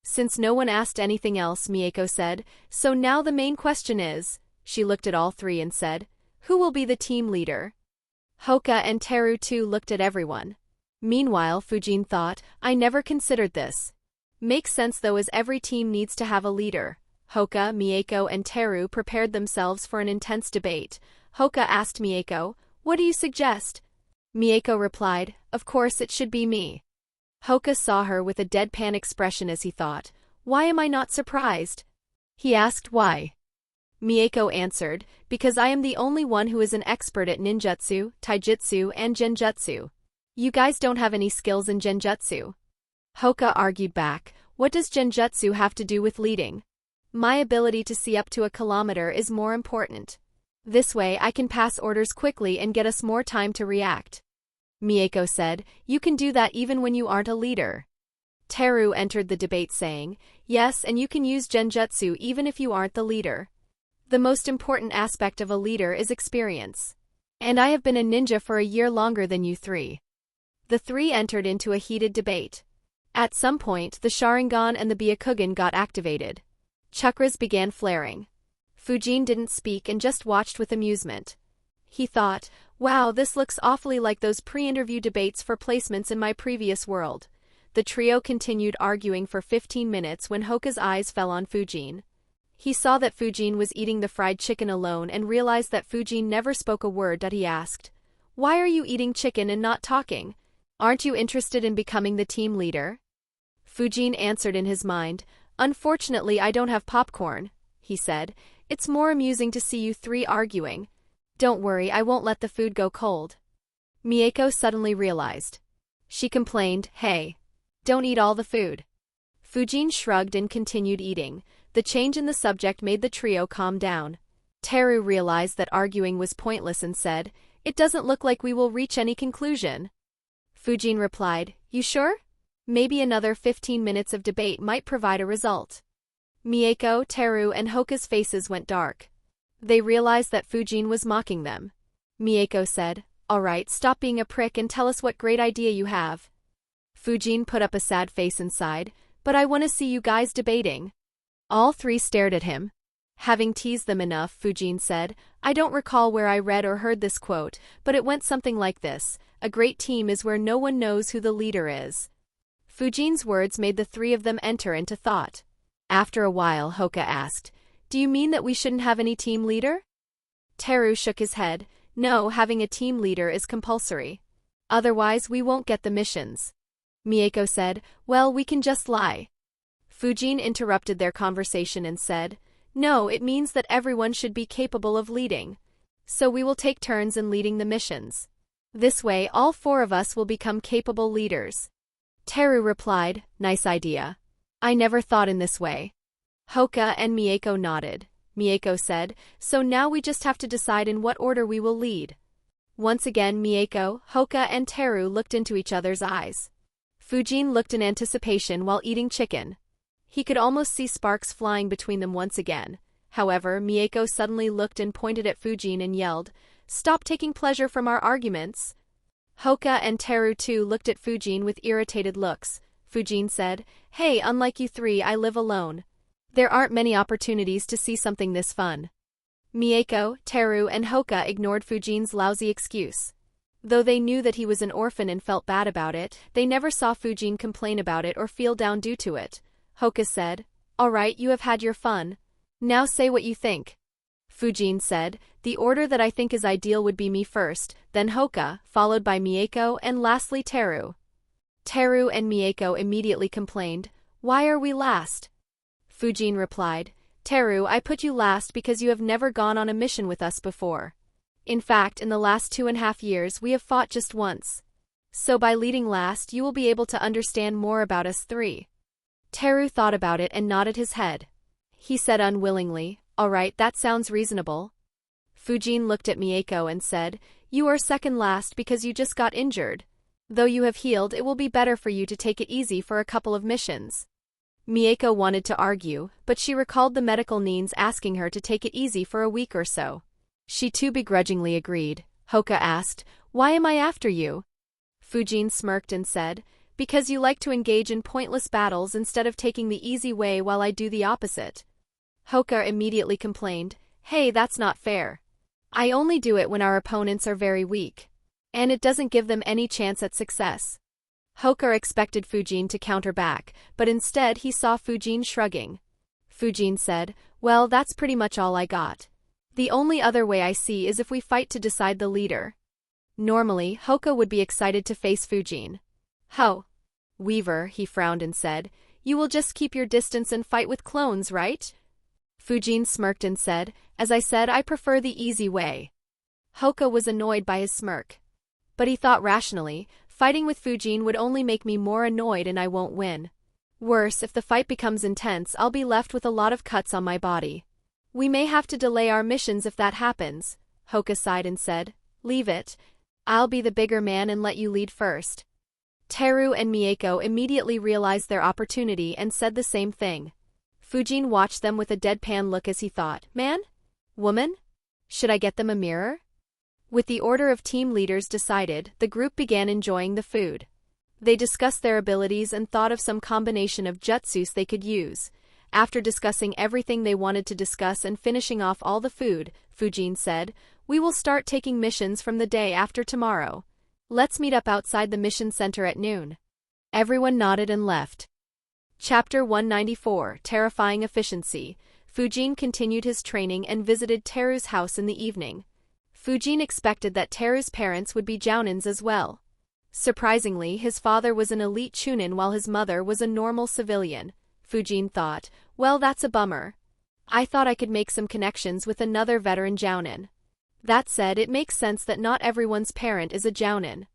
Since no one asked anything else, Mieko said, "So now the main question is," she looked at all three and said, "Who will be the team leader?" Hoka and Teru too looked at everyone. Meanwhile, Fujin thought, "I never considered this. Makes sense though, as every team needs to have a leader." Hoka, Mieko and Teru prepared themselves for an intense debate. Hoka asked Mieko, "What do you suggest?" Mieko replied, "Of course it should be me." Hoka saw her with a deadpan expression as he thought, "Why am I not surprised?" He asked why. Mieko answered, "Because I am the only one who is an expert at ninjutsu, taijutsu and genjutsu. You guys don't have any skills in genjutsu." Hoka argued back, "What does genjutsu have to do with leading? My ability to see up to a kilometer is more important. This way I can pass orders quickly and get us more time to react." Mieko said, "You can do that even when you aren't a leader." Teru entered the debate saying, "Yes, and you can use genjutsu even if you aren't the leader. The most important aspect of a leader is experience. And I have been a ninja for a year longer than you three." The three entered into a heated debate. At some point, the Sharingan and the Byakugan got activated. Chakras began flaring. Fujin didn't speak and just watched with amusement. He thought, "Wow, this looks awfully like those pre-interview debates for placements in my previous world." The trio continued arguing for 15 minutes when Hoka's eyes fell on Fujin. He saw that Fujin was eating the fried chicken alone and realized that Fujin never spoke a word. He asked, "Why are you eating chicken and not talking? Aren't you interested in becoming the team leader?" Fujin answered in his mind, "Unfortunately, I don't have popcorn," he said. "It's more amusing to see you three arguing. Don't worry, I won't let the food go cold." Mieko suddenly realized. She complained, "Hey, don't eat all the food." Fujin shrugged and continued eating. The change in the subject made the trio calm down. Teru realized that arguing was pointless and said, "It doesn't look like we will reach any conclusion." Fujin replied, "You sure? Maybe another 15 minutes of debate might provide a result." Mieko, Teru and Hoka's faces went dark. They realized that Fujin was mocking them. Mieko said, "All right, stop being a prick and tell us what great idea you have." Fujin put up a sad face and sighed, But I want to see you guys debating. All three stared at him. Having teased them enough, Fujin said, I don't recall where I read or heard this quote, but it went something like this: a great team is where no one knows who the leader is. Fujin's words made the three of them enter into thought. After a while, Hoka asked, Do you mean that we shouldn't have any team leader? Teru shook his head. No, having a team leader is compulsory. Otherwise, we won't get the missions. Mieko said, Well, we can just lie. Fujin interrupted their conversation and said, No, it means that everyone should be capable of leading. So we will take turns in leading the missions. This way, all four of us will become capable leaders. Teru replied, Nice idea. I never thought in this way. Hoka and Mieko nodded. Mieko said, So now we just have to decide in what order we will lead. Once again, Mieko, Hoka, and Teru looked into each other's eyes. Fujin looked in anticipation while eating chicken. He could almost see sparks flying between them once again. However, Mieko suddenly looked and pointed at Fujin and yelled, Stop taking pleasure from our arguments. Hoka and Teru too looked at Fujin with irritated looks. Fujin said, Hey, unlike you three, I live alone. There aren't many opportunities to see something this fun. Mieko, Teru, and Hoka ignored Fujin's lousy excuse. Though they knew that he was an orphan and felt bad about it, they never saw Fujin complain about it or feel down due to it. Hoka said, All right, you have had your fun. Now say what you think. Fujin said, The order that I think is ideal would be me first, then Hoka, followed by Mieko, and lastly Teru. Teru and Mieko immediately complained, Why are we last? Fujin replied, Teru, I put you last because you have never gone on a mission with us before. In fact, in the last 2.5 years we have fought just once. So by leading last you will be able to understand more about us three. Teru thought about it and nodded his head. He said unwillingly, All right, that sounds reasonable. Fujin looked at Mieko and said, You are second last because you just got injured. Though you have healed, it will be better for you to take it easy for a couple of missions. Mieko wanted to argue, but she recalled the medical neens asking her to take it easy for a week or so. She too begrudgingly agreed. Hoka asked, Why am I after you? Fujin smirked and said, Because you like to engage in pointless battles instead of taking the easy way while I do the opposite. Hoka immediately complained, Hey, that's not fair. I only do it when our opponents are very weak. And it doesn't give them any chance at success. Hoka expected Fujin to counter back, but instead he saw Fujin shrugging. Fujin said, Well, that's pretty much all I got. The only other way I see is if we fight to decide the leader. Normally, Hoka would be excited to face Fujin. Ho! Weaver, he frowned and said, You will just keep your distance and fight with clones, right? Fujin smirked and said, As I said, I prefer the easy way. Hoka was annoyed by his smirk. But he thought rationally, Fighting with Fujin would only make me more annoyed and I won't win. Worse, if the fight becomes intense, I'll be left with a lot of cuts on my body. We may have to delay our missions if that happens. Hoka sighed and said, Leave it. I'll be the bigger man and let you lead first. Teru and Mieko immediately realized their opportunity and said the same thing. Fujin watched them with a deadpan look as he thought, Man? Woman? Should I get them a mirror? With the order of team leaders decided, the group began enjoying the food. They discussed their abilities and thought of some combination of jutsus they could use. After discussing everything they wanted to discuss and finishing off all the food, Fujin said, We will start taking missions from the day after tomorrow. Let's meet up outside the mission center at noon. Everyone nodded and left. Chapter 194, Terrifying Efficiency. Fujin continued his training and visited Teru's house in the evening. Fujin expected that Teru's parents would be jounins as well. Surprisingly, his father was an elite chunin while his mother was a normal civilian. Fujin thought, Well, that's a bummer. I thought I could make some connections with another veteran jounin. That said, it makes sense that not everyone's parent is a jounin.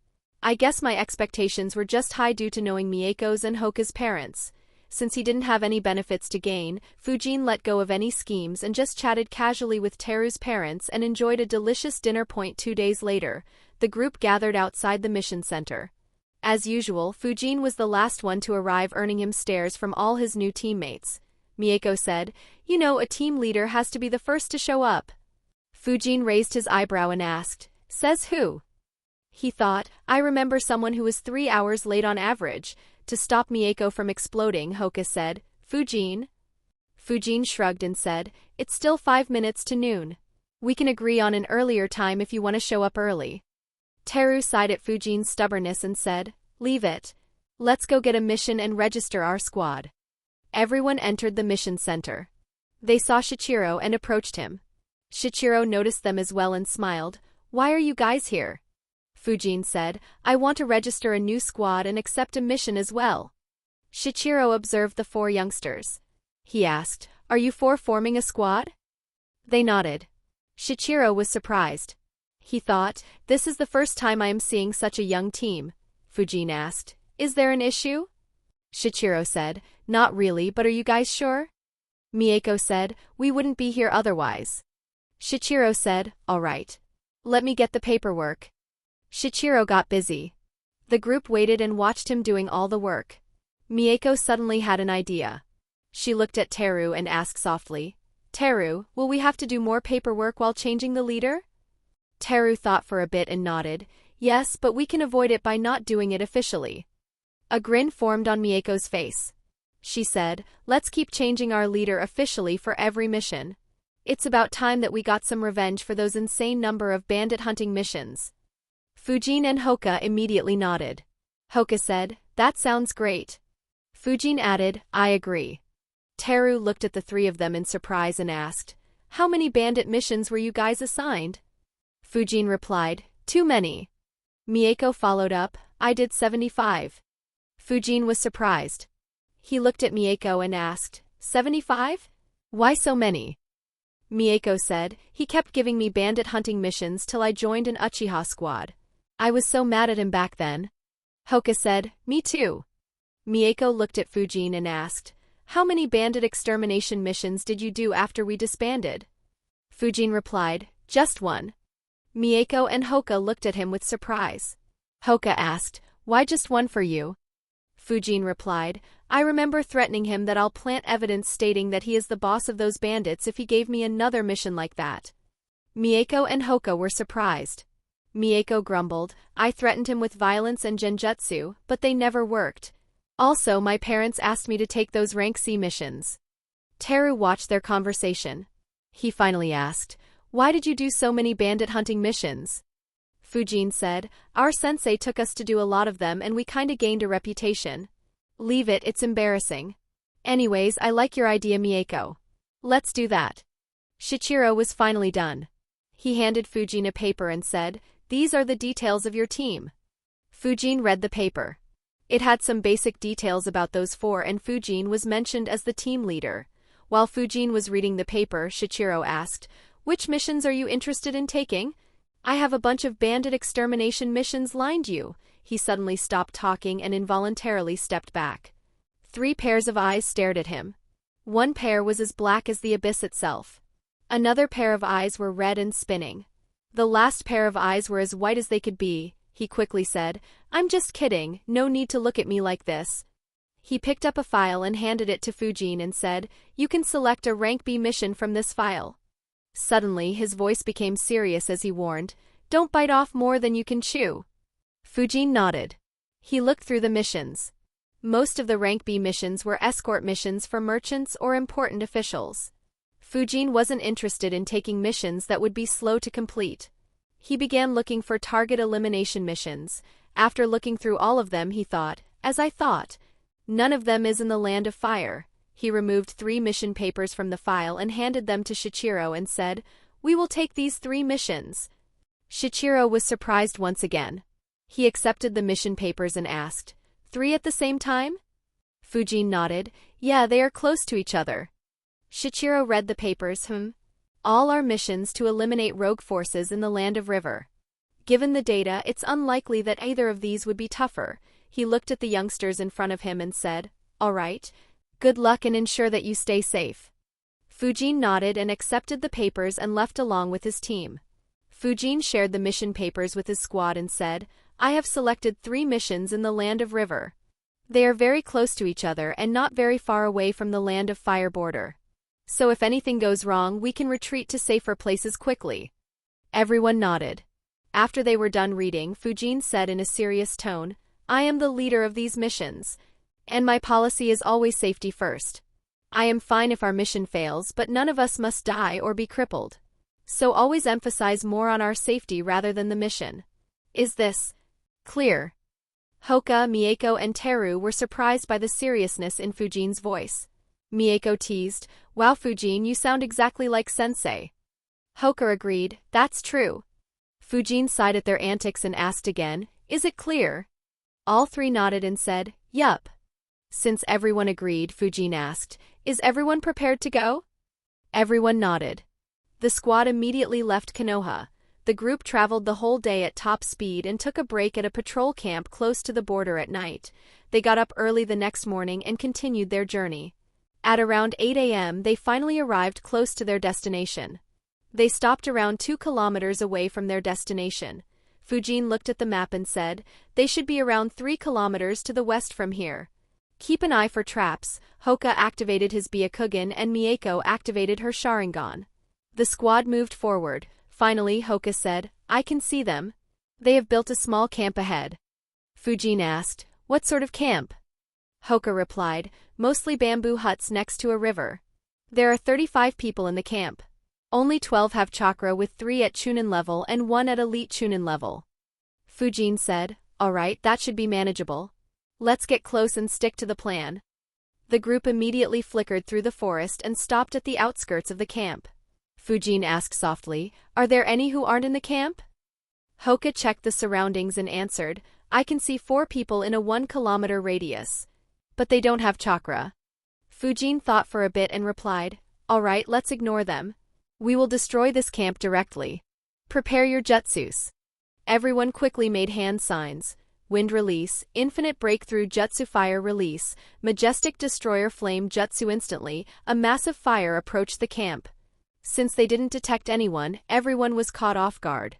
I guess my expectations were just high due to knowing Mieko's and Hoka's parents. Since he didn't have any benefits to gain, Fujin let go of any schemes and just chatted casually with Teru's parents and enjoyed a delicious dinner. 2 days later, the group gathered outside the mission center. As usual, Fujin was the last one to arrive, earning him stares from all his new teammates. Mieko said, You know, a team leader has to be the first to show up. Fujin raised his eyebrow and asked, Says who? He thought, I remember someone who was 3 hours late on average. To stop Mieko from exploding, Hoka said, Fujin? Fujin shrugged and said, it's still 5 minutes to noon. We can agree on an earlier time if you want to show up early. Teru sighed at Fujin's stubbornness and said, leave it. Let's go get a mission and register our squad. Everyone entered the mission center. They saw Shichiro and approached him. Shichiro noticed them as well and smiled. Why are you guys here? Fujin said, I want to register a new squad and accept a mission as well. Shichiro observed the 4 youngsters. He asked, are you 4 forming a squad? They nodded. Shichiro was surprised. He thought, this is the first time I am seeing such a young team. Fujin asked, is there an issue? Shichiro said, not really, but are you guys sure? Mieko said, we wouldn't be here otherwise. Shichiro said, all right. Let me get the paperwork. Shichiro got busy. The group waited and watched him doing all the work. Mieko suddenly had an idea. She looked at Teru and asked softly, Teru, will we have to do more paperwork while changing the leader? Teru thought for a bit and nodded, yes, but we can avoid it by not doing it officially. A grin formed on Mieko's face. She said, let's keep changing our leader officially for every mission. It's about time that we got some revenge for those insane number of bandit hunting missions. Fujin and Hoka immediately nodded. Hoka said, that sounds great. Fujin added, I agree. Teru looked at the 3 of them in surprise and asked, how many bandit missions were you guys assigned? Fujin replied, too many. Mieko followed up, I did 75. Fujin was surprised. He looked at Mieko and asked, 75? Why so many? Mieko said, he kept giving me bandit hunting missions till I joined an Uchiha squad. I was so mad at him back then. Hoka said, me too. Mieko looked at Fujin and asked, how many bandit extermination missions did you do after we disbanded? Fujin replied, just 1. Mieko and Hoka looked at him with surprise. Hoka asked, why just 1 for you? Fujin replied, I remember threatening him that I'll plant evidence stating that he is the boss of those bandits if he gave me another mission like that. Mieko and Hoka were surprised. Mieko grumbled, I threatened him with violence and genjutsu, but they never worked. Also, my parents asked me to take those rank C missions. Teru watched their conversation. He finally asked, why did you do so many bandit hunting missions? Fujin said, our sensei took us to do a lot of them and we kinda gained a reputation. Leave it, it's embarrassing. Anyways, I like your idea, Mieko. Let's do that. Shichiro was finally done. He handed Fujin a paper and said, these are the details of your team. Fujin read the paper. It had some basic details about those 4 and Fujin was mentioned as the team leader. While Fujin was reading the paper, Shichiro asked, which missions are you interested in taking? I have a bunch of bandit extermination missions lined you. He suddenly stopped talking and involuntarily stepped back. 3 pairs of eyes stared at him. 1 pair was as black as the abyss itself. Another pair of eyes were red and spinning. The last pair of eyes were as white as they could be. He quickly said, I'm just kidding, no need to look at me like this. He picked up a file and handed it to Fujin and said, you can select a rank B mission from this file. Suddenly, his voice became serious as he warned, don't bite off more than you can chew. Fujin nodded. He looked through the missions. Most of the rank B missions were escort missions for merchants or important officials. Fujin wasn't interested in taking missions that would be slow to complete. He began looking for target elimination missions. After looking through all of them, he thought, as I thought, none of them is in the land of fire. He removed 3 mission papers from the file and handed them to Shichiro and said, we will take these 3 missions. Shichiro was surprised once again. He accepted the mission papers and asked, 3 at the same time? Fujin nodded, yeah, they are close to each other. Shichiro read the papers, All are missions to eliminate rogue forces in the land of river. Given the data, it's unlikely that either of these would be tougher. He looked at the youngsters in front of him and said, all right. Good luck and ensure that you stay safe. Fujin nodded and accepted the papers and left along with his team. Fujin shared the mission papers with his squad and said, I have selected 3 missions in the land of river. They are very close to each other and not very far away from the land of fire border. So if anything goes wrong, we can retreat to safer places quickly. Everyone nodded. After they were done reading, Fujin said in a serious tone, I am the leader of these missions, and my policy is always safety first. I am fine if our mission fails, but none of us must die or be crippled. So always emphasize more on our safety rather than the mission. Is this clear? Hoka, Mieko, and Teru were surprised by the seriousness in Fujin's voice. Mieko teased, Wow, Fujin, you sound exactly like Sensei. Hoka agreed, That's true. Fujin sighed at their antics and asked again, Is it clear? All three nodded and said, Yup. Since everyone agreed, Fujin asked, Is everyone prepared to go? Everyone nodded. The squad immediately left Konoha. The group traveled the whole day at top speed and took a break at a patrol camp close to the border at night. They got up early the next morning and continued their journey. At around 8 a.m., they finally arrived close to their destination. They stopped around 2 kilometers away from their destination. Fujin looked at the map and said, They should be around 3 kilometers to the west from here. Keep an eye for traps. Hoka activated his Byakugan and Mieko activated her Sharingan. The squad moved forward. Finally, Hoka said, I can see them. They have built a small camp ahead. Fujin asked, What sort of camp? Hoka replied, Mostly bamboo huts next to a river. There are 35 people in the camp. Only 12 have chakra with 3 at Chunin level and 1 at elite Chunin level. Fujin said, Alright, that should be manageable. Let's get close and stick to the plan. The group immediately flickered through the forest and stopped at the outskirts of the camp. Fujin asked softly, Are there any who aren't in the camp? Hoka checked the surroundings and answered, I can see 4 people in a 1-kilometer radius. But they don't have chakra. Fujin thought for a bit and replied, Alright, let's ignore them. We will destroy this camp directly. Prepare your jutsus. Everyone quickly made hand signs. Wind release, infinite breakthrough jutsu fire release, majestic destroyer flame jutsu instantly, a massive fire approached the camp. Since they didn't detect anyone, everyone was caught off guard.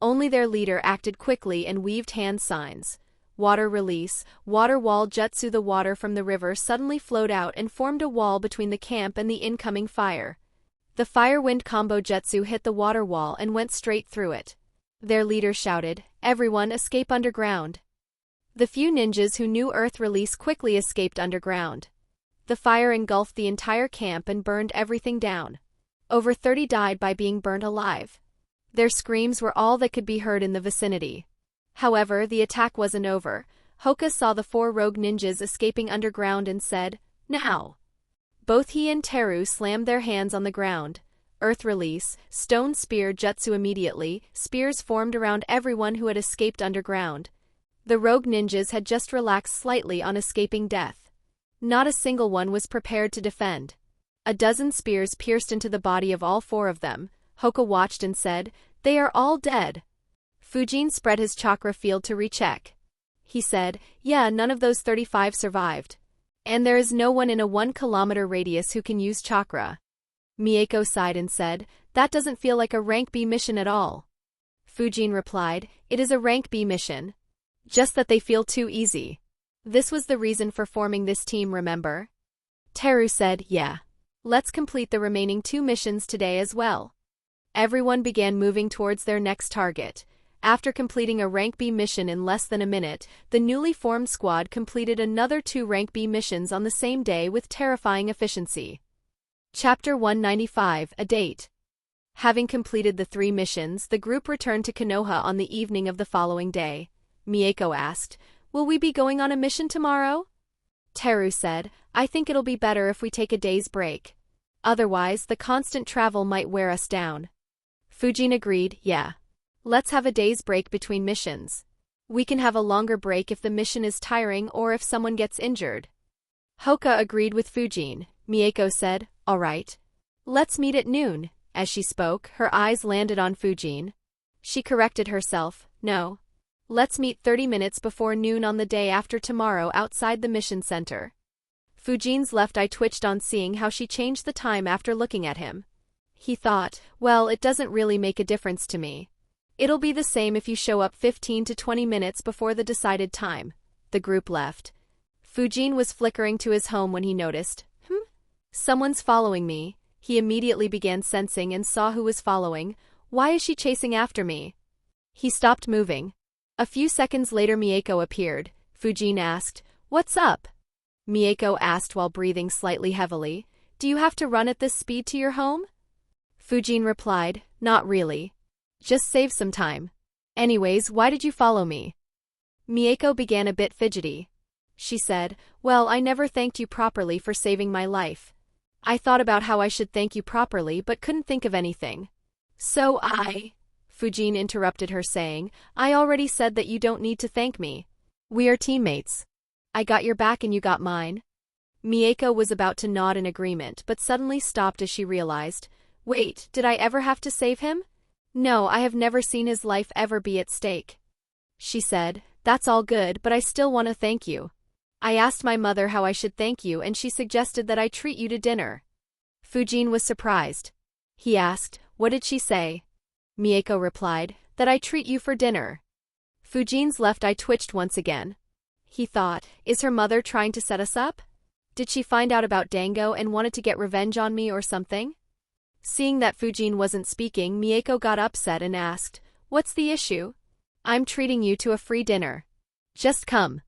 Only their leader acted quickly and weaved hand signs. Water release, water wall jutsu. The water from the river suddenly flowed out and formed a wall between the camp and the incoming fire. The fire-wind combo jutsu hit the water wall and went straight through it. Their leader shouted, Everyone escape underground. The few ninjas who knew earth release quickly escaped underground. The fire engulfed the entire camp and burned everything down. Over 30 died by being burnt alive. Their screams were all that could be heard in the vicinity. However, the attack wasn't over. Hoka saw the 4 rogue ninjas escaping underground and said, Now! Both he and Teru slammed their hands on the ground. Earth release, stone spear jutsu. Immediately, spears formed around everyone who had escaped underground. The rogue ninjas had just relaxed slightly on escaping death. Not a single one was prepared to defend. A dozen spears pierced into the body of all 4 of them. Hoka watched and said, They are all dead. Fujin spread his chakra field to recheck. He said, Yeah, none of those 35 survived. And there is no one in a 1-kilometer radius who can use chakra. Mieko sighed and said, That doesn't feel like a rank B mission at all. Fujin replied, It is a rank B mission. Just that they feel too easy. This was the reason for forming this team, remember? Teru said, Yeah. Let's complete the remaining 2 missions today as well. Everyone began moving towards their next target. After completing a rank B mission in less than a minute, the newly formed squad completed another 2 rank B missions on the same day with terrifying efficiency. Chapter 195, A Date. Having completed the 3 missions, the group returned to Konoha on the evening of the following day. Mieko asked, Will we be going on a mission tomorrow? Teru said, I think it'll be better if we take a day's break. Otherwise, the constant travel might wear us down. Fujin agreed, Yeah. Let's have a day's break between missions. We can have a longer break if the mission is tiring or if someone gets injured. Hoka agreed with Fujin. Mieko said, Alright. Let's meet at noon. As she spoke, her eyes landed on Fujin. She corrected herself, No. Let's meet 30 minutes before noon on the day after tomorrow outside the mission center. Fujin's left eye twitched on seeing how she changed the time after looking at him. He thought, Well, it doesn't really make a difference to me. It'll be the same if you show up 15 to 20 minutes before the decided time. The group left. Fujin was flickering to his home when he noticed, Someone's following me. He immediately began sensing and saw who was following. Why is she chasing after me? He stopped moving. A few seconds later Mieko appeared. Fujin asked, "What's up?" Mieko asked while breathing slightly heavily, "Do you have to run at this speed to your home?" Fujin replied, "Not really. Just save some time. Anyways, why did you follow me?" Mieko began a bit fidgety. She said, "Well, I never thanked you properly for saving my life. I thought about how I should thank you properly but couldn't think of anything. So Fujin interrupted her saying, "I already said that you don't need to thank me. We are teammates. I got your back and you got mine." Mieko was about to nod in agreement but suddenly stopped as she realized, "Wait, did I ever have to save him? No, I have never seen his life ever be at stake." She said, "That's all good, but I still want to thank you. I asked my mother how I should thank you and she suggested that I treat you to dinner." Fujin was surprised. He asked, "What did she say?" Mieko replied, "That I treat you for dinner." Fujin's left eye twitched once again. He thought, is her mother trying to set us up? Did she find out about Dango and wanted to get revenge on me or something? Seeing that Fujin wasn't speaking, Mieko got upset and asked, "What's the issue? I'm treating you to a free dinner. Just come."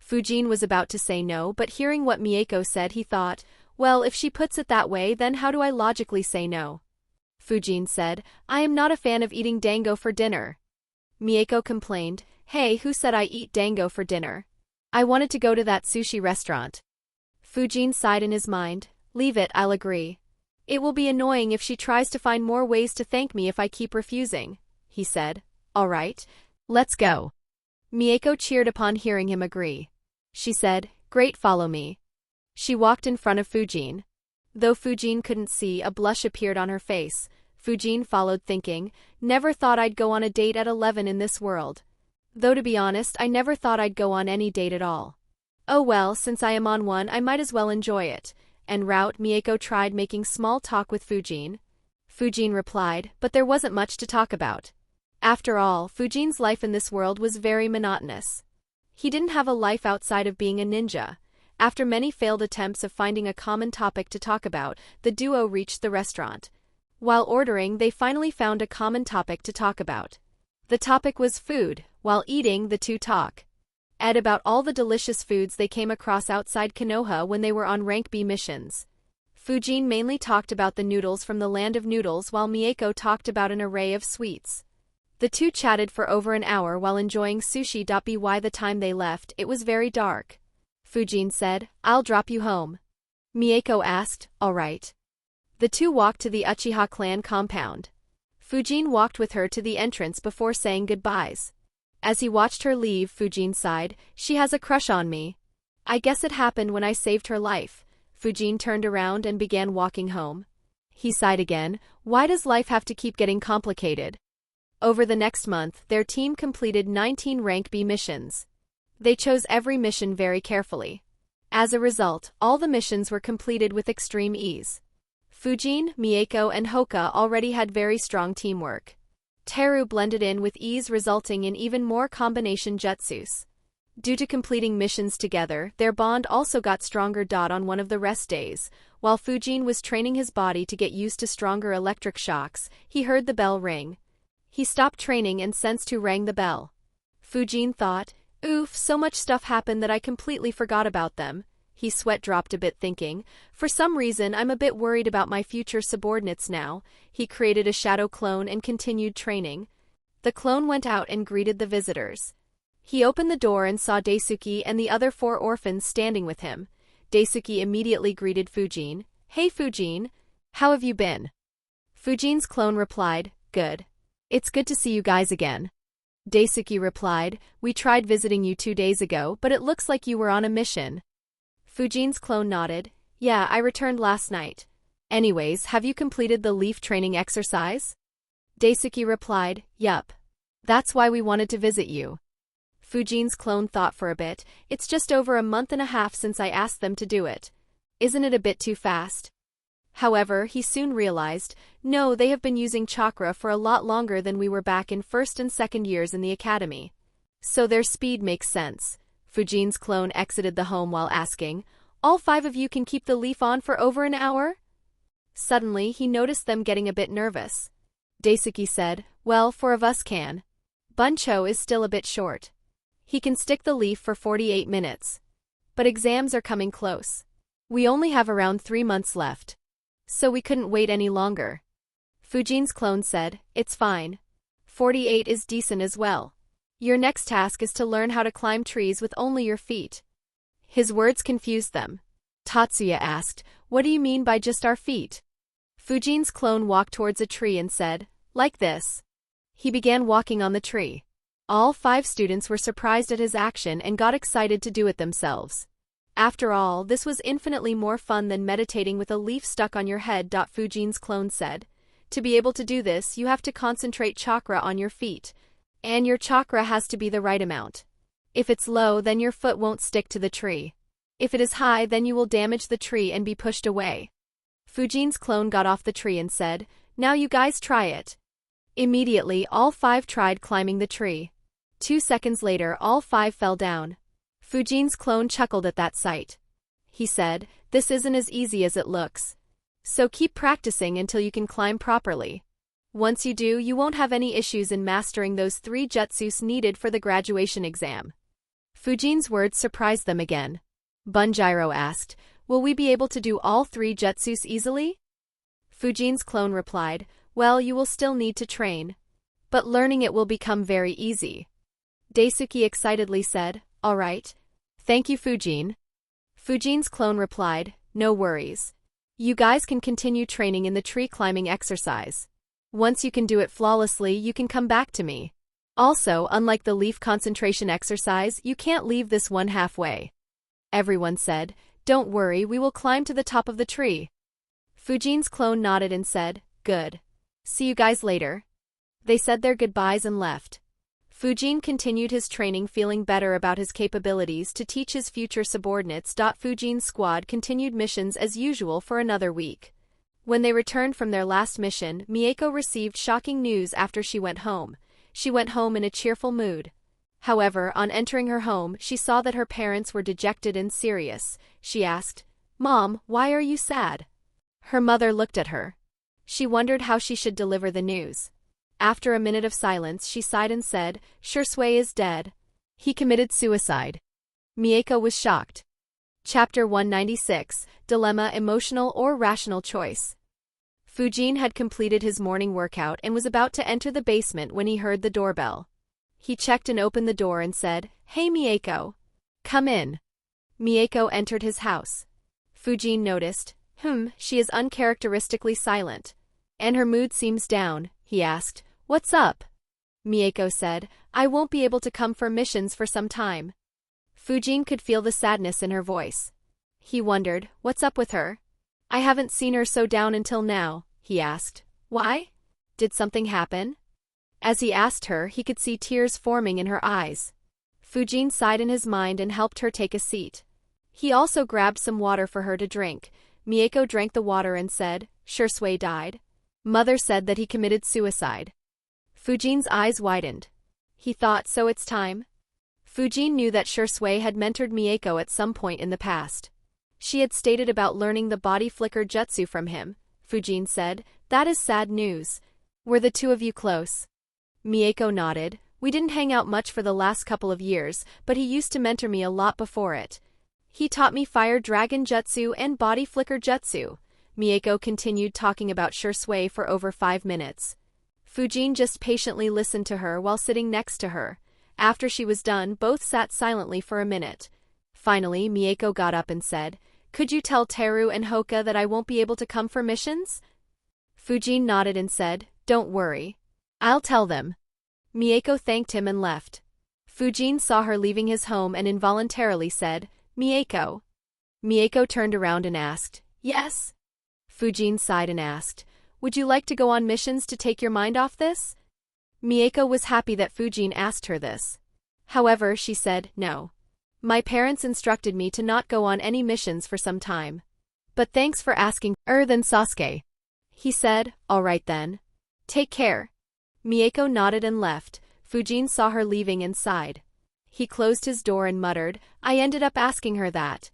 Fujin was about to say no, but hearing what Mieko said he thought, well, if she puts it that way then how do I logically say no? Fujin said, "I am not a fan of eating dango for dinner." Mieko complained, "Hey, who said I eat dango for dinner? I wanted to go to that sushi restaurant." Fujin sighed in his mind, "Leave it, I'll agree. It will be annoying if she tries to find more ways to thank me if I keep refusing," he said. "All right, let's go." Mieko cheered upon hearing him agree. She said, "Great, follow me." She walked in front of Fujin. Though Fujin couldn't see, a blush appeared on her face. Fujin followed thinking, "Never thought I'd go on a date at 11 in this world. Though to be honest, I never thought I'd go on any date at all. Oh well, since I am on one, I might as well enjoy it." En route, Mieko tried making small talk with Fujin. Fujin replied, but there wasn't much to talk about. After all, Fujin's life in this world was very monotonous. He didn't have a life outside of being a ninja. After many failed attempts of finding a common topic to talk about, the duo reached the restaurant. While ordering, they finally found a common topic to talk about. The topic was food. While eating, the two talk about all the delicious foods they came across outside Konoha when they were on rank B missions. Fujin mainly talked about the noodles from the land of noodles while Mieko talked about an array of sweets. The two chatted for over an hour while enjoying sushi. By the time they left, it was very dark. Fujin said, "I'll drop you home." Mieko asked, "All right." The two walked to the Uchiha clan compound. Fujin walked with her to the entrance before saying goodbyes. As he watched her leave, Fujin sighed, "She has a crush on me. I guess it happened when I saved her life." Fujin turned around and began walking home. He sighed again, "Why does life have to keep getting complicated?" Over the next month, their team completed 19 rank B missions. They chose every mission very carefully. As a result, all the missions were completed with extreme ease. Fujin, Mieko, and Hoka already had very strong teamwork. Teru blended in with ease, resulting in even more combination jutsus. Due to completing missions together, their bond also got stronger. On one of the rest days, while Fujin was training his body to get used to stronger electric shocks, he heard the bell ring. He stopped training and sensed who rang the bell. Fujin thought, "Oof, so much stuff happened that I completely forgot about them." He sweat dropped a bit thinking, "For some reason I'm a bit worried about my future subordinates now." He created a shadow clone and continued training. The clone went out and greeted the visitors. He opened the door and saw Daisuke and the other 4 orphans standing with him. Daisuke immediately greeted Fujin. "Hey Fujin, how have you been?" Fujin's clone replied, "Good. It's good to see you guys again." Daisuke replied, "We tried visiting you 2 days ago, but it looks like you were on a mission." Fujin's clone nodded. "Yeah, I returned last night. Anyways, have you completed the leaf training exercise?" Daisuke replied, "Yup. That's why we wanted to visit you." Fujin's clone thought for a bit. "It's just over a month and a half since I asked them to do it. Isn't it a bit too fast?" However, he soon realized, no, they have been using chakra for a lot longer than we were back in first and second years in the academy. So their speed makes sense. Fujin's clone exited the home while asking, "All 5 of you can keep the leaf on for over an hour?" Suddenly, he noticed them getting a bit nervous. Daisuke said, "Well, 4 of us can." Buncho is still a bit short. He can stick the leaf for 48 minutes. But exams are coming close. We only have around 3 months left. So we couldn't wait any longer. Fujin's clone said, it's fine. 48 is decent as well. Your next task is to learn how to climb trees with only your feet. His words confused them. Tatsuya asked, what do you mean by just our feet? Fujin's clone walked towards a tree and said, like this. He began walking on the tree. All 5 students were surprised at his action and got excited to do it themselves. After all, this was infinitely more fun than meditating with a leaf stuck on your head. Fujin's clone said. To be able to do this, you have to concentrate chakra on your feet. And your chakra has to be the right amount. If it's low, then your foot won't stick to the tree. If it is high, then you will damage the tree and be pushed away. Fujin's clone got off the tree and said, now you guys try it. Immediately, all 5 tried climbing the tree. 2 seconds later, all 5 fell down. Fujin's clone chuckled at that sight. He said, this isn't as easy as it looks. So keep practicing until you can climb properly. Once you do, you won't have any issues in mastering those 3 jutsus needed for the graduation exam. Fujin's words surprised them again. Bunjiro asked, will we be able to do all 3 jutsus easily? Fujin's clone replied, well, you will still need to train. But learning it will become very easy. Daisuke excitedly said, all right. Thank you, Fujin. Fujin's clone replied, no worries. You guys can continue training in the tree climbing exercise. Once you can do it flawlessly, you can come back to me. Also, unlike the leaf concentration exercise, you can't leave this one halfway. Everyone said, don't worry, we will climb to the top of the tree. Fujin's clone nodded and said, good. See you guys later. They said their goodbyes and left. Fujin continued his training, feeling better about his capabilities to teach his future subordinates. Fujin's squad continued missions as usual for another week. When they returned from their last mission, Mieko received shocking news after she went home. She went home in a cheerful mood. However, on entering her home, she saw that her parents were dejected and serious. She asked, Mom, why are you sad? Her mother looked at her. She wondered how she should deliver the news. After a minute of silence, she sighed and said, Shursui is dead. He committed suicide. Mieko was shocked. Chapter 196, Dilemma: Emotional or Rational Choice. Fujin had completed his morning workout and was about to enter the basement when he heard the doorbell. He checked and opened the door and said, Hey Mieko. Come in. Mieko entered his house. Fujin noticed, she is uncharacteristically silent. And her mood seems down, he asked. What's up? Mieko said, I won't be able to come for missions for some time. Fujin could feel the sadness in her voice. He wondered, what's up with her? I haven't seen her so down until now, he asked. Why? Did something happen? As he asked her, he could see tears forming in her eyes. Fujin sighed in his mind and helped her take a seat. He also grabbed some water for her to drink. Mieko drank the water and said, Shursui died. Mother said that he committed suicide. Fujin's eyes widened. He thought, so it's time? Fujin knew that Shursui had mentored Mieko at some point in the past. She had stated about learning the body flicker jutsu from him. Fujin said, that is sad news. Were the two of you close? Mieko nodded. We didn't hang out much for the last couple of years, but he used to mentor me a lot before it. He taught me fire dragon jutsu and body flicker jutsu. Mieko continued talking about Shursui for over 5 minutes. Fujin just patiently listened to her while sitting next to her. After she was done, both sat silently for a minute. Finally, Mieko got up and said, Could you tell Teru and Hoka that I won't be able to come for missions? Fujin nodded and said, Don't worry. I'll tell them. Mieko thanked him and left. Fujin saw her leaving his home and involuntarily said, Mieko. Mieko turned around and asked, Yes? Fujin sighed and asked, Would you like to go on missions to take your mind off this? Mieko was happy that Fujin asked her this. However, she said, No. My parents instructed me to not go on any missions for some time. But thanks for asking, than Sasuke. He said, All right then. Take care. Mieko nodded and left. Fujin saw her leaving and sighed. He closed his door and muttered, I ended up asking her that.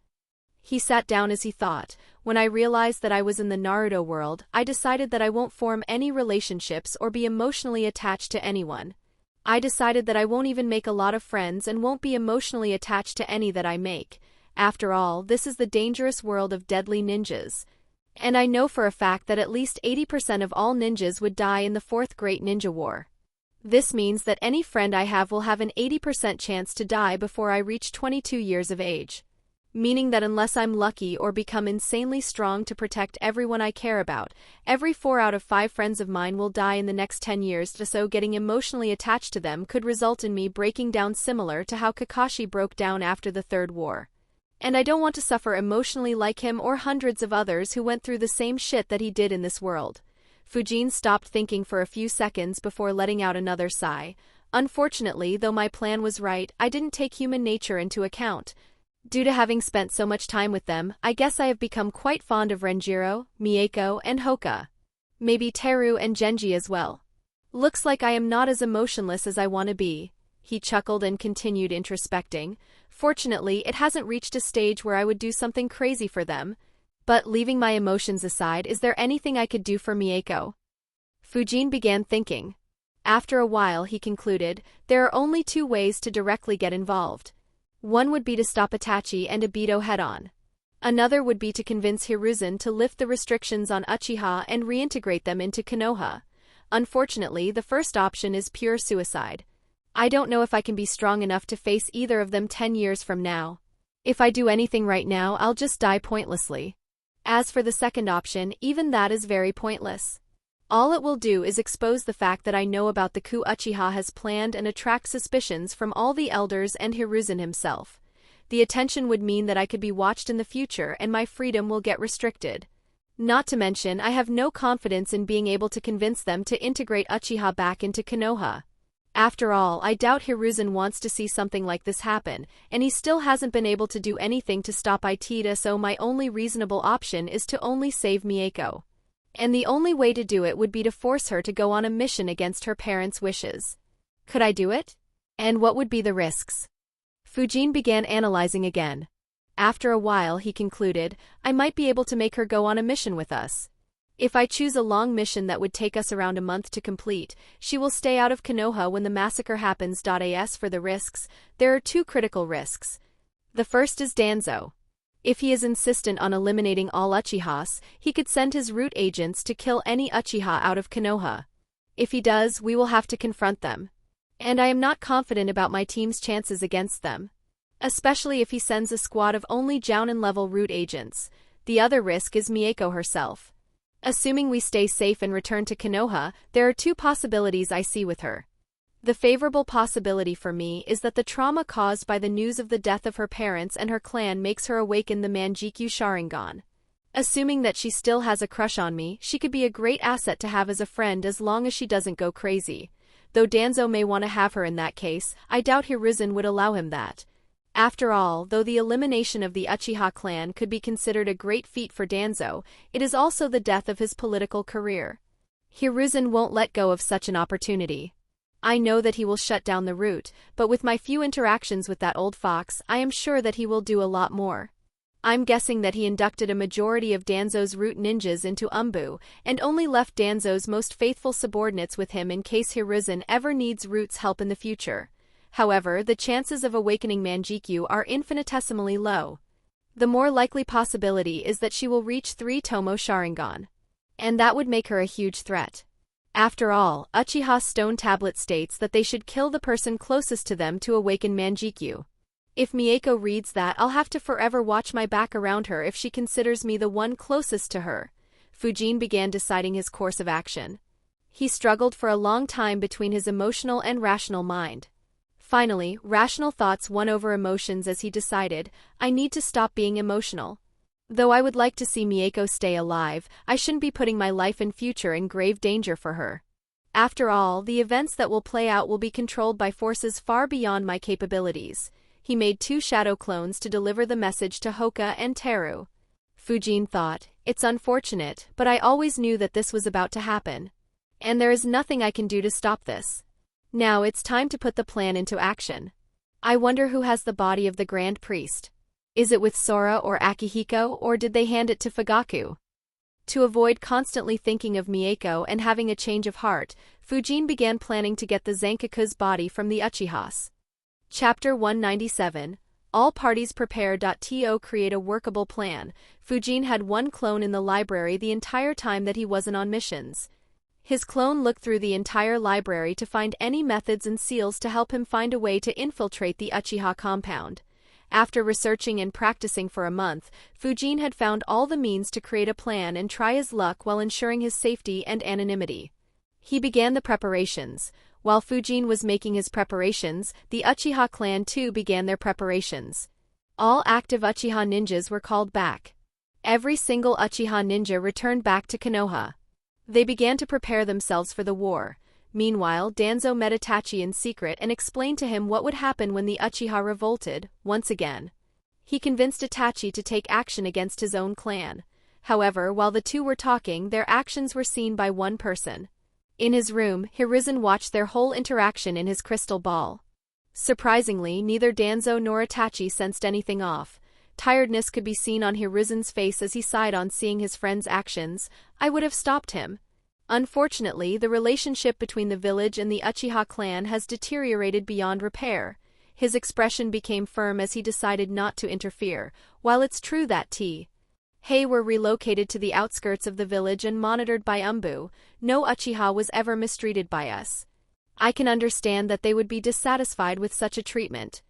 He sat down as he thought. When I realized that I was in the Naruto world, I decided that I won't form any relationships or be emotionally attached to anyone. I decided that I won't even make a lot of friends and won't be emotionally attached to any that I make. After all, this is the dangerous world of deadly ninjas. And I know for a fact that at least 80% of all ninjas would die in the Fourth Great Ninja War. This means that any friend I have will have an 80% chance to die before I reach 22 years of age. Meaning that unless I'm lucky or become insanely strong to protect everyone I care about, every 4 out of 5 friends of mine will die in the next 10 years, so getting emotionally attached to them could result in me breaking down similar to how Kakashi broke down after the Third War. And I don't want to suffer emotionally like him or hundreds of others who went through the same shit that he did in this world. Fujin stopped thinking for a few seconds before letting out another sigh. Unfortunately, though my plan was right, I didn't take human nature into account. Due to having spent so much time with them, I guess I have become quite fond of Renjiro, Mieko, and Hoka. Maybe Teru and Genji as well. Looks like I am not as emotionless as I want to be. He chuckled and continued introspecting. Fortunately, it hasn't reached a stage where I would do something crazy for them. But leaving my emotions aside, is there anything I could do for Mieko? Fujin began thinking. After a while, he concluded, there are only 2 ways to directly get involved. One would be to stop Itachi and Obito head-on. Another would be to convince Hiruzen to lift the restrictions on Uchiha and reintegrate them into Konoha. Unfortunately, the first option is pure suicide. I don't know if I can be strong enough to face either of them 10 years from now. If I do anything right now, I'll just die pointlessly. As for the second option, even that is very pointless. All it will do is expose the fact that I know about the coup Uchiha has planned and attract suspicions from all the elders and Hiruzen himself. The attention would mean that I could be watched in the future and my freedom will get restricted. Not to mention, I have no confidence in being able to convince them to integrate Uchiha back into Konoha. After all, I doubt Hiruzen wants to see something like this happen, and he still hasn't been able to do anything to stop Itida, so my only reasonable option is to only save Mieko. And the only way to do it would be to force her to go on a mission against her parents' wishes. Could I do it? And what would be the risks? Fujin began analyzing again. After a while, he concluded, I might be able to make her go on a mission with us. If I choose a long mission that would take us around a month to complete, she will stay out of Konoha when the massacre happens. As for the risks, there are 2 critical risks. The first is Danzo. If he is insistent on eliminating all Uchihas, he could send his root agents to kill any Uchiha out of Konoha. If he does, we will have to confront them. And I am not confident about my team's chances against them. Especially if he sends a squad of only Jounin-level root agents. The other risk is Mieko herself. Assuming we stay safe and return to Konoha, there are 2 possibilities I see with her. The favorable possibility for me is that the trauma caused by the news of the death of her parents and her clan makes her awaken the Manjikyu Sharingan. Assuming that she still has a crush on me, she could be a great asset to have as a friend as long as she doesn't go crazy. Though Danzo may want to have her in that case, I doubt Hiruzen would allow him that. After all, though the elimination of the Uchiha clan could be considered a great feat for Danzo, it is also the death of his political career. Hiruzen won't let go of such an opportunity. I know that he will shut down the route, but with my few interactions with that old fox, I am sure that he will do a lot more. I'm guessing that he inducted a majority of Danzo's root ninjas into Umbu, and only left Danzo's most faithful subordinates with him in case Hiruzen ever needs root's help in the future. However, the chances of awakening Manjikyu are infinitesimally low. The more likely possibility is that she will reach 3 Tomo Sharingan. And that would make her a huge threat. After all, Uchiha's stone tablet states that they should kill the person closest to them to awaken Manjikyu. If Mieko reads that, I'll have to forever watch my back around her if she considers me the one closest to her. Fujin began deciding his course of action. He struggled for a long time between his emotional and rational mind. Finally, rational thoughts won over emotions as he decided, I need to stop being emotional. Though I would like to see Mieko stay alive, I shouldn't be putting my life and future in grave danger for her. After all, the events that will play out will be controlled by forces far beyond my capabilities. He made 2 shadow clones to deliver the message to Hoka and Teru. Fujin thought, it's unfortunate, but I always knew that this was about to happen. And there is nothing I can do to stop this. Now it's time to put the plan into action. I wonder who has the body of the Grand Priest. Is it with Sora or Akihiko, or did they hand it to Fugaku? To avoid constantly thinking of Mieko and having a change of heart, Fujin began planning to get the Zankaku's body from the Uchihas. Chapter 197. All parties prepare. To create a workable plan, Fujin had one clone in the library the entire time that he wasn't on missions. His clone looked through the entire library to find any methods and seals to help him find a way to infiltrate the Uchiha compound. After researching and practicing for a month, Fujin had found all the means to create a plan and try his luck while ensuring his safety and anonymity. He began the preparations. While Fujin was making his preparations, the Uchiha clan too began their preparations. All active Uchiha ninjas were called back. Every single Uchiha ninja returned back to Konoha. They began to prepare themselves for the war. Meanwhile, Danzo met Itachi in secret and explained to him what would happen when the Uchiha revolted, once again. He convinced Itachi to take action against his own clan. However, while the two were talking, their actions were seen by one person. In his room, Hiruzen watched their whole interaction in his crystal ball. Surprisingly, neither Danzo nor Itachi sensed anything off. Tiredness could be seen on Hiruzen's face as he sighed on seeing his friend's actions. I would have stopped him. Unfortunately, the relationship between the village and the Uchiha clan has deteriorated beyond repair. His expression became firm as he decided not to interfere. While it's true that Hei were relocated to the outskirts of the village and monitored by Umbu, no Uchiha was ever mistreated by us. I can understand that they would be dissatisfied with such a treatment.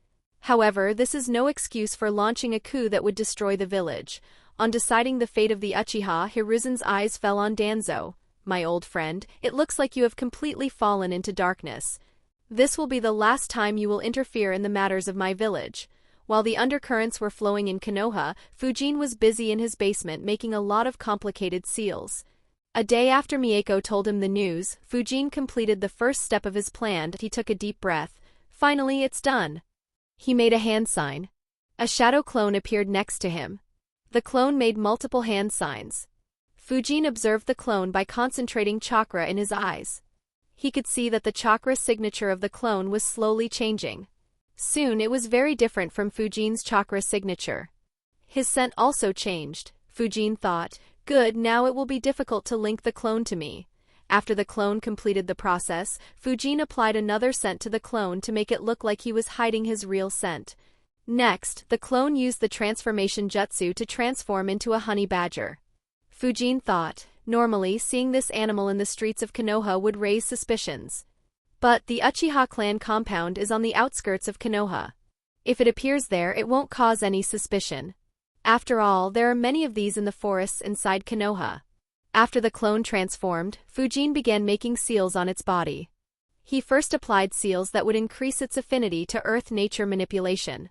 However, this is no excuse for launching a coup that would destroy the village. On deciding the fate of the Uchiha, Hiruzen's eyes fell on Danzo. My old friend, it looks like you have completely fallen into darkness. This will be the last time you will interfere in the matters of my village. While the undercurrents were flowing in Konoha, Fujin was busy in his basement making a lot of complicated seals. A day after Mieko told him the news, Fujin completed the first step of his plan. He took a deep breath. Finally, it's done. He made a hand sign. A shadow clone appeared next to him. The clone made multiple hand signs. Fujin observed the clone by concentrating chakra in his eyes. He could see that the chakra signature of the clone was slowly changing. Soon it was very different from Fujin's chakra signature. His scent also changed. Fujin thought, good, now it will be difficult to link the clone to me. After the clone completed the process, Fujin applied another scent to the clone to make it look like he was hiding his real scent. Next, the clone used the transformation jutsu to transform into a honey badger. Fujin thought, normally seeing this animal in the streets of Konoha would raise suspicions. But the Uchiha clan compound is on the outskirts of Konoha. If it appears there, it won't cause any suspicion. After all, there are many of these in the forests inside Konoha. After the clone transformed, Fujin began making seals on its body. He first applied seals that would increase its affinity to earth-nature manipulation.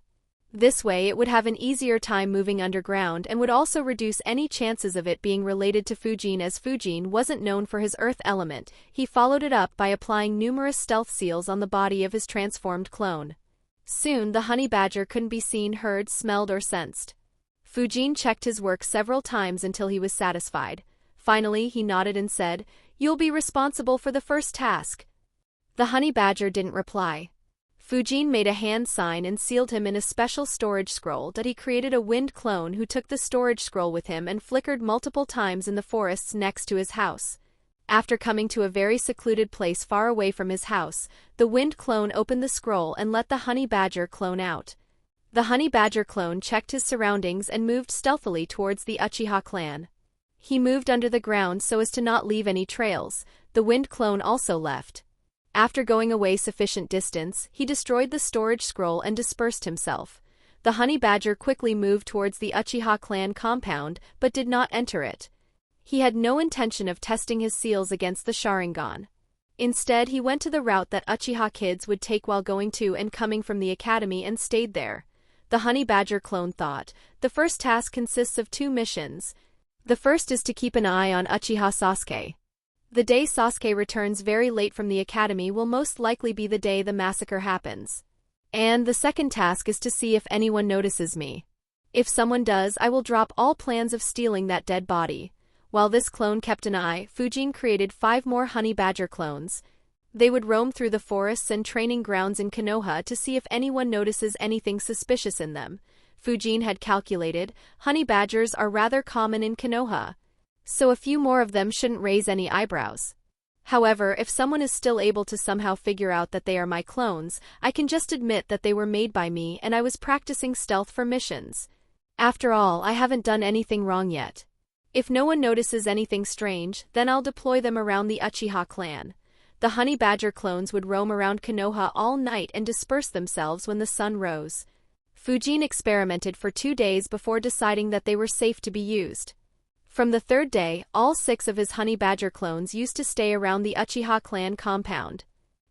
This way it would have an easier time moving underground and would also reduce any chances of it being related to Fujin, as Fujin wasn't known for his earth element. He followed it up by applying numerous stealth seals on the body of his transformed clone. Soon the honey badger couldn't be seen, heard, smelled or sensed. Fujin checked his work several times until he was satisfied. Finally he nodded and said, "You'll be responsible for the first task." The honey badger didn't reply. Fujin made a hand sign and sealed him in a special storage scroll that he created a wind clone who took the storage scroll with him and flickered multiple times in the forests next to his house. After coming to a very secluded place far away from his house, the wind clone opened the scroll and let the honey badger clone out. The honey badger clone checked his surroundings and moved stealthily towards the Uchiha clan. He moved under the ground so as to not leave any trails. The wind clone also left. After going away sufficient distance, he destroyed the storage scroll and dispersed himself. The honey badger quickly moved towards the Uchiha clan compound, but did not enter it. He had no intention of testing his seals against the Sharingan. Instead, he went to the route that Uchiha kids would take while going to and coming from the academy and stayed there. The honey badger clone thought, the first task consists of 2 missions. The first is to keep an eye on Uchiha Sasuke. The day Sasuke returns very late from the academy will most likely be the day the massacre happens. And the second task is to see if anyone notices me. If someone does, I will drop all plans of stealing that dead body. While this clone kept an eye, Fujin created 5 more honey badger clones. They would roam through the forests and training grounds in Konoha to see if anyone notices anything suspicious in them. Fujin had calculated, honey badgers are rather common in Konoha. so a few more of them shouldn't raise any eyebrows. However, if someone is still able to somehow figure out that they are my clones, I can just admit that they were made by me and I was practicing stealth for missions. After all, I haven't done anything wrong yet. If no one notices anything strange, then I'll deploy them around the Uchiha clan. The honey badger clones would roam around Konoha all night and disperse themselves when the sun rose. Fujin experimented for 2 days before deciding that they were safe to be used. From the 3rd day, all 6 of his honey badger clones used to stay around the Uchiha clan compound.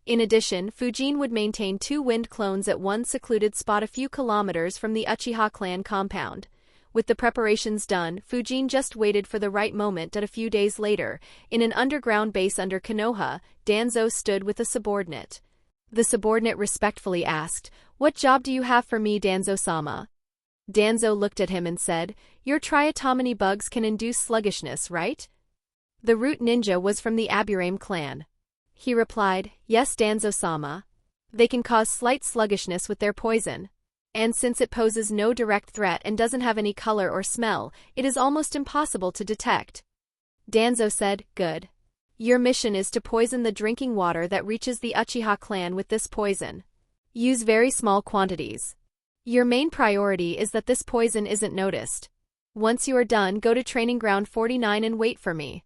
In addition, Fujin would maintain 2 wind clones at one secluded spot a few kilometers from the Uchiha clan compound. With the preparations done, Fujin just waited for the right moment and a few days later, in an underground base under Konoha, Danzo stood with a subordinate. The subordinate respectfully asked, "What job do you have for me, Danzo-sama?" Danzo looked at him and said, "Your triatomony bugs can induce sluggishness, right?" The root ninja was from the Aburame clan. He replied, "Yes, Danzo-sama. They can cause slight sluggishness with their poison. And since it poses no direct threat and doesn't have any color or smell, it is almost impossible to detect." Danzo said, "Good. Your mission is to poison the drinking water that reaches the Uchiha clan with this poison. Use very small quantities. Your main priority is that this poison isn't noticed. Once you are done, go to Training Ground 49 and wait for me."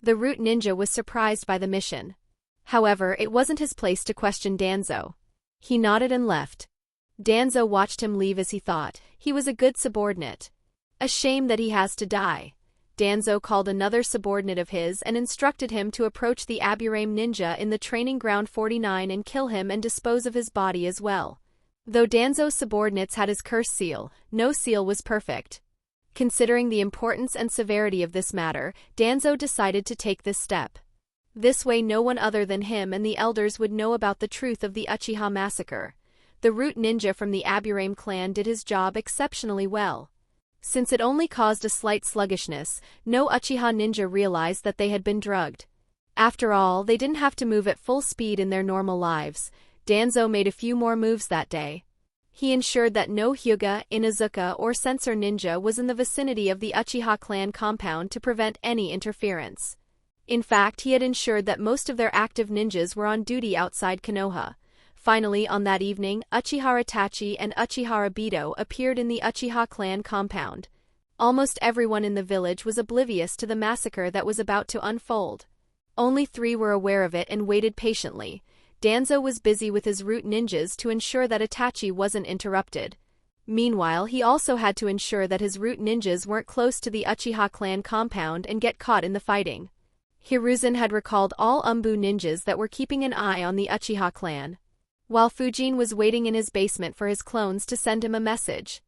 The root ninja was surprised by the mission. However, it wasn't his place to question Danzo. He nodded and left. Danzo watched him leave as he thought, he was a good subordinate. A shame that he has to die. Danzo called another subordinate of his and instructed him to approach the Aburame ninja in the Training Ground 49 and kill him and dispose of his body as well. Though Danzo's subordinates had his curse seal, no seal was perfect. Considering the importance and severity of this matter, Danzo decided to take this step. This way no one other than him and the elders would know about the truth of the Uchiha massacre. The root ninja from the Aburame clan did his job exceptionally well. Since it only caused a slight sluggishness, no Uchiha ninja realized that they had been drugged. After all, they didn't have to move at full speed in their normal lives. Danzo made a few more moves that day. He ensured that no Hyuga, Inuzuka, or Sensor ninja was in the vicinity of the Uchiha clan compound to prevent any interference. In fact, he had ensured that most of their active ninjas were on duty outside Konoha. Finally, on that evening, Uchiha Itachi and Uchiha Obito appeared in the Uchiha clan compound. Almost everyone in the village was oblivious to the massacre that was about to unfold. Only 3 were aware of it and waited patiently. Danzo was busy with his root ninjas to ensure that Itachi wasn't interrupted. Meanwhile, he also had to ensure that his root ninjas weren't close to the Uchiha clan compound and get caught in the fighting. Hiruzen had recalled all Umbu ninjas that were keeping an eye on the Uchiha clan. While Fujin was waiting in his basement for his clones to send him a message.